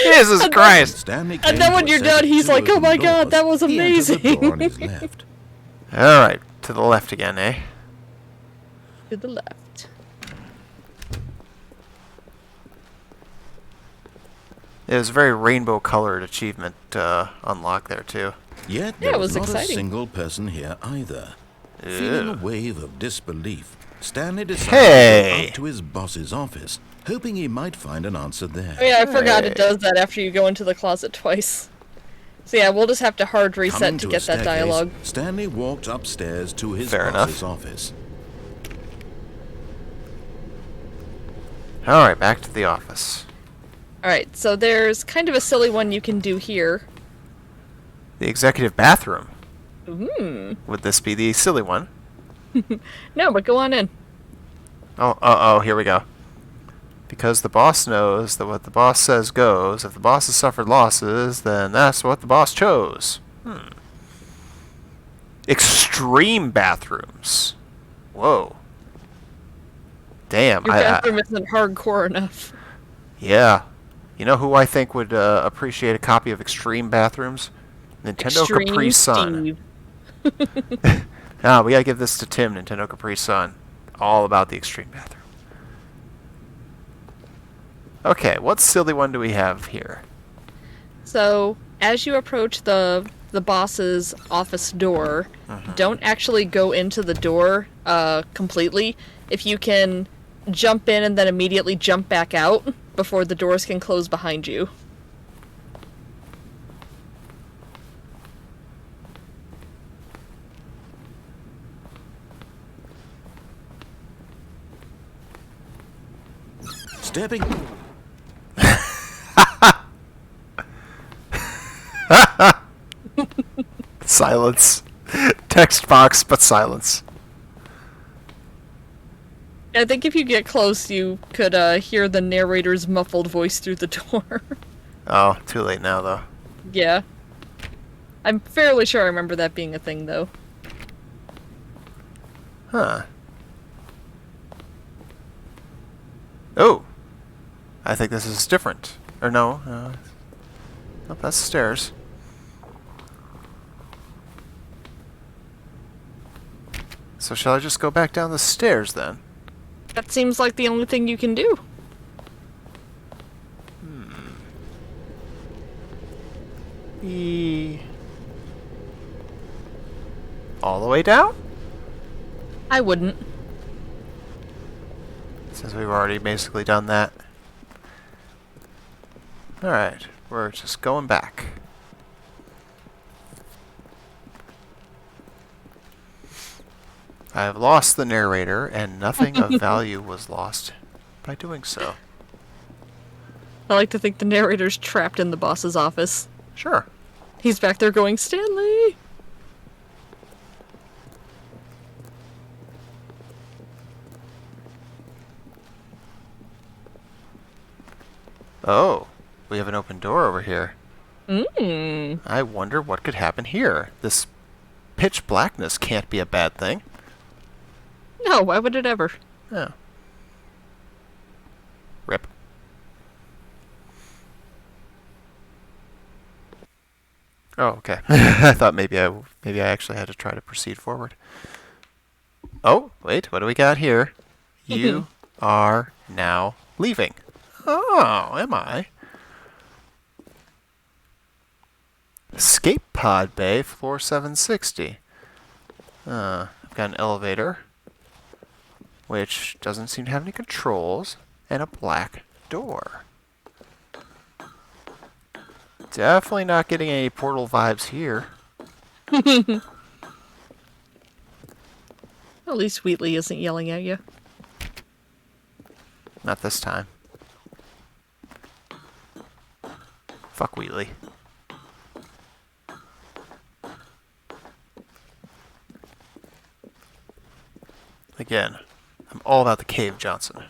Speaker 1: Jesus Christ!
Speaker 2: Stanley
Speaker 3: And then when you're done, he's like, "Oh my God, that was
Speaker 2: He enters the
Speaker 3: amazing."
Speaker 2: door on his left.
Speaker 1: Alright, to the left again, eh?
Speaker 3: To the left.
Speaker 1: It was a very rainbow-colored achievement unlock there, too.
Speaker 2: Yet
Speaker 3: Yeah,
Speaker 2: there
Speaker 3: it
Speaker 2: was
Speaker 3: was
Speaker 2: not
Speaker 3: exciting.
Speaker 2: a single person here either. Feeling a wave of disbelief, Stanley decided to
Speaker 1: Hey!
Speaker 2: go up to his boss's office, hoping he might find an answer there.
Speaker 3: Oh yeah, I forgot
Speaker 1: Hey.
Speaker 3: it does that after you go into the closet twice. So yeah, we'll just have to hard reset
Speaker 2: Coming
Speaker 3: to
Speaker 2: a
Speaker 3: get that
Speaker 2: staircase,
Speaker 3: dialogue.
Speaker 2: Stanley walked upstairs to his
Speaker 1: Fair
Speaker 2: boss's
Speaker 1: enough.
Speaker 2: office.
Speaker 1: Alright, back to the office.
Speaker 3: Alright, so there's kind of a silly one you can do here.
Speaker 1: The executive bathroom.
Speaker 3: Hmm.
Speaker 1: Would this be the silly one?
Speaker 3: No, but go on in.
Speaker 1: Oh, here we go. Because the boss knows that what the boss says goes. If the boss has suffered losses, then that's what the boss chose. Extreme bathrooms. Whoa. Damn.
Speaker 3: Your bathroom isn't hardcore enough.
Speaker 1: Yeah. You know who I think would appreciate a copy of Extreme Bathrooms? Nintendo
Speaker 3: Extreme
Speaker 1: Capri Sun.
Speaker 3: Steve.
Speaker 1: We gotta give this to Tim, Nintendo Capri Sun. All about the Extreme Bathroom. Okay, what silly one do we have here?
Speaker 3: So, as you approach the boss's office door, don't actually go into the door completely. If you can jump in and then immediately jump back out before the doors can close behind you.
Speaker 2: Stepping...
Speaker 1: Silence. Text box, but silence.
Speaker 3: I think if you get close, you could hear the narrator's muffled voice through the door.
Speaker 1: Oh, too late now, though.
Speaker 3: Yeah. I'm fairly sure I remember that being a thing, though.
Speaker 1: Huh. Oh! I think this is different. Or no, oh, that's the stairs. So shall I just go back down the stairs, then?
Speaker 3: That seems like the only thing you can do.
Speaker 1: All the way down?
Speaker 3: I wouldn't.
Speaker 1: Since we've already basically done that. Alright, we're just going back. I have lost the narrator, and nothing of value was lost by doing so.
Speaker 3: I like to think the narrator's trapped in the boss's office.
Speaker 1: Sure.
Speaker 3: He's back there going, Stanley!
Speaker 1: Oh, we have an open door over here.
Speaker 3: Mmm.
Speaker 1: I wonder what could happen here. This pitch blackness can't be a bad thing.
Speaker 3: No, why would it ever?
Speaker 1: Oh. Rip. Oh, okay. I thought maybe I actually had to try to proceed forward. Oh, wait, what do we got here? You are now leaving. Oh, am I? Escape pod bay, floor 760. I've got an elevator, which doesn't seem to have any controls, and a black door. Definitely not getting any Portal vibes here.
Speaker 3: At least Wheatley isn't yelling at you.
Speaker 1: Not this time. Fuck Wheatley. Again, I'm all about the cave, Johnson.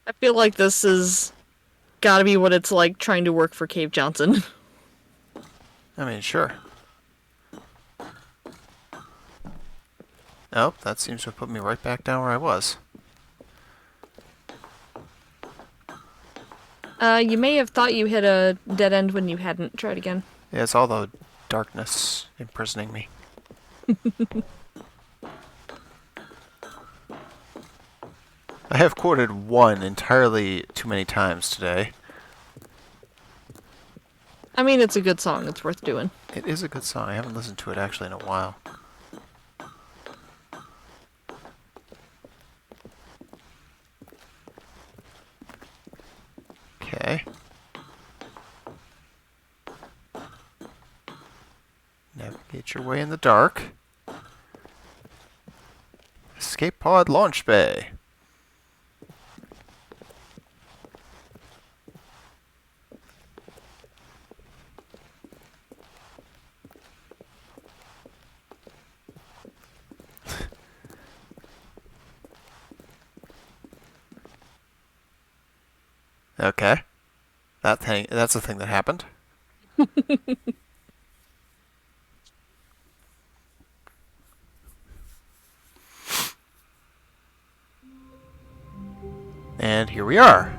Speaker 3: I feel like this is gotta be what it's like trying to work for Cave Johnson.
Speaker 1: I mean, sure. Nope, that seems to have put me right back down where I was.
Speaker 3: You may have thought you hit a dead end when you hadn't. Tried again.
Speaker 1: Yeah, it's all the darkness imprisoning me. I have quoted one entirely too many times today.
Speaker 3: I mean, it's a good song. It's worth doing.
Speaker 1: It is a good song. I haven't listened to it actually in a while. Okay. Navigate your way in the dark. Escape pod launch bay. Okay. That's a thing that happened. And here we are.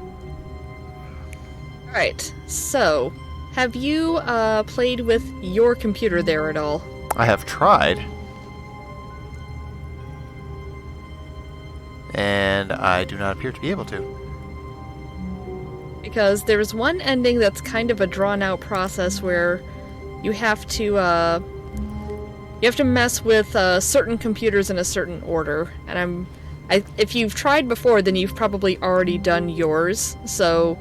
Speaker 3: Alright, so, have you played with your computer there at all?
Speaker 1: I have tried. And I do not appear to be able to.
Speaker 3: Because there's one ending that's kind of a drawn-out process where you have to mess with certain computers in a certain order. And if you've tried before, then you've probably already done yours. So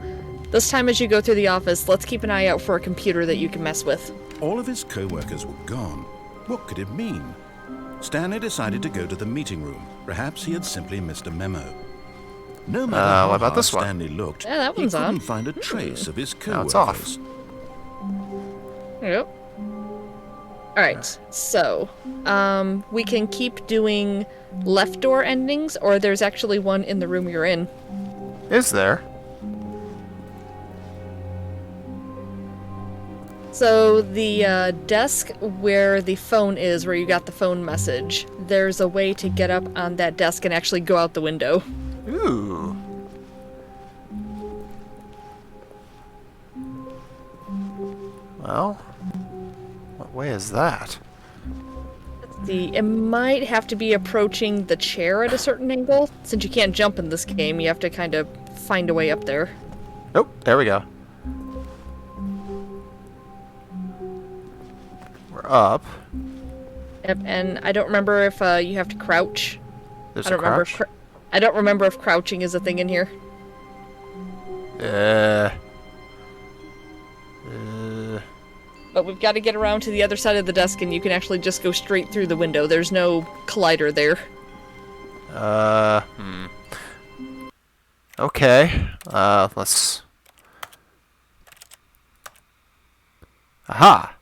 Speaker 3: this time as you go through the office, let's keep an eye out for a computer that you can mess with.
Speaker 2: All of his co-workers were gone. What could it mean? Stanley decided to go to the meeting room. Perhaps he had simply missed a memo. No matter how
Speaker 1: what about
Speaker 2: hard
Speaker 1: this one?
Speaker 2: Stanley looked,
Speaker 3: Yeah, that
Speaker 2: he
Speaker 3: one's
Speaker 2: couldn't
Speaker 3: on.
Speaker 2: find a trace of his
Speaker 1: Now
Speaker 2: co-workers.
Speaker 1: it's off.
Speaker 3: Yep. Alright, so, we can keep doing left door endings, or there's actually one in the room you're in.
Speaker 1: Is there?
Speaker 3: So, the desk where the phone is, where you got the phone message, there's a way to get up on that desk and actually go out the window.
Speaker 1: Ooh. Well, what way is that?
Speaker 3: It might have to be approaching the chair at a certain angle. Since you can't jump in this game, you have to kind of find a way up there.
Speaker 1: Oh, there we go. We're up.
Speaker 3: Yep, and I don't remember if you have to crouch.
Speaker 1: There's
Speaker 3: I don't
Speaker 1: a
Speaker 3: remember.
Speaker 1: crouch.
Speaker 3: I don't remember if crouching is a thing in here. But we've got to get around to the other side of the desk, and you can actually just go straight through the window. There's no collider there.
Speaker 1: Okay. Let's... Aha!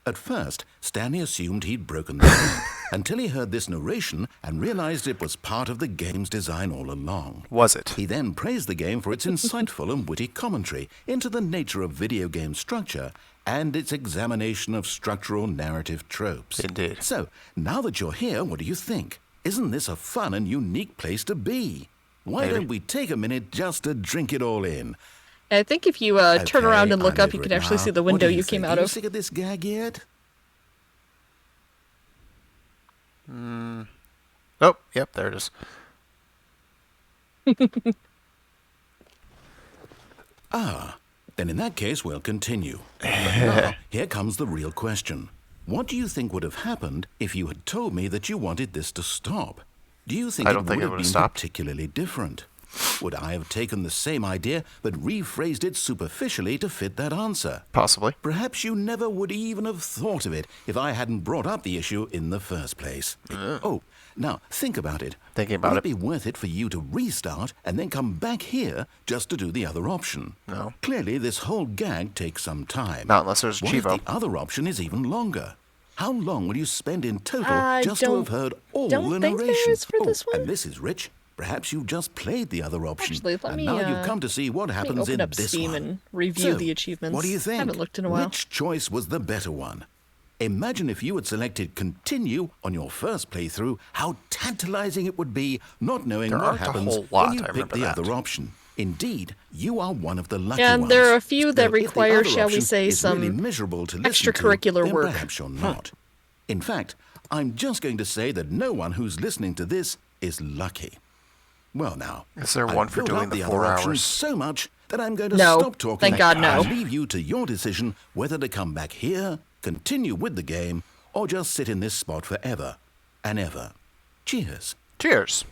Speaker 2: At first, Stanley assumed he'd broken the lamp until he heard this narration and realized it was part of the game's design all along.
Speaker 1: Was it?
Speaker 2: He then praised the game for its insightful and witty commentary into the nature of video game structure and its examination of structural narrative tropes.
Speaker 1: Indeed.
Speaker 2: So, now that you're here, what do you think? Isn't this a fun and unique place to be? Why
Speaker 1: Maybe.
Speaker 2: don't we take a minute just to drink it all in?
Speaker 3: I think if you turn around and look
Speaker 2: I'm
Speaker 3: up, you
Speaker 2: over
Speaker 3: can
Speaker 2: it
Speaker 3: actually
Speaker 2: now.
Speaker 3: see the
Speaker 2: What
Speaker 3: window
Speaker 2: do
Speaker 3: you
Speaker 2: think?
Speaker 3: came out
Speaker 2: Are you
Speaker 3: of.
Speaker 2: sick of this gag yet?
Speaker 1: Oh, yep, there it is.
Speaker 2: Then in that case, we'll continue. But now, here comes the real question. What do you think would have happened if you had told me that you wanted this to stop? Do you think
Speaker 1: I
Speaker 2: it
Speaker 1: don't
Speaker 2: would
Speaker 1: think it
Speaker 2: have
Speaker 1: would
Speaker 2: been
Speaker 1: have stopped.
Speaker 2: particularly different? Would I have taken the same idea but rephrased it superficially to fit that answer?
Speaker 1: Possibly.
Speaker 2: Perhaps you never would even have thought of it if I hadn't brought up the issue in the first place. Oh, now think about it.
Speaker 1: Thinking about
Speaker 2: Would
Speaker 1: it.
Speaker 2: it be worth it for you to restart and then come back here just to do the other option?
Speaker 1: No.
Speaker 2: Clearly, this whole gag takes some time.
Speaker 1: Not unless there's
Speaker 2: What if
Speaker 1: Chivo.
Speaker 2: the other option is even longer? How long will you spend in total
Speaker 3: I
Speaker 2: just to
Speaker 3: don't-
Speaker 2: have heard all
Speaker 3: don't
Speaker 2: the
Speaker 3: think there
Speaker 2: narration?
Speaker 3: is for this one.
Speaker 2: And this is rich. Perhaps you've just played the other option,
Speaker 3: Actually, let
Speaker 2: and
Speaker 3: me,
Speaker 2: now you've come to see what
Speaker 3: Let me
Speaker 2: happens
Speaker 3: open
Speaker 2: in
Speaker 3: up
Speaker 2: this
Speaker 3: Steam
Speaker 2: one.
Speaker 3: and review
Speaker 2: So,
Speaker 3: the achievements.
Speaker 2: What do you think?
Speaker 3: Haven't looked in a while.
Speaker 2: Which choice was the better one? Imagine if you had selected continue on your first playthrough, how tantalizing it would be not knowing
Speaker 1: There
Speaker 2: what
Speaker 1: aren't a
Speaker 2: happens
Speaker 1: whole lot,
Speaker 2: when you
Speaker 1: I
Speaker 2: pick
Speaker 1: remember
Speaker 2: the
Speaker 1: that.
Speaker 2: other option. Indeed, you are one of the lucky
Speaker 3: And
Speaker 2: ones.
Speaker 3: there are a few that
Speaker 2: Though if the
Speaker 3: require,
Speaker 2: other
Speaker 3: shall we
Speaker 2: option
Speaker 3: say,
Speaker 2: is
Speaker 3: some
Speaker 2: really miserable to listen
Speaker 3: extracurricular
Speaker 2: to, then
Speaker 3: work.
Speaker 2: perhaps you're not. In fact, I'm just going to say that no one who's listening to this is lucky. Well, now,
Speaker 1: Is there
Speaker 2: I've
Speaker 1: one for
Speaker 2: built
Speaker 1: doing
Speaker 2: up
Speaker 1: the
Speaker 2: the
Speaker 1: 4
Speaker 2: other option
Speaker 1: hours?
Speaker 2: so much that I'm going to
Speaker 3: No,
Speaker 2: stop talking
Speaker 3: thank God, no.
Speaker 2: and leave you to your decision whether to come back here, continue with the game, or just sit in this spot forever and ever. Cheers.
Speaker 1: Cheers.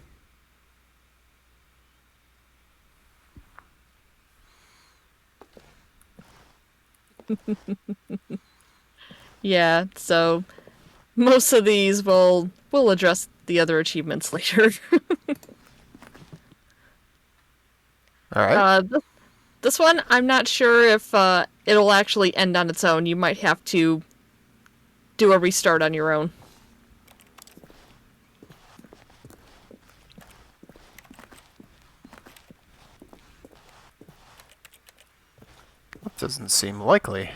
Speaker 3: Yeah, so most of these we'll address the other achievements later.
Speaker 1: All right.
Speaker 3: This one, I'm not sure if it'll actually end on its own. You might have to do a restart on your own.
Speaker 1: That doesn't seem likely.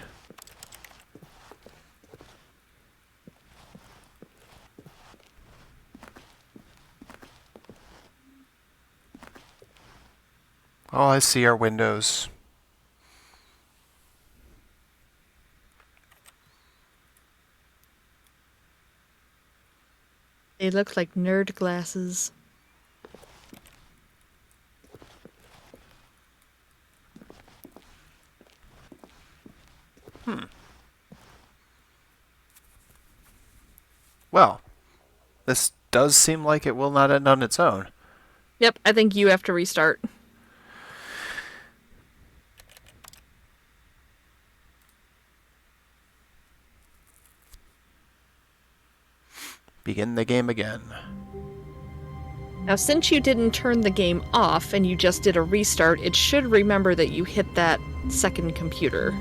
Speaker 1: All I see are windows.
Speaker 3: They look like nerd glasses.
Speaker 1: Well, this does seem like it will not end on its own.
Speaker 3: Yep, I think you have to restart.
Speaker 1: Begin the game again.
Speaker 3: Now, since you didn't turn the game off and you just did a restart, it should remember that you hit that second computer.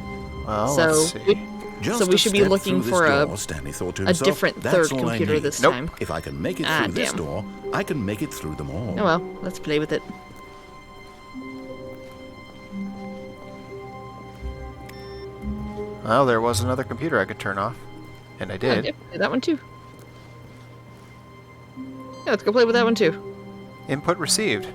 Speaker 1: Well,
Speaker 3: So
Speaker 1: let's see.
Speaker 2: Just
Speaker 3: we
Speaker 2: a
Speaker 3: should be
Speaker 2: step
Speaker 3: looking
Speaker 2: through
Speaker 3: for
Speaker 2: this
Speaker 3: a-
Speaker 2: door, Stanley thought to
Speaker 3: a
Speaker 2: himself.
Speaker 3: different
Speaker 2: That's
Speaker 3: third
Speaker 2: all I
Speaker 3: computer
Speaker 2: need.
Speaker 3: this
Speaker 1: Nope.
Speaker 3: time.
Speaker 2: If I can make it
Speaker 3: Ah,
Speaker 2: through this
Speaker 3: damn.
Speaker 2: door, I can make it through them all.
Speaker 3: Oh well, let's play with it.
Speaker 1: Well, there was another computer I could turn off. And I
Speaker 3: Yeah,
Speaker 1: did.
Speaker 3: yep, do that one too. Yeah, let's go play with that one too.
Speaker 1: Input received.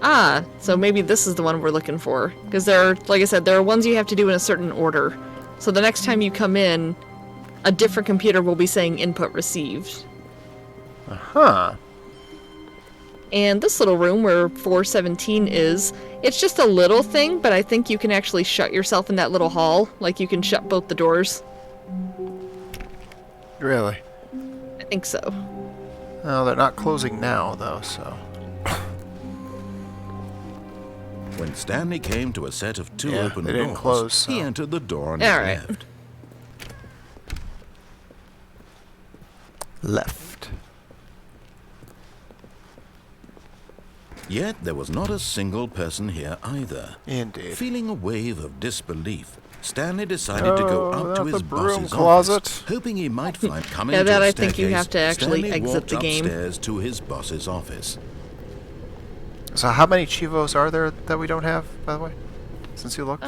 Speaker 3: Ah, so maybe this is the one we're looking for. Because there are, like I said, there are ones you have to do in a certain order. So the next time you come in, a different computer will be saying input received.
Speaker 1: Huh.
Speaker 3: And this little room where 417 is, it's just a little thing, but I think you can actually shut yourself in that little hall. Like you can shut both the doors.
Speaker 1: Really?
Speaker 3: I think so.
Speaker 1: Well, they're not closing now, though, so...
Speaker 2: When Stanley came to a set of two
Speaker 1: Yeah,
Speaker 2: open
Speaker 1: they didn't
Speaker 2: doors,
Speaker 1: close, so-
Speaker 2: he entered the door on
Speaker 3: All
Speaker 2: his
Speaker 3: right.
Speaker 2: left.
Speaker 1: Left.
Speaker 2: Yet there was not a single person here either.
Speaker 1: Indeed.
Speaker 2: Feeling a wave of disbelief, Stanley decided to go
Speaker 1: Oh,
Speaker 2: up to
Speaker 1: not
Speaker 2: his
Speaker 1: the broom
Speaker 2: boss's
Speaker 1: closet.
Speaker 2: office, hoping he might find coming
Speaker 3: Yeah,
Speaker 2: to
Speaker 3: that
Speaker 2: a
Speaker 3: I think you have to
Speaker 2: staircase,
Speaker 3: actually
Speaker 2: Stanley
Speaker 3: exit
Speaker 2: walked
Speaker 3: the game.
Speaker 2: upstairs to his boss's office.
Speaker 1: So how many Chivos are there that we don't have, by the way? Since you looked?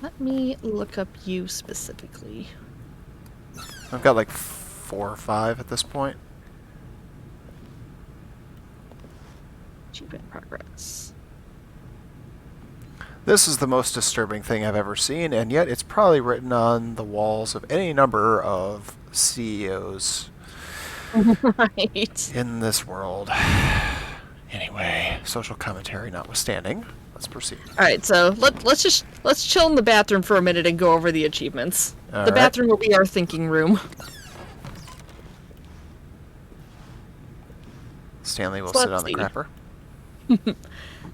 Speaker 3: Let me look up you specifically.
Speaker 1: I've got like 4 or 5 at this point.
Speaker 3: Achievement progress.
Speaker 1: This is the most disturbing thing I've ever seen, and yet it's probably written on the walls of any number of CEOs
Speaker 3: Right.
Speaker 1: in this world. Anyway, social commentary notwithstanding, let's proceed.
Speaker 3: All right, so let's chill in the bathroom for a minute and go over the achievements.
Speaker 1: All
Speaker 3: The
Speaker 1: right.
Speaker 3: bathroom will be our thinking room.
Speaker 1: Stanley will
Speaker 3: So
Speaker 1: sit
Speaker 3: let's
Speaker 1: on the
Speaker 3: see.
Speaker 1: crapper.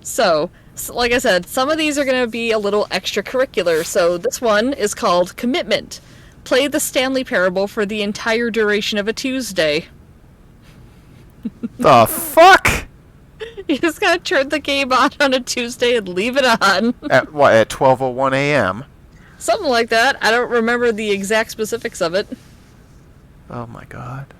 Speaker 3: So, like I said, some of these are going to be a little extracurricular. So this one is called Commitment. Play the Stanley Parable for the entire duration of a Tuesday.
Speaker 1: The fuck?
Speaker 3: You just gotta turn the game on a Tuesday and leave it on.
Speaker 1: At what? At 12:01 a.m.
Speaker 3: Something like that. I don't remember the exact specifics of it.
Speaker 1: Oh my god.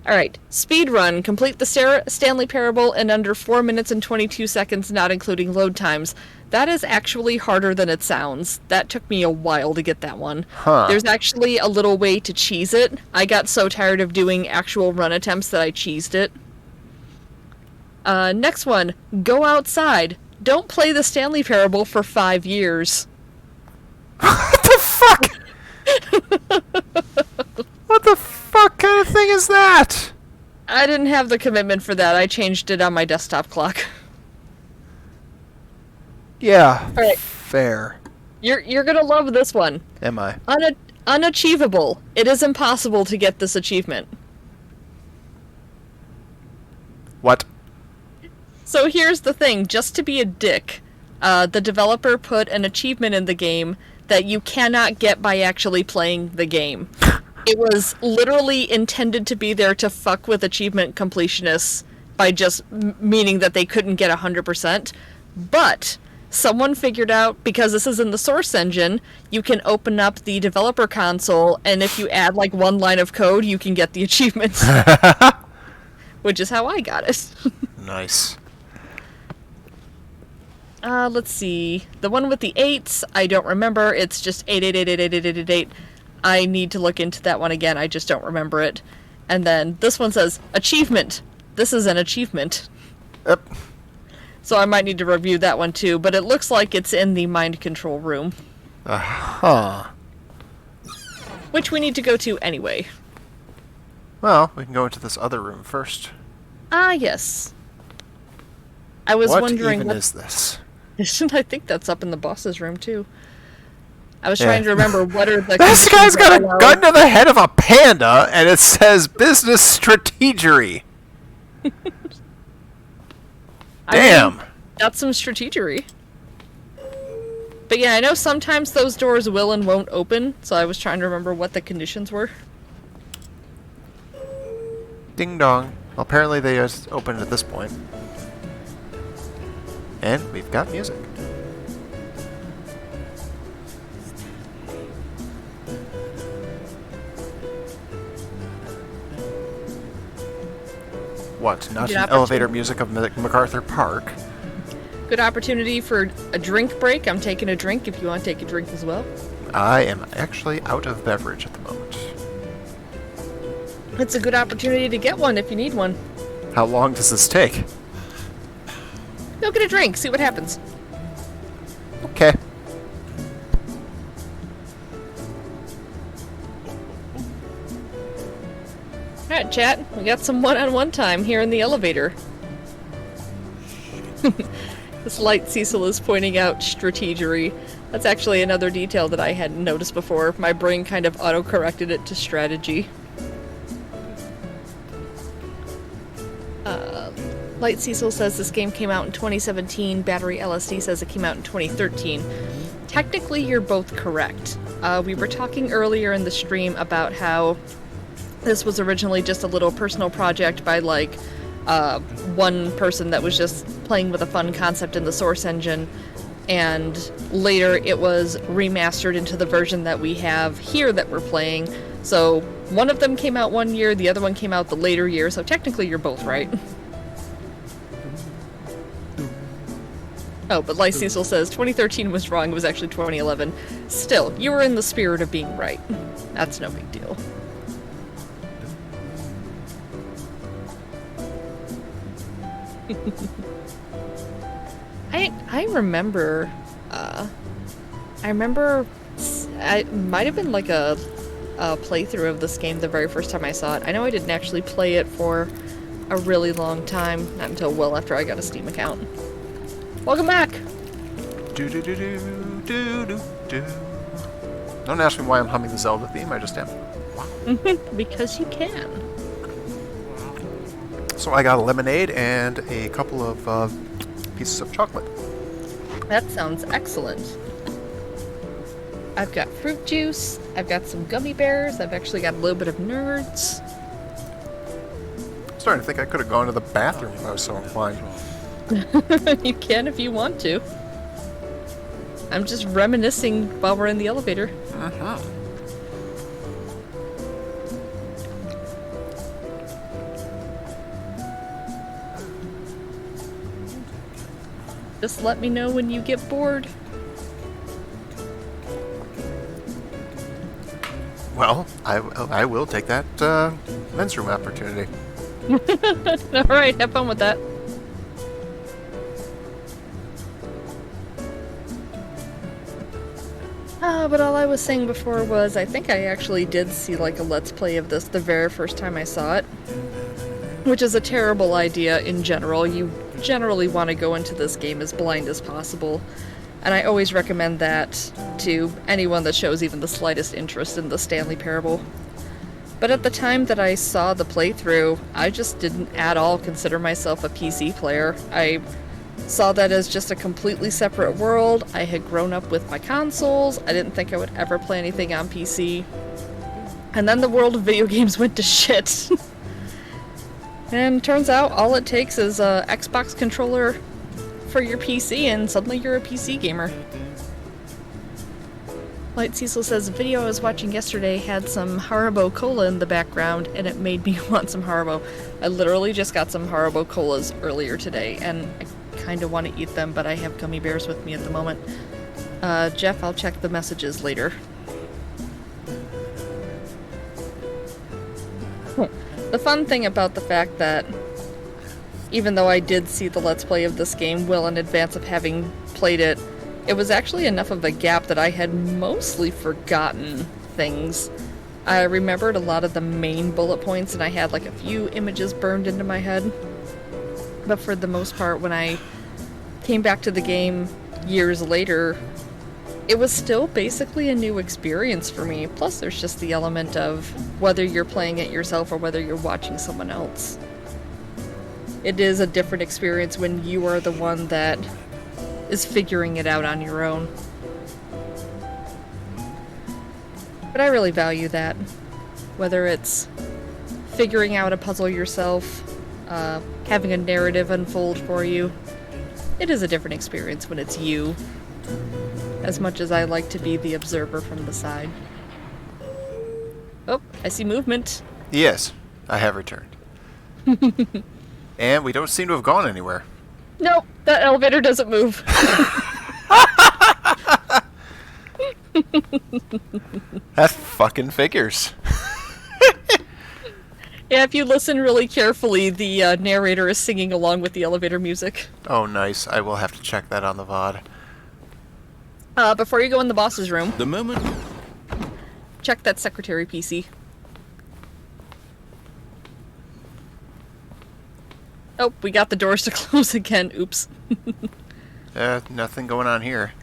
Speaker 3: Alright, speed run. Complete the Stanley Parable in under 4 minutes and 22 seconds, not including load times. That is actually harder than it sounds. That took me a while to get that one.
Speaker 1: Huh.
Speaker 3: There's actually a little way to cheese it. I got so tired of doing actual run attempts that I cheesed it. Next one. Go outside. Don't play the Stanley Parable for 5 years.
Speaker 1: What the fuck? What the fuck kind of thing is that?
Speaker 3: I didn't have the commitment for that. I changed it on my desktop clock.
Speaker 1: Yeah.
Speaker 3: Alright.
Speaker 1: Fair.
Speaker 3: You're gonna love this one.
Speaker 1: Am I?
Speaker 3: Unachievable. It is impossible to get this achievement.
Speaker 1: What?
Speaker 3: So here's the thing, just to be a dick, the developer put an achievement in the game that you cannot get by actually playing the game. It was literally intended to be there to fuck with achievement completionists by just meaning that they couldn't get 100%. But someone figured out, because this is in the source engine, you can open up the developer console, and if you add like 1 line of code, you can get the achievement. Which is how I got it.
Speaker 1: Nice.
Speaker 3: Let's see. The one with the 8s, I don't remember. It's just 888888888. I need to look into that one again. I just don't remember it. And then this one says, achievement. This is an achievement.
Speaker 1: Yep.
Speaker 3: So I might need to review that one too, but it looks like it's in the mind control room,
Speaker 1: Huh.
Speaker 3: which we need to go to anyway.
Speaker 1: Well, we can go into this other room first.
Speaker 3: Ah, yes. I was
Speaker 1: What
Speaker 3: wondering
Speaker 1: even
Speaker 3: what...
Speaker 1: is this?
Speaker 3: I think that's up in the boss's room too. I was
Speaker 1: Yeah.
Speaker 3: trying to remember what are the...
Speaker 1: This guy's
Speaker 3: conditions
Speaker 1: got
Speaker 3: that
Speaker 1: a
Speaker 3: allow-
Speaker 1: gun to the head of a panda, and it says business strategery.
Speaker 3: I mean,
Speaker 1: Damn.
Speaker 3: that's some strategery. But yeah, I know sometimes those doors will and won't open, so I was trying to remember what the conditions were.
Speaker 1: Ding dong. Well, apparently they just opened at this point. And we've got music. What? Not an elevator music of MacArthur Park.
Speaker 3: Good opportunity for a drink break. I'm taking a drink if you want to take a drink as well.
Speaker 1: I am actually out of beverage at the moment.
Speaker 3: It's a good opportunity to get one if you need one.
Speaker 1: How long does this take?
Speaker 3: Go get a drink, see what happens.
Speaker 1: Okay.
Speaker 3: Alright, chat. We got some one-on-one time here in the elevator. This light Cecil is pointing out strategery. That's actually another detail that I hadn't noticed before. My brain kind of auto-corrected it to strategy. Light Cecil says this game came out in 2017. Battery LSD says it came out in 2013. Technically, you're both correct. We were talking earlier in the stream about how this was originally just a little personal project by, like, one person that was just playing with a fun concept in the Source engine, and later it was remastered into the version that we have here that we're playing. So one of them came out one year, the other one came out the later year, so technically you're both right. Oh, but Light Cecil says 2013 was wrong, it was actually 2011. Still, you were in the spirit of being right. That's no big deal. I remember, it might have been like a playthrough of this game the very first time I saw it. I know I didn't actually play it for a really long time, not until well after I got a Steam account. Welcome back!
Speaker 1: Do do do do do do do. Don't ask me why I'm humming the Zelda theme, I just am.
Speaker 3: Because you can.
Speaker 1: So I got a lemonade and a couple of pieces of chocolate.
Speaker 3: That sounds excellent. I've got fruit juice, I've got some gummy bears, I've actually got a little bit of Nerds.
Speaker 1: I'm starting to think I could have gone to the bathroom if I was so inclined.
Speaker 3: You can if you want to. I'm just reminiscing while we're in the elevator.
Speaker 1: Uh-huh.
Speaker 3: Just let me know when you get bored.
Speaker 1: Well, I will take that men's room opportunity.
Speaker 3: Alright, have fun with that. But all I was saying before was I think I actually did see like a Let's Play of this the very first time I saw it. Which is a terrible idea in general. You generally want to go into this game as blind as possible. And I always recommend that to anyone that shows even the slightest interest in the Stanley Parable. But at the time that I saw the playthrough, I just didn't at all consider myself a PC player. I saw that as just a completely separate world. I had grown up with my consoles. I didn't think I would ever play anything on PC. And then the world of video games went to shit. And turns out all it takes is a Xbox controller for your PC and suddenly you're a PC gamer. Light Cecil says, the video I was watching yesterday had some Haribo Cola in the background and it made me want some Haribo. I literally just got some Haribo Colas earlier today and I kind of want to eat them, but I have gummy bears with me at the moment. Jeff, I'll check the messages later. The fun thing about the fact that even though I did see the Let's Play of this game well in advance of having played it, it was actually enough of a gap that I had mostly forgotten things. I remembered a lot of the main bullet points and I had like a few images burned into my head. But for the most part, when I came back to the game years later, it was still basically a new experience for me. Plus there's just the element of whether you're playing it yourself or whether you're watching someone else. It is a different experience when you are the one that is figuring it out on your own. But I really value that. Whether it's figuring out a puzzle yourself, having a narrative unfold for you. It is a different experience when it's you, as much as I like to be the observer from the side. Oh, I see movement.
Speaker 1: Yes, I have returned. And we don't seem to have gone anywhere.
Speaker 3: Nope, that elevator doesn't move.
Speaker 1: That fucking figures.
Speaker 3: Yeah, if you listen really carefully, the narrator is singing along with the elevator music.
Speaker 1: Oh, nice. I will have to check that on the VOD.
Speaker 3: Before you go in the boss's room,
Speaker 2: The moment
Speaker 3: check that secretary PC. Oh, we got the doors to close again. Oops.
Speaker 1: Nothing going on here.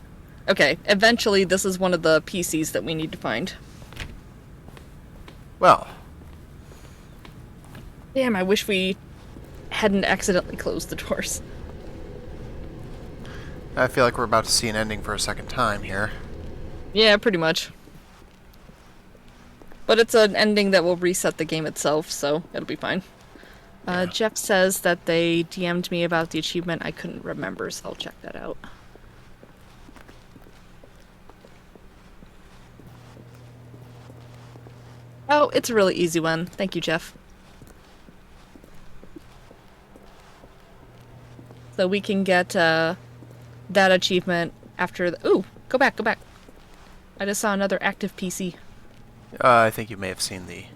Speaker 3: Okay, eventually this is one of the PCs that we need to find.
Speaker 1: Well,
Speaker 3: Damn, I wish we hadn't accidentally closed the doors.
Speaker 1: I feel like we're about to see an ending for a second time here.
Speaker 3: Yeah, pretty much. But it's an ending that will reset the game itself, so it'll be fine. Jeff says that they DM'd me about the achievement. I couldn't remember, so I'll check that out. Oh, it's a really easy one. Thank you, Jeff. So we can get that achievement after the... Ooh, go back, go back. I just saw another active PC.
Speaker 1: I think you may have seen the...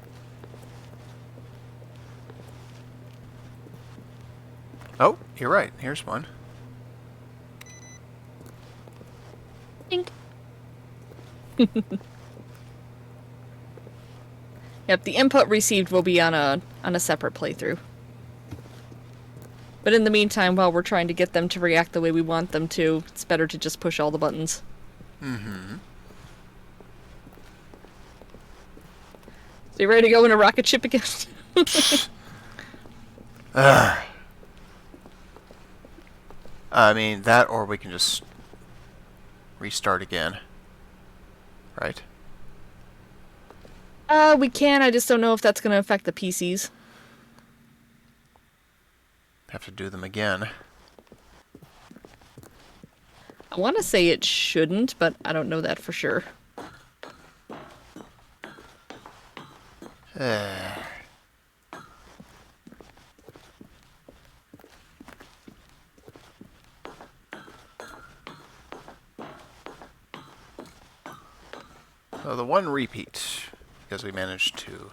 Speaker 1: Oh, you're right. Here's one.
Speaker 3: Dink. Yep, the input received will be on a separate playthrough. But in the meantime, while we're trying to get them to react the way we want them to, it's better to just push all the buttons.
Speaker 1: Mm-hmm.
Speaker 3: So you ready to go in a rocket ship again?
Speaker 1: I mean, that or we can just restart again. Right?
Speaker 3: We can, I just don't know if that's going to affect the PCs.
Speaker 1: Have to do them again.
Speaker 3: I want to say it shouldn't, but I don't know that for sure.
Speaker 1: So the one repeat, because we managed to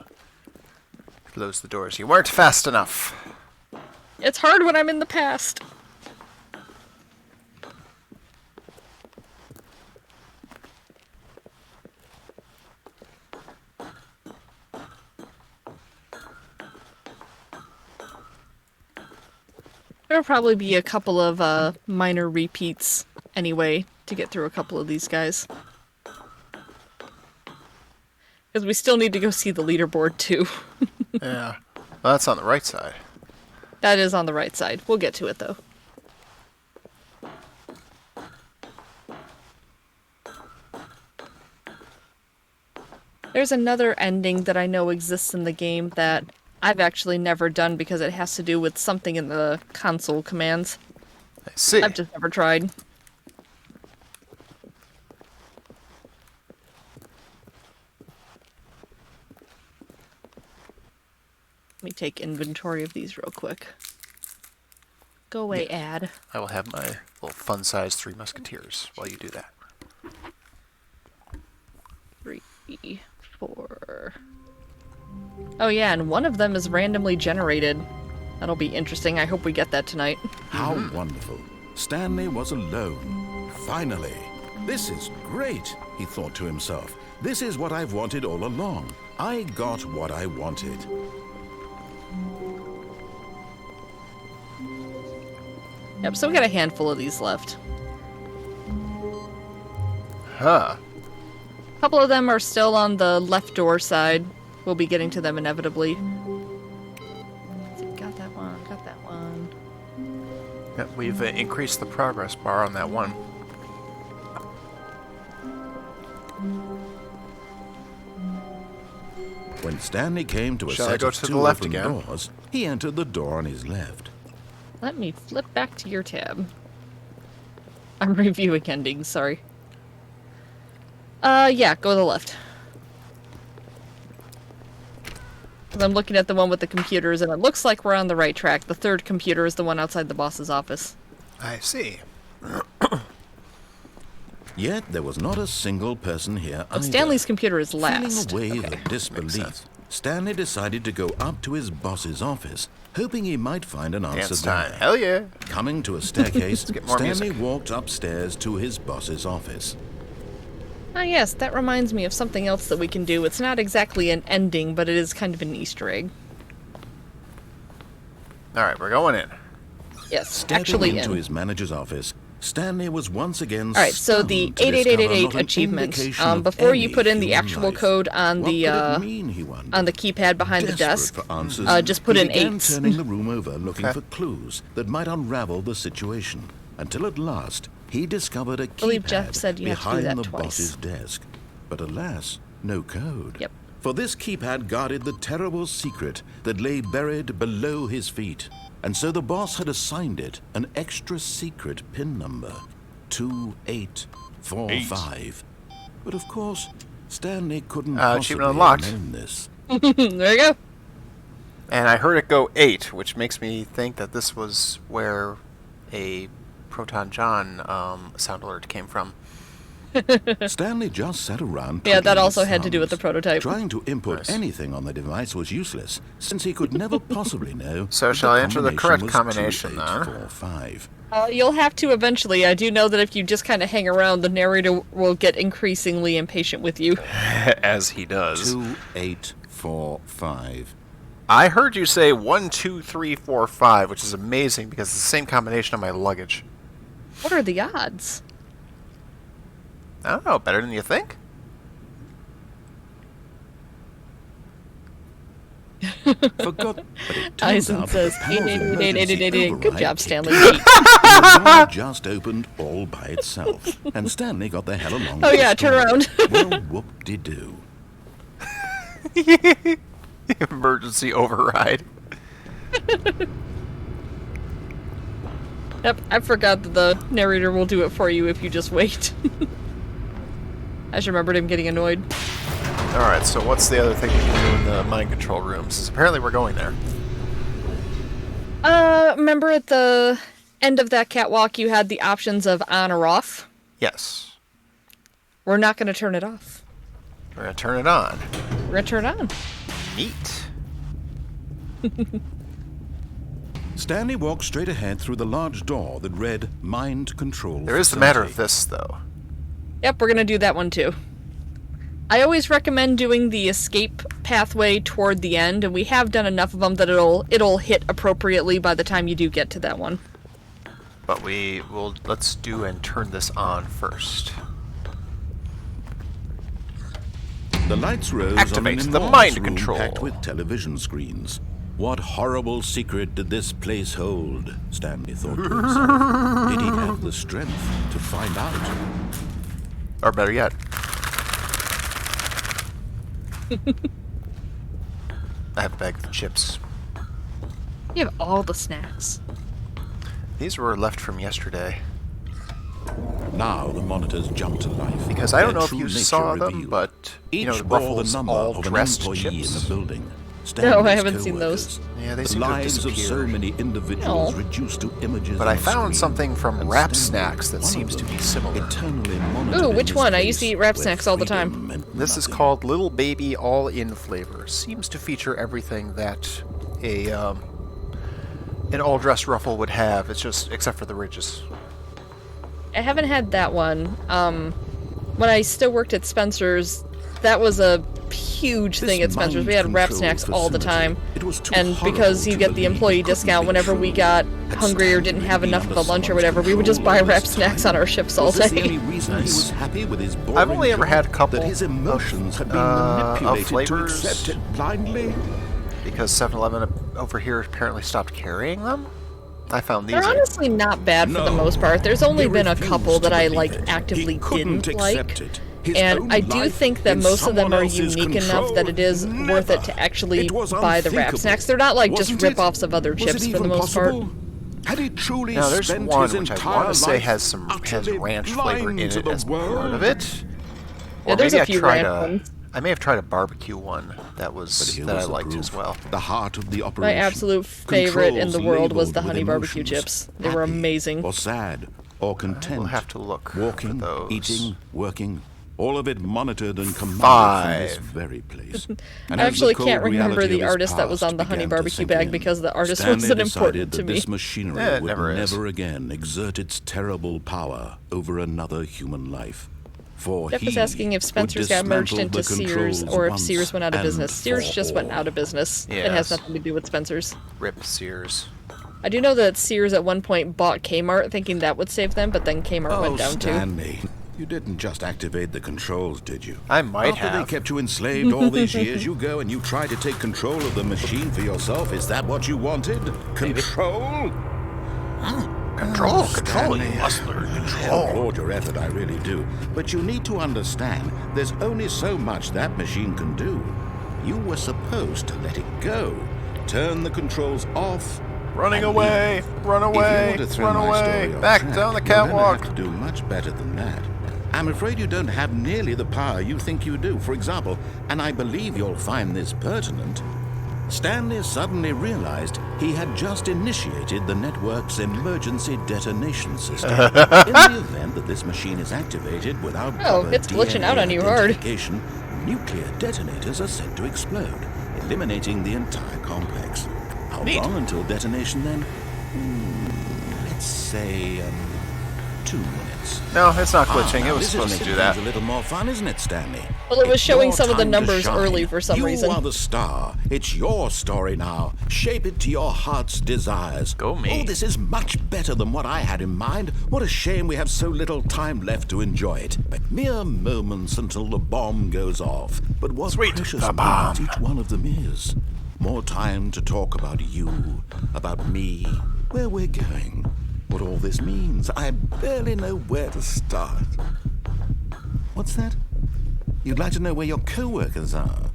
Speaker 1: close the doors. You weren't fast enough.
Speaker 3: It's hard when I'm in the past. There'll probably be a couple of minor repeats anyway to get through a couple of these guys. Because we still need to go see the leaderboard too.
Speaker 1: Yeah. Well, that's on the right side.
Speaker 3: That is on the right side. We'll get to it though. There's another ending that I know exists in the game that I've actually never done because it has to do with something in the console commands.
Speaker 1: I see.
Speaker 3: I've just never tried. Let me take inventory of these real quick. Go away, ad.
Speaker 1: I will have my little fun-sized Three Musketeers while you do that.
Speaker 3: 3, 4. Oh yeah, and one of them is randomly generated. That'll be interesting. I hope we get that tonight.
Speaker 2: How wonderful. Stanley was alone. Finally. This is great, he thought to himself. This is what I've wanted all along. I got what I wanted.
Speaker 3: Yep, so we got a handful of these left.
Speaker 1: Huh.
Speaker 3: A couple of them are still on the left door side. We'll be getting to them inevitably. Let's see, got that one, got that one.
Speaker 1: Yeah, we've increased the progress bar on that one.
Speaker 2: When Stanley came to a
Speaker 1: Shall I
Speaker 2: set
Speaker 1: go
Speaker 2: of
Speaker 1: to the
Speaker 2: two
Speaker 1: left
Speaker 2: open
Speaker 1: again?
Speaker 2: doors, he entered the door on his left.
Speaker 3: Let me flip back to your tab. I'm reviewing endings, sorry. Yeah, go to the left. 'Cause I'm looking at the one with the computers, and it looks like we're on the right track. The third computer is the one outside the boss's office.
Speaker 1: I see.
Speaker 2: Yet there was not a single person here
Speaker 3: But
Speaker 2: either.
Speaker 3: Stanley's computer is last.
Speaker 2: Feeling a wave
Speaker 3: Okay.
Speaker 2: of disbelief, Stanley decided to go up to his boss's office, hoping he might find an answer
Speaker 1: Dance
Speaker 2: there.
Speaker 1: time. Hell yeah.
Speaker 2: Coming to a staircase,
Speaker 1: get more
Speaker 2: Stanley
Speaker 1: music.
Speaker 2: walked upstairs to his boss's office.
Speaker 3: Ah, yes, that reminds me of something else that we can do. It's not exactly an ending, but it is kind of an Easter egg.
Speaker 1: Alright, we're going in.
Speaker 3: Yes,
Speaker 2: Stepping
Speaker 3: actually
Speaker 2: into
Speaker 3: in.
Speaker 2: his manager's office, Stanley was once again
Speaker 3: Alright, so the
Speaker 2: stunned to discover
Speaker 3: 88888
Speaker 2: not an
Speaker 3: achievement.
Speaker 2: indication of
Speaker 3: Before you
Speaker 2: any
Speaker 3: put in the
Speaker 2: human
Speaker 3: actual
Speaker 2: life.
Speaker 3: code on
Speaker 2: What
Speaker 3: the
Speaker 2: could it mean, he wondered?
Speaker 3: on the keypad behind the desk,
Speaker 2: Desperate for answers,
Speaker 3: just put
Speaker 2: he
Speaker 3: in
Speaker 2: began
Speaker 3: 8s.
Speaker 2: turning the room over, looking
Speaker 1: Okay.
Speaker 2: for clues that might unravel the situation. Until at last, he discovered a
Speaker 3: believe Jeff
Speaker 2: keypad
Speaker 3: said you have to do
Speaker 2: behind
Speaker 3: that
Speaker 2: the
Speaker 3: twice.
Speaker 2: boss's desk. But alas, no code.
Speaker 3: Yep.
Speaker 2: For this keypad guarded the terrible secret that lay buried below his feet. And so the boss had assigned it an extra secret pin number, 2845. But of course, Stanley couldn't
Speaker 1: achievement
Speaker 2: possibly
Speaker 1: unlocked.
Speaker 2: have known this.
Speaker 3: There you go.
Speaker 1: And I heard it go 8, which makes me think that this was where a Proton John sound alert came from.
Speaker 2: Stanley just sat around.
Speaker 3: Yeah, that
Speaker 2: twiddling
Speaker 3: also
Speaker 2: his
Speaker 3: had to do with the
Speaker 2: thumbs.
Speaker 3: prototype.
Speaker 2: Trying to input
Speaker 1: Nice.
Speaker 2: anything on the device was useless, since he could never possibly know.
Speaker 1: So
Speaker 2: that
Speaker 1: shall I enter the correct
Speaker 2: was
Speaker 1: combination, then?
Speaker 2: 2845.
Speaker 3: You'll have to eventually. I do know that if you just kind of hang around, the narrator will get increasingly impatient with you.
Speaker 1: As he does.
Speaker 2: 2845.
Speaker 1: I heard you say 1, 2, 3, 4, 5, which is amazing because it's the same combination on my luggage.
Speaker 3: What are the odds?
Speaker 1: I don't know, better than you think?
Speaker 2: Forgot, but it turns
Speaker 3: Tyson
Speaker 2: out
Speaker 3: says,
Speaker 2: the panel's emergency
Speaker 3: 8888888. Good
Speaker 2: override
Speaker 3: job,
Speaker 2: kicked
Speaker 3: Stanley.
Speaker 2: in. The door just opened all by itself, and Stanley got the hell along.
Speaker 3: Oh,
Speaker 2: with
Speaker 3: yeah,
Speaker 2: the
Speaker 3: turn
Speaker 2: story.
Speaker 3: around.
Speaker 2: Well, whoop-de-doo.
Speaker 1: Emergency override.
Speaker 3: Yep, I forgot that the narrator will do it for you if you just wait. I just remembered him getting annoyed.
Speaker 1: Alright, so what's the other thing we can do in the mind control rooms? 'Cause apparently we're going there.
Speaker 3: Remember at the end of that catwalk you had the options of on or off?
Speaker 1: Yes.
Speaker 3: We're not going to turn it off.
Speaker 1: We're gonna turn it on.
Speaker 3: We're going to turn it on.
Speaker 1: Neat.
Speaker 2: Stanley walked straight ahead through the large door that read Mind Control.
Speaker 1: There is the matter
Speaker 2: Facility.
Speaker 1: of this, though.
Speaker 3: Yep, we're going to do that one too. I always recommend doing the escape pathway toward the end, and we have done enough of them that it'll hit appropriately by the time you do get to that one.
Speaker 1: But let's do and turn this on first.
Speaker 2: The lights rose
Speaker 1: Activate
Speaker 2: on an
Speaker 1: the
Speaker 2: enormous
Speaker 1: mind
Speaker 2: room
Speaker 1: control.
Speaker 2: packed with television screens. What horrible secret did this place hold? Stanley thought to himself. Did he have the strength to find out?
Speaker 1: Or better yet. I have a bag of chips.
Speaker 3: You have all the snacks.
Speaker 1: These were left from yesterday.
Speaker 2: Now the monitors jumped to life.
Speaker 1: Because I don't
Speaker 2: Their
Speaker 1: know if
Speaker 2: true
Speaker 1: you
Speaker 2: nature
Speaker 1: saw them,
Speaker 2: revealed.
Speaker 1: but,
Speaker 2: Each
Speaker 1: you know, the
Speaker 2: bore the
Speaker 1: Ruffles
Speaker 2: number
Speaker 1: all
Speaker 2: of an
Speaker 1: dressed
Speaker 2: employee in
Speaker 1: chips.
Speaker 2: the building.
Speaker 3: No, I
Speaker 2: Stanley's
Speaker 3: haven't seen those.
Speaker 2: co-workers.
Speaker 1: Yeah, they
Speaker 2: The
Speaker 1: seem to have
Speaker 2: lives of so
Speaker 1: disappeared.
Speaker 2: many individuals
Speaker 3: No.
Speaker 2: reduced to images.
Speaker 1: But I
Speaker 2: on a
Speaker 1: found
Speaker 2: screen.
Speaker 1: something from
Speaker 2: And
Speaker 1: Wrap
Speaker 2: Stanley,
Speaker 1: Snacks that
Speaker 2: one of
Speaker 1: seems to
Speaker 2: them,
Speaker 1: be similar.
Speaker 2: eternally monitored
Speaker 3: Ooh,
Speaker 2: in
Speaker 3: which
Speaker 2: this
Speaker 3: one? I used to
Speaker 2: place
Speaker 3: eat Wrap
Speaker 2: where
Speaker 3: Snacks all the time.
Speaker 2: freedom meant
Speaker 1: This is
Speaker 2: nothing.
Speaker 1: called Little Baby All-In Flavor. Seems to feature everything that an all-dressed Ruffle would have. It's just except for the ridges.
Speaker 3: I haven't had that one. When I still worked at Spencer's, that was a huge
Speaker 2: This
Speaker 3: thing at Spencer's. We had
Speaker 2: mind
Speaker 3: Wrap
Speaker 2: control
Speaker 3: Snacks all the
Speaker 2: facility.
Speaker 3: time.
Speaker 2: It was too
Speaker 3: And
Speaker 2: horrible
Speaker 3: because you
Speaker 2: to
Speaker 3: get the
Speaker 2: believe
Speaker 3: employee
Speaker 2: it couldn't
Speaker 3: discount
Speaker 2: be
Speaker 3: whenever we
Speaker 2: true.
Speaker 3: got
Speaker 2: Had
Speaker 3: hungry or
Speaker 2: Stanley
Speaker 3: didn't have
Speaker 2: been
Speaker 3: enough
Speaker 2: under
Speaker 3: for lunch or
Speaker 2: someone's
Speaker 3: whatever, we would just
Speaker 2: control
Speaker 3: buy
Speaker 2: all
Speaker 3: Wrap
Speaker 2: this
Speaker 3: Snacks
Speaker 2: time?
Speaker 3: on our ships all
Speaker 2: Was this the
Speaker 3: day.
Speaker 2: only reason he was happy with his boring
Speaker 1: I've only ever
Speaker 2: job?
Speaker 1: had a couple
Speaker 2: That his emotions had been
Speaker 1: of
Speaker 2: manipulated to
Speaker 1: flavors.
Speaker 2: accept it blindly.
Speaker 1: Because 7-Eleven over here apparently stopped carrying them. I found these.
Speaker 3: They're honestly not bad for the
Speaker 2: No.
Speaker 3: most part. There's only
Speaker 2: He
Speaker 3: been a
Speaker 2: refused
Speaker 3: couple
Speaker 2: to
Speaker 3: that I
Speaker 2: believe
Speaker 3: like
Speaker 2: it.
Speaker 3: actively
Speaker 2: He couldn't
Speaker 3: didn't
Speaker 2: accept
Speaker 3: like.
Speaker 2: it.
Speaker 3: And I do think that most of them are unique enough that it is worth it to actually buy the wrap snacks. They're not like just rip-offs of other chips for the most part.
Speaker 2: Had he truly
Speaker 1: Now, there's
Speaker 2: spent
Speaker 1: one
Speaker 2: his
Speaker 1: which I
Speaker 2: entire
Speaker 1: want to say
Speaker 2: life
Speaker 1: has ranch flavor in
Speaker 2: blind to
Speaker 1: it
Speaker 2: the
Speaker 1: as part
Speaker 2: world?
Speaker 1: of it.
Speaker 3: Yeah,
Speaker 1: Or
Speaker 3: there's
Speaker 1: maybe
Speaker 3: a few ranch ones.
Speaker 1: I may have tried a barbecue one that I liked as well.
Speaker 2: The heart of the
Speaker 3: My
Speaker 2: operation.
Speaker 3: absolute favorite in the
Speaker 2: Controls
Speaker 3: world was
Speaker 2: labeled
Speaker 3: the
Speaker 2: with
Speaker 3: honey barbecue
Speaker 2: emotions,
Speaker 3: chips. They were
Speaker 2: happy
Speaker 3: amazing.
Speaker 2: Or sad, or content.
Speaker 1: We'll have to look
Speaker 2: Walking,
Speaker 1: for those.
Speaker 2: eating, working, all of it monitored and commanded
Speaker 1: 5.
Speaker 2: from this very place. And
Speaker 3: I
Speaker 2: as
Speaker 3: actually
Speaker 2: the cold
Speaker 3: can't remember
Speaker 2: reality
Speaker 3: the
Speaker 2: of his
Speaker 3: artist that was
Speaker 2: past
Speaker 3: on the honey
Speaker 2: began to
Speaker 3: barbecue
Speaker 2: sink
Speaker 3: bag
Speaker 2: in,
Speaker 3: because the artist
Speaker 2: Stanley
Speaker 3: wasn't important
Speaker 2: decided
Speaker 3: to
Speaker 2: that
Speaker 3: me.
Speaker 2: this machinery
Speaker 1: Yeah, it
Speaker 2: would
Speaker 1: never is.
Speaker 2: never again exert its terrible power over another human life. For
Speaker 3: Jeff
Speaker 2: he
Speaker 3: is asking if
Speaker 2: would
Speaker 3: Spencer's got merged
Speaker 2: dismantle
Speaker 3: into
Speaker 2: the
Speaker 3: Sears
Speaker 2: controls
Speaker 3: or if
Speaker 2: once
Speaker 3: Sears went out of
Speaker 2: and
Speaker 3: business. Sears
Speaker 2: for
Speaker 3: just went
Speaker 2: all.
Speaker 3: out of business. It has
Speaker 1: Yes.
Speaker 3: nothing to do with Spencer's.
Speaker 1: Rip Sears.
Speaker 3: I do know that Sears at one point bought Kmart thinking that would save them, but then Kmart went down too.
Speaker 2: Stanley, you didn't just activate the controls, did you?
Speaker 1: I might
Speaker 2: After
Speaker 1: have.
Speaker 2: they kept you enslaved all these years, you go and you try to take control of the machine for yourself. Is that what you wanted? Control?
Speaker 1: Control,
Speaker 2: Stanley,
Speaker 1: you must learn
Speaker 2: I
Speaker 1: control.
Speaker 2: applaud your effort, I really do. But you need to understand, there's only so much that machine can do. You were supposed to let it go. Turn the controls off.
Speaker 1: Running
Speaker 2: and
Speaker 1: away,
Speaker 2: leave.
Speaker 1: run
Speaker 2: If
Speaker 1: away,
Speaker 2: you want to throw
Speaker 1: run
Speaker 2: my
Speaker 1: away,
Speaker 2: story off
Speaker 1: back
Speaker 2: track,
Speaker 1: down the
Speaker 2: you're gonna
Speaker 1: catwalk.
Speaker 2: have to do much better than that. I'm afraid you don't have nearly the power you think you do. For example, and I believe you'll find this pertinent, Stanley suddenly realized he had just initiated the network's emergency detonation system. In the event that this machine is activated without
Speaker 3: Oh,
Speaker 2: proper
Speaker 3: it's glitching out
Speaker 2: DNA
Speaker 3: on you hard.
Speaker 2: identification, nuclear detonators are set to explode, eliminating the entire complex. How
Speaker 1: Neat.
Speaker 2: long until detonation then? Let's say 2 minutes.
Speaker 1: No, it's not glitching.
Speaker 2: Now
Speaker 1: It was
Speaker 2: this is
Speaker 1: supposed to
Speaker 2: making
Speaker 1: do that.
Speaker 2: things a little more fun, isn't it, Stanley?
Speaker 3: Well, it was
Speaker 2: It's
Speaker 3: showing
Speaker 2: your
Speaker 3: some of the
Speaker 2: time to
Speaker 3: numbers
Speaker 2: shine.
Speaker 3: early for some reason.
Speaker 2: You are the star. It's your story now. Shape it to your heart's desires.
Speaker 1: Go me.
Speaker 2: Oh, this is much better than what I had in mind. What a shame we have so little time left to enjoy it. But mere moments until the bomb goes off. But what
Speaker 1: Sweet,
Speaker 2: precious
Speaker 1: the
Speaker 2: moments
Speaker 1: bomb.
Speaker 2: each one of them is. More time to talk about you, about me, where we're going, what all this means. I barely know where to start. What's that? You'd like to know where your co-workers are?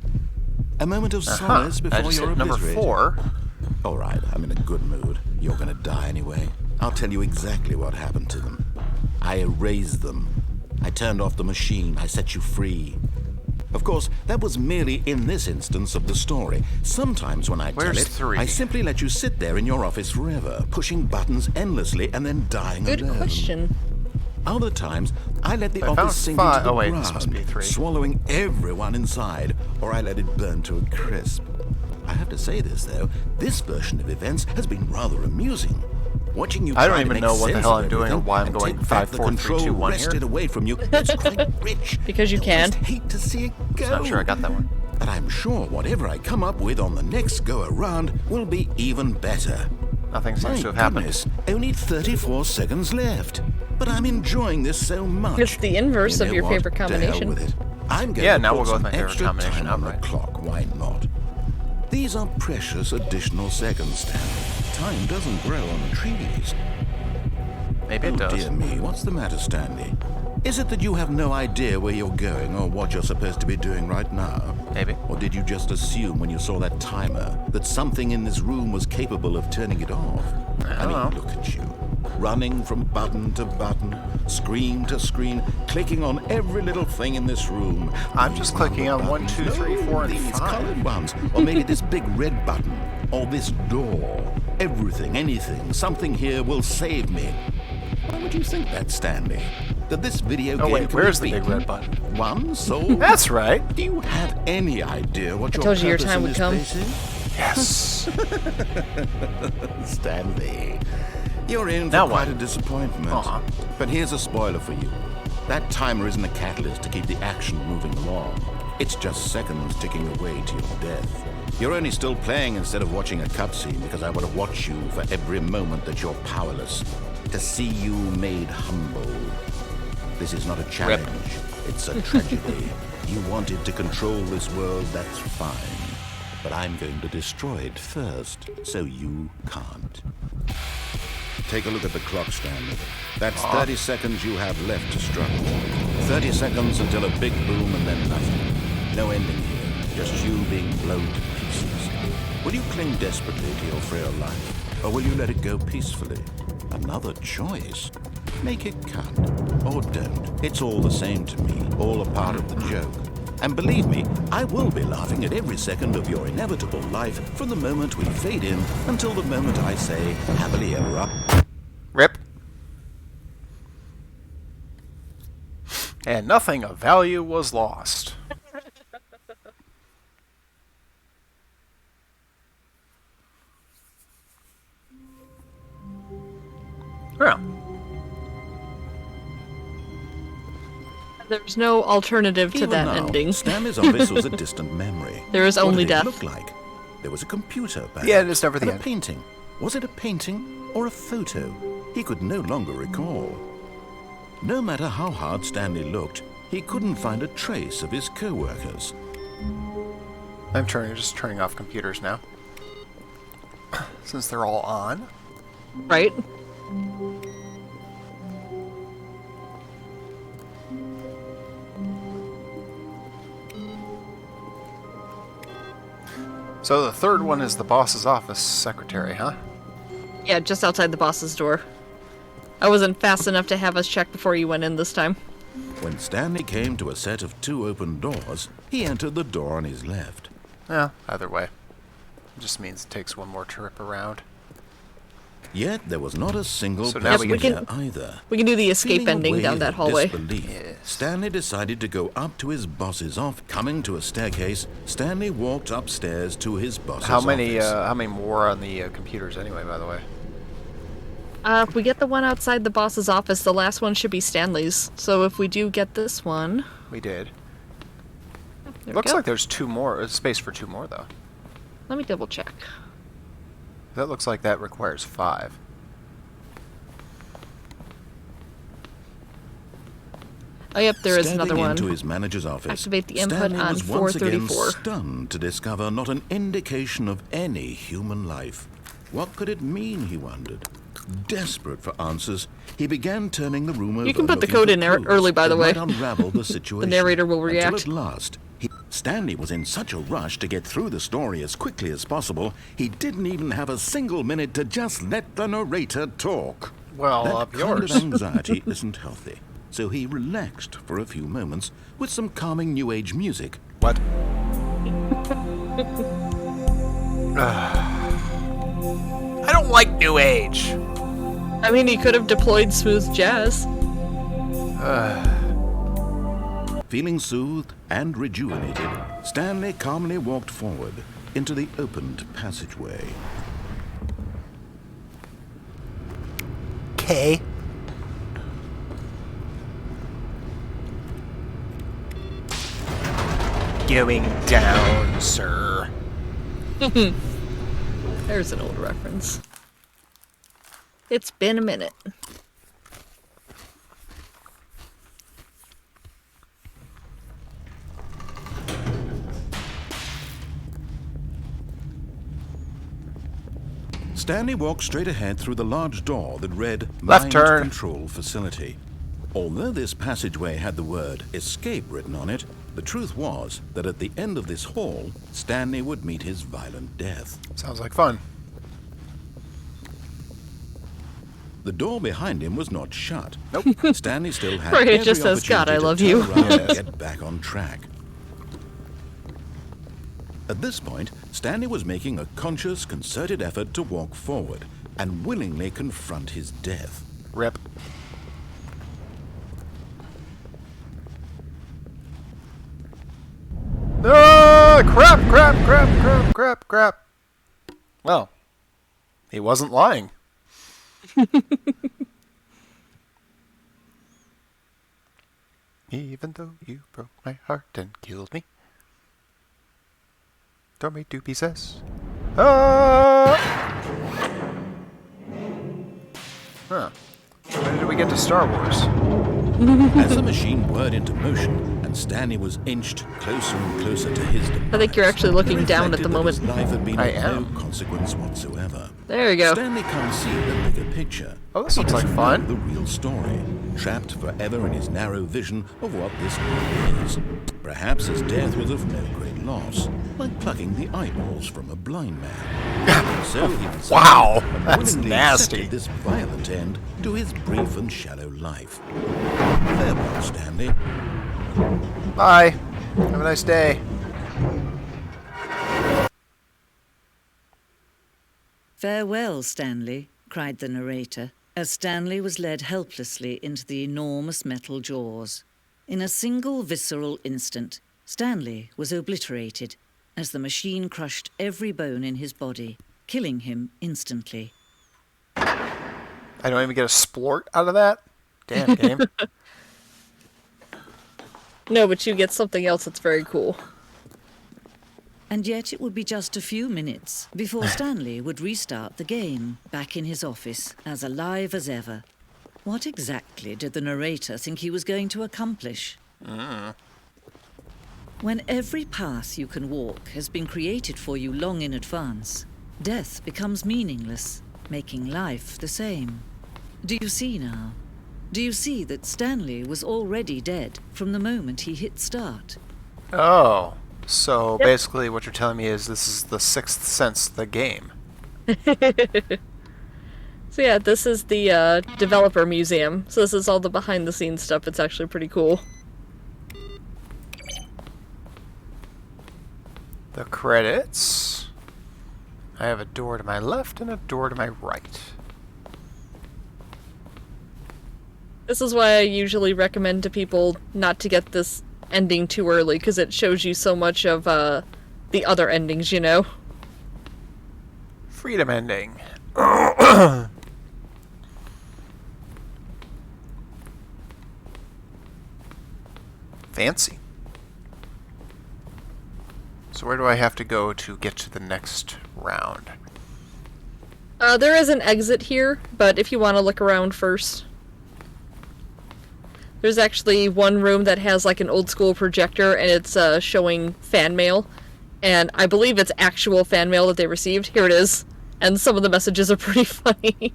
Speaker 2: A moment of solace
Speaker 1: I
Speaker 2: before
Speaker 1: just
Speaker 2: you're
Speaker 1: hit number
Speaker 2: obliterated.
Speaker 1: 4.
Speaker 2: All right, I'm in a good mood. You're gonna die anyway. I'll tell you exactly what happened to them. I erased them. I turned off the machine. I set you free. Of course, that was merely in this instance of the story. Sometimes when I tell
Speaker 1: Where's
Speaker 2: it,
Speaker 1: 3?
Speaker 2: I simply let you sit there in your office forever, pushing buttons endlessly and then dying
Speaker 3: Good
Speaker 2: alone.
Speaker 3: question.
Speaker 2: Other times, I let the
Speaker 1: I found
Speaker 2: office sink
Speaker 1: 5.
Speaker 2: into the
Speaker 1: Oh, wait,
Speaker 2: ground,
Speaker 1: this must be 3.
Speaker 2: swallowing everyone inside, or I let it burn to a crisp. I have to say this, though, this version of events has been rather amusing. Watching you
Speaker 1: I don't
Speaker 2: try to
Speaker 1: even
Speaker 2: make
Speaker 1: know what the
Speaker 2: sense
Speaker 1: hell
Speaker 2: of
Speaker 1: I'm doing or
Speaker 2: everything
Speaker 1: why I'm
Speaker 2: and
Speaker 1: going
Speaker 2: take
Speaker 1: 5,
Speaker 2: back the
Speaker 1: 4, 3,
Speaker 2: control
Speaker 1: 2, 1 here.
Speaker 2: wrested away from you, it's quite rich.
Speaker 3: Because you
Speaker 2: I
Speaker 3: can.
Speaker 2: almost hate to see it go.
Speaker 1: Not sure I got that one.
Speaker 2: But I'm sure whatever I come up with on the next go-around will be even better.
Speaker 1: Nothing seems
Speaker 2: My
Speaker 1: to have happened.
Speaker 2: goodness, only 34 seconds left. But I'm enjoying this so much.
Speaker 3: It's the inverse
Speaker 2: You
Speaker 3: of
Speaker 2: know
Speaker 3: your
Speaker 2: what?
Speaker 3: favorite
Speaker 2: To hell
Speaker 3: combination.
Speaker 2: with it. I'm going
Speaker 1: Yeah,
Speaker 2: to
Speaker 1: now
Speaker 2: put
Speaker 1: we'll go with
Speaker 2: some
Speaker 1: my favorite
Speaker 2: extra
Speaker 1: combination,
Speaker 2: time on the
Speaker 1: outright.
Speaker 2: clock. Why not? These are precious additional seconds, Stanley. Time doesn't grow on trees.
Speaker 1: Maybe it
Speaker 2: Oh,
Speaker 1: does.
Speaker 2: dear me, what's the matter, Stanley? Is it that you have no idea where you're going or what you're supposed to be doing right now?
Speaker 1: Maybe.
Speaker 2: Or did you just assume when you saw that timer that something in this room was capable of turning it off? I mean,
Speaker 1: know.
Speaker 2: look at you. Running from button to button, screen to screen, clicking on every little thing in this room.
Speaker 1: I'm just
Speaker 2: These
Speaker 1: clicking
Speaker 2: numbered
Speaker 1: on 1, 2,
Speaker 2: buttons.
Speaker 1: 3, 4, and
Speaker 2: These
Speaker 1: 5.
Speaker 2: colored ones. Or maybe this big red button. Or this door. Everything, anything, something here will save me. Why would you think that, Stanley? That this video game
Speaker 1: wait,
Speaker 2: can
Speaker 1: where's
Speaker 2: be
Speaker 1: the big
Speaker 2: beaten?
Speaker 1: red button?
Speaker 2: One soul?
Speaker 1: That's right.
Speaker 2: Do you have any idea what your
Speaker 3: told you your
Speaker 2: purpose
Speaker 3: time
Speaker 2: in
Speaker 3: would
Speaker 2: this
Speaker 3: come.
Speaker 2: place is?
Speaker 1: Yes.
Speaker 2: Stanley, you're in for
Speaker 1: Now
Speaker 2: quite
Speaker 1: what?
Speaker 2: a disappointment.
Speaker 1: Aw.
Speaker 2: But here's a spoiler for you. That timer isn't a catalyst to keep the action moving along. It's just seconds ticking away to your death. You're only still playing instead of watching a cutscene because I want to watch you for every moment that you're powerless. To see you made humble. This is not a challenge. It's a tragedy. You wanted to control this world, that's fine. But I'm going to destroy it first, so you can't. Take a look at the clock, Stanley. That's 30 seconds you have left to struggle. 30 seconds until a big boom and then nothing. No ending here, just you being blown to pieces. Will you cling desperately to your frail life, or will you let it go peacefully? Another choice. Make it count, or don't. It's all the same to me, all a part of the joke. And believe me, I will be laughing at every second of your inevitable life from the moment we fade in until the moment I say, happily ever up.
Speaker 1: Rip. And nothing of value was lost. Well,
Speaker 3: There's no alternative to
Speaker 2: Even
Speaker 3: that
Speaker 2: now,
Speaker 3: ending.
Speaker 2: Stanley's office was a distant memory.
Speaker 3: There is
Speaker 2: What
Speaker 3: only
Speaker 2: did it
Speaker 3: death.
Speaker 2: look like? There was a computer, perhaps,
Speaker 1: Yeah, it's never the
Speaker 2: and
Speaker 1: end.
Speaker 2: a painting. Was it a painting or a photo? He could no longer recall. No matter how hard Stanley looked, he couldn't find a trace of his co-workers.
Speaker 1: I'm just turning off computers now. Since they're all on.
Speaker 3: Right?
Speaker 1: So the third one is the boss's office secretary, huh?
Speaker 3: Yeah, just outside the boss's door. I wasn't fast enough to have us check before you went in this time.
Speaker 2: When Stanley came to a set of 2 open doors, he entered the door on his left.
Speaker 1: Yeah, either way. It just means it takes one more trip around.
Speaker 2: Yet there was not a single
Speaker 1: So now
Speaker 2: person
Speaker 1: we
Speaker 2: there
Speaker 3: can-
Speaker 2: either.
Speaker 3: We can do the escape
Speaker 2: Feeling a
Speaker 3: ending down
Speaker 2: wave
Speaker 3: that
Speaker 2: of
Speaker 3: hallway.
Speaker 2: disbelief,
Speaker 1: Yes.
Speaker 2: Stanley decided to go up to his boss's office. Coming to a staircase, Stanley walked upstairs to his boss's
Speaker 1: How many
Speaker 2: office.
Speaker 1: more on the computers anyway, by the way?
Speaker 3: If we get the one outside the boss's office, the last one should be Stanley's. So if we do get this one...
Speaker 1: We did.
Speaker 3: There we
Speaker 1: Looks
Speaker 3: go.
Speaker 1: like there's 2 more, space for 2 more though.
Speaker 3: Let me double check.
Speaker 1: That looks like that requires 5.
Speaker 3: Oh, yep, there is
Speaker 2: Stepping
Speaker 3: another one.
Speaker 2: into his manager's office,
Speaker 3: Activate the input
Speaker 2: Stanley
Speaker 3: on
Speaker 2: was once again
Speaker 3: 434.
Speaker 2: stunned to discover not an indication of any human life. What could it mean, he wondered. Desperate for answers, he began turning the room over.
Speaker 3: You can put the
Speaker 2: looking
Speaker 3: code
Speaker 2: for
Speaker 3: in there
Speaker 2: clues
Speaker 3: early, by the
Speaker 2: that
Speaker 3: way.
Speaker 2: might unravel the situation.
Speaker 3: narrator will
Speaker 2: Until
Speaker 3: react.
Speaker 2: at last, Stanley was in such a rush to get through the story as quickly as possible, he didn't even have a single minute to just let the narrator talk.
Speaker 1: Well,
Speaker 2: That
Speaker 1: up
Speaker 2: kind
Speaker 1: yours.
Speaker 2: of anxiety isn't healthy, so he relaxed for a few moments with some calming New Age music.
Speaker 1: What? I don't like New Age.
Speaker 3: I mean, he could have deployed smooth jazz.
Speaker 2: Feeling soothed and rejuvenated, Stanley calmly walked forward into the opened passageway.
Speaker 1: Okay. Going down, sir.
Speaker 3: There's an old reference. It's been a minute.
Speaker 2: Stanley walked straight ahead through the large door that read
Speaker 1: Left
Speaker 2: Mind
Speaker 1: turn.
Speaker 2: Control Facility. Although this passageway had the word escape written on it, the truth was that at the end of this hall, Stanley would meet his violent death.
Speaker 1: Sounds like fun.
Speaker 2: The door behind him was not shut.
Speaker 1: Nope.
Speaker 2: Stanley still had
Speaker 3: Right, it
Speaker 2: every
Speaker 3: just says, "God, I love you."
Speaker 2: opportunity to turn around and get back on track. At this point, Stanley was making a conscious, concerted effort to walk forward and willingly confront his death.
Speaker 1: Rip. Crap. Well, he wasn't lying. Even though you broke my heart and killed me, tore me to pieces. Ah! Huh. When did we get to Star Wars?
Speaker 2: As the machine whirred into motion and Stanley was inched closer and closer to his demise,
Speaker 3: I think you're actually looking
Speaker 2: it
Speaker 3: down at the
Speaker 2: reflected that
Speaker 3: moment.
Speaker 2: his life had been
Speaker 1: I
Speaker 2: of
Speaker 1: am.
Speaker 2: no consequence whatsoever.
Speaker 3: There you go.
Speaker 2: Stanley can't see the bigger picture.
Speaker 1: Oh, this looks like
Speaker 2: He doesn't
Speaker 1: fun.
Speaker 2: know the real story, trapped forever in his narrow vision of what this world is. Perhaps his death was of no great loss, like plucking the eyeballs from a blind man. So he decided
Speaker 1: Wow,
Speaker 2: and
Speaker 1: that's
Speaker 2: willingly
Speaker 1: nasty.
Speaker 2: accepted this violent end to his brief and shallow life. Farewell, Stanley.
Speaker 1: Bye. Have a nice day.
Speaker 8: "Farewell, Stanley," cried the narrator, as Stanley was led helplessly into the enormous metal jaws. In a single visceral instant, Stanley was obliterated as the machine crushed every bone in his body, killing him instantly.
Speaker 1: I don't even get a splort out of that? Damn, game.
Speaker 3: No, but you get something else that's very cool.
Speaker 8: And yet it would be just a few minutes before Stanley would restart the game, back in his office, as alive as ever. What exactly did the narrator think he was going to accomplish? When every path you can walk has been created for you long in advance, death becomes meaningless, making life the same. Do you see now? Do you see that Stanley was already dead from the moment he hit start?
Speaker 1: Oh, so basically what you're telling me is this is the Sixth Sense, the game.
Speaker 3: So yeah, this is the developer museum. So this is all the behind the scenes stuff. It's actually pretty cool.
Speaker 1: The credits. I have a door to my left and a door to my right.
Speaker 3: This is why I usually recommend to people not to get this ending too early, because it shows you so much of the other endings, you know?
Speaker 1: Freedom ending. Fancy. So where do I have to go to get to the next round?
Speaker 3: There is an exit here, but if you want to look around first. There's actually one room that has like an old school projector, and it's showing fan mail. And I believe it's actual fan mail that they received. Here it is. And some of the messages are pretty funny.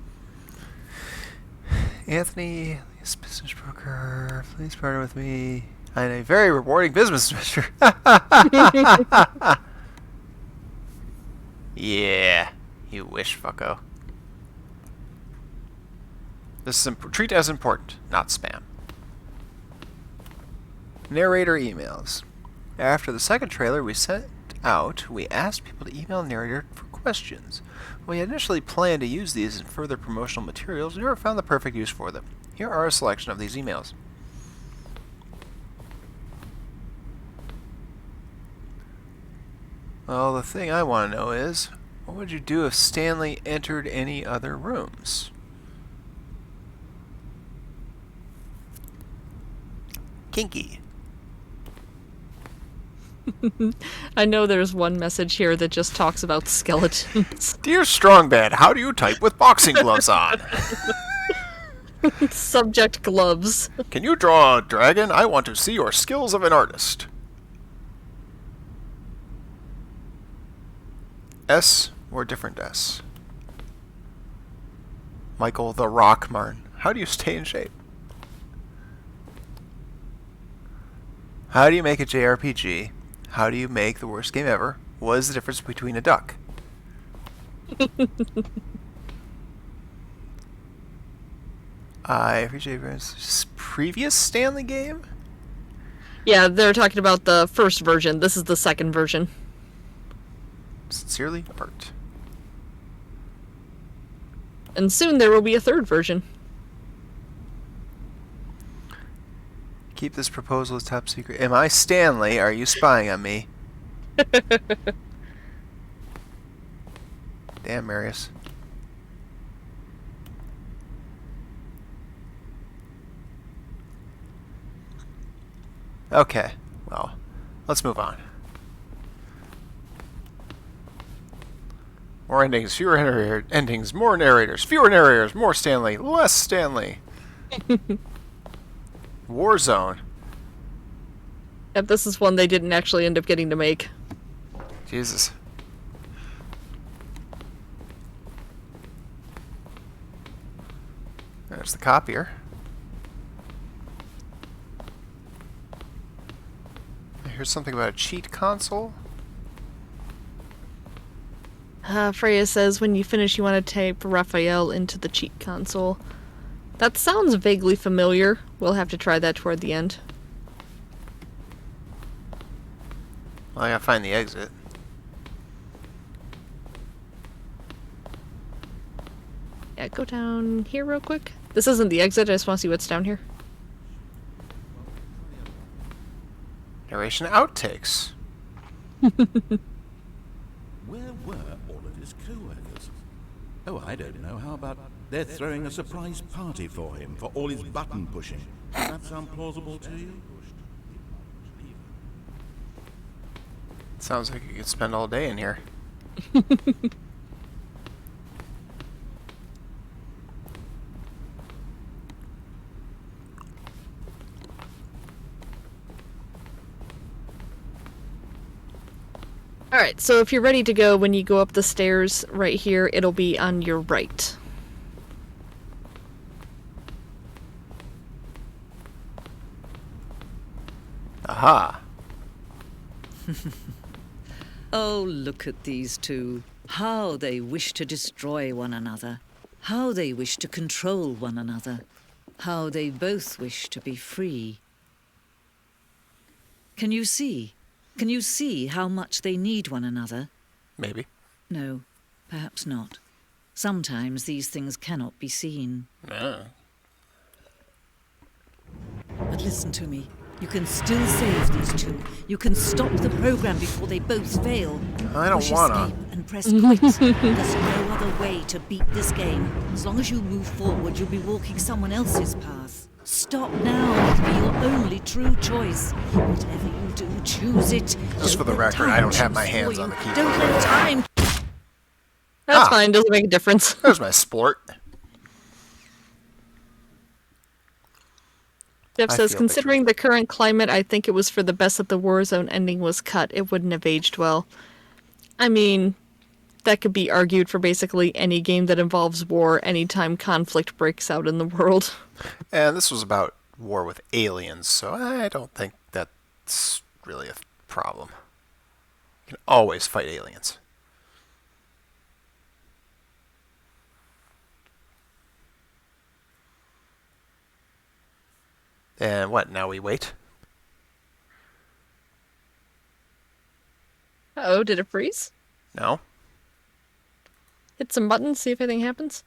Speaker 1: Anthony, this business broker, please partner with me on a very rewarding business venture. Yeah, you wish, fucko. This is treat as important, not spam. Narrator emails. After the second trailer we sent out, we asked people to email Narrator for questions. We had initially planned to use these in further promotional materials, we never found the perfect use for them. Here are a selection of these emails. Well, the thing I want to know is, what would you do if Stanley entered any other rooms? Kinky.
Speaker 3: I know there's one message here that just talks about skeletons.
Speaker 1: Dear Strongbad, how do you type with boxing gloves on?
Speaker 3: Subject gloves.
Speaker 1: Can you draw a dragon? I want to see your skills of an artist. S or different S? Michael the Rock Martin. How do you stay in shape? How do you make a JRPG? How do you make the worst game ever? What is the difference between a duck? I appreciate this previous Stanley game.
Speaker 3: Yeah, they're talking about the first version. This is the second version.
Speaker 1: Sincerely, Art.
Speaker 3: And soon there will be a third version.
Speaker 1: Keep this proposal as top secret. Am I Stanley? Are you spying on me? Damn, Marius. Okay, well, let's move on. More endings, fewer endings, more narrators, fewer narrators, more Stanley, less Stanley. Warzone.
Speaker 3: Yep, this is one they didn't actually end up getting to make.
Speaker 1: Jesus. There's the copier. Here's something about a cheat console.
Speaker 3: Freya says when you finish you want to type Raphael into the cheat console. That sounds vaguely familiar. We'll have to try that toward the end.
Speaker 1: Well, I gotta find the exit.
Speaker 3: Yeah, go down here real quick. This isn't the exit, I just want to see what's down here.
Speaker 1: Narration outtakes.
Speaker 2: Where were all of his co-workers? Oh, I don't know. How about they're throwing a surprise party for him for all his button pushing? Does that sound plausible to you?
Speaker 1: Sounds like you could spend all day in here.
Speaker 3: Alright, so if you're ready to go, when you go up the stairs right here, it'll be on your right.
Speaker 1: Aha.
Speaker 8: Oh, look at these two. How they wish to destroy one another. How they wish to control one another. How they both wish to be free. Can you see? Can you see how much they need one another?
Speaker 1: Maybe.
Speaker 8: No, perhaps not. Sometimes these things cannot be seen.
Speaker 1: No.
Speaker 8: But listen to me. You can still save these two. You can stop the program before they both fail.
Speaker 1: I don't
Speaker 8: Push
Speaker 1: wanna.
Speaker 8: escape and press quit. There's no other way to beat this game. As long as you move forward, you'll be walking someone else's path. Stop now. It'll be your only true choice. Whatever you do, choose it.
Speaker 1: Just for the
Speaker 8: Don't let
Speaker 1: record, I
Speaker 8: time
Speaker 1: don't have my
Speaker 8: choose
Speaker 1: hands
Speaker 8: for
Speaker 1: on
Speaker 8: you.
Speaker 1: the keyboard.
Speaker 8: Don't let time.
Speaker 3: That's
Speaker 1: Ah.
Speaker 3: fine, doesn't make a difference.
Speaker 1: There's my sport.
Speaker 3: Jeff
Speaker 1: I
Speaker 3: says,
Speaker 1: feel
Speaker 3: considering the current climate, I think it was for the best that the Warzone ending was cut. It wouldn't have aged well. I mean, that could be argued for basically any game that involves war anytime conflict breaks out in the world.
Speaker 1: And this was about war with aliens, so I don't think that's really a problem. You can always fight aliens. And what, now we wait?
Speaker 3: Uh-oh, did it freeze?
Speaker 1: No?
Speaker 3: Hit some buttons, see if anything happens.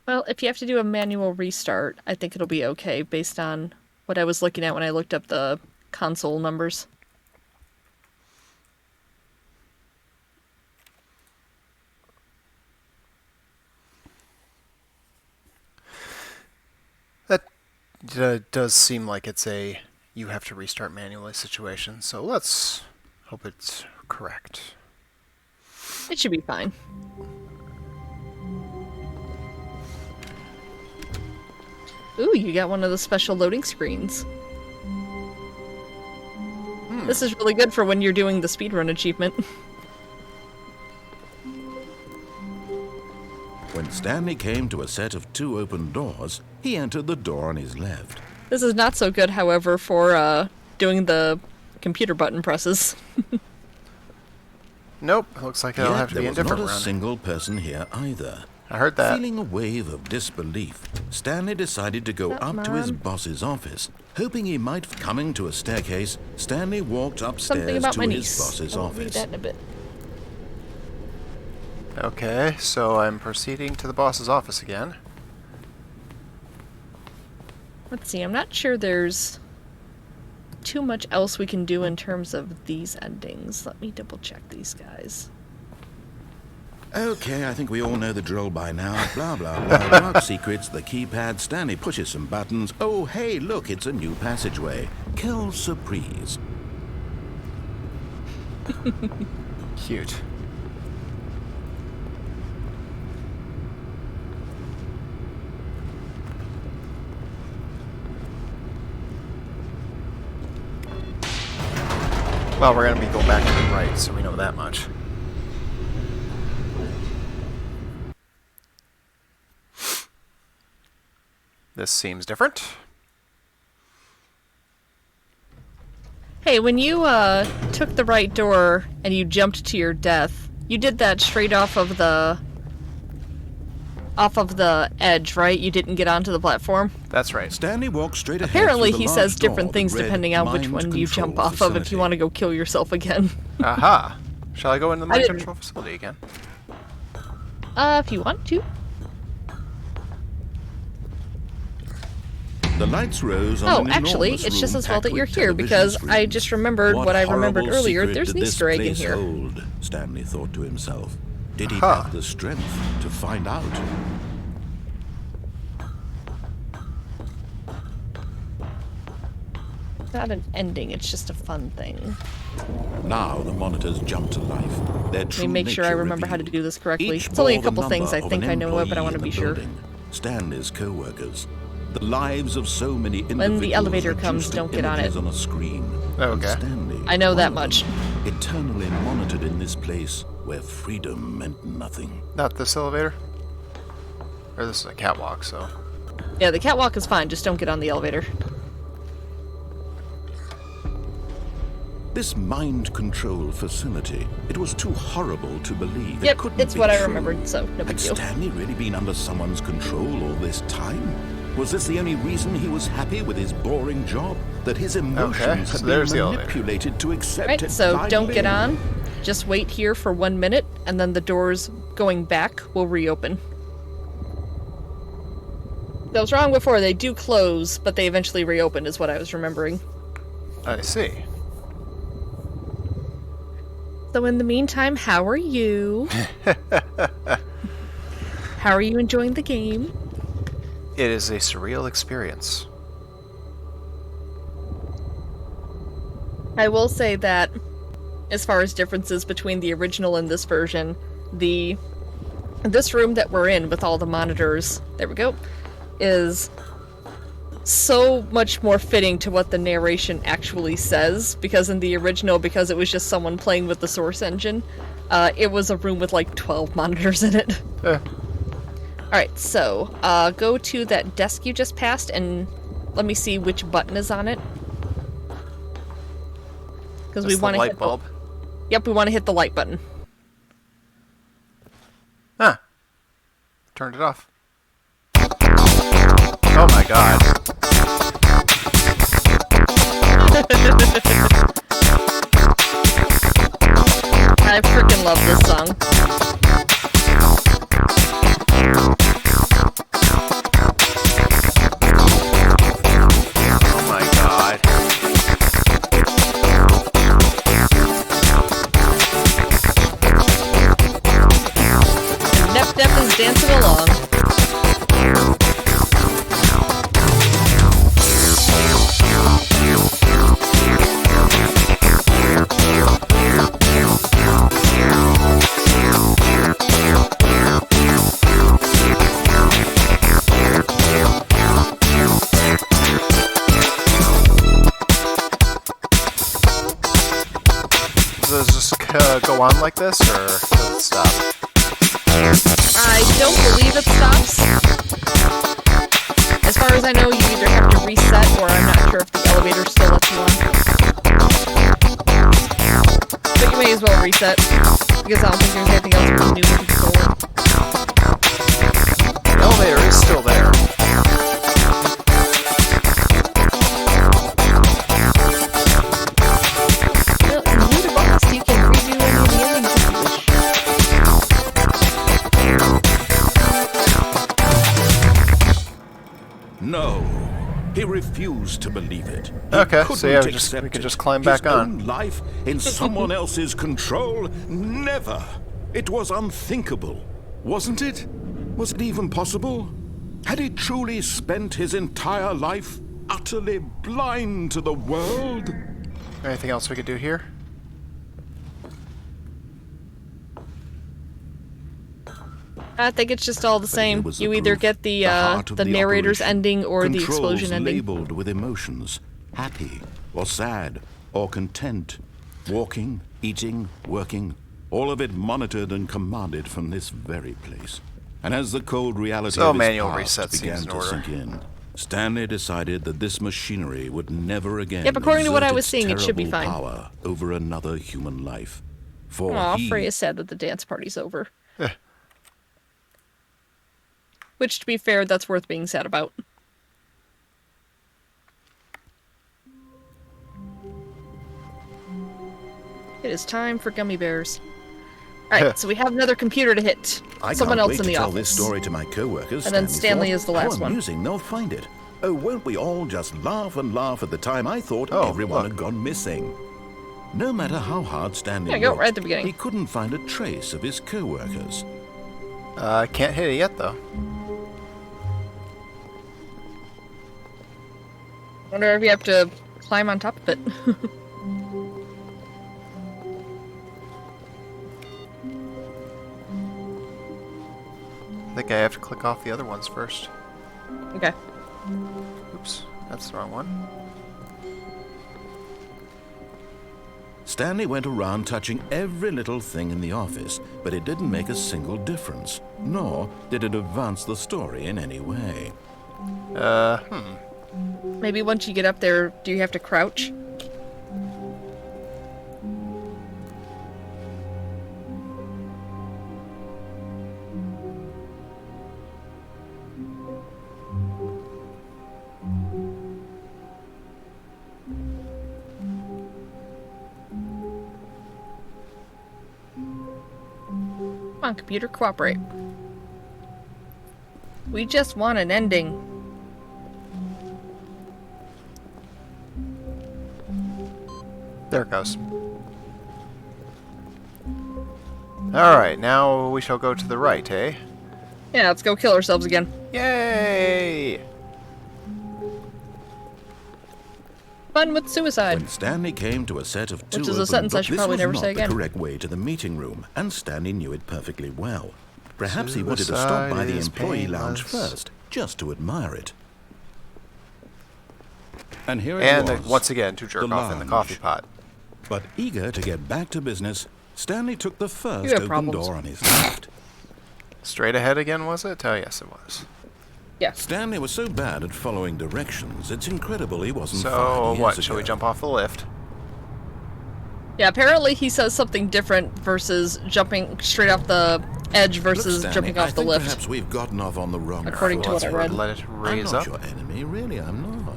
Speaker 3: Well, if you have to do a manual restart, I think it'll be okay based on what I was looking at when I looked up the console numbers.
Speaker 1: That does seem like it's a you have to restart manually situation, so let's hope it's correct.
Speaker 3: It should be fine. Ooh, you got one of the special loading screens. This is really good for when you're doing the speedrun achievement.
Speaker 2: When Stanley came to a set of 2 open doors, he entered the door on his left.
Speaker 3: This is not so good, however, for doing the computer button presses.
Speaker 1: Nope, looks like it'll
Speaker 2: Yet
Speaker 1: have to
Speaker 2: there
Speaker 1: be a
Speaker 2: was
Speaker 1: different
Speaker 2: not a
Speaker 1: run.
Speaker 2: single person here either.
Speaker 1: I heard that.
Speaker 2: Feeling a wave of disbelief, Stanley decided to go
Speaker 3: What's up,
Speaker 2: up to his
Speaker 3: Mom?
Speaker 2: boss's office. Hoping he might coming to a staircase, Stanley walked
Speaker 3: Something
Speaker 2: upstairs
Speaker 3: about
Speaker 2: to
Speaker 3: my
Speaker 2: his
Speaker 3: niece.
Speaker 2: boss's
Speaker 3: I'll read
Speaker 2: office.
Speaker 3: that in a bit.
Speaker 1: Okay, so I'm proceeding to the boss's office again.
Speaker 3: Let's see, I'm not sure there's too much else we can do in terms of these endings. Let me double check these guys.
Speaker 2: Okay, I think we all know the drill by now. Blah, blah, blah. Dark secrets, the keypad. Stanley pushes some buttons. Oh, hey, look, it's a new passageway. Quelle surprise.
Speaker 1: Cute. Well, we're gonna be going back to the right, so we know that much. This seems different.
Speaker 3: Hey, when you took the right door and you jumped to your death, you did that straight off of the edge, right? You didn't get onto the platform.
Speaker 1: That's right.
Speaker 2: Stanley walked straight ahead.
Speaker 3: Apparently,
Speaker 2: through the
Speaker 3: he
Speaker 2: large
Speaker 3: says
Speaker 2: door
Speaker 3: different
Speaker 2: that
Speaker 3: things
Speaker 2: read
Speaker 3: depending on which
Speaker 2: Mind
Speaker 3: one you jump
Speaker 2: Control
Speaker 3: off of if you
Speaker 2: Facility.
Speaker 3: want to go kill yourself again.
Speaker 1: Aha! Shall I go into the
Speaker 3: I
Speaker 1: mind
Speaker 3: didn't-
Speaker 1: control facility again?
Speaker 3: If you want to.
Speaker 2: The lights rose on
Speaker 3: Oh,
Speaker 2: an
Speaker 3: actually,
Speaker 2: enormous
Speaker 3: it's just
Speaker 2: room
Speaker 3: as well that
Speaker 2: packed
Speaker 3: you're
Speaker 2: with
Speaker 3: here
Speaker 2: television
Speaker 3: because I
Speaker 2: screens.
Speaker 3: just remembered what I remembered
Speaker 2: horrible
Speaker 3: earlier.
Speaker 2: secret
Speaker 3: There's an
Speaker 2: did this
Speaker 3: Easter egg in
Speaker 2: place
Speaker 3: here.
Speaker 2: hold? Stanley thought to himself. Did he
Speaker 1: Huh.
Speaker 2: have the strength to find out?
Speaker 3: It's not an ending, it's just a fun thing.
Speaker 2: Now the monitors jump to life. Their
Speaker 3: Let
Speaker 2: true
Speaker 3: me make sure I
Speaker 2: nature
Speaker 3: remember how to
Speaker 2: revealed.
Speaker 3: do this correctly.
Speaker 2: Each
Speaker 3: It's only a
Speaker 2: bore the
Speaker 3: couple things I
Speaker 2: number of
Speaker 3: think
Speaker 2: an
Speaker 3: I know it, but I
Speaker 2: employee
Speaker 3: want to
Speaker 2: in
Speaker 3: be
Speaker 2: the
Speaker 3: sure.
Speaker 2: building. Stanley's co-workers. The lives of so many
Speaker 3: When
Speaker 2: individuals
Speaker 3: the elevator
Speaker 2: reduced
Speaker 3: comes,
Speaker 2: to
Speaker 3: don't get on it.
Speaker 2: images on a screen.
Speaker 1: Okay.
Speaker 2: And Stanley,
Speaker 3: I know
Speaker 2: one
Speaker 3: that
Speaker 2: of them,
Speaker 3: much.
Speaker 2: eternally monitored in this place where freedom meant nothing.
Speaker 1: Not this elevator? Or this is a catwalk, so...
Speaker 3: Yeah, the catwalk is fine, just don't get on the elevator.
Speaker 2: This mind control facility, it was too horrible to believe. It
Speaker 3: Yep,
Speaker 2: couldn't
Speaker 3: it's
Speaker 2: be
Speaker 3: what I
Speaker 2: true.
Speaker 3: remembered, so no big
Speaker 2: Had
Speaker 3: deal.
Speaker 2: Stanley really been under someone's control all this time? Was this the only reason he was happy with his boring job? That his emotions
Speaker 1: so
Speaker 2: had
Speaker 1: there's the
Speaker 2: been
Speaker 1: elevator.
Speaker 2: manipulated to accept
Speaker 3: Right,
Speaker 2: it
Speaker 3: so
Speaker 2: blindly?
Speaker 3: don't get on. Just wait here for 1 minute, and then the doors going back will reopen. I was wrong before, they do close, but they eventually reopen, is what I was remembering.
Speaker 1: I see.
Speaker 3: So in the meantime, how are you? How are you enjoying the game?
Speaker 1: It is a surreal experience.
Speaker 3: I will say that, as far as differences between the original and this version, this room that we're in with all the monitors, there we go, is so much more fitting to what the narration actually says, because in the original, because it was just someone playing with the source engine, it was a room with like 12 monitors in it. Alright, so, go to that desk you just passed, and let me see which button is on it. Because we want to
Speaker 1: light
Speaker 3: hit
Speaker 1: bulb.
Speaker 3: Yep, we want to hit the light button.
Speaker 1: Huh. Turned it off. Oh my god.
Speaker 3: I freaking love this song.
Speaker 1: Oh my god.
Speaker 3: And Nep is dancing along.
Speaker 1: Does this go on like this, or does it stop?
Speaker 3: I don't believe it stops. As far as I know, you either have to reset, or I'm not sure if the elevator still lets you on. But you may as well reset, because I don't think there's anything else we can do with the controller.
Speaker 1: The elevator is still there.
Speaker 3: Well, new to boss, you can redo any of the endings if you wish.
Speaker 2: No. He refused to believe it. He
Speaker 1: Okay, so
Speaker 2: couldn't
Speaker 1: yeah,
Speaker 2: accept
Speaker 1: we can
Speaker 2: it.
Speaker 1: just climb
Speaker 2: His
Speaker 1: back on.
Speaker 2: own life in someone else's control? Never. It was unthinkable. Wasn't it? Was it even possible? Had he truly spent his entire life utterly blind to the world?
Speaker 1: Anything else we could do here?
Speaker 3: I think it's just all the
Speaker 2: But here
Speaker 3: same.
Speaker 2: was the
Speaker 3: You either
Speaker 2: proof,
Speaker 3: get the
Speaker 2: heart of
Speaker 3: the narrator's
Speaker 2: operation.
Speaker 3: ending or the
Speaker 2: Controls
Speaker 3: explosion ending.
Speaker 2: labeled with emotions, happy or sad or content. Walking, eating, working, all of it monitored and commanded from this very place. And as the cold reality of his
Speaker 1: manual
Speaker 2: past
Speaker 1: reset
Speaker 2: began
Speaker 1: seems in
Speaker 2: to
Speaker 1: order.
Speaker 2: sink in, Stanley decided that this machinery would never again
Speaker 3: Yep, according to what I
Speaker 2: exert
Speaker 3: was
Speaker 2: its
Speaker 3: seeing, it should be
Speaker 2: terrible
Speaker 3: fine.
Speaker 2: power over another human life. For
Speaker 3: Aw,
Speaker 2: he
Speaker 3: Freya's sad that the dance party's over. Which, to be fair, that's worth being sad about. It is time for gummy bears. Alright, so we have another computer to hit.
Speaker 2: I
Speaker 3: Someone
Speaker 2: can't
Speaker 3: else
Speaker 2: wait
Speaker 3: in
Speaker 2: to
Speaker 3: the
Speaker 2: tell
Speaker 3: office.
Speaker 2: this story to my co-workers.
Speaker 3: And then Stanley
Speaker 2: thought.
Speaker 3: is the last
Speaker 2: How
Speaker 3: one.
Speaker 2: amusing they'll find it. Oh, won't we all just laugh and laugh at the time I thought everyone had gone missing? No matter how hard Stanley
Speaker 3: There you go,
Speaker 2: looked,
Speaker 3: right at the beginning.
Speaker 2: he couldn't find a trace of his co-workers.
Speaker 1: Can't hit it yet, though.
Speaker 3: Wonder if you have to climb on top of it.
Speaker 1: I think I have to click off the other ones first.
Speaker 3: Okay.
Speaker 1: Oops, that's the wrong one.
Speaker 2: Stanley went around touching every little thing in the office, but it didn't make a single difference, nor did it advance the story in any way.
Speaker 3: Maybe once you get up there, do you have to crouch? Come on, computer, cooperate. We just want an ending.
Speaker 1: There it goes. Alright, now we shall go to the right, eh?
Speaker 3: Yeah, let's go kill ourselves again.
Speaker 1: Yay!
Speaker 3: Fun with suicide.
Speaker 2: When Stanley came to a set of two
Speaker 3: Which is a
Speaker 2: open
Speaker 3: sentence I
Speaker 2: books,
Speaker 3: should
Speaker 2: this
Speaker 3: probably
Speaker 2: was
Speaker 3: never
Speaker 2: not
Speaker 3: say
Speaker 2: the
Speaker 3: again.
Speaker 2: correct way to the meeting room, and Stanley knew it perfectly well. Perhaps he wanted to
Speaker 1: Suicide
Speaker 2: stop by the
Speaker 1: is
Speaker 2: employee lounge
Speaker 1: painless.
Speaker 2: first, just to admire it. And here it
Speaker 1: And
Speaker 2: was,
Speaker 1: once again, to jerk
Speaker 2: the
Speaker 1: off in the
Speaker 2: lounge.
Speaker 1: coffee pot.
Speaker 2: But eager to get back to business, Stanley took the first
Speaker 3: have
Speaker 2: open
Speaker 3: problems.
Speaker 2: door on his left.
Speaker 1: Straight ahead again, was it? Oh, yes, it was.
Speaker 3: Yeah.
Speaker 2: Stanley was so bad at following directions, it's incredible he wasn't
Speaker 1: So,
Speaker 2: 5 years
Speaker 1: what? Shall we
Speaker 2: ago.
Speaker 1: jump off the lift?
Speaker 3: Yeah, apparently he says something different versus jumping straight off the edge
Speaker 2: Look,
Speaker 3: versus
Speaker 2: Stanley,
Speaker 3: jumping
Speaker 2: I
Speaker 3: off the
Speaker 2: think
Speaker 3: lift.
Speaker 2: perhaps we've gotten off on the wrong
Speaker 3: According to
Speaker 2: foot.
Speaker 3: what I read.
Speaker 1: Let it
Speaker 2: I'm
Speaker 1: raise
Speaker 2: not
Speaker 1: up.
Speaker 2: your enemy, really, I'm not.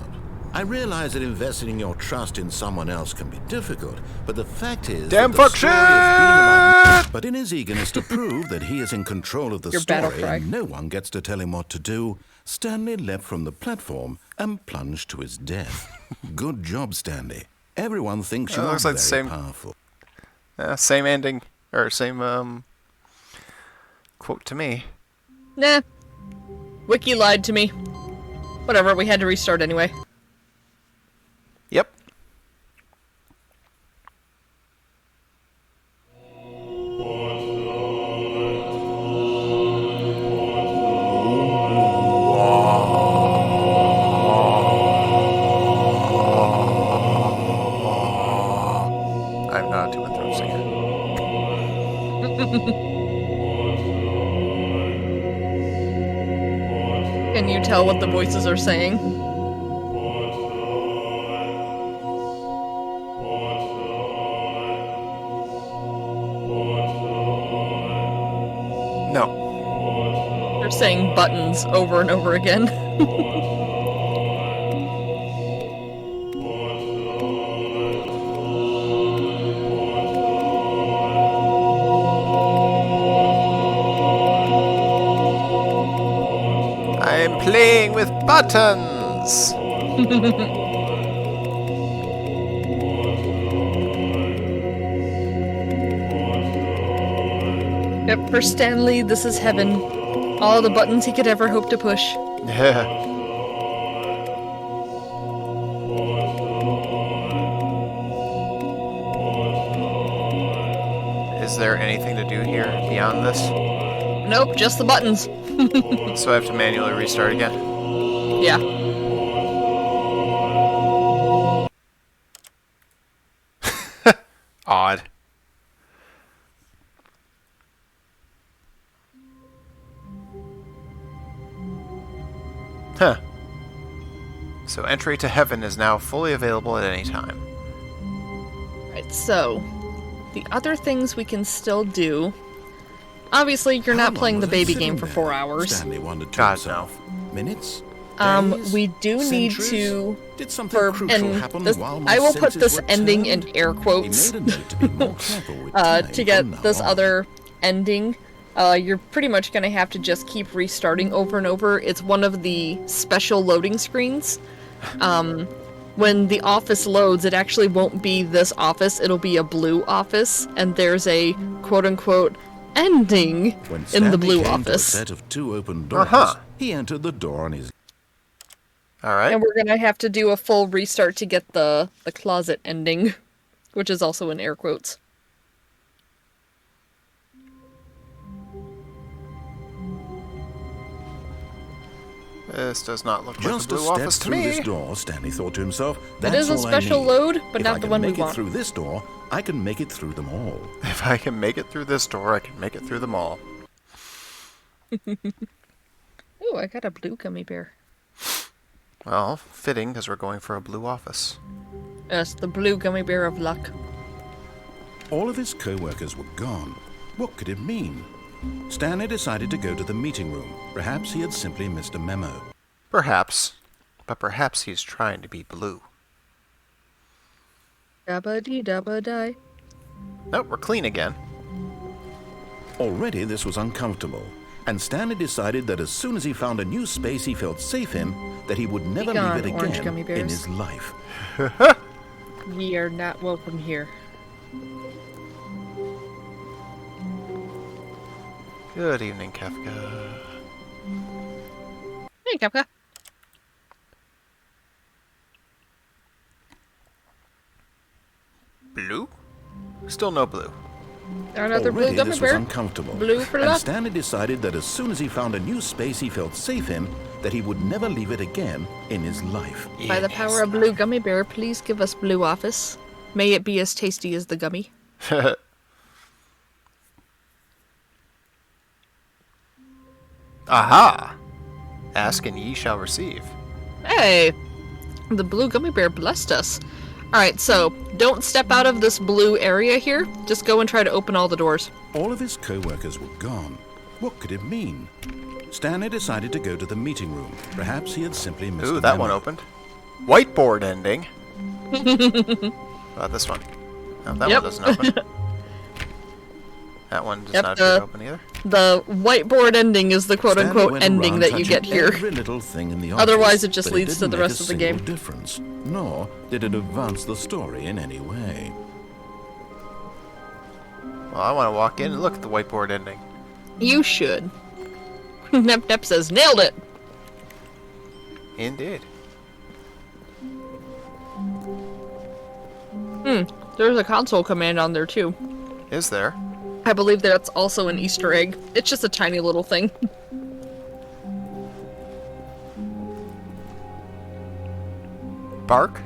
Speaker 2: I realize that investing your trust in someone else can be difficult, but the fact is
Speaker 1: Damn
Speaker 2: that the
Speaker 1: fuck
Speaker 2: story has been about...
Speaker 1: shit!
Speaker 2: But in his eagerness to prove that he is in control of the
Speaker 3: Your battle
Speaker 2: story
Speaker 3: cry.
Speaker 2: and no one gets to tell him what to do, Stanley leapt from the platform and plunged to his death. Good job, Stanley. Everyone thinks you are
Speaker 1: looks like the
Speaker 2: very
Speaker 1: same-
Speaker 2: powerful.
Speaker 1: Same ending, or same, quote to me.
Speaker 3: Nah. Wiki lied to me. Whatever, we had to restart anyway.
Speaker 1: Yep. I'm not doing throat singer.
Speaker 3: Can you tell what the voices are saying?
Speaker 1: No.
Speaker 3: They're saying buttons over and over again.
Speaker 1: I'm playing with buttons!
Speaker 3: Yep, for Stanley, this is heaven. All the buttons he could ever hope to push.
Speaker 1: Yeah. Is there anything to do here beyond this?
Speaker 3: Nope, just the buttons.
Speaker 1: So I have to manually restart again?
Speaker 3: Yeah.
Speaker 1: Odd. Huh. So entry to heaven is now fully available at any time.
Speaker 3: Right, so the other things we can still do. Obviously, you're
Speaker 2: How
Speaker 3: not
Speaker 2: long
Speaker 3: playing the
Speaker 2: was I
Speaker 3: baby
Speaker 2: sitting
Speaker 3: game for
Speaker 2: there?
Speaker 3: 4 hours.
Speaker 2: Stanley wondered to
Speaker 1: God,
Speaker 2: himself. Minutes? Days?
Speaker 3: We do need
Speaker 2: Centuries?
Speaker 3: to.
Speaker 2: Did something crucial happen
Speaker 3: This,
Speaker 2: while my
Speaker 3: I will put
Speaker 2: senses
Speaker 3: this
Speaker 2: were
Speaker 3: ending
Speaker 2: turned?
Speaker 3: in air
Speaker 2: He
Speaker 3: quotes
Speaker 2: made a note to be more clever with time
Speaker 3: to get
Speaker 2: from now
Speaker 3: this
Speaker 2: on.
Speaker 3: other ending. You're pretty much going to have to just keep restarting over and over. It's one of the special loading screens. When the office loads, it actually won't be this office, it'll be a blue office, and there's a quote-unquote ending
Speaker 2: When
Speaker 3: in
Speaker 2: Stanley
Speaker 3: the blue
Speaker 2: came to a
Speaker 3: office.
Speaker 2: set of 2 open doors, he entered the door on his...
Speaker 1: Alright.
Speaker 3: And we're going to have to do a full restart to get the closet ending, which is also in air quotes.
Speaker 1: This does not look
Speaker 2: Just
Speaker 1: like
Speaker 2: a
Speaker 1: a blue
Speaker 2: step
Speaker 1: office to
Speaker 2: through
Speaker 1: me.
Speaker 2: this door, Stanley thought to himself. That's
Speaker 3: It is a
Speaker 2: all I
Speaker 3: special
Speaker 2: need.
Speaker 3: load, but
Speaker 2: If
Speaker 3: not
Speaker 2: I
Speaker 3: the
Speaker 2: can
Speaker 3: one we
Speaker 2: make it
Speaker 3: want.
Speaker 2: through this door, I can make it through them all.
Speaker 1: If I can make it through this door, I can make it through them all.
Speaker 3: Ooh, I got a blue gummy bear.
Speaker 1: Well, fitting, because we're going for a blue office.
Speaker 3: Yes, the blue gummy bear of luck.
Speaker 2: All of his co-workers were gone. What could it mean? Stanley decided to go to the meeting room. Perhaps he had simply missed a memo.
Speaker 1: Perhaps. But perhaps he's trying to be blue.
Speaker 3: Dabba-dee-dabba-die.
Speaker 1: Nope, we're clean again.
Speaker 2: Already this was uncomfortable, and Stanley decided that as soon as he found a new space he felt safe in, that he would never
Speaker 3: gone,
Speaker 2: leave it
Speaker 3: orange gummy
Speaker 2: again in
Speaker 3: bears.
Speaker 2: his life.
Speaker 3: Ye are not welcome here.
Speaker 1: Good evening, Kafka.
Speaker 3: Hey, Kapka.
Speaker 1: Blue? Still no blue.
Speaker 3: Another blue
Speaker 2: Already
Speaker 3: gummy
Speaker 2: this was
Speaker 3: bear.
Speaker 2: uncomfortable,
Speaker 3: Blue for
Speaker 2: and
Speaker 3: luck.
Speaker 2: Stanley decided that as soon as he found a new space he felt safe in, that he would never leave it again in his life.
Speaker 3: By the power of blue gummy bear, please give us blue office. May it be as tasty as the gummy.
Speaker 1: Aha! Ask and ye shall receive.
Speaker 3: Hey! The blue gummy bear blessed us. Alright, so, don't step out of this blue area here. Just go and try to open all the doors.
Speaker 2: All of his co-workers were gone. What could it mean? Stanley decided to go to the meeting room. Perhaps he had simply missed
Speaker 1: Ooh,
Speaker 2: a
Speaker 1: that
Speaker 2: memo.
Speaker 1: one opened. Whiteboard ending. About this one. No, that
Speaker 3: Yep.
Speaker 1: one doesn't open. That one does
Speaker 3: Yep,
Speaker 1: not appear to open either.
Speaker 3: The whiteboard ending is the
Speaker 2: Stanley
Speaker 3: quote-unquote
Speaker 2: went
Speaker 3: ending
Speaker 2: around
Speaker 3: that you
Speaker 2: touching
Speaker 3: get here.
Speaker 2: every little thing in the office,
Speaker 3: Otherwise, it just
Speaker 2: but
Speaker 3: leads to
Speaker 2: didn't
Speaker 3: the
Speaker 2: make
Speaker 3: rest
Speaker 2: a
Speaker 3: of the
Speaker 2: single
Speaker 3: game.
Speaker 2: difference, nor did it advance the story in any way.
Speaker 1: Well, I want to walk in and look at the whiteboard ending.
Speaker 3: You should. Nep Nep says, nailed it!
Speaker 1: Indeed.
Speaker 3: There's a console command on there too.
Speaker 1: Is there?
Speaker 3: I believe that's also an Easter egg. It's just a tiny little thing.
Speaker 1: Bark?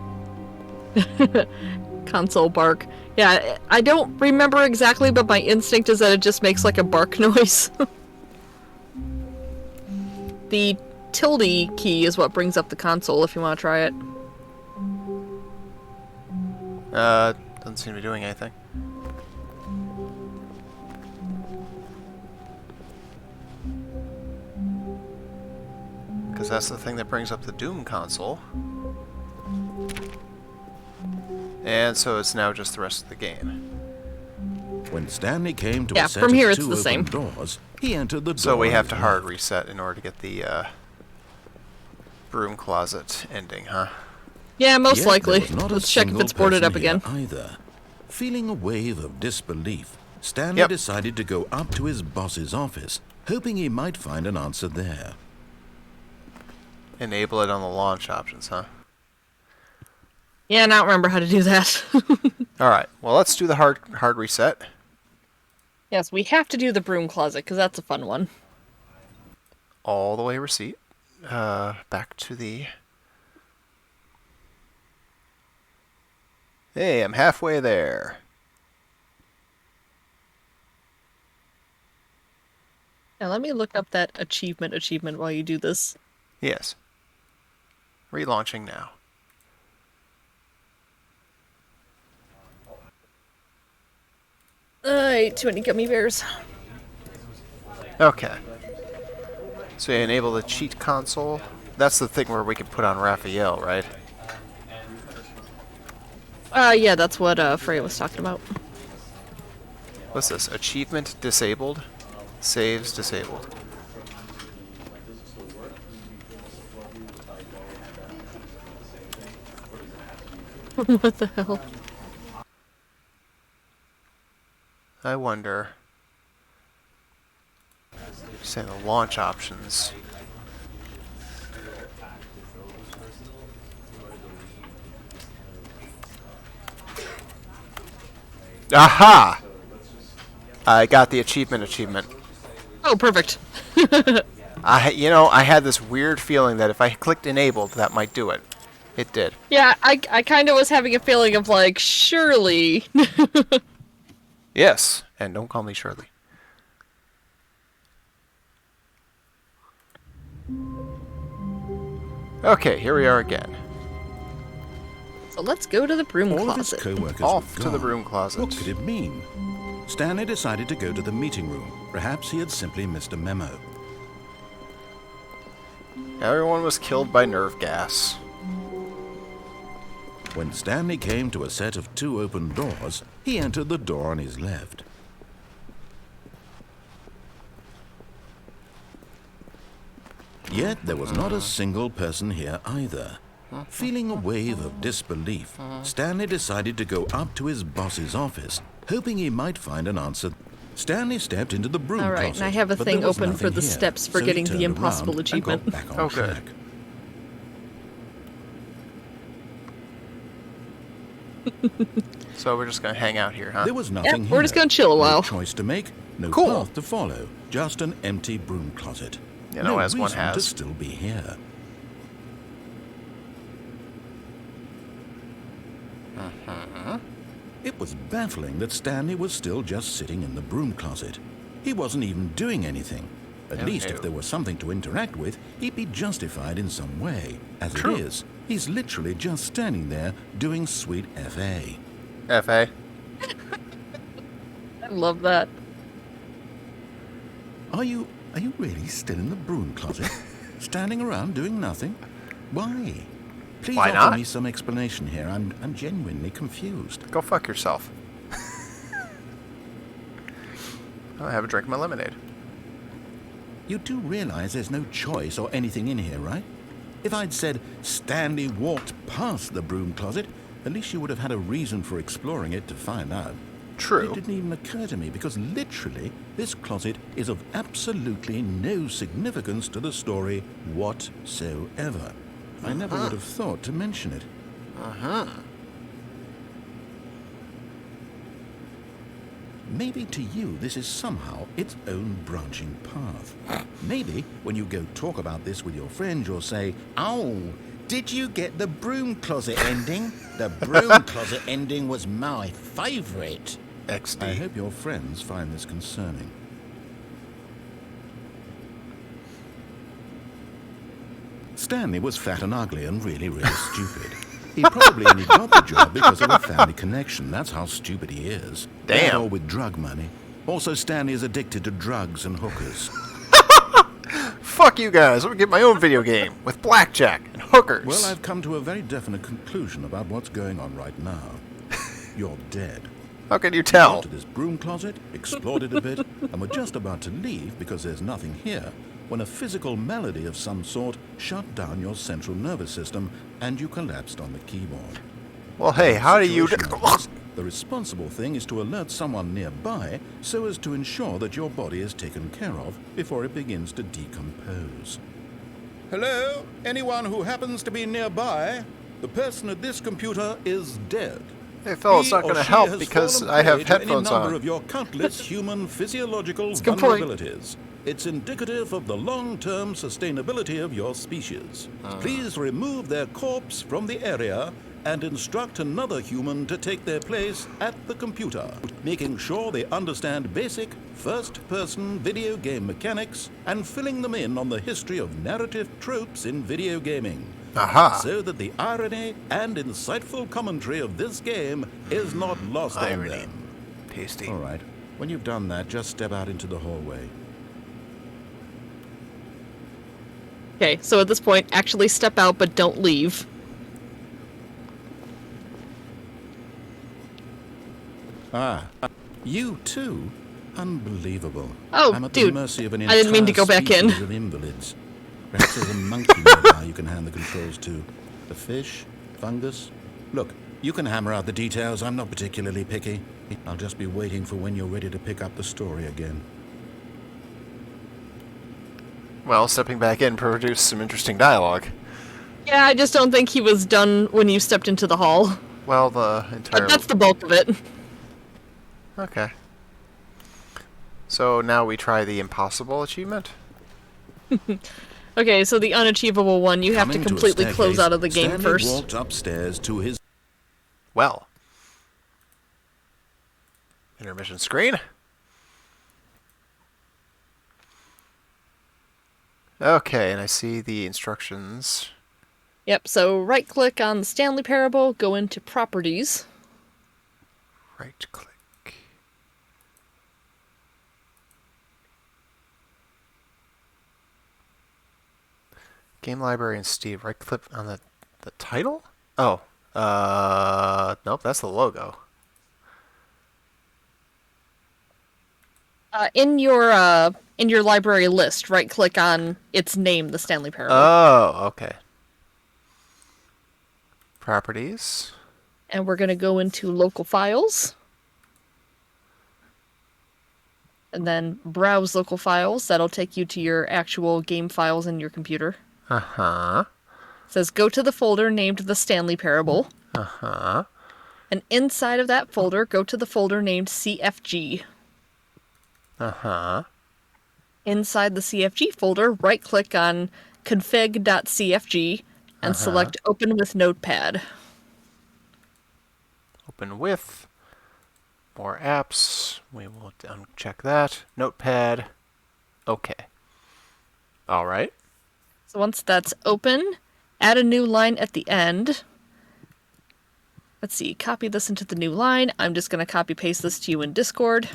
Speaker 3: Console bark. Yeah, I don't remember exactly, but my instinct is that it just makes like a bark noise. The tilde key is what brings up the console if you want to try it.
Speaker 1: Doesn't seem to be doing anything. Because that's the thing that brings up the Doom console. And so it's now just the rest of the game.
Speaker 2: When Stanley came to
Speaker 3: Yeah,
Speaker 2: a set
Speaker 3: from
Speaker 2: of
Speaker 3: here it's
Speaker 2: 2
Speaker 3: the
Speaker 2: open
Speaker 3: same.
Speaker 2: doors, he entered the door.
Speaker 1: So we
Speaker 2: on
Speaker 1: have
Speaker 2: his
Speaker 1: to hard
Speaker 2: left.
Speaker 1: reset in order to get the broom closet ending, huh?
Speaker 3: Yeah, most
Speaker 2: Yet
Speaker 3: likely.
Speaker 2: there was not a
Speaker 3: Let's check if
Speaker 2: single
Speaker 3: it's boarded up
Speaker 2: person here
Speaker 3: again.
Speaker 2: Either. Feeling a wave of disbelief, Stanley
Speaker 1: Yep.
Speaker 2: decided to go up to his boss's office, hoping he might find an answer there.
Speaker 1: Enable it on the launch options, huh?
Speaker 3: Yeah, and I don't remember how to do that.
Speaker 1: Alright, well let's do the hard reset.
Speaker 3: Yes, we have to do the broom closet, because that's a fun one.
Speaker 1: All the way receipt. Back to the... Hey, I'm halfway there.
Speaker 3: Now let me look up that achievement while you do this.
Speaker 1: Yes. Relaunching now.
Speaker 3: I ate too many gummy bears.
Speaker 1: Okay. So you enable the cheat console. That's the thing where we can put on Raphael, right?
Speaker 3: Yeah, that's what Freya was talking about.
Speaker 1: What's this? Achievement disabled? Saves disabled.
Speaker 3: What the hell?
Speaker 1: I wonder. Say the launch options. Aha! I got the achievement.
Speaker 3: Oh, perfect.
Speaker 1: I had this weird feeling that if I clicked enabled, that might do it. It did.
Speaker 3: Yeah, I kind of was having a feeling of like, surely.
Speaker 1: Yes, and don't call me Shirley. Okay, here we are again.
Speaker 3: So let's go to the broom
Speaker 2: All of his
Speaker 3: closet.
Speaker 2: co-workers
Speaker 1: Off
Speaker 2: were
Speaker 1: to the
Speaker 2: gone.
Speaker 1: broom closet.
Speaker 2: What could it mean? Stanley decided to go to the meeting room. Perhaps he had simply missed a memo.
Speaker 1: Everyone was killed by nerve gas.
Speaker 2: When Stanley came to a set of 2 open doors, he entered the door on his left. Yet there was not a single person here either. Feeling a wave of disbelief, Stanley decided to go up to his boss's office, hoping he might find an answer. Stanley stepped into the broom
Speaker 3: All right,
Speaker 2: closet,
Speaker 3: and I have a
Speaker 2: but
Speaker 3: thing
Speaker 2: there was
Speaker 3: open for
Speaker 2: nothing
Speaker 3: the
Speaker 2: here,
Speaker 3: steps for
Speaker 2: so he
Speaker 3: getting the
Speaker 2: turned
Speaker 3: impossible
Speaker 2: around and got
Speaker 3: achievement.
Speaker 2: back on
Speaker 1: Oh, good.
Speaker 2: track.
Speaker 1: So we're just gonna hang out here, huh?
Speaker 2: There was nothing here.
Speaker 3: We're just gonna chill a while.
Speaker 2: No choice to make, no
Speaker 1: Cool.
Speaker 2: path to follow, just an empty broom closet.
Speaker 1: You know,
Speaker 2: no
Speaker 1: as one
Speaker 2: reason to
Speaker 1: has.
Speaker 2: still be here. It was baffling that Stanley was still just sitting in the broom closet. He wasn't even doing anything. At least if there was something to interact with, he'd be justified in some way. As
Speaker 1: True.
Speaker 2: it is, he's literally just standing there doing sweet FA.
Speaker 1: FA.
Speaker 3: I love that.
Speaker 2: Are you really still in the broom closet? Standing around doing nothing? Why? Please
Speaker 1: Why
Speaker 2: offer
Speaker 1: not?
Speaker 2: me some explanation here. I'm genuinely confused.
Speaker 1: Go fuck yourself. I'll have a drink of my lemonade.
Speaker 2: You do realize there's no choice or anything in here, right? If I'd said Stanley walked past the broom closet, at least you would have had a reason for exploring it to find out.
Speaker 1: True.
Speaker 2: It didn't even occur to me because literally this closet is of absolutely no significance to the story whatsoever. I never would have thought to mention it. Maybe to you this is somehow its own branching path. Maybe when you go talk about this with your friends you'll say, "Oh, did you get the broom closet ending? The broom closet ending was my favourite."
Speaker 1: XD.
Speaker 2: I hope your friends find this concerning. Stanley was fat and ugly and really, really stupid. He probably only got the job because of a family connection. That's how stupid he is.
Speaker 1: Damn.
Speaker 2: That or with drug money. Also, Stanley is addicted to drugs and hookers.
Speaker 1: Fuck you guys. I'm gonna get my own video game with blackjack and hookers.
Speaker 2: Well, I've come to a very definite conclusion about what's going on right now. You're dead.
Speaker 1: How can you
Speaker 2: Got
Speaker 1: tell?
Speaker 2: to this broom closet, explored it a bit, and were just about to leave because there's nothing here, when a physical malady of some sort shut down your central nervous system and you collapsed on the keyboard.
Speaker 1: Well, hey, how do you...
Speaker 2: Situation like this, the responsible thing is to alert someone nearby so as to ensure that your body is taken care of before it begins to decompose. Hello? Anyone who happens to be nearby? The person at this computer is dead.
Speaker 1: Hey, fella, it's
Speaker 2: He
Speaker 1: not
Speaker 2: or
Speaker 1: gonna
Speaker 2: she
Speaker 1: help
Speaker 2: has
Speaker 1: because
Speaker 2: fallen
Speaker 1: I have
Speaker 2: prey to any
Speaker 1: headphones
Speaker 2: number
Speaker 1: on.
Speaker 2: of your countless human physiological
Speaker 3: a good point.
Speaker 2: vulnerabilities. It's indicative of the long-term sustainability of your species. Please remove their corpse from the area and instruct another human to take their place at the computer, making sure they understand basic first-person video game mechanics and filling them in on the history of narrative tropes in video gaming.
Speaker 1: Aha.
Speaker 2: So that the irony and insightful commentary of this game is not lost on them.
Speaker 1: Tasty.
Speaker 2: All right. When you've done that, just step out into the hallway.
Speaker 3: Okay, so at this point, actually step out, but don't leave.
Speaker 2: Ah, you too? Unbelievable.
Speaker 3: Oh,
Speaker 2: I'm at
Speaker 3: dude,
Speaker 2: the mercy of an
Speaker 3: I didn't mean to
Speaker 2: entire
Speaker 3: go back in.
Speaker 2: species of invalids. Perhaps there's a monkey nearby you can hand the controls to. The fish? Fungus? Look, you can hammer out the details. I'm not particularly picky. I'll just be waiting for when you're ready to pick up the story again.
Speaker 1: Well, stepping back in produced some interesting dialogue.
Speaker 3: Yeah, I just don't think he was done when you stepped into the hall.
Speaker 1: Well, the entire...
Speaker 3: But that's the bulk of it.
Speaker 1: Okay. So now we try the impossible achievement?
Speaker 3: Okay, so the unachievable one, you have to
Speaker 2: Coming a
Speaker 3: completely close
Speaker 2: staircase,
Speaker 3: out of the game
Speaker 2: Stanley
Speaker 3: first.
Speaker 2: walked upstairs to his...
Speaker 1: Well. Intermission screen. Okay, and I see the instructions.
Speaker 3: Yep, so right-click on the Stanley Parable, go into Properties.
Speaker 1: Right-click. Game library and Steve. Right-click on the title? Oh. Nope, that's the logo.
Speaker 3: In your library list, right-click on its name, the Stanley Parable.
Speaker 1: Oh, okay. Properties.
Speaker 3: And we're going to go into Local Files. And then Browse Local Files. That'll take you to your actual game files in your computer.
Speaker 1: Uh-huh.
Speaker 3: It says go to the folder named The Stanley Parable.
Speaker 1: Uh-huh.
Speaker 3: And inside of that folder, go to the folder named CFG.
Speaker 1: Uh-huh.
Speaker 3: Inside the CFG folder, right-click on config.cfg and select Open with Notepad.
Speaker 1: Open with. More apps. We will uncheck that. Notepad. Okay. All right.
Speaker 3: So once that's open, add a new line at the end. Let's see, copy this into the new line. I'm just going to copy-paste this to you in Discord.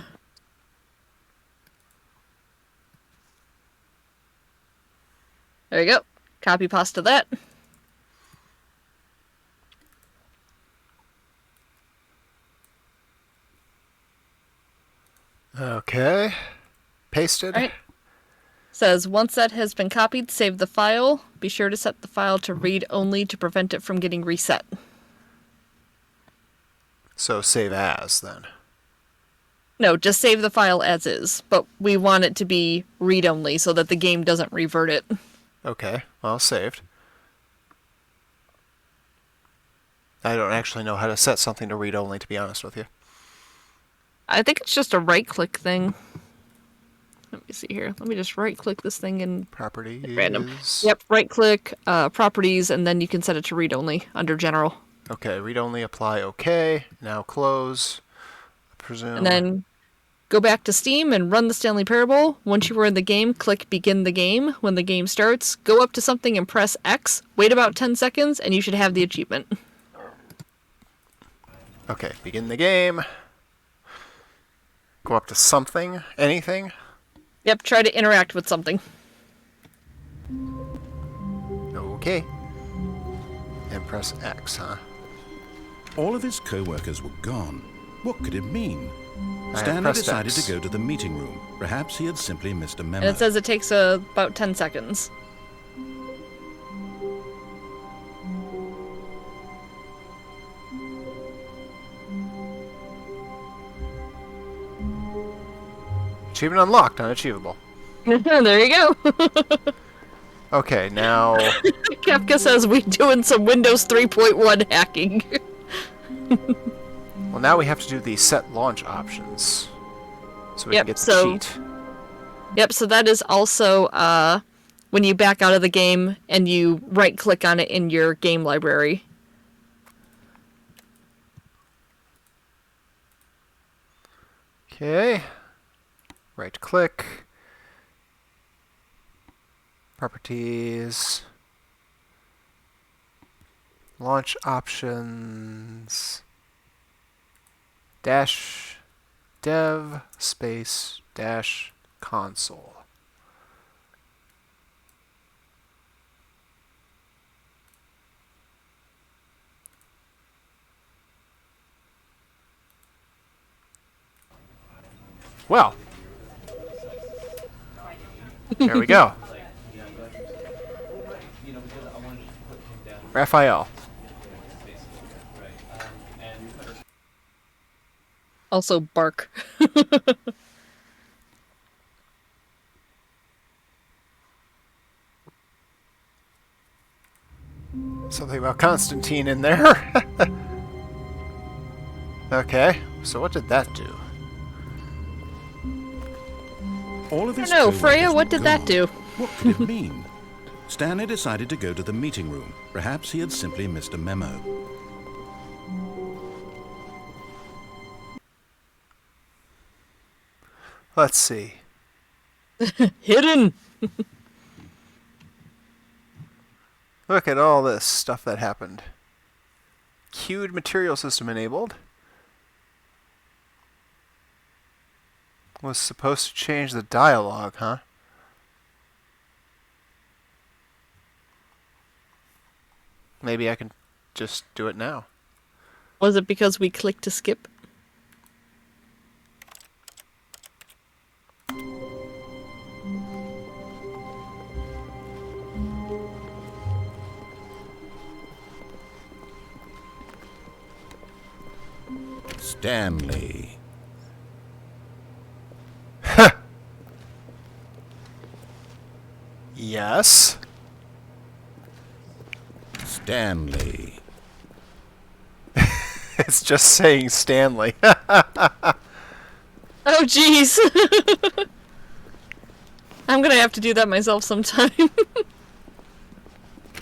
Speaker 3: There you go. Copy pasta that.
Speaker 1: Okay. Pasted.
Speaker 3: All right. Says once that has been copied, save the file. Be sure to set the file to read only to prevent it from getting reset.
Speaker 1: So save as, then.
Speaker 3: No, just save the file as is, but we want it to be read-only so that the game doesn't revert it.
Speaker 1: Okay. Well, saved. I don't actually know how to set something to read only, to be honest with you.
Speaker 3: I think it's just a right-click thing. Let me see here. Let me just right-click this thing and
Speaker 1: Properties.
Speaker 3: random. Yep, right-click, properties, and then you can set it to read-only under general.
Speaker 1: Okay, read only, apply, okay. Now close. I presume.
Speaker 3: And then go back to Steam and run the Stanley Parable. Once you are in the game, click begin the game. When the game starts, go up to something and press X. Wait about 10 seconds, and you should have the achievement.
Speaker 1: Okay, begin the game. Go up to something, anything.
Speaker 3: Yep, try to interact with something.
Speaker 1: Okay. And press X, huh?
Speaker 2: All of his co-workers were gone. What could it mean?
Speaker 1: I
Speaker 2: Stanley
Speaker 1: pressed
Speaker 2: decided
Speaker 1: X.
Speaker 2: to go to the meeting room. Perhaps he had simply missed a memo.
Speaker 3: And it says it takes about 10 seconds.
Speaker 1: Achievement unlocked, unachievable.
Speaker 3: There you go.
Speaker 1: Okay, now...
Speaker 3: Kefka says we doing some Windows 3.1 hacking.
Speaker 1: Well, now we have to do the set launch options. So we
Speaker 3: Yep,
Speaker 1: can get the
Speaker 3: so-
Speaker 1: cheat.
Speaker 3: Yep, so that is also when you back out of the game and you right-click on it in your game library.
Speaker 1: Okay. Right click. Properties. Launch options. Dash dev space dash console. Well, there we go. Raphael.
Speaker 3: Also bark.
Speaker 1: Something about Constantine in there. Okay, so what did that do?
Speaker 2: All of
Speaker 3: I
Speaker 2: his
Speaker 3: don't know,
Speaker 2: co-workers
Speaker 3: Freya,
Speaker 2: were
Speaker 3: what did that
Speaker 2: gone.
Speaker 3: do?
Speaker 2: What could it mean? Stanley decided to go to the meeting room. Perhaps he had simply missed a memo.
Speaker 1: Let's see.
Speaker 3: Hidden!
Speaker 1: Look at all this stuff that happened. Queued material system enabled. Was supposed to change the dialogue, huh? Maybe I can just do it now.
Speaker 3: Was it because we clicked to skip?
Speaker 2: Stanley.
Speaker 1: Yes.
Speaker 2: Stanley.
Speaker 1: It's just saying Stanley.
Speaker 3: Oh, jeez! I'm gonna have to do that myself sometime.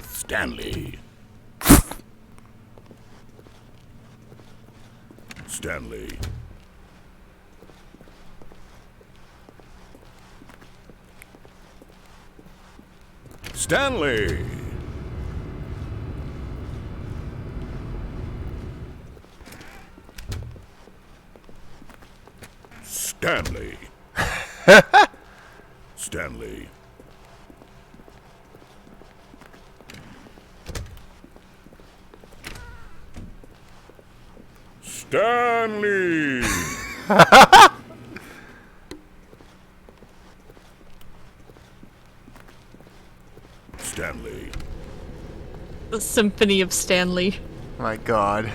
Speaker 2: Stanley. Stanley. Stanley. Stanley. Stanley. Stanley. Stanley.
Speaker 3: The Symphony of Stanley.
Speaker 1: My God.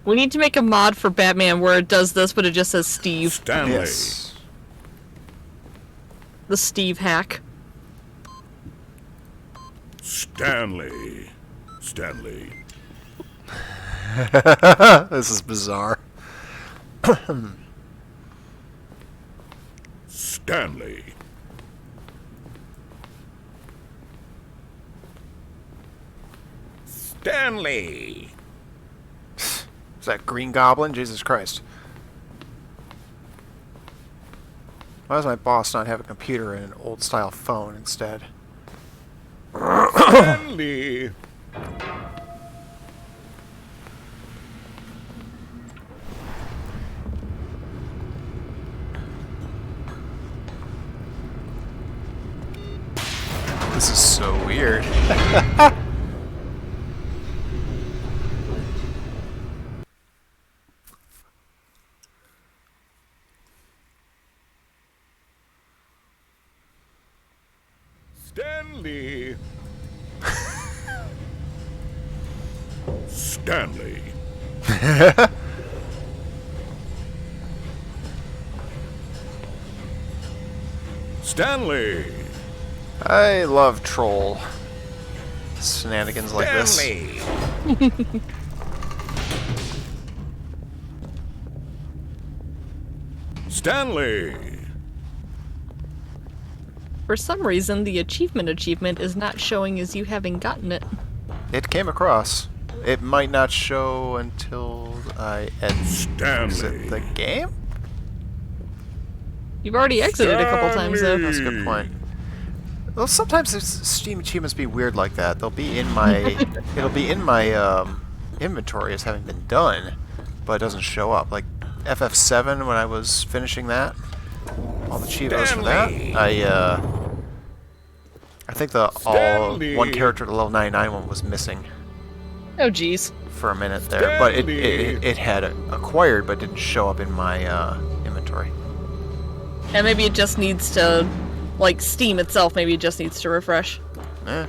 Speaker 3: We need to make a mod for Batman where it does this, but it just says Steve.
Speaker 2: Stanley.
Speaker 1: Yes.
Speaker 3: The Steve hack.
Speaker 2: Stanley. Stanley.
Speaker 1: This is bizarre.
Speaker 2: Stanley. Stanley.
Speaker 1: Is that Green Goblin? Jesus Christ. Why does my boss not have a computer and an old-style phone instead?
Speaker 2: Stanley.
Speaker 1: This is so weird.
Speaker 2: Stanley. Stanley. Stanley.
Speaker 1: I love troll shenanigans like this.
Speaker 2: Stanley. Stanley.
Speaker 3: For some reason, the achievement is not showing as you having gotten it.
Speaker 1: It came across. It might not show until I exit the game?
Speaker 3: You've already exited a couple times, though.
Speaker 1: That's a good point. Well, sometimes Steam achievements be weird like that. They'll be in my... it'll be in my inventory as having been done, but it doesn't show up. Like FF7, when I was finishing that, all the Chivos for that, I think the all one character at the level 99 one was missing.
Speaker 3: Oh, jeez.
Speaker 1: For a minute there, but it had acquired, but didn't show up in my inventory.
Speaker 3: And maybe it just needs to, like Steam itself, maybe it just needs to refresh.
Speaker 1: Eh.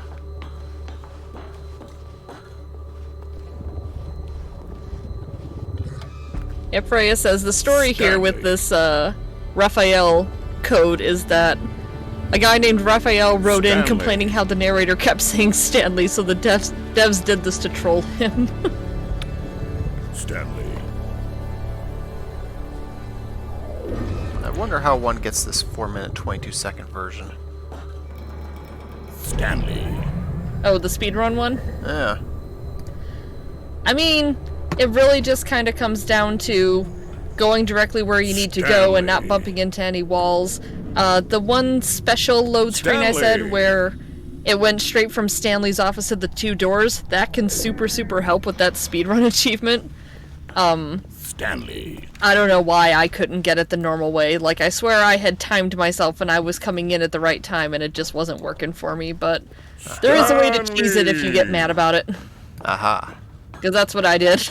Speaker 3: Yeah, Freya says the story here with this Raphael code is that a guy named Raphael wrote in complaining how the narrator kept saying Stanley, so the devs did this to troll him.
Speaker 2: Stanley.
Speaker 1: I wonder how one gets this 4-minute 22-second version.
Speaker 2: Stanley.
Speaker 3: Oh, the speedrun one?
Speaker 1: Yeah.
Speaker 3: I mean, it really just kind of comes down to going directly where you need to go and not bumping into any walls. The one special load screen I said where it went straight from Stanley's office to the 2 doors, that can super help with that speedrun achievement.
Speaker 2: Stanley.
Speaker 3: I don't know why I couldn't get it the normal way. Like, I swear I had timed myself and I was coming in at the right time and it just wasn't working for me, but there is a way to cheese it if you get mad about it.
Speaker 1: Aha.
Speaker 3: Because that's what I did.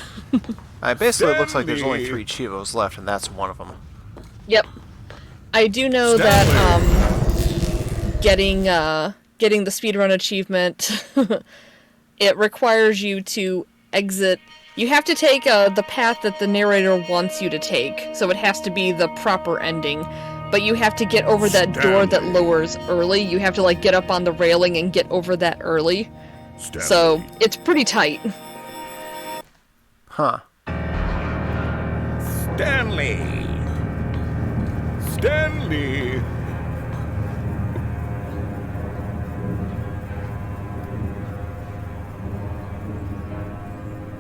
Speaker 1: Basically, it looks like there's only 3 Chivos left, and that's one of them.
Speaker 3: Yep. I do know that getting the speedrun achievement, it requires you to exit. You have to take the path that the narrator wants you to take, so it has to be the proper ending. But you have to get over that door that lowers early. You have to like get up on the railing and get over that early. So it's pretty tight.
Speaker 1: Huh.
Speaker 2: Stanley. Stanley.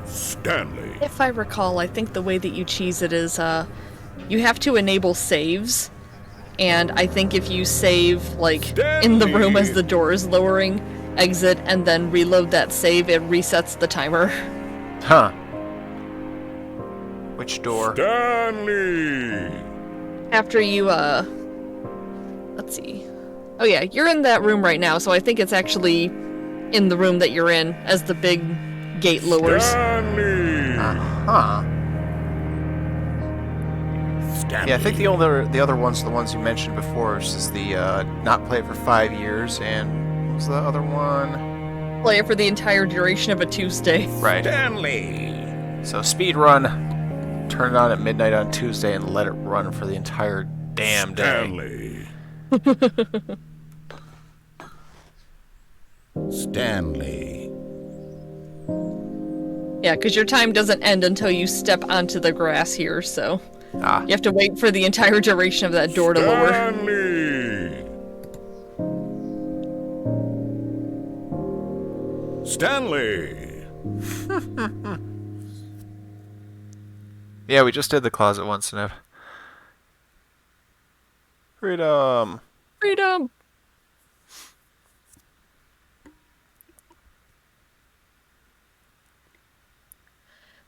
Speaker 2: Stanley.
Speaker 3: If I recall, I think the way that you cheese it is, you have to enable saves, and I think if you save, like, in the room as the door is lowering, exit, and then reload that save, it resets the timer.
Speaker 1: Huh. Which door?
Speaker 2: Stanley.
Speaker 3: After you, let's see. Oh yeah, you're in that room right now, so I think it's actually in the room that you're in as the big gate lowers.
Speaker 2: Stanley.
Speaker 1: Uh-huh.
Speaker 2: Stanley.
Speaker 1: Yeah, I think the other ones are the ones you mentioned before, which is the not play it for 5 years, and what was the other one?
Speaker 3: Play it for the entire duration of a Tuesday.
Speaker 1: Right.
Speaker 2: Stanley.
Speaker 1: So speedrun, turn it on at midnight on Tuesday and let it run for the entire damn day.
Speaker 2: Stanley. Stanley.
Speaker 3: Yeah, because your time doesn't end until you step onto the grass here, so you have to wait for the entire duration of that door to lower.
Speaker 2: Stanley.
Speaker 1: Yeah, we just did the closet once, Nev. Freedom.
Speaker 3: Freedom!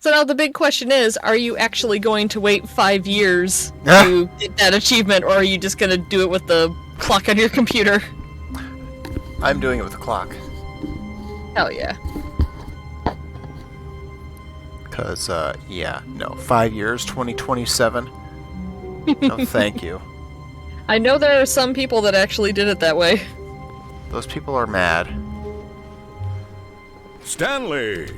Speaker 3: So now the big question is, are you actually going to wait 5 years to get that achievement, or are you just going to do it with the clock on your computer?
Speaker 1: I'm doing it with the clock.
Speaker 3: Hell yeah.
Speaker 1: Because, yeah, no, 5 years, 2027. No, thank you.
Speaker 3: I know there are some people that actually did it that way.
Speaker 1: Those people are mad.
Speaker 2: Stanley.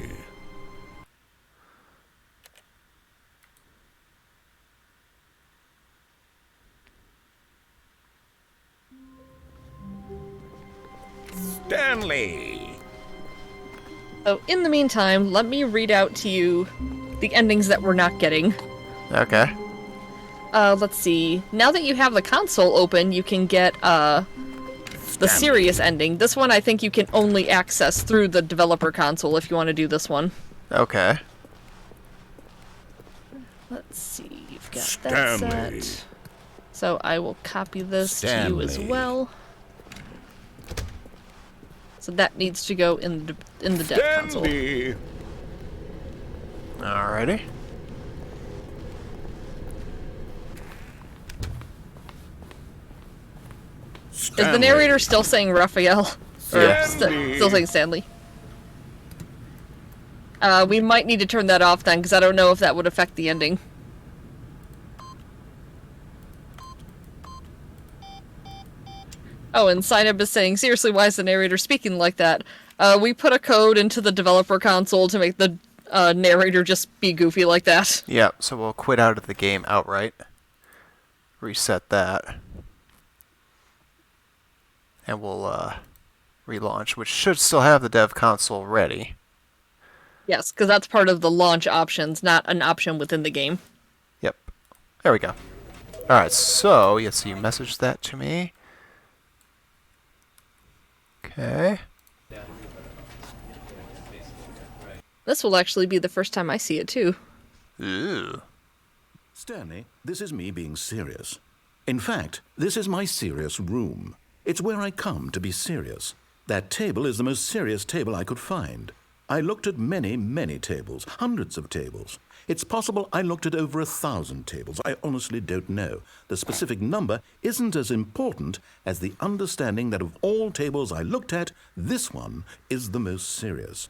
Speaker 2: Stanley.
Speaker 3: So in the meantime, let me read out to you the endings that we're not getting.
Speaker 1: Okay.
Speaker 3: Let's see. Now that you have the console open, you can get, the serious ending. This one I think you can only access through the developer console if you want to do this one.
Speaker 1: Okay.
Speaker 3: Let's see, you've got
Speaker 2: Stanley.
Speaker 3: that set. So I will copy this to you as
Speaker 2: Stanley.
Speaker 3: well. So that needs to go in the dev console.
Speaker 2: Stanley.
Speaker 1: Alrighty.
Speaker 3: Is the narrator still saying Raphael? Or
Speaker 1: Yeah.
Speaker 3: still saying Stanley? We might need to turn that off then, because I don't know if that would affect the ending. Oh, and Signup is saying, seriously, why is the narrator speaking like that? We put a code into the developer console to make the narrator just be goofy like that.
Speaker 1: Yeah, so we'll quit out of the game outright. Reset that. And we'll relaunch, which should still have the dev console ready.
Speaker 3: Yes, because that's part of the launch options, not an option within the game.
Speaker 1: Yep. There we go. Alright, so, yes, so you messaged that to me. Okay.
Speaker 3: This will actually be the first time I see it, too.
Speaker 1: Ooh.
Speaker 2: Stanley, this is me being serious. In fact, this is my serious room. It's where I come to be serious. That table is the most serious table I could find. I looked at many, many tables, hundreds of tables. It's possible I looked at over 1,000 tables. I honestly don't know. The specific number isn't as important as the understanding that of all tables I looked at, this one is the most serious.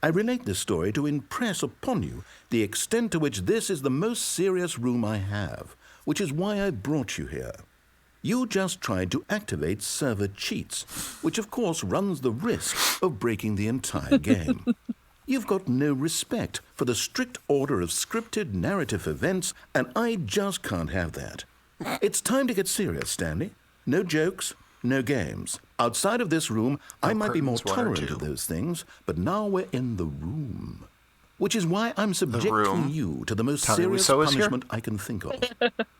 Speaker 2: I relate this story to impress upon you the extent to which this is the most serious room I have, which is why I brought you here. You just tried to activate server cheats, which of course runs the risk of breaking the entire game. You've got no respect for the strict order of scripted narrative events, and I just can't have that. It's time to get serious, Stanley. No jokes, no games. Outside of this room, I might be more
Speaker 1: curtains, one or
Speaker 2: tolerant
Speaker 1: two.
Speaker 2: of those things, but now we're in the room. Which is why I'm subjecting
Speaker 1: room.
Speaker 2: you to the most
Speaker 1: Tommy
Speaker 2: serious
Speaker 1: Wiseau is here?
Speaker 2: punishment I can think of.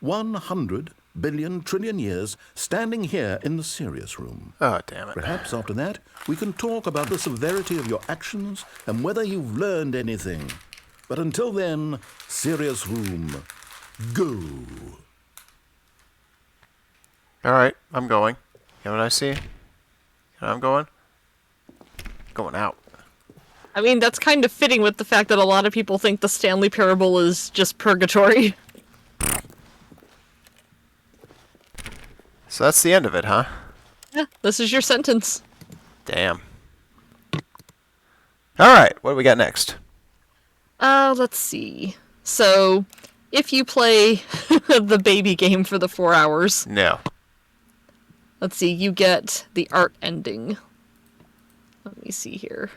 Speaker 2: 100 billion trillion years standing here in the serious room.
Speaker 1: Oh, damn it.
Speaker 2: Perhaps after that, we can talk about the severity of your actions and whether you've learned anything. But until then, serious room, go.
Speaker 1: Alright, I'm going. You know what I see? You know I'm going? Going out.
Speaker 3: I mean, that's kind of fitting with the fact that a lot of people think the Stanley Parable is just purgatory.
Speaker 1: So that's the end of it, huh?
Speaker 3: Yeah, this is your sentence.
Speaker 1: Damn. Alright, what do we got next?
Speaker 3: Let's see. So, if you play the baby game for the 4 hours,
Speaker 1: No.
Speaker 3: let's see, you get the art ending. Let me see here.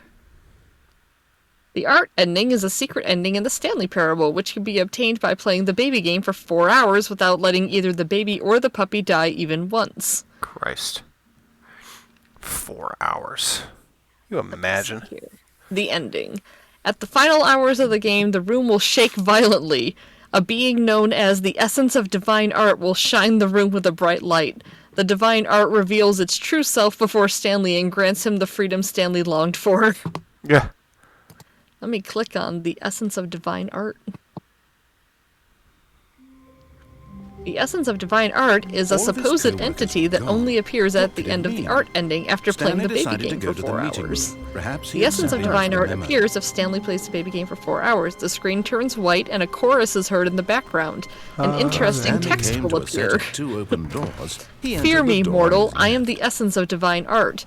Speaker 3: The art ending is a secret ending in the Stanley Parable, which can be obtained by playing the baby game for 4 hours without letting either the baby or the puppy die even once.
Speaker 1: Christ. 4 hours. You imagine?
Speaker 3: Here. The ending. At the final hours of the game, the room will shake violently. A being known as the Essence of Divine Art will shine the room with a bright light. The divine art reveals its true self before Stanley and grants him the freedom Stanley longed for.
Speaker 1: Yeah.
Speaker 3: Let me click on the Essence of Divine Art. The Essence of Divine Art is a
Speaker 2: All this
Speaker 3: supposed
Speaker 2: co-worker's
Speaker 3: entity that
Speaker 2: gone.
Speaker 3: only appears at
Speaker 2: What
Speaker 3: the
Speaker 2: could it
Speaker 3: end of the
Speaker 2: mean?
Speaker 3: art ending after playing
Speaker 2: Stanley
Speaker 3: the baby
Speaker 2: decided to
Speaker 3: game
Speaker 2: go
Speaker 3: for
Speaker 2: to the
Speaker 3: 4
Speaker 2: meeting
Speaker 3: hours.
Speaker 2: room. Perhaps he
Speaker 3: The
Speaker 2: had
Speaker 3: Essence of
Speaker 2: something
Speaker 3: Divine
Speaker 2: to
Speaker 3: Art
Speaker 2: remember.
Speaker 3: appears if Stanley plays the baby game for 4 hours. The screen turns white and a chorus is heard in the background. An interesting
Speaker 2: Stanley
Speaker 3: text
Speaker 2: came
Speaker 3: will
Speaker 2: to a set
Speaker 3: appear.
Speaker 2: of 2 open doors. He
Speaker 3: Fear
Speaker 2: entered
Speaker 3: me,
Speaker 2: the door
Speaker 3: mortal,
Speaker 2: with
Speaker 3: I am
Speaker 2: his
Speaker 3: the essence of divine art.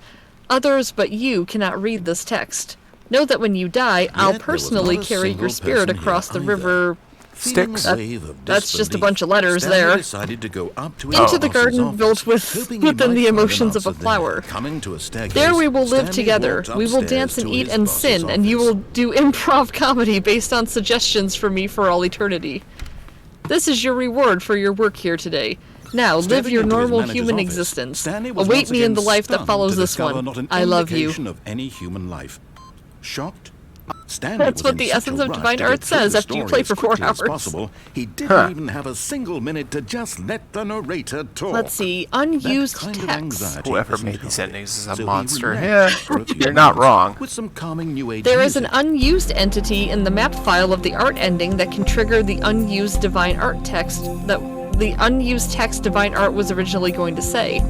Speaker 3: Others but you cannot read this text. Know that when you die, I'll
Speaker 2: there was
Speaker 3: personally
Speaker 2: not a
Speaker 3: carry
Speaker 2: single
Speaker 3: your spirit
Speaker 2: person
Speaker 3: across
Speaker 2: here
Speaker 3: the
Speaker 2: either.
Speaker 3: river
Speaker 2: Feeling a
Speaker 1: Sticks.
Speaker 2: wave of
Speaker 3: That's just a
Speaker 2: disbelief,
Speaker 3: bunch of letters
Speaker 2: Stanley
Speaker 3: there.
Speaker 2: decided to go up to his
Speaker 3: into the
Speaker 2: boss's
Speaker 3: garden
Speaker 2: office,
Speaker 3: built with
Speaker 2: hoping he
Speaker 3: within
Speaker 2: might
Speaker 3: the
Speaker 2: find an
Speaker 3: emotions of a
Speaker 2: answer
Speaker 3: flower.
Speaker 2: there. Coming to a staircase,
Speaker 3: There we will live
Speaker 2: Stanley
Speaker 3: together.
Speaker 2: walked
Speaker 3: We will
Speaker 2: upstairs
Speaker 3: dance and
Speaker 2: to
Speaker 3: eat
Speaker 2: his
Speaker 3: and
Speaker 2: boss's
Speaker 3: sin, and you
Speaker 2: office.
Speaker 3: will do improv comedy based on suggestions from me for all eternity. This is your reward for your work here today. Now, live
Speaker 2: Stepping
Speaker 3: your
Speaker 2: into his
Speaker 3: normal
Speaker 2: manager's
Speaker 3: human
Speaker 2: office,
Speaker 3: existence.
Speaker 2: Stanley was
Speaker 3: Await
Speaker 2: once
Speaker 3: me in
Speaker 2: again
Speaker 3: the life that
Speaker 2: stunned
Speaker 3: follows
Speaker 2: to
Speaker 3: this
Speaker 2: discover
Speaker 3: one.
Speaker 2: not an
Speaker 3: I love you.
Speaker 2: indication of any human life. Shocked, Stanley
Speaker 3: That's
Speaker 2: was
Speaker 3: what
Speaker 2: in
Speaker 3: the
Speaker 2: such
Speaker 3: essence
Speaker 2: a
Speaker 3: of
Speaker 2: rush
Speaker 3: divine
Speaker 2: to get
Speaker 3: art
Speaker 2: through
Speaker 3: says
Speaker 2: the
Speaker 3: after you
Speaker 2: story
Speaker 3: play
Speaker 2: as
Speaker 3: for 4
Speaker 2: quickly as
Speaker 3: hours.
Speaker 2: possible, he didn't even have a single minute to just let the narrator talk.
Speaker 3: Let's see, unused
Speaker 2: That kind of
Speaker 3: text.
Speaker 2: anxiety
Speaker 1: Whoever
Speaker 2: isn't
Speaker 1: made these
Speaker 2: healthy,
Speaker 1: endings is a
Speaker 2: so he
Speaker 1: monster.
Speaker 2: relaxed
Speaker 1: Yeah,
Speaker 2: for a few
Speaker 1: you're not
Speaker 2: minutes
Speaker 1: wrong.
Speaker 2: With some calming new age
Speaker 3: There is an
Speaker 2: music.
Speaker 3: unused entity in the map file of the art ending that can trigger the unused divine art text that the unused text divine art was originally going to say.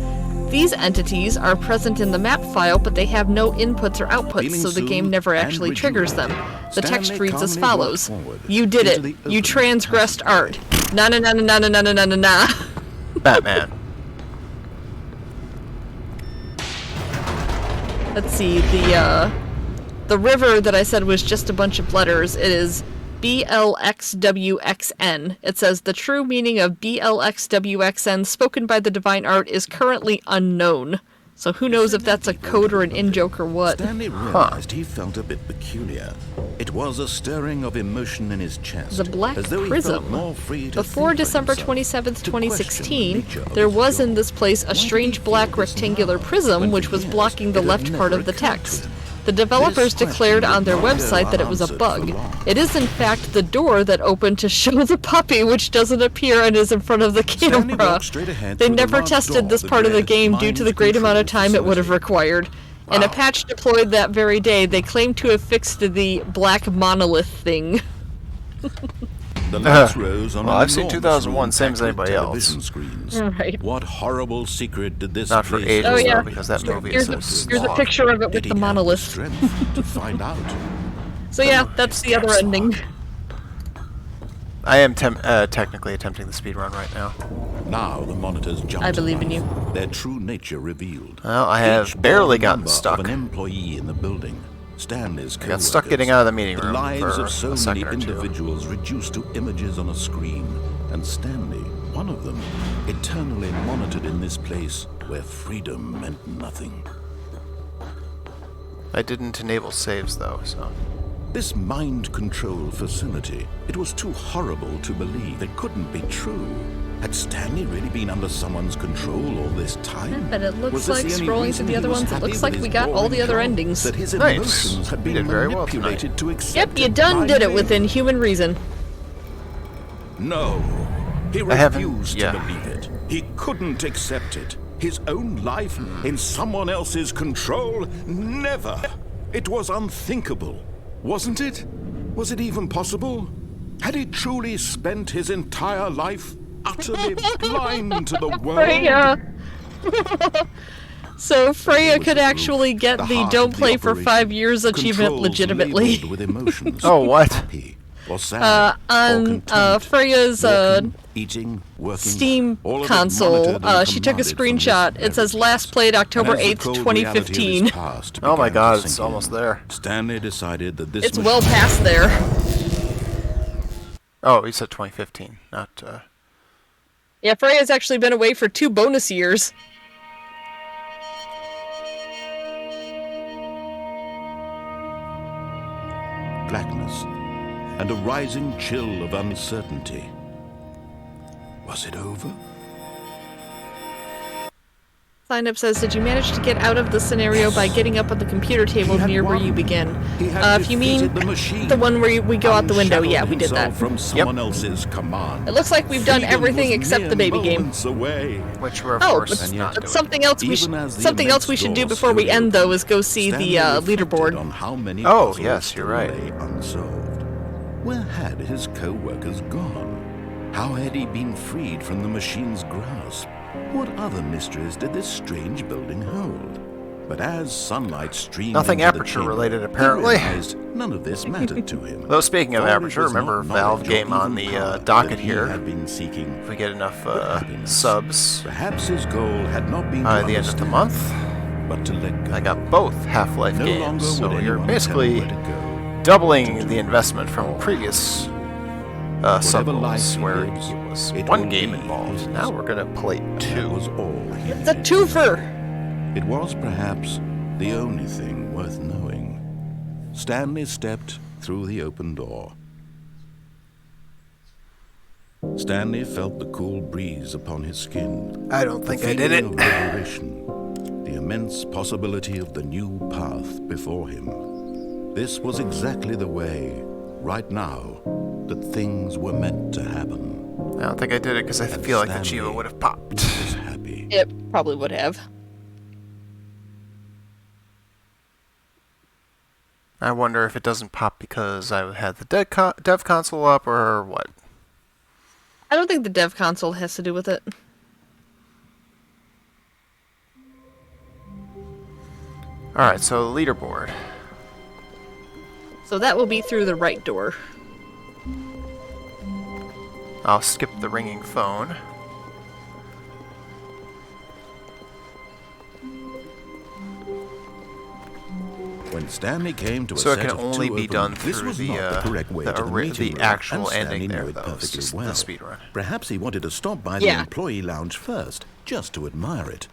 Speaker 3: These entities are present in the map file, but they have no inputs or outputs,
Speaker 2: Feeling
Speaker 3: so the game
Speaker 2: soothed
Speaker 3: never
Speaker 2: and
Speaker 3: actually triggers them. The text
Speaker 2: Stanley
Speaker 3: reads as
Speaker 2: calmly
Speaker 3: follows.
Speaker 2: walked forward
Speaker 3: You did
Speaker 2: into
Speaker 3: it.
Speaker 2: the
Speaker 3: You
Speaker 2: open
Speaker 3: transgressed art.
Speaker 2: passageway.
Speaker 3: Na na na na na na na na na na.
Speaker 1: Batman.
Speaker 3: Let's see, the river that I said was just a bunch of letters, it is BLXWXN. It says the true meaning of BLXWXN spoken by the divine art is currently unknown. So who knows if that's a code or an in-joke or what.
Speaker 2: Stanley realized he felt a bit peculiar. It was a stirring of emotion in his chest.
Speaker 3: The Black
Speaker 2: as though he
Speaker 3: Prism.
Speaker 2: felt more free to
Speaker 3: Before
Speaker 2: think for
Speaker 3: December
Speaker 2: himself,
Speaker 3: 27th,
Speaker 2: to question the
Speaker 3: 2016,
Speaker 2: nature of
Speaker 3: there
Speaker 2: his
Speaker 3: was in
Speaker 2: job.
Speaker 3: this place
Speaker 2: Why
Speaker 3: a
Speaker 2: did he
Speaker 3: strange
Speaker 2: feel
Speaker 3: black
Speaker 2: this
Speaker 3: rectangular
Speaker 2: now,
Speaker 3: prism
Speaker 2: when
Speaker 3: which
Speaker 2: for
Speaker 3: was
Speaker 2: years
Speaker 3: blocking the
Speaker 2: it had
Speaker 3: left part
Speaker 2: never
Speaker 3: of the
Speaker 2: occurred to
Speaker 3: text.
Speaker 2: him?
Speaker 3: The developers
Speaker 2: This
Speaker 3: declared
Speaker 2: question
Speaker 3: on their
Speaker 2: would not
Speaker 3: website
Speaker 2: go
Speaker 3: that it was a
Speaker 2: unanswered
Speaker 3: bug.
Speaker 2: for long.
Speaker 3: It is in fact the door that opened to show the puppy, which doesn't appear and is in front of the
Speaker 2: Stanley
Speaker 3: camera.
Speaker 2: walked straight ahead
Speaker 3: They
Speaker 2: through the
Speaker 3: never
Speaker 2: large
Speaker 3: tested
Speaker 2: door
Speaker 3: this
Speaker 2: that
Speaker 3: part of the
Speaker 2: read
Speaker 3: game due to the
Speaker 2: Mind
Speaker 3: great amount of
Speaker 2: Control
Speaker 3: time it would have
Speaker 2: Facility.
Speaker 3: required. In a patch deployed that very day, they claim to have fixed the black monolith thing.
Speaker 2: The lights rose on
Speaker 1: Well,
Speaker 2: an
Speaker 1: I've seen
Speaker 2: enormous
Speaker 1: 2001,
Speaker 2: room
Speaker 1: same as
Speaker 2: packed with
Speaker 1: anybody else.
Speaker 2: television screens.
Speaker 3: Right.
Speaker 2: What horrible secret did this
Speaker 1: Not for
Speaker 2: place
Speaker 1: ages,
Speaker 3: Oh, yeah.
Speaker 1: though, because that movie is
Speaker 3: Here's
Speaker 1: so
Speaker 3: a
Speaker 1: long.
Speaker 3: picture of it
Speaker 2: Did
Speaker 3: with the
Speaker 2: he have
Speaker 3: monolith.
Speaker 2: strength to find out?
Speaker 3: So yeah, that's the other ending.
Speaker 1: I am technically attempting the speedrun right now.
Speaker 2: Now the monitors jumped.
Speaker 3: I believe in you.
Speaker 2: Their true nature revealed.
Speaker 1: Well, I have
Speaker 2: Each
Speaker 1: barely
Speaker 2: bore the
Speaker 1: gotten
Speaker 2: number
Speaker 1: stuck.
Speaker 2: Of an employee in the building. Stanley's
Speaker 1: I got stuck
Speaker 2: co-workers.
Speaker 1: getting out of the meeting room
Speaker 2: The lives
Speaker 1: for
Speaker 2: of so
Speaker 1: a
Speaker 2: many
Speaker 1: second or two.
Speaker 2: individuals reduced to images on a screen, and Stanley, one of them, eternally monitored in this place where freedom meant nothing.
Speaker 1: I didn't enable saves, though, so...
Speaker 2: This mind control facility, it was too horrible to believe. It couldn't be true. Had Stanley really been under someone's control all this time?
Speaker 3: But it looks
Speaker 2: Was this
Speaker 3: like,
Speaker 2: the only
Speaker 3: scrolling
Speaker 2: reason
Speaker 3: through the
Speaker 2: he
Speaker 3: other
Speaker 2: was
Speaker 3: ones, it
Speaker 2: happy
Speaker 3: looks
Speaker 2: with
Speaker 3: like
Speaker 2: his
Speaker 3: we got all the
Speaker 2: boring
Speaker 3: other
Speaker 2: job?
Speaker 3: endings.
Speaker 2: That his
Speaker 1: Nice.
Speaker 2: emotions had
Speaker 1: You
Speaker 2: been
Speaker 1: did very well tonight.
Speaker 2: manipulated to accept
Speaker 3: Yep, you
Speaker 2: it
Speaker 3: done did it
Speaker 2: blindly?
Speaker 3: within human reason.
Speaker 2: No. He
Speaker 1: I haven't-
Speaker 2: refused
Speaker 1: yeah.
Speaker 2: to believe it. He couldn't accept it. His own life in someone else's control? Never. It was unthinkable. Wasn't it? Was it even possible? Had he truly spent his entire life utterly blind to the world?
Speaker 3: Freya! So Freya
Speaker 2: It was
Speaker 3: could
Speaker 2: the
Speaker 3: actually
Speaker 2: proof,
Speaker 3: get
Speaker 2: the
Speaker 3: the
Speaker 2: heart
Speaker 3: don't
Speaker 2: of the
Speaker 3: play for
Speaker 2: operation.
Speaker 3: 5 years achievement
Speaker 2: Controls
Speaker 3: legitimately.
Speaker 2: labeled with emotions.
Speaker 1: Oh, what?
Speaker 2: Happy or sad or
Speaker 3: On
Speaker 2: content.
Speaker 3: Freya's
Speaker 2: Walking, eating, working,
Speaker 3: Steam
Speaker 2: all of it
Speaker 3: console,
Speaker 2: monitored and
Speaker 3: she took a
Speaker 2: commanded from this
Speaker 3: screenshot. It says
Speaker 2: very
Speaker 3: last
Speaker 2: place.
Speaker 3: played October
Speaker 2: And as the
Speaker 3: 8th,
Speaker 2: cold reality of his
Speaker 3: 2015.
Speaker 2: past
Speaker 1: Oh my
Speaker 2: began to
Speaker 1: god,
Speaker 2: sink
Speaker 1: it's
Speaker 2: in,
Speaker 1: almost there.
Speaker 2: Stanley decided that this
Speaker 3: It's well
Speaker 2: machine-
Speaker 3: past there.
Speaker 1: Oh, you said 2015, not,
Speaker 3: Yeah, Freya's actually been away for 2 bonus years.
Speaker 2: blackness and a rising chill of uncertainty. Was it over?
Speaker 3: Sign up says, did you manage to get out of the scenario by getting up on the computer table
Speaker 2: He had
Speaker 3: near where
Speaker 2: won.
Speaker 3: you begin?
Speaker 2: He had
Speaker 3: If you mean
Speaker 2: defeated the machine.
Speaker 3: the one where we go out the window, yeah,
Speaker 2: Unshackled
Speaker 3: we did that.
Speaker 2: himself from someone else's command.
Speaker 3: It looks like we've done
Speaker 2: Freedom
Speaker 3: everything
Speaker 2: was
Speaker 3: except
Speaker 2: mere
Speaker 3: the baby game.
Speaker 2: moments away.
Speaker 1: which we're, of
Speaker 3: Oh,
Speaker 1: course,
Speaker 3: but,
Speaker 1: not
Speaker 3: but
Speaker 1: doing.
Speaker 3: something else we
Speaker 2: Even as the
Speaker 3: something else we
Speaker 2: immense
Speaker 3: should do
Speaker 2: door
Speaker 3: before we
Speaker 2: slowly
Speaker 3: end though
Speaker 2: opened,
Speaker 3: is go see
Speaker 2: Stanley
Speaker 3: the
Speaker 2: reflected
Speaker 3: leaderboard.
Speaker 2: on how many
Speaker 1: Oh,
Speaker 2: puzzles
Speaker 1: yes, you're
Speaker 2: still
Speaker 1: right.
Speaker 2: lay unsolved. Where had his co-workers gone? How had he been freed from the machine's grasp? What other mysteries did this strange building hold? But as sunlight streamed
Speaker 1: Nothing
Speaker 2: into the
Speaker 1: Aperture
Speaker 2: chamber,
Speaker 1: related,
Speaker 2: he
Speaker 1: apparently.
Speaker 2: realized none of this mattered to him.
Speaker 1: Though speaking of
Speaker 2: For it
Speaker 1: Aperture,
Speaker 2: was
Speaker 1: remember
Speaker 2: not
Speaker 1: Valve
Speaker 2: knowledge or
Speaker 1: game on
Speaker 2: even
Speaker 1: the
Speaker 2: power
Speaker 1: docket
Speaker 2: that he
Speaker 1: here.
Speaker 2: had been seeking.
Speaker 1: If we get enough
Speaker 2: happiness.
Speaker 1: subs
Speaker 2: Perhaps his goal had not been
Speaker 1: by
Speaker 2: to
Speaker 1: the end of the
Speaker 2: understand,
Speaker 1: month,
Speaker 2: but to let go.
Speaker 1: I got both Half-Life
Speaker 2: No longer
Speaker 1: games,
Speaker 2: would
Speaker 1: so you're
Speaker 2: anyone
Speaker 1: basically
Speaker 2: tell him where to go.
Speaker 1: doubling the investment from previous sub
Speaker 2: Whatever life
Speaker 1: goals,
Speaker 2: he
Speaker 1: where
Speaker 2: lives,
Speaker 1: it was
Speaker 2: it
Speaker 1: one
Speaker 2: will
Speaker 1: game
Speaker 2: be
Speaker 1: involved.
Speaker 2: his.
Speaker 1: Now we're gonna play
Speaker 2: That
Speaker 1: 2.
Speaker 2: was all he
Speaker 3: It's a
Speaker 2: needed.
Speaker 3: twofer.
Speaker 2: It was perhaps the only thing worth knowing. Stanley stepped through the open door. Stanley felt the cool breeze upon his skin.
Speaker 1: I don't think
Speaker 2: the
Speaker 1: I did it.
Speaker 2: feeling of liberation, the immense possibility of the new path before him. This was exactly the way, right now, that things were meant to happen.
Speaker 1: I don't think I did it because I
Speaker 2: And
Speaker 1: feel like the
Speaker 2: Stanley
Speaker 1: Chiva would have popped.
Speaker 2: was happy.
Speaker 3: It probably would have.
Speaker 1: I wonder if it doesn't pop because I had the dev console up or what.
Speaker 3: I don't think the dev console has to do with it.
Speaker 1: Alright, so leaderboard.
Speaker 3: So that will be through the right door.
Speaker 1: I'll skip the ringing phone.
Speaker 2: When Stanley came to a
Speaker 1: So it
Speaker 2: set
Speaker 1: can
Speaker 2: of
Speaker 1: only
Speaker 2: two
Speaker 1: be
Speaker 2: open-
Speaker 1: done
Speaker 2: this
Speaker 1: through
Speaker 2: was
Speaker 1: the,
Speaker 2: not the correct way
Speaker 1: the
Speaker 2: to the
Speaker 1: ori-
Speaker 2: meeting
Speaker 1: the
Speaker 2: room,
Speaker 1: actual
Speaker 2: and Stanley
Speaker 1: ending there,
Speaker 2: knew it
Speaker 1: though. It's
Speaker 2: perfectly
Speaker 1: just the
Speaker 2: well.
Speaker 1: speedrun.
Speaker 2: Perhaps he wanted to stop by
Speaker 3: Yeah.
Speaker 2: the employee lounge first, just to admire it.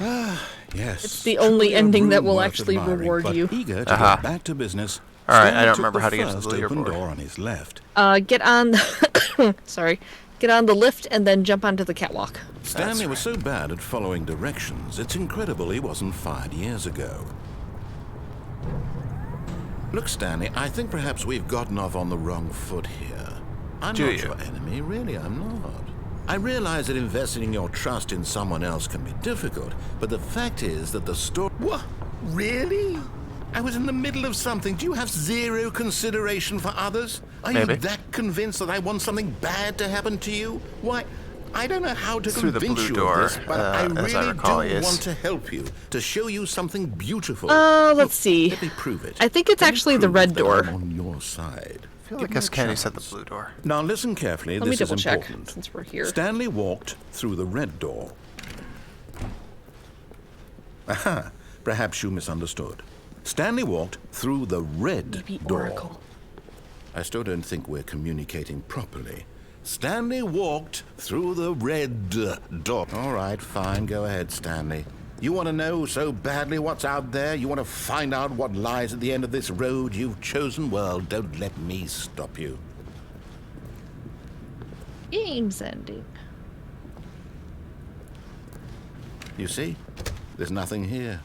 Speaker 2: Ah, yes.
Speaker 3: It's the only
Speaker 2: truly a
Speaker 3: ending that
Speaker 2: room
Speaker 3: will
Speaker 2: worth
Speaker 3: actually
Speaker 2: admiring,
Speaker 3: reward
Speaker 2: but
Speaker 3: you.
Speaker 2: Eager to
Speaker 1: Uh-huh.
Speaker 2: get back to business.
Speaker 1: All right, I
Speaker 2: Stanley
Speaker 1: don't
Speaker 2: took
Speaker 1: remember
Speaker 2: the
Speaker 1: how to get to
Speaker 2: first
Speaker 1: the
Speaker 2: open
Speaker 1: leaderboard.
Speaker 2: door on his left.
Speaker 3: Get on sorry. Get on the lift and then jump onto the catwalk.
Speaker 2: Stanley was so bad at following directions, it's incredible he wasn't fired years ago. Look, Stanley, I think perhaps we've gotten off on the wrong foot here. I'm
Speaker 1: Do
Speaker 2: not
Speaker 1: you?
Speaker 2: your enemy, really, I'm not. I realize that investing your trust in someone else can be difficult, but the fact is that the story... What? Really? I was in the middle of something. Do you have zero consideration for others? Are
Speaker 1: Maybe.
Speaker 2: you that convinced that I want something bad to happen to you? Why, I don't know how to
Speaker 1: Through the
Speaker 2: convince
Speaker 1: blue
Speaker 2: you
Speaker 1: door,
Speaker 2: of this, but I
Speaker 1: as I
Speaker 2: really
Speaker 1: recall,
Speaker 2: do
Speaker 1: yes.
Speaker 2: want to help you, to show you something beautiful.
Speaker 3: Let's
Speaker 2: Look,
Speaker 3: see.
Speaker 2: Let me prove it.
Speaker 3: I think it's
Speaker 2: Let me
Speaker 3: actually the
Speaker 2: prove
Speaker 3: red
Speaker 2: that
Speaker 3: door.
Speaker 2: I'm on your side.
Speaker 1: I feel
Speaker 2: Give
Speaker 1: like
Speaker 2: me a
Speaker 1: Kenny said the
Speaker 2: chance.
Speaker 1: blue door.
Speaker 2: Now listen carefully,
Speaker 3: Let me
Speaker 2: this is
Speaker 3: double check
Speaker 2: important.
Speaker 3: since we're here.
Speaker 2: Stanley walked through the red door. Aha, perhaps you misunderstood. Stanley walked through the red
Speaker 3: Maybe
Speaker 2: door.
Speaker 3: Oracle.
Speaker 2: I still don't think we're communicating properly. Stanley walked through the red door. All right, fine, go ahead, Stanley. You want to know so badly what's out there? You want to find out what lies at the end of this road you've chosen? Well, don't let me stop you.
Speaker 3: Game's ending.
Speaker 2: You see? There's nothing here.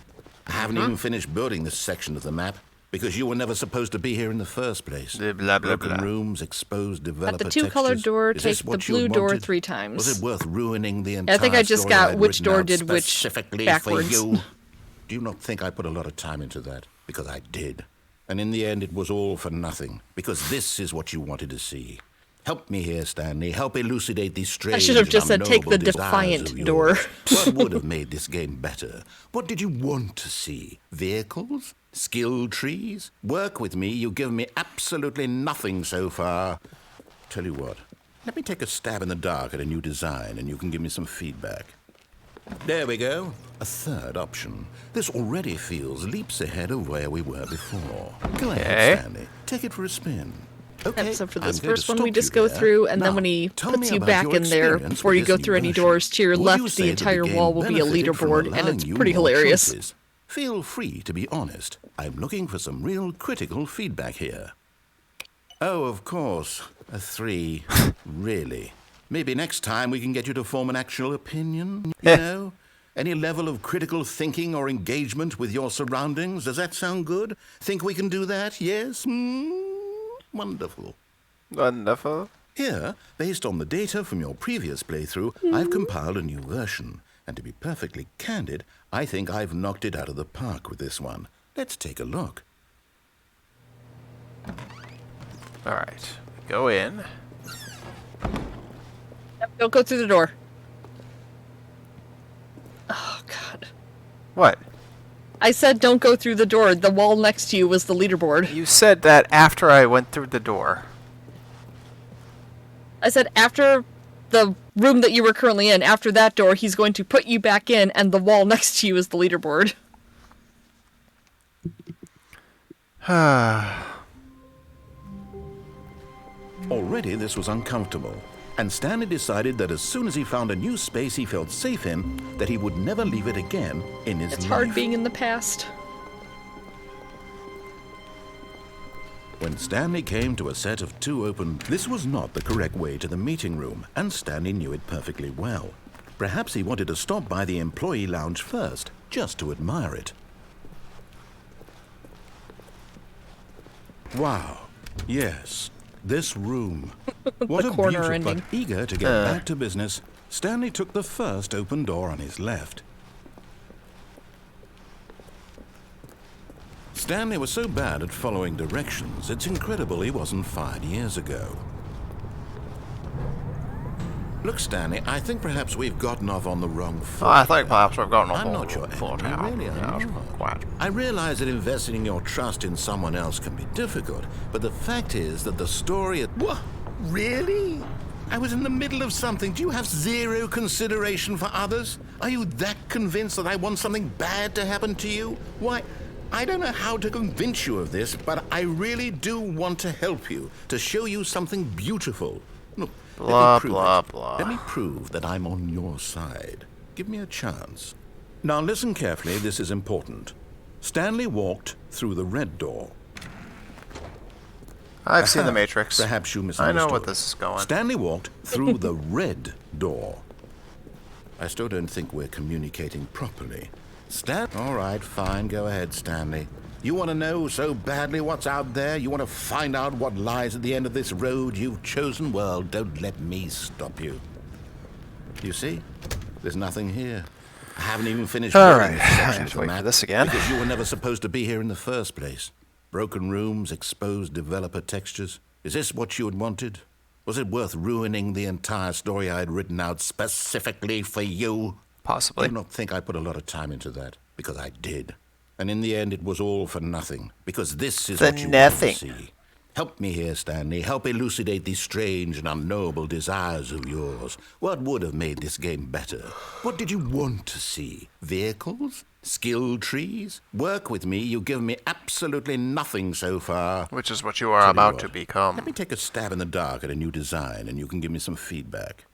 Speaker 2: I haven't even finished building this section of the map because you were never supposed to be here in the first place.
Speaker 1: Blah, blah,
Speaker 2: Broken
Speaker 1: blah.
Speaker 2: rooms, exposed developer
Speaker 3: At the two-colored
Speaker 2: textures.
Speaker 3: door,
Speaker 2: Is this
Speaker 3: take the
Speaker 2: what you
Speaker 3: blue door
Speaker 2: wanted?
Speaker 3: 3 times.
Speaker 2: Was it worth ruining the entire
Speaker 3: I think I just
Speaker 2: story
Speaker 3: got
Speaker 2: I'd
Speaker 3: which
Speaker 2: written
Speaker 3: door
Speaker 2: out
Speaker 3: did which
Speaker 2: specifically
Speaker 3: backwards.
Speaker 2: For you? Do you not think I put a lot of time into that? Because I did. And in the end, it was all for nothing. Because this is what you wanted to see. Help me here, Stanley. Help elucidate these strange
Speaker 3: should have just
Speaker 2: and
Speaker 3: said, "Take the
Speaker 2: unknowable desires
Speaker 3: defiant
Speaker 2: of yours."
Speaker 3: door.
Speaker 2: What would have made this game better? What did you want to see? Vehicles? Skill trees? Work with me. You've given me absolutely nothing so far. Tell you what. Let me take a stab in the dark at a new design, and you can give me some feedback. There we go. A third option. This already feels leaps ahead of where we were before. Go
Speaker 1: Okay.
Speaker 2: ahead, Stanley. Take it for a spin. Okay,
Speaker 3: Except for
Speaker 2: I'm
Speaker 3: this
Speaker 2: going to
Speaker 3: first one we
Speaker 2: stop
Speaker 3: just
Speaker 2: you
Speaker 3: go
Speaker 2: there.
Speaker 3: through, and then
Speaker 2: Now,
Speaker 3: when he
Speaker 2: tell
Speaker 3: puts
Speaker 2: me
Speaker 3: you
Speaker 2: about
Speaker 3: back
Speaker 2: your
Speaker 3: in there
Speaker 2: experience
Speaker 3: before
Speaker 2: with
Speaker 3: you go
Speaker 2: this
Speaker 3: through
Speaker 2: new
Speaker 3: any
Speaker 2: version.
Speaker 3: doors, to your
Speaker 2: Would
Speaker 3: left
Speaker 2: you
Speaker 3: the
Speaker 2: say that
Speaker 3: entire
Speaker 2: game
Speaker 3: wall will be a
Speaker 2: benefited from
Speaker 3: leaderboard, and
Speaker 2: allowing
Speaker 3: it's
Speaker 2: you
Speaker 3: pretty
Speaker 2: more
Speaker 3: hilarious.
Speaker 2: choices? Feel free to be honest. I'm looking for some real critical feedback here. Oh, of course. A 3. Really? Maybe next time we can get you to form an actual opinion, you know? Any level of critical thinking or engagement with your surroundings? Does that sound good? Think we can do that? Yes? Wonderful.
Speaker 1: Wonderful.
Speaker 2: Here, based on the data from your previous playthrough, I've compiled a new version. And to be perfectly candid, I think I've knocked it out of the park with this one. Let's take a look.
Speaker 1: Alright. Go in.
Speaker 3: Don't go through the door. Oh, God.
Speaker 1: What?
Speaker 3: I said don't go through the door. The wall next to you was the leaderboard.
Speaker 1: You said that after I went through the door.
Speaker 3: I said after the room that you were currently in, after that door, he's going to put you back in, and the wall next to you is the leaderboard.
Speaker 2: Already this was uncomfortable, and Stanley decided that as soon as he found a new space he felt safe in, that he would never leave it again in his
Speaker 3: It's
Speaker 2: life.
Speaker 3: hard being in the past.
Speaker 2: When Stanley came to a set of 2 open, this was not the correct way to the meeting room, and Stanley knew it perfectly well. Perhaps he wanted to stop by the employee lounge first, just to admire it. Wow. Yes. This room. What a
Speaker 3: corner
Speaker 2: beautiful,
Speaker 3: ending.
Speaker 2: but eager to get back to business, Stanley took the first open door on his left. Stanley was so bad at following directions, it's incredible he wasn't fired years ago. Look, Stanley, I think perhaps we've gotten off on the wrong foot.
Speaker 1: I think perhaps we've gotten off
Speaker 2: I'm
Speaker 1: on
Speaker 2: not
Speaker 1: the
Speaker 2: your
Speaker 1: wrong foot.
Speaker 2: enemy, really, I'm not. I realize that investing your trust in someone else can be difficult, but the fact is that the story... What? Really? I was in the middle of something. Do you have zero consideration for others? Are you that convinced that I want something bad to happen to you? Why, I don't know how to convince you of this, but I really do want to help you, to show you something beautiful. Look,
Speaker 1: Blah, blah, blah.
Speaker 2: Let me prove that I'm on your side. Give me a chance. Now listen carefully, this is important. Stanley walked through the red door.
Speaker 1: I've seen The Matrix.
Speaker 2: Perhaps you
Speaker 1: I
Speaker 2: misunderstood.
Speaker 1: know what this is going.
Speaker 2: Stanley walked through the red door. I still don't think we're communicating properly. All right, fine, go ahead, Stanley. You want to know so badly what's out there? You want to find out what lies at the end of this road you've chosen? Well, don't let me stop you. You see? There's nothing here. I haven't even finished
Speaker 1: All
Speaker 2: reading
Speaker 1: right,
Speaker 2: the
Speaker 1: I
Speaker 2: sections
Speaker 1: have to
Speaker 2: of
Speaker 1: wait
Speaker 2: the
Speaker 1: for
Speaker 2: map
Speaker 1: this again.
Speaker 2: because you were never supposed to be here in the first place. Broken rooms, exposed developer textures. Is this what you had wanted? Was it worth ruining the entire story I had written out specifically for you?
Speaker 1: Possibly.
Speaker 2: Do not think I put a lot of time into that, because I did. And in the end, it was all for nothing, because this is
Speaker 1: For
Speaker 2: what you
Speaker 1: nothing.
Speaker 2: want to see. Help me here, Stanley. Help elucidate these strange and unknowable desires of yours. What would have made this game better? What did you want to see? Vehicles? Skill trees? Work with me. You've given me absolutely nothing so far.
Speaker 1: Which is what you are
Speaker 2: Tell you
Speaker 1: about
Speaker 2: what,
Speaker 1: to become.
Speaker 2: Let me take a stab in the dark at a new design, and you can give me some feedback.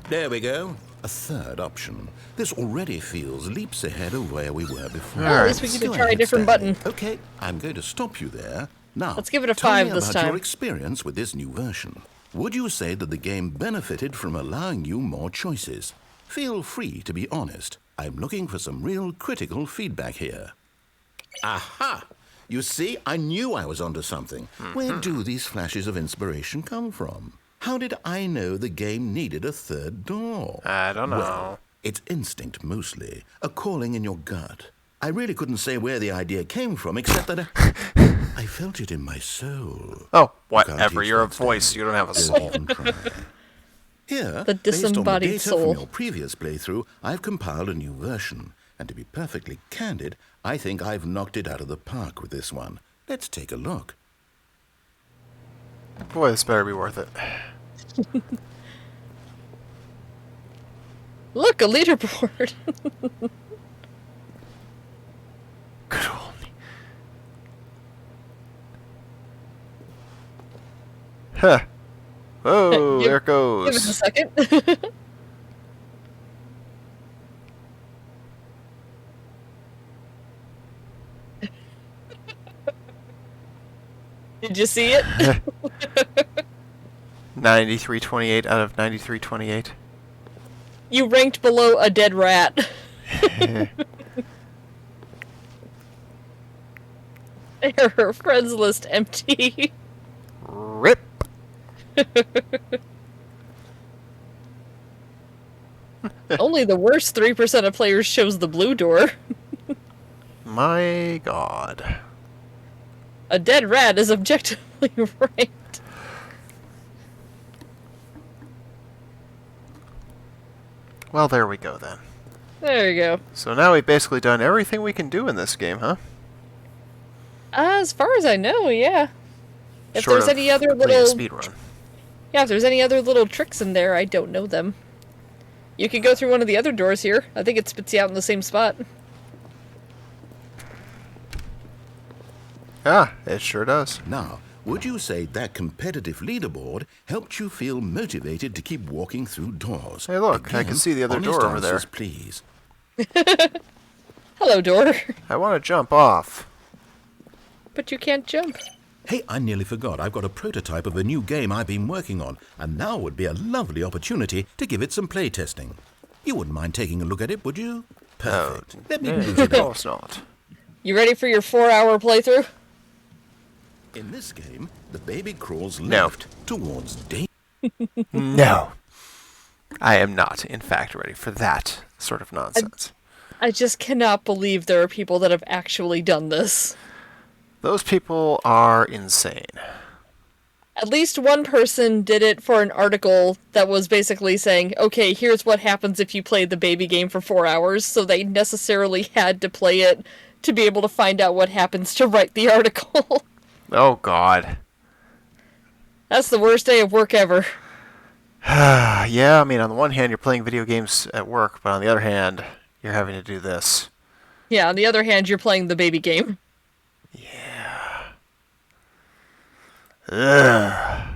Speaker 2: There we go. A third option. This already feels leaps ahead of where we were before.
Speaker 3: Well, at least we get to
Speaker 2: Go
Speaker 3: try a
Speaker 2: ahead,
Speaker 3: different
Speaker 2: Stanley.
Speaker 3: button.
Speaker 2: Okay, I'm going to stop you there. Now,
Speaker 3: Let's give it a
Speaker 2: tell
Speaker 3: 5
Speaker 2: me
Speaker 3: this
Speaker 2: about
Speaker 3: time.
Speaker 2: your experience with this new version. Would you say that the game benefited from allowing you more choices? Feel free to be honest. I'm looking for some real critical feedback here. Aha! You see, I knew I was onto something. Where do these flashes of inspiration come from? How did I know the game needed a third door?
Speaker 1: I don't know.
Speaker 2: Well, it's instinct mostly, a calling in your gut. I really couldn't say where the idea came from, except that I felt it in my soul.
Speaker 1: Oh,
Speaker 2: Can't
Speaker 1: whatever.
Speaker 2: teach
Speaker 1: You're a
Speaker 2: that,
Speaker 1: voice.
Speaker 2: Stanley.
Speaker 1: You don't have a
Speaker 2: Go
Speaker 1: soul.
Speaker 2: on, try. Here,
Speaker 3: The
Speaker 2: based on the
Speaker 3: disembodied
Speaker 2: data
Speaker 3: soul.
Speaker 2: from your previous playthrough, I've compiled a new version. And to be perfectly candid, I think I've knocked it out of the park with this one. Let's take a look.
Speaker 1: Boy, this better be worth it.
Speaker 3: Look, a leaderboard.
Speaker 1: Good old me. Huh. Whoa, there it
Speaker 3: Give us a
Speaker 1: goes.
Speaker 3: second. Did you see it?
Speaker 1: 93.28 out of 93.28.
Speaker 3: You ranked below a dead rat. Her friends list empty.
Speaker 1: Rip.
Speaker 3: Only the worst 3% of players chose the blue door.
Speaker 1: My God.
Speaker 3: A dead rat is objectively ranked.
Speaker 1: Well, there we go then.
Speaker 3: There you go.
Speaker 1: So now we've basically done everything we can do in this game, huh?
Speaker 3: As far as I know, yeah. If
Speaker 1: Short
Speaker 3: there's
Speaker 1: of
Speaker 3: any other
Speaker 1: completing a
Speaker 3: little
Speaker 1: speedrun.
Speaker 3: Yeah, if there's any other little tricks in there, I don't know them. You can go through one of the other doors here. I think it spits you out in the same spot.
Speaker 1: Ah, it sure does.
Speaker 2: Now, would you say that competitive leaderboard helped you feel motivated to keep walking through doors?
Speaker 1: Hey, look, I can see the other
Speaker 2: honest
Speaker 1: door over there.
Speaker 2: answers, please.
Speaker 3: Hello, door.
Speaker 1: I want to jump off.
Speaker 3: But you can't jump.
Speaker 2: Hey, I nearly forgot. I've got a prototype of a new game I've been working on, and now would be a lovely opportunity to give it some playtesting. You wouldn't mind taking a look at it, would you? Perfect. Let me boot
Speaker 1: Of
Speaker 2: it up.
Speaker 1: course not.
Speaker 3: You ready for your 4-hour playthrough?
Speaker 2: In this game, the baby crawls
Speaker 1: No.
Speaker 2: left towards danger.
Speaker 1: No. I am not, in fact, ready for that sort of nonsense.
Speaker 3: I just cannot believe there are people that have actually done this.
Speaker 1: Those people are insane.
Speaker 3: At least one person did it for an article that was basically saying, okay, here's what happens if you play the baby game for 4 hours, so they necessarily had to play it to be able to find out what happens to write the article.
Speaker 1: Oh, God.
Speaker 3: That's the worst day of work ever.
Speaker 1: Yeah, I mean, on the one hand, you're playing video games at work, but on the other hand, you're having to do this.
Speaker 3: Yeah, on the other hand, you're playing the baby game.
Speaker 1: Yeah. Ugh.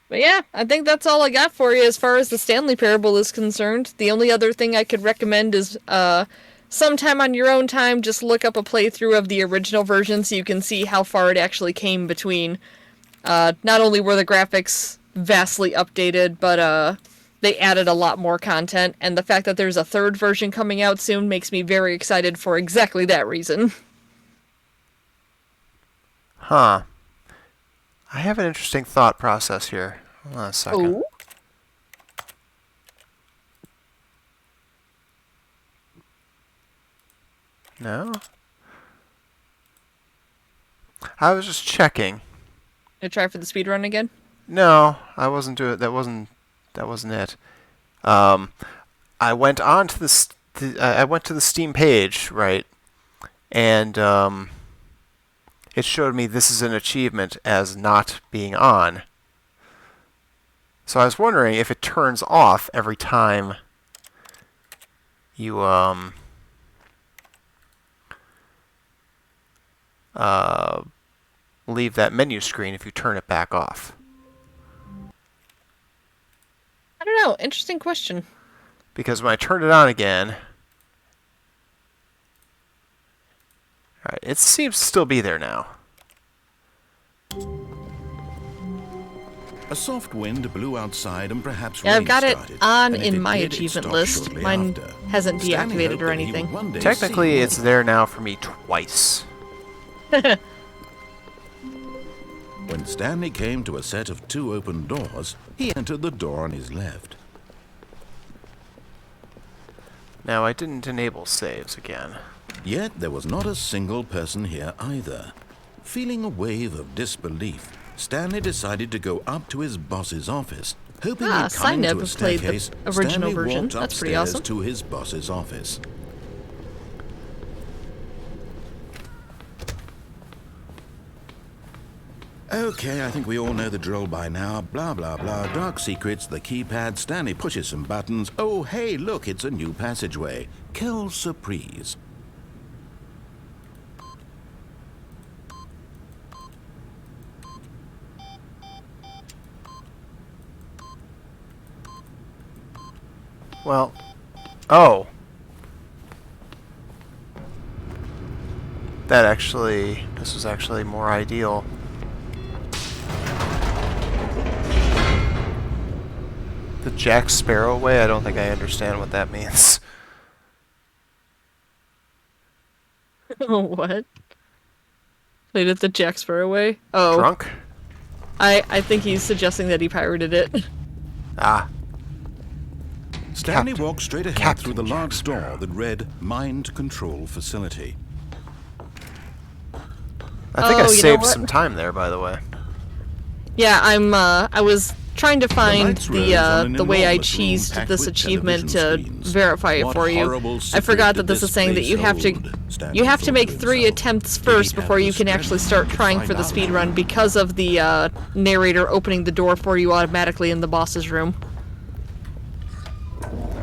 Speaker 3: But yeah, I think that's all I got for you as far as the Stanley Parable is concerned. The only other thing I could recommend is sometime on your own time, just look up a playthrough of the original version so you can see how far it actually came between. Not only were the graphics vastly updated, but they added a lot more content, and the fact that there's a third version coming out soon makes me very excited for exactly that reason.
Speaker 1: Huh. I have an interesting thought process here. Hold on a second.
Speaker 3: Oh?
Speaker 1: No? I was just checking.
Speaker 3: Gonna try for the speedrun again?
Speaker 1: No, I wasn't doing it. That wasn't it. I went on to I went to the Steam page, right? And it showed me this is an achievement as not being on. So I was wondering if it turns off every time you leave that menu screen if you turn it back off.
Speaker 3: I don't know. Interesting question.
Speaker 1: Because when I turned it on again, alright, it seems to still be there now.
Speaker 2: A soft wind blew outside and perhaps
Speaker 3: Yeah,
Speaker 2: rain
Speaker 3: I've got it
Speaker 2: started,
Speaker 3: on
Speaker 2: and if
Speaker 3: in
Speaker 2: it
Speaker 3: my
Speaker 2: did, it
Speaker 3: achievement
Speaker 2: stopped
Speaker 3: list.
Speaker 2: shortly
Speaker 3: Mine
Speaker 2: after.
Speaker 3: hasn't
Speaker 2: Stanley
Speaker 3: deactivated
Speaker 2: hoped
Speaker 3: or
Speaker 2: that he
Speaker 3: anything.
Speaker 2: would one day
Speaker 1: Technically,
Speaker 2: see
Speaker 1: it's there now for me twice.
Speaker 2: When Stanley came to a set of 2 open doors, he entered the door on his left.
Speaker 1: Now, I didn't enable saves again.
Speaker 2: Yet there was not a single person here either. Feeling a wave of disbelief, Stanley decided to go up to his boss's office, hoping he'd come
Speaker 3: Sign
Speaker 2: into
Speaker 3: Up
Speaker 2: a
Speaker 3: has played the
Speaker 2: staircase.
Speaker 3: original
Speaker 2: Stanley
Speaker 3: version.
Speaker 2: walked
Speaker 3: That's pretty
Speaker 2: upstairs
Speaker 3: awesome.
Speaker 2: to his boss's office. Okay, I think we all know the drill by now. Blah, blah, blah. Dark secrets, the keypad. Stanley pushes some buttons. Oh, hey, look, it's a new passageway. Quelle surprise.
Speaker 1: Well, oh. This was actually more ideal. The Jack Sparrow way? I don't think I understand what that means.
Speaker 3: What? Played it the Jack Sparrow way? Oh.
Speaker 1: Drunk?
Speaker 3: I think he's suggesting that he pirated it.
Speaker 1: Ah.
Speaker 2: Stanley
Speaker 1: Captain-
Speaker 2: walked straight ahead
Speaker 1: Captain
Speaker 2: through the
Speaker 1: Jack
Speaker 2: large door
Speaker 1: Sparrow.
Speaker 2: that read Mind Control Facility.
Speaker 1: I think
Speaker 3: Oh,
Speaker 1: I
Speaker 3: you know
Speaker 1: saved
Speaker 3: what?
Speaker 1: some time there, by the way.
Speaker 3: Yeah, I was trying to find
Speaker 2: lights rose on an
Speaker 3: the way I
Speaker 2: enormous room
Speaker 3: cheesed
Speaker 2: packed
Speaker 3: this
Speaker 2: with
Speaker 3: achievement to
Speaker 2: television screens.
Speaker 3: verify it
Speaker 2: What
Speaker 3: for you.
Speaker 2: horrible
Speaker 3: I
Speaker 2: secret
Speaker 3: forgot
Speaker 2: did
Speaker 3: that this
Speaker 2: this
Speaker 3: is saying that
Speaker 2: place
Speaker 3: you have to
Speaker 2: hold? Stanley thought to
Speaker 3: make 3
Speaker 2: himself.
Speaker 3: attempts
Speaker 2: Did
Speaker 3: first
Speaker 2: he have
Speaker 3: before
Speaker 2: the
Speaker 3: you can actually start
Speaker 2: strength to
Speaker 3: trying
Speaker 2: find
Speaker 3: for the
Speaker 2: out?
Speaker 3: speed run because of the narrator opening the door for you automatically in the boss's room.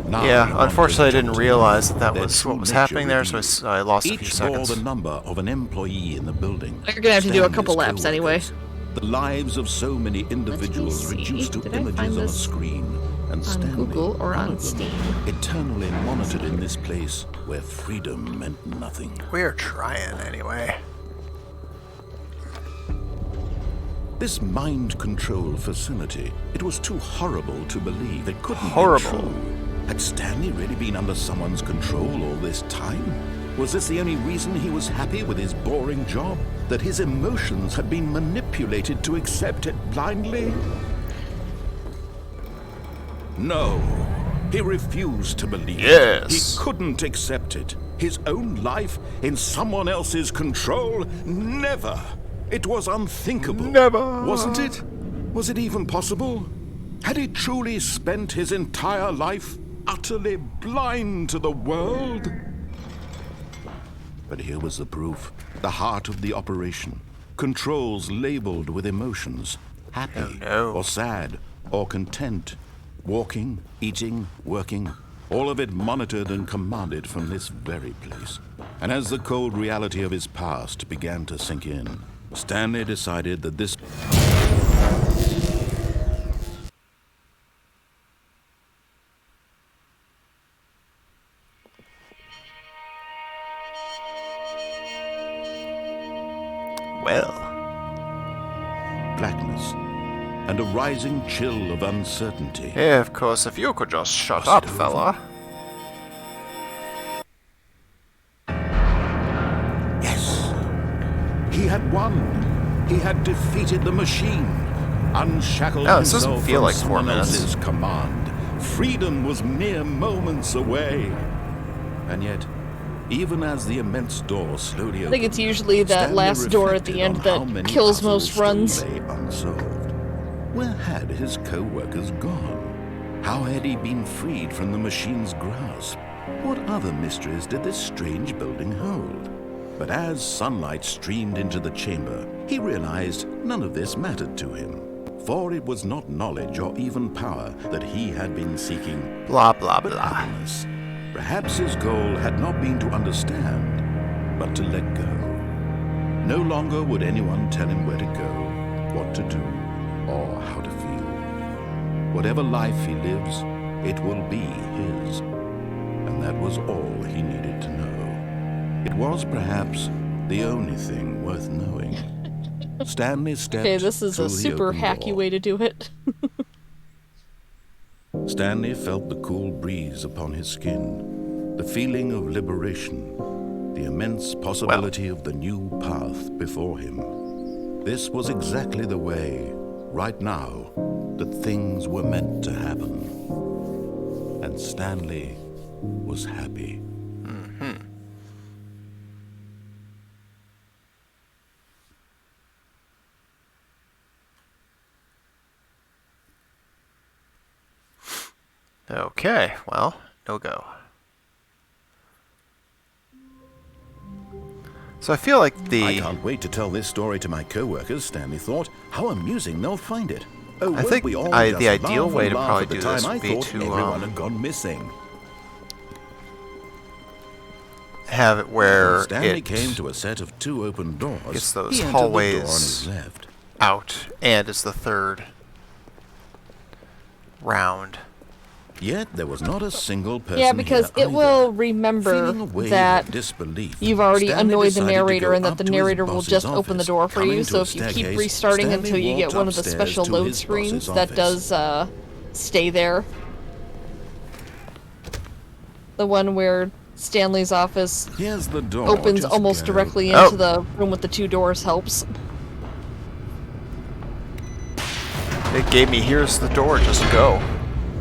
Speaker 2: Now
Speaker 1: Yeah,
Speaker 2: you
Speaker 1: unfortunately I
Speaker 2: wanted
Speaker 1: didn't
Speaker 2: to
Speaker 1: realize that
Speaker 2: their
Speaker 1: was
Speaker 2: true
Speaker 1: what was
Speaker 2: nature
Speaker 1: happening there, so
Speaker 2: revealed.
Speaker 1: I lost a few
Speaker 2: Each bore
Speaker 1: seconds.
Speaker 2: the number of an employee in the building.
Speaker 3: You're gonna have to do a
Speaker 2: Stanley's
Speaker 3: couple laps anyway.
Speaker 2: coworkers. The lives of so many individuals
Speaker 3: see.
Speaker 2: reduced to
Speaker 3: Did I find
Speaker 2: images on a
Speaker 3: this
Speaker 2: screen. And
Speaker 3: on
Speaker 2: Stanley,
Speaker 3: Google or
Speaker 2: one
Speaker 3: on
Speaker 2: of them,
Speaker 3: Steam?
Speaker 2: eternally monitored in this place where freedom meant nothing.
Speaker 1: We're trying anyway.
Speaker 2: This mind control facility, it was too horrible to believe. It couldn't
Speaker 1: Horrible.
Speaker 2: be true. Had Stanley really been under someone's control all this time? Was this the only reason he was happy with his boring job? That his emotions had been manipulated to accept it blindly? No. He refused to believe it. He couldn't accept it. His own life in someone else's control? Never. It was unthinkable.
Speaker 1: Never.
Speaker 2: Wasn't it? Was it even possible? Had he truly spent his entire life utterly blind to the world? But here was the proof. The heart of the operation. Controls labeled with emotions. Happy or sad or content. Walking, eating, working. All of it monitored and commanded from this very place. And as the cold reality of his past began to sink in, Stanley decided that this...
Speaker 1: Well.
Speaker 2: Blackness. And a rising chill of uncertainty.
Speaker 1: Yeah, of course, if you could just shut up, fella.
Speaker 2: Yes. He had won. He had defeated the machine. Unshackled
Speaker 1: this doesn't
Speaker 2: himself
Speaker 1: feel
Speaker 2: from
Speaker 1: like 4
Speaker 2: someone
Speaker 1: minutes.
Speaker 2: else's command. Freedom was mere moments away. And yet, even as the immense door slowly opened,
Speaker 3: I think it's usually that
Speaker 2: Stanley
Speaker 3: last door at the
Speaker 2: reflected
Speaker 3: end
Speaker 2: on how
Speaker 3: that
Speaker 2: many
Speaker 3: kills
Speaker 2: puzzles
Speaker 3: most runs.
Speaker 2: still lay unsolved. Where had his co-workers gone? How had he been freed from the machine's grasp? What other mysteries did this strange building hold? But as sunlight streamed into the chamber, he realized none of this mattered to him. For it was not knowledge or even power that he had been seeking,
Speaker 1: Blah, blah,
Speaker 2: but
Speaker 1: blah.
Speaker 2: happiness. Perhaps his goal had not been to understand, but to let go. No longer would anyone tell him where to go, what to do, or how to feel. Whatever life he lives, it will be his. And that was all he needed to know. It was perhaps the only thing worth knowing. Stanley stepped
Speaker 3: Okay, this is
Speaker 2: through
Speaker 3: a
Speaker 2: the
Speaker 3: super
Speaker 2: open
Speaker 3: hacky
Speaker 2: door.
Speaker 3: way to do it.
Speaker 2: Stanley felt the cool breeze upon his skin, the feeling of liberation, the immense possibility of the new path before him. This was exactly the way, right now, that things were meant to happen. And Stanley was happy.
Speaker 1: Okay, well, no go. So I feel like
Speaker 2: I can't wait to tell this story to my co-workers, Stanley thought. How amusing they'll find it. Oh,
Speaker 1: I
Speaker 2: won't
Speaker 1: think
Speaker 2: we all
Speaker 1: the
Speaker 2: just
Speaker 1: ideal
Speaker 2: laugh
Speaker 1: way
Speaker 2: and
Speaker 1: to
Speaker 2: laugh
Speaker 1: probably
Speaker 2: at the
Speaker 1: do
Speaker 2: time
Speaker 1: this
Speaker 2: I
Speaker 1: would be
Speaker 2: thought
Speaker 1: to,
Speaker 2: everyone had gone missing.
Speaker 1: have it where
Speaker 2: Stanley
Speaker 1: it
Speaker 2: came to a set of 2 open doors.
Speaker 1: gets those
Speaker 2: He entered the door on
Speaker 1: hallways
Speaker 2: his left.
Speaker 1: out, and it's the third round.
Speaker 2: Yet there was not a single person
Speaker 3: Yeah, because
Speaker 2: here
Speaker 3: it will
Speaker 2: either.
Speaker 3: remember
Speaker 2: Feeling a wave
Speaker 3: that
Speaker 2: of disbelief,
Speaker 3: you've already
Speaker 2: Stanley
Speaker 3: annoyed the
Speaker 2: decided to
Speaker 3: narrator
Speaker 2: go
Speaker 3: and that
Speaker 2: up
Speaker 3: the
Speaker 2: to his
Speaker 3: narrator will
Speaker 2: boss's
Speaker 3: just open the
Speaker 2: office.
Speaker 3: door for
Speaker 2: Coming
Speaker 3: you,
Speaker 2: to
Speaker 3: so
Speaker 2: a
Speaker 3: if you keep
Speaker 2: staircase,
Speaker 3: restarting
Speaker 2: Stanley
Speaker 3: until you get
Speaker 2: walked
Speaker 3: one of the
Speaker 2: upstairs
Speaker 3: special
Speaker 2: to
Speaker 3: load
Speaker 2: his
Speaker 3: screens
Speaker 2: boss's
Speaker 3: that
Speaker 2: office.
Speaker 3: does stay there. The one where Stanley's office
Speaker 2: Here's the door.
Speaker 3: opens
Speaker 2: Just
Speaker 3: almost
Speaker 2: go.
Speaker 3: directly
Speaker 1: Oh.
Speaker 3: into the room with the 2 doors helps.
Speaker 1: It gave me, here's the door, just go.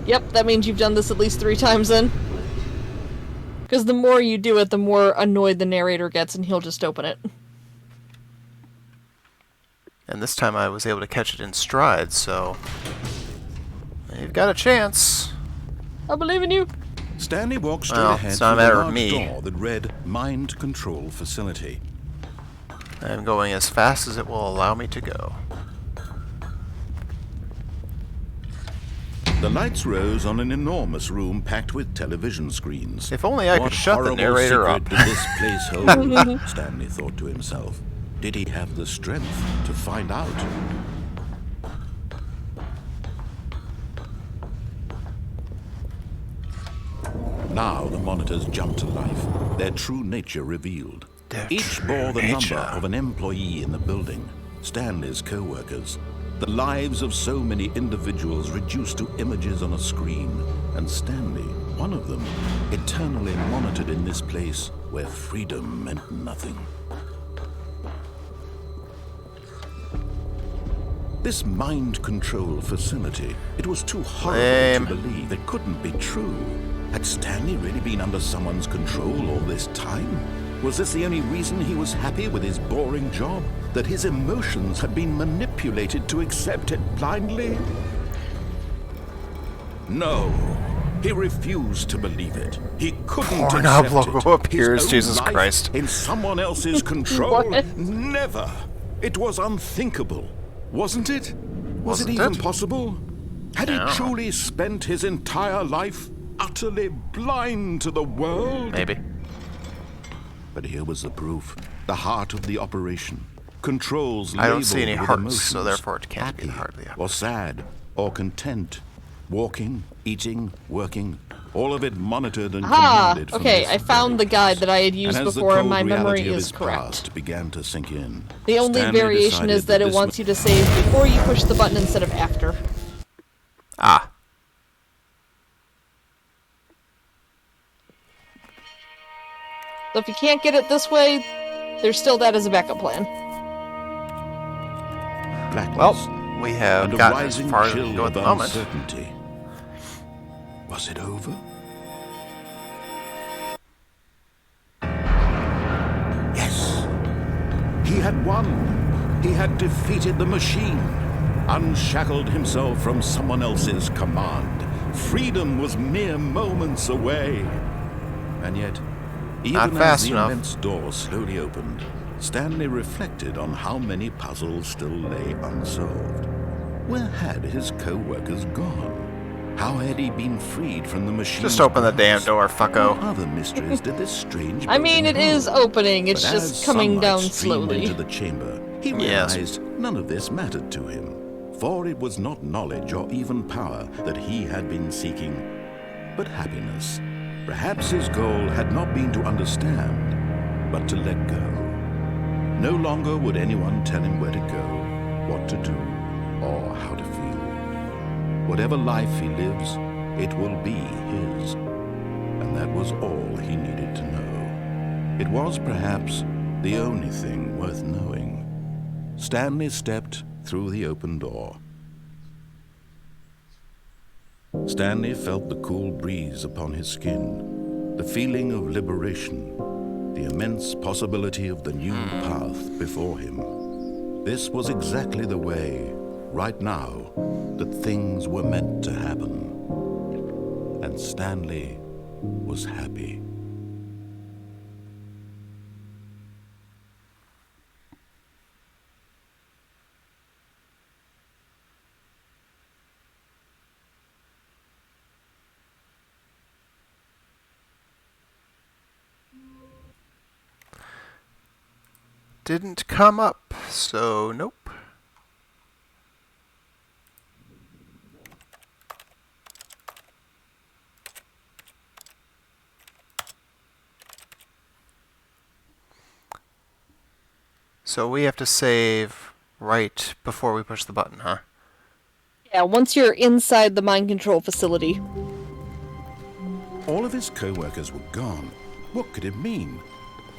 Speaker 3: Yep, that means you've done this at least 3 times then. Because the more you do it, the more annoyed the narrator gets, and he'll just open it.
Speaker 1: And this time I was able to catch it in stride, so you've got a chance.
Speaker 3: I believe in you.
Speaker 2: Stanley walked straight
Speaker 1: Well,
Speaker 2: ahead
Speaker 1: it's not a
Speaker 2: through the
Speaker 1: matter of
Speaker 2: large
Speaker 1: me.
Speaker 2: door that read Mind Control Facility.
Speaker 1: I'm going as fast as it will allow me to go.
Speaker 2: The lights rose on an enormous room packed with television screens.
Speaker 1: If only I
Speaker 2: What
Speaker 1: could shut the
Speaker 2: horrible
Speaker 1: narrator
Speaker 2: secret
Speaker 1: up.
Speaker 2: did this place hold? Stanley thought to himself. Did he have the strength to find out? Now the monitors jumped to life, their true nature revealed.
Speaker 1: Their
Speaker 2: Each
Speaker 1: true
Speaker 2: bore the
Speaker 1: nature.
Speaker 2: number of an employee in the building, Stanley's co-workers. The lives of so many individuals reduced to images on a screen, and Stanley, one of them, eternally monitored in this place where freedom meant nothing. This mind control facility, it was too horrible to believe. It couldn't be true. Had Stanley really been under someone's control all this time? Was this the only reason he was happy with his boring job? That his emotions had been manipulated to accept it blindly? No. He refused to believe it. He couldn't accept
Speaker 1: logo
Speaker 2: it.
Speaker 1: appears,
Speaker 2: His own
Speaker 1: Jesus
Speaker 2: life
Speaker 1: Christ.
Speaker 2: in someone else's control? Never. It was unthinkable. Wasn't it? Was it even possible? Had he truly spent his entire life utterly blind to the world?
Speaker 1: Maybe.
Speaker 2: But here was the proof. The heart of the operation. Controls
Speaker 1: I don't see any
Speaker 2: labeled with
Speaker 1: hearts,
Speaker 2: emotions.
Speaker 1: so therefore it can't be
Speaker 2: Happy
Speaker 1: the heart of the
Speaker 2: or sad or content. Walking, eating, working. All of it monitored and commanded from
Speaker 3: okay,
Speaker 2: this
Speaker 3: I found the
Speaker 2: very
Speaker 3: guide
Speaker 2: place.
Speaker 3: that I had used
Speaker 2: And as the
Speaker 3: before, and
Speaker 2: cold
Speaker 3: my memory
Speaker 2: reality of
Speaker 3: is
Speaker 2: his
Speaker 3: correct.
Speaker 2: past began to sink in.
Speaker 3: The only
Speaker 2: Stanley
Speaker 3: variation is
Speaker 2: decided
Speaker 3: that it
Speaker 2: this
Speaker 3: wants you to save before you push the button instead of after.
Speaker 1: Ah.
Speaker 3: So if you can't get it this way, there's still that as a backup plan.
Speaker 2: Blackness,
Speaker 1: Well, we have
Speaker 2: and a
Speaker 1: gotten as
Speaker 2: rising
Speaker 1: far as we
Speaker 2: chill
Speaker 1: can go at
Speaker 2: of
Speaker 1: the moment.
Speaker 2: uncertainty. Was it over? Yes. He had won. He had defeated the machine. Unshackled himself from someone else's command. Freedom was mere moments away. And yet,
Speaker 1: Not
Speaker 2: even as
Speaker 1: fast
Speaker 2: the
Speaker 1: enough.
Speaker 2: immense door slowly opened, Stanley reflected on how many puzzles still lay unsolved. Where had his co-workers gone? How had he been freed from the machine?
Speaker 1: Just open the damn door, fucko.
Speaker 2: What other mysteries did this strange
Speaker 3: I mean, it
Speaker 2: building
Speaker 3: is
Speaker 2: hold?
Speaker 3: opening, it's
Speaker 2: But
Speaker 3: just
Speaker 2: as
Speaker 3: coming
Speaker 2: sunlight
Speaker 3: down
Speaker 2: streamed
Speaker 3: slowly.
Speaker 2: into the chamber, he
Speaker 1: Yes.
Speaker 2: realized none of this mattered to him, for it was not knowledge or even power that he had been seeking, but happiness. Perhaps his goal had not been to understand, but to let go. No longer would anyone tell him where to go, what to do, or how to feel. Whatever life he lives, it will be his. And that was all he needed to know. It was perhaps the only thing worth knowing. Stanley stepped through the open door. Stanley felt the cool breeze upon his skin, the feeling of liberation, the immense possibility of the new path before him. This was exactly the way, right now, that things were meant to happen. And Stanley was happy.
Speaker 1: Didn't come up, so nope. So we have to save right before we push the button, huh?
Speaker 3: Yeah, once you're inside the mind control facility.
Speaker 2: All of his co-workers were gone. What could it mean?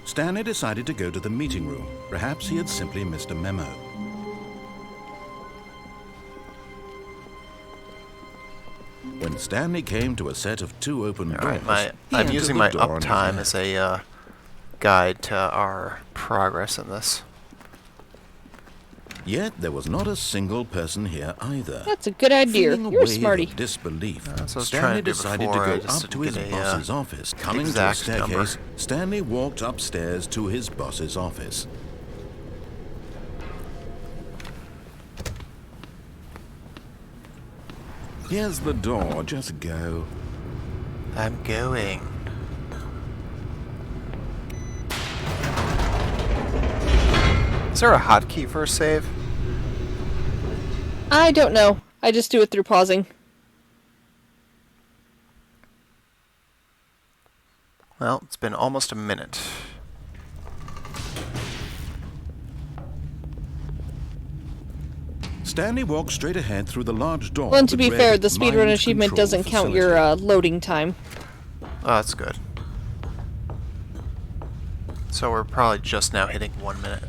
Speaker 2: Stanley decided to go to the meeting room. Perhaps he had simply missed a memo. When Stanley came to a set of two open doors,
Speaker 1: I'm
Speaker 2: he
Speaker 1: using
Speaker 2: entered
Speaker 1: my
Speaker 2: the door on his
Speaker 1: uptime
Speaker 2: left.
Speaker 1: as a guide to our progress in this.
Speaker 2: Yet there was not a single person here either.
Speaker 3: That's a good idea.
Speaker 2: Feeling a
Speaker 3: You're a
Speaker 2: wave
Speaker 3: smarty.
Speaker 2: of disbelief,
Speaker 1: That's what I was
Speaker 2: Stanley
Speaker 1: trying to do
Speaker 2: decided
Speaker 1: before,
Speaker 2: to
Speaker 1: I
Speaker 2: go
Speaker 1: just
Speaker 2: up to
Speaker 1: didn't
Speaker 2: his
Speaker 1: get a,
Speaker 2: boss's office. Coming to a
Speaker 1: exact
Speaker 2: staircase,
Speaker 1: number.
Speaker 2: Stanley walked upstairs to his boss's office. Here's the door, just go.
Speaker 1: I'm going. Is there a hotkey for a save?
Speaker 3: I don't know. I just do it through pausing.
Speaker 1: Well, it's been almost a minute.
Speaker 2: Stanley walked straight ahead through the large door.
Speaker 3: Well, and to be
Speaker 2: that
Speaker 3: fair,
Speaker 2: read
Speaker 3: the speedrun
Speaker 2: Mind
Speaker 3: achievement
Speaker 2: Control
Speaker 3: doesn't count
Speaker 2: Facility.
Speaker 3: your loading time.
Speaker 1: Oh, that's good. So we're probably just now hitting 1 minute.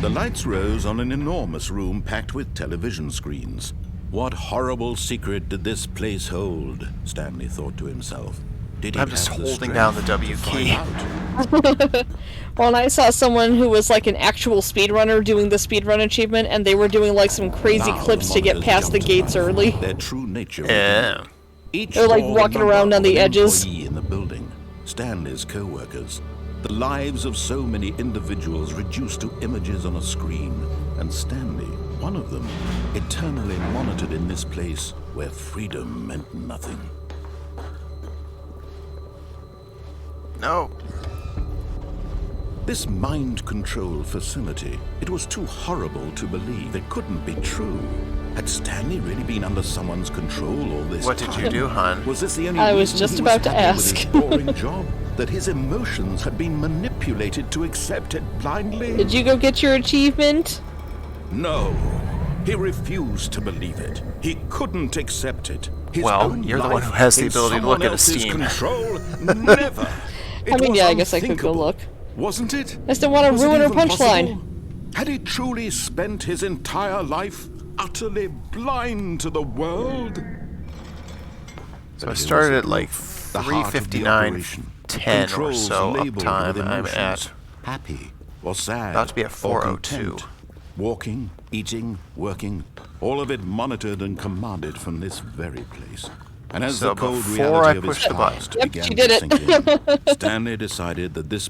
Speaker 2: The lights rose on an enormous room packed with television screens. What horrible secret did this place hold? Stanley thought to himself. Did he
Speaker 1: I'm just
Speaker 2: have the
Speaker 1: holding
Speaker 2: strength
Speaker 1: down the
Speaker 2: to
Speaker 1: W
Speaker 2: find
Speaker 1: key.
Speaker 2: out?
Speaker 3: Well, and I saw someone who was like an actual speedrunner doing the speedrun achievement, and they were doing like some crazy
Speaker 2: Now
Speaker 3: clips
Speaker 2: the
Speaker 3: to get
Speaker 2: monitors
Speaker 3: past the
Speaker 2: jumped to
Speaker 3: gates
Speaker 2: life.
Speaker 3: early.
Speaker 2: Their true nature.
Speaker 1: Yeah.
Speaker 2: revealed. Each
Speaker 3: They're, like,
Speaker 2: bore
Speaker 3: walking
Speaker 2: number
Speaker 3: around on
Speaker 2: of
Speaker 3: the
Speaker 2: an
Speaker 3: edges.
Speaker 2: employee in the building, Stanley's co-workers. The lives of so many individuals reduced to images on a screen, and Stanley, one of them, eternally monitored in this place where freedom meant nothing.
Speaker 1: No.
Speaker 2: This mind control facility, it was too horrible to believe. It couldn't be true. Had Stanley really been under someone's control all this
Speaker 1: What did you
Speaker 2: time?
Speaker 1: do, hon?
Speaker 2: Was this the only
Speaker 3: I was
Speaker 2: reason
Speaker 3: just
Speaker 2: he
Speaker 3: about to
Speaker 2: happy with
Speaker 3: ask.
Speaker 2: his boring job? That his emotions had been manipulated to accept it blindly?
Speaker 3: Did you go get your achievement?
Speaker 2: No. He refused to believe it. He couldn't accept it. His
Speaker 1: Well,
Speaker 2: own
Speaker 1: you're the one
Speaker 2: life
Speaker 1: who has the
Speaker 2: in
Speaker 1: ability to look
Speaker 2: someone
Speaker 1: at
Speaker 2: else's
Speaker 1: Steam.
Speaker 2: Control? Never.
Speaker 3: I mean,
Speaker 2: was
Speaker 3: yeah, I guess I could go
Speaker 2: unthinkable,
Speaker 3: look.
Speaker 2: Wasn't it?
Speaker 3: I just didn't want to
Speaker 2: Was it
Speaker 3: ruin her
Speaker 2: even
Speaker 3: punchline.
Speaker 2: possible? Had he truly spent his entire life utterly blind to the world?
Speaker 1: So I
Speaker 2: But it
Speaker 1: started
Speaker 2: was
Speaker 1: at like
Speaker 2: the heart of the
Speaker 1: 3:59,
Speaker 2: operation.
Speaker 1: 10 or
Speaker 2: Controls
Speaker 1: so
Speaker 2: labeled
Speaker 1: uptime.
Speaker 2: with
Speaker 1: I'm
Speaker 2: emotions.
Speaker 1: at
Speaker 2: Happy or sad.
Speaker 1: about to be at
Speaker 2: or
Speaker 1: 4:02.
Speaker 2: content. Walking, eating, working, all of it monitored and commanded from this very place. And as
Speaker 1: So
Speaker 2: the cold
Speaker 1: before
Speaker 2: reality
Speaker 1: I
Speaker 2: of his
Speaker 1: pushed the button.
Speaker 2: past
Speaker 3: Yep,
Speaker 2: began
Speaker 3: she did
Speaker 2: to
Speaker 3: it.
Speaker 2: sink in, Stanley decided that this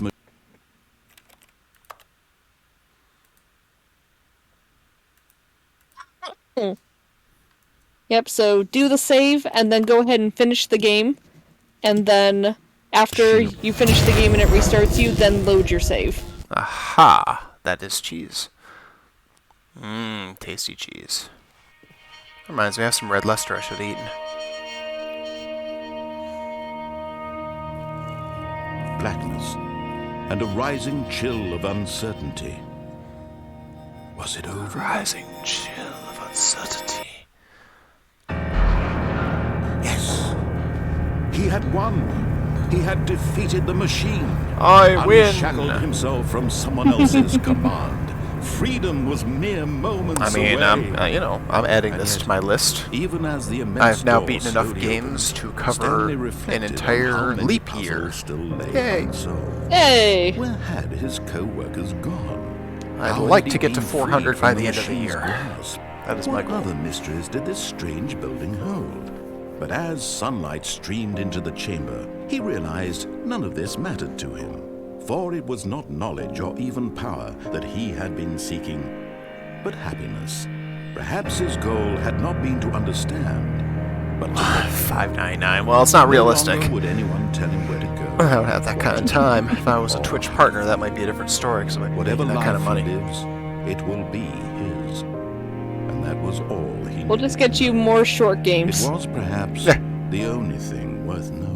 Speaker 3: Yep, so do the save, and then go ahead and finish the game. And then, after you finish the game and it restarts you, then load your save.
Speaker 1: Aha! That is cheese. Mmm, tasty cheese. Reminds me, I have some red Leicester I should have eaten.
Speaker 2: blackness and a rising chill of uncertainty. Was it over?
Speaker 1: Rising chill of uncertainty.
Speaker 2: Yes. He had won. He had defeated the machine.
Speaker 1: I win!
Speaker 2: Unshackled himself from someone else's command. Freedom was mere moments
Speaker 1: I mean,
Speaker 2: away.
Speaker 1: I'm adding
Speaker 2: And
Speaker 1: this
Speaker 2: yet,
Speaker 1: to my list.
Speaker 2: Even as the immense
Speaker 1: I've now
Speaker 2: door
Speaker 1: beaten enough
Speaker 2: slowly
Speaker 1: games
Speaker 2: opened,
Speaker 1: to cover
Speaker 2: Stanley
Speaker 1: an
Speaker 2: reflected on
Speaker 1: entire
Speaker 2: how many
Speaker 1: leap
Speaker 2: puzzles
Speaker 1: year.
Speaker 2: Still lay
Speaker 1: Yay.
Speaker 2: unsolved.
Speaker 3: Hey!
Speaker 2: Where had his co-workers gone?
Speaker 1: I'd
Speaker 2: How
Speaker 1: like
Speaker 2: had
Speaker 1: to
Speaker 2: he
Speaker 1: get to
Speaker 2: been
Speaker 1: 400
Speaker 2: freed
Speaker 1: by
Speaker 2: from
Speaker 1: the end of the
Speaker 2: machine's
Speaker 1: year.
Speaker 2: grasp?
Speaker 1: That is my
Speaker 2: What
Speaker 1: goal.
Speaker 2: other mysteries did this strange building hold? But as sunlight streamed into the chamber, he realized none of this mattered to him. For it was not knowledge or even power that he had been seeking, but happiness. Perhaps his goal had not been to understand, but to live.
Speaker 1: 599. Well, it's not
Speaker 2: No
Speaker 1: realistic.
Speaker 2: longer would anyone tell him where to go.
Speaker 1: I don't have that kind of time. If I was a Twitch partner, that might be a different story, because I might be
Speaker 2: Whatever
Speaker 1: making that
Speaker 2: life
Speaker 1: kind of money.
Speaker 2: he lives, it will be his. And that was all he
Speaker 3: We'll
Speaker 2: knew.
Speaker 3: just get you more short
Speaker 2: It
Speaker 3: games.
Speaker 2: was perhaps
Speaker 1: Yeah.
Speaker 2: the only thing worth knowing.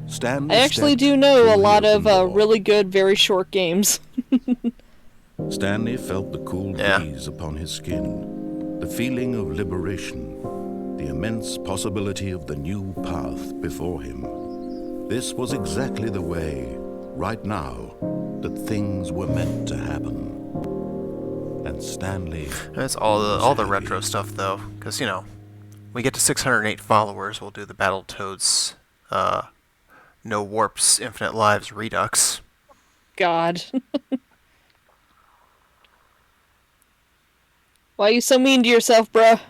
Speaker 2: Stanley
Speaker 3: I actually
Speaker 2: stepped
Speaker 3: do know
Speaker 2: through
Speaker 3: a
Speaker 2: the
Speaker 3: lot of
Speaker 2: open door.
Speaker 3: really good, very short games.
Speaker 2: Stanley felt the cool
Speaker 1: Yeah.
Speaker 2: breeze upon his skin, the feeling of liberation, the immense possibility of the new path before him. This was exactly the way, right now, that things were meant to happen. And Stanley...
Speaker 1: That's all the
Speaker 2: happy.
Speaker 1: retro stuff, though, because we get to 608 followers. We'll do the Battletoads, No Warps, Infinite Lives Redux.
Speaker 3: God. Why are you so mean to yourself, bruh?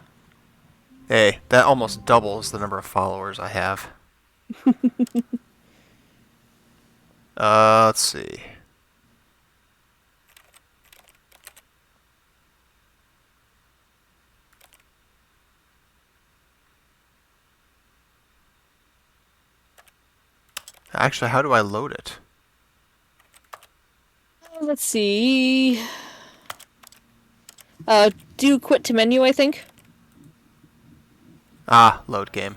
Speaker 1: Hey, that almost doubles the number of followers I have. Let's see. Actually, how do I load it?
Speaker 3: Let's see. Do quit to menu, I think.
Speaker 1: Ah, load game.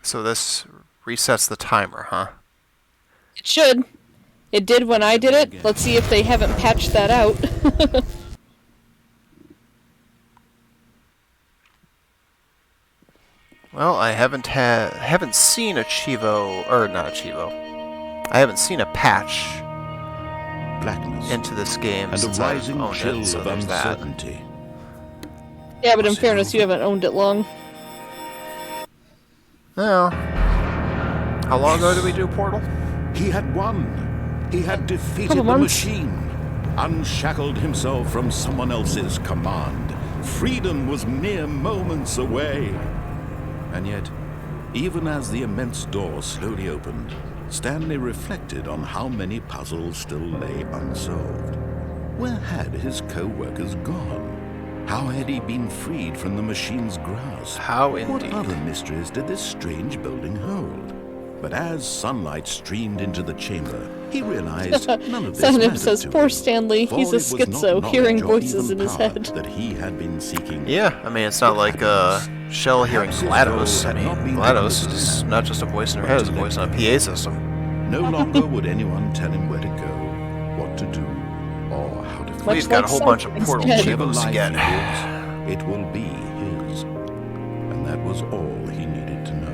Speaker 1: So this resets the timer, huh?
Speaker 3: It should. It did when I did it. Let's see if they haven't patched that out.
Speaker 1: Well, I haven't seen a Chivo, or not a Chivo. I haven't seen a patch
Speaker 2: Blackness
Speaker 1: into this game
Speaker 2: and a
Speaker 1: since I've
Speaker 2: rising
Speaker 1: owned
Speaker 2: chill
Speaker 1: it, so
Speaker 2: of
Speaker 1: there's that.
Speaker 2: uncertainty.
Speaker 3: Yeah, but in fairness, you haven't owned it long.
Speaker 1: Well, how long ago did we do Portal?
Speaker 2: He had won. He had defeated
Speaker 3: Couple
Speaker 2: the
Speaker 3: months.
Speaker 2: machine, unshackled himself from someone else's command. Freedom was mere moments away. And yet, even as the immense door slowly opened, Stanley reflected on how many puzzles still lay unsolved. Where had his co-workers gone? How had he been freed from the machine's grasp?
Speaker 1: How
Speaker 2: What
Speaker 1: indeed.
Speaker 2: other mysteries did this strange building hold? But as sunlight streamed into the chamber, he realized none of this
Speaker 3: Someone
Speaker 2: mattered
Speaker 3: says,
Speaker 2: to
Speaker 3: "Poor
Speaker 2: him,
Speaker 3: Stanley,
Speaker 2: for
Speaker 3: he's a
Speaker 2: it was not
Speaker 3: schizo,
Speaker 2: knowledge
Speaker 3: hearing
Speaker 2: or
Speaker 3: voices
Speaker 2: even
Speaker 3: in his
Speaker 2: power
Speaker 3: head."
Speaker 2: that he had been seeking.
Speaker 1: Yeah, I mean, it's not like Shell hearing
Speaker 2: Perhaps his
Speaker 1: GLaDOS.
Speaker 2: goal
Speaker 1: I
Speaker 2: had not
Speaker 1: mean,
Speaker 2: been to
Speaker 1: GLaDOS is
Speaker 2: understand,
Speaker 1: not just a voice in her head, it's a voice on a PA system.
Speaker 2: No longer would anyone tell him where to go, what to do, or how to
Speaker 3: Much
Speaker 1: We've got a
Speaker 3: like
Speaker 1: whole bunch of
Speaker 3: Cycling's
Speaker 1: Portal
Speaker 3: head.
Speaker 2: Whatever
Speaker 1: Chivos to
Speaker 2: life
Speaker 1: get.
Speaker 2: he lives, it will be his. And that was all he needed to know.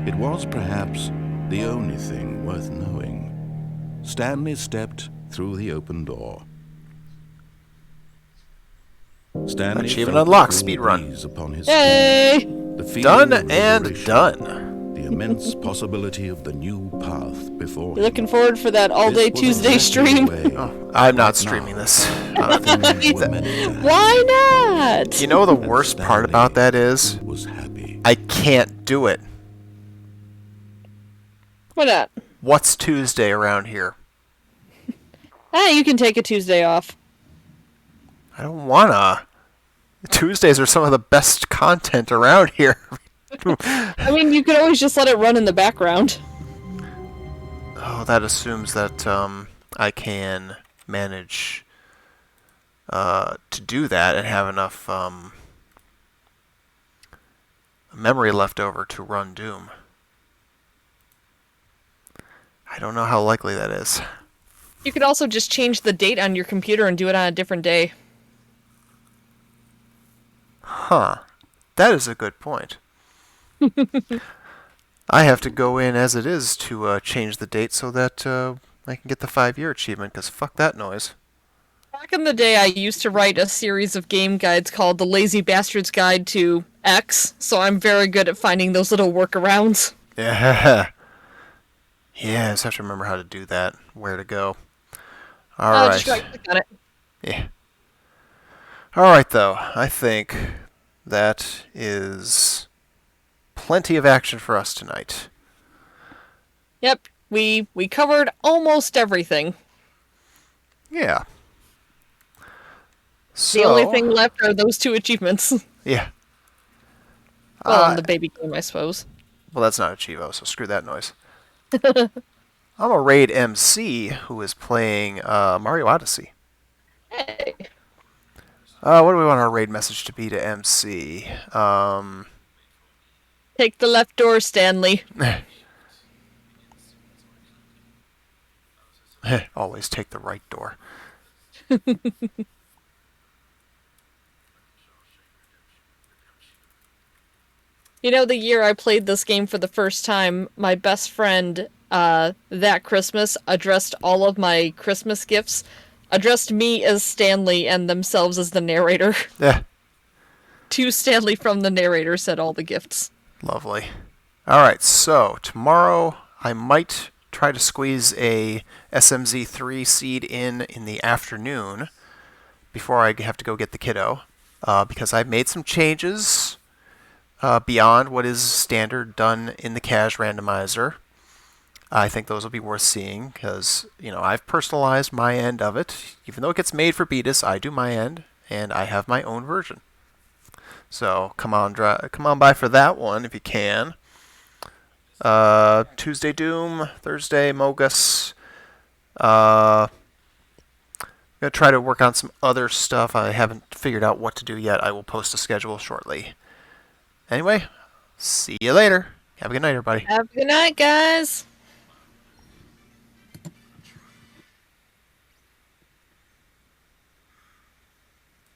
Speaker 2: It was perhaps the only thing worth knowing. Stanley stepped through the open door. Stanley
Speaker 1: Achievement
Speaker 2: felt the
Speaker 1: unlocked,
Speaker 2: cool
Speaker 1: speedrun.
Speaker 2: breeze upon his
Speaker 3: Yay!
Speaker 2: skin, the feeling
Speaker 1: Done
Speaker 2: of
Speaker 1: and
Speaker 2: liberation,
Speaker 1: done.
Speaker 2: the immense possibility of the new path before
Speaker 3: You're
Speaker 2: him.
Speaker 3: looking forward for that all-day
Speaker 2: This was
Speaker 3: Tuesday
Speaker 2: exactly
Speaker 3: stream?
Speaker 2: the way
Speaker 1: Oh, I'm not
Speaker 2: right
Speaker 1: streaming
Speaker 2: now
Speaker 1: this. I don't think-
Speaker 2: things were meant to happen.
Speaker 3: Why not?
Speaker 1: You know the
Speaker 2: And
Speaker 1: worst part about that is,
Speaker 2: was happy.
Speaker 1: I can't do it.
Speaker 3: Why not?
Speaker 1: What's Tuesday around here?
Speaker 3: You can take a Tuesday off.
Speaker 1: I don't wanna. Tuesdays are some of the best content around here.
Speaker 3: I mean, you could always just let it run in the background.
Speaker 1: Oh, that assumes that I can manage to do that and have enough memory left over to run Doom. I don't know how likely that is.
Speaker 3: You could also just change the date on your computer and do it on a different day.
Speaker 1: Huh. That is a good point. I have to go in as it is to change the date so that I can get the 5-year achievement, because fuck that noise.
Speaker 3: Back in the day, I used to write a series of game guides called The Lazy Bastard's Guide to X, so I'm very good at finding those little workarounds.
Speaker 1: Yeah. Yeah, I just have to remember how to do that, where to go. Alright.
Speaker 3: Just right-click on it.
Speaker 1: Yeah. Alright, though. I think that is plenty of action for us tonight.
Speaker 3: Yep, we covered almost everything.
Speaker 1: Yeah.
Speaker 3: The only thing left are those 2 achievements.
Speaker 1: Yeah.
Speaker 3: Well, on the baby game, I suppose.
Speaker 1: Well, that's not a Chivo, so screw that noise. I'm a raid MC who is playing Mario Odyssey.
Speaker 3: Hey.
Speaker 1: What do we want our raid message to be to MC?
Speaker 3: Take the left door, Stanley.
Speaker 1: Always take the right door.
Speaker 3: You know, the year I played this game for the first time, my best friend, that Christmas, addressed all of my Christmas gifts, addressed me as Stanley and themselves as the narrator.
Speaker 1: Yeah.
Speaker 3: To Stanley from the narrator said all the gifts.
Speaker 1: Lovely. Alright, so tomorrow I might try to squeeze a SMZ3 seed in the afternoon before I have to go get the kiddo, because I've made some changes beyond what is standard done in the cache randomizer. I think those will be worth seeing because, I've personalized my end of it. Even though it gets made for Beatus, I do my end, and I have my own version. So come on by for that one if you can. Tuesday Doom, Thursday Mogus. I'm going to try to work on some other stuff. I haven't figured out what to do yet. I will post a schedule shortly. Anyway, see you later. Have a good night, everybody.
Speaker 3: Have a good night, guys.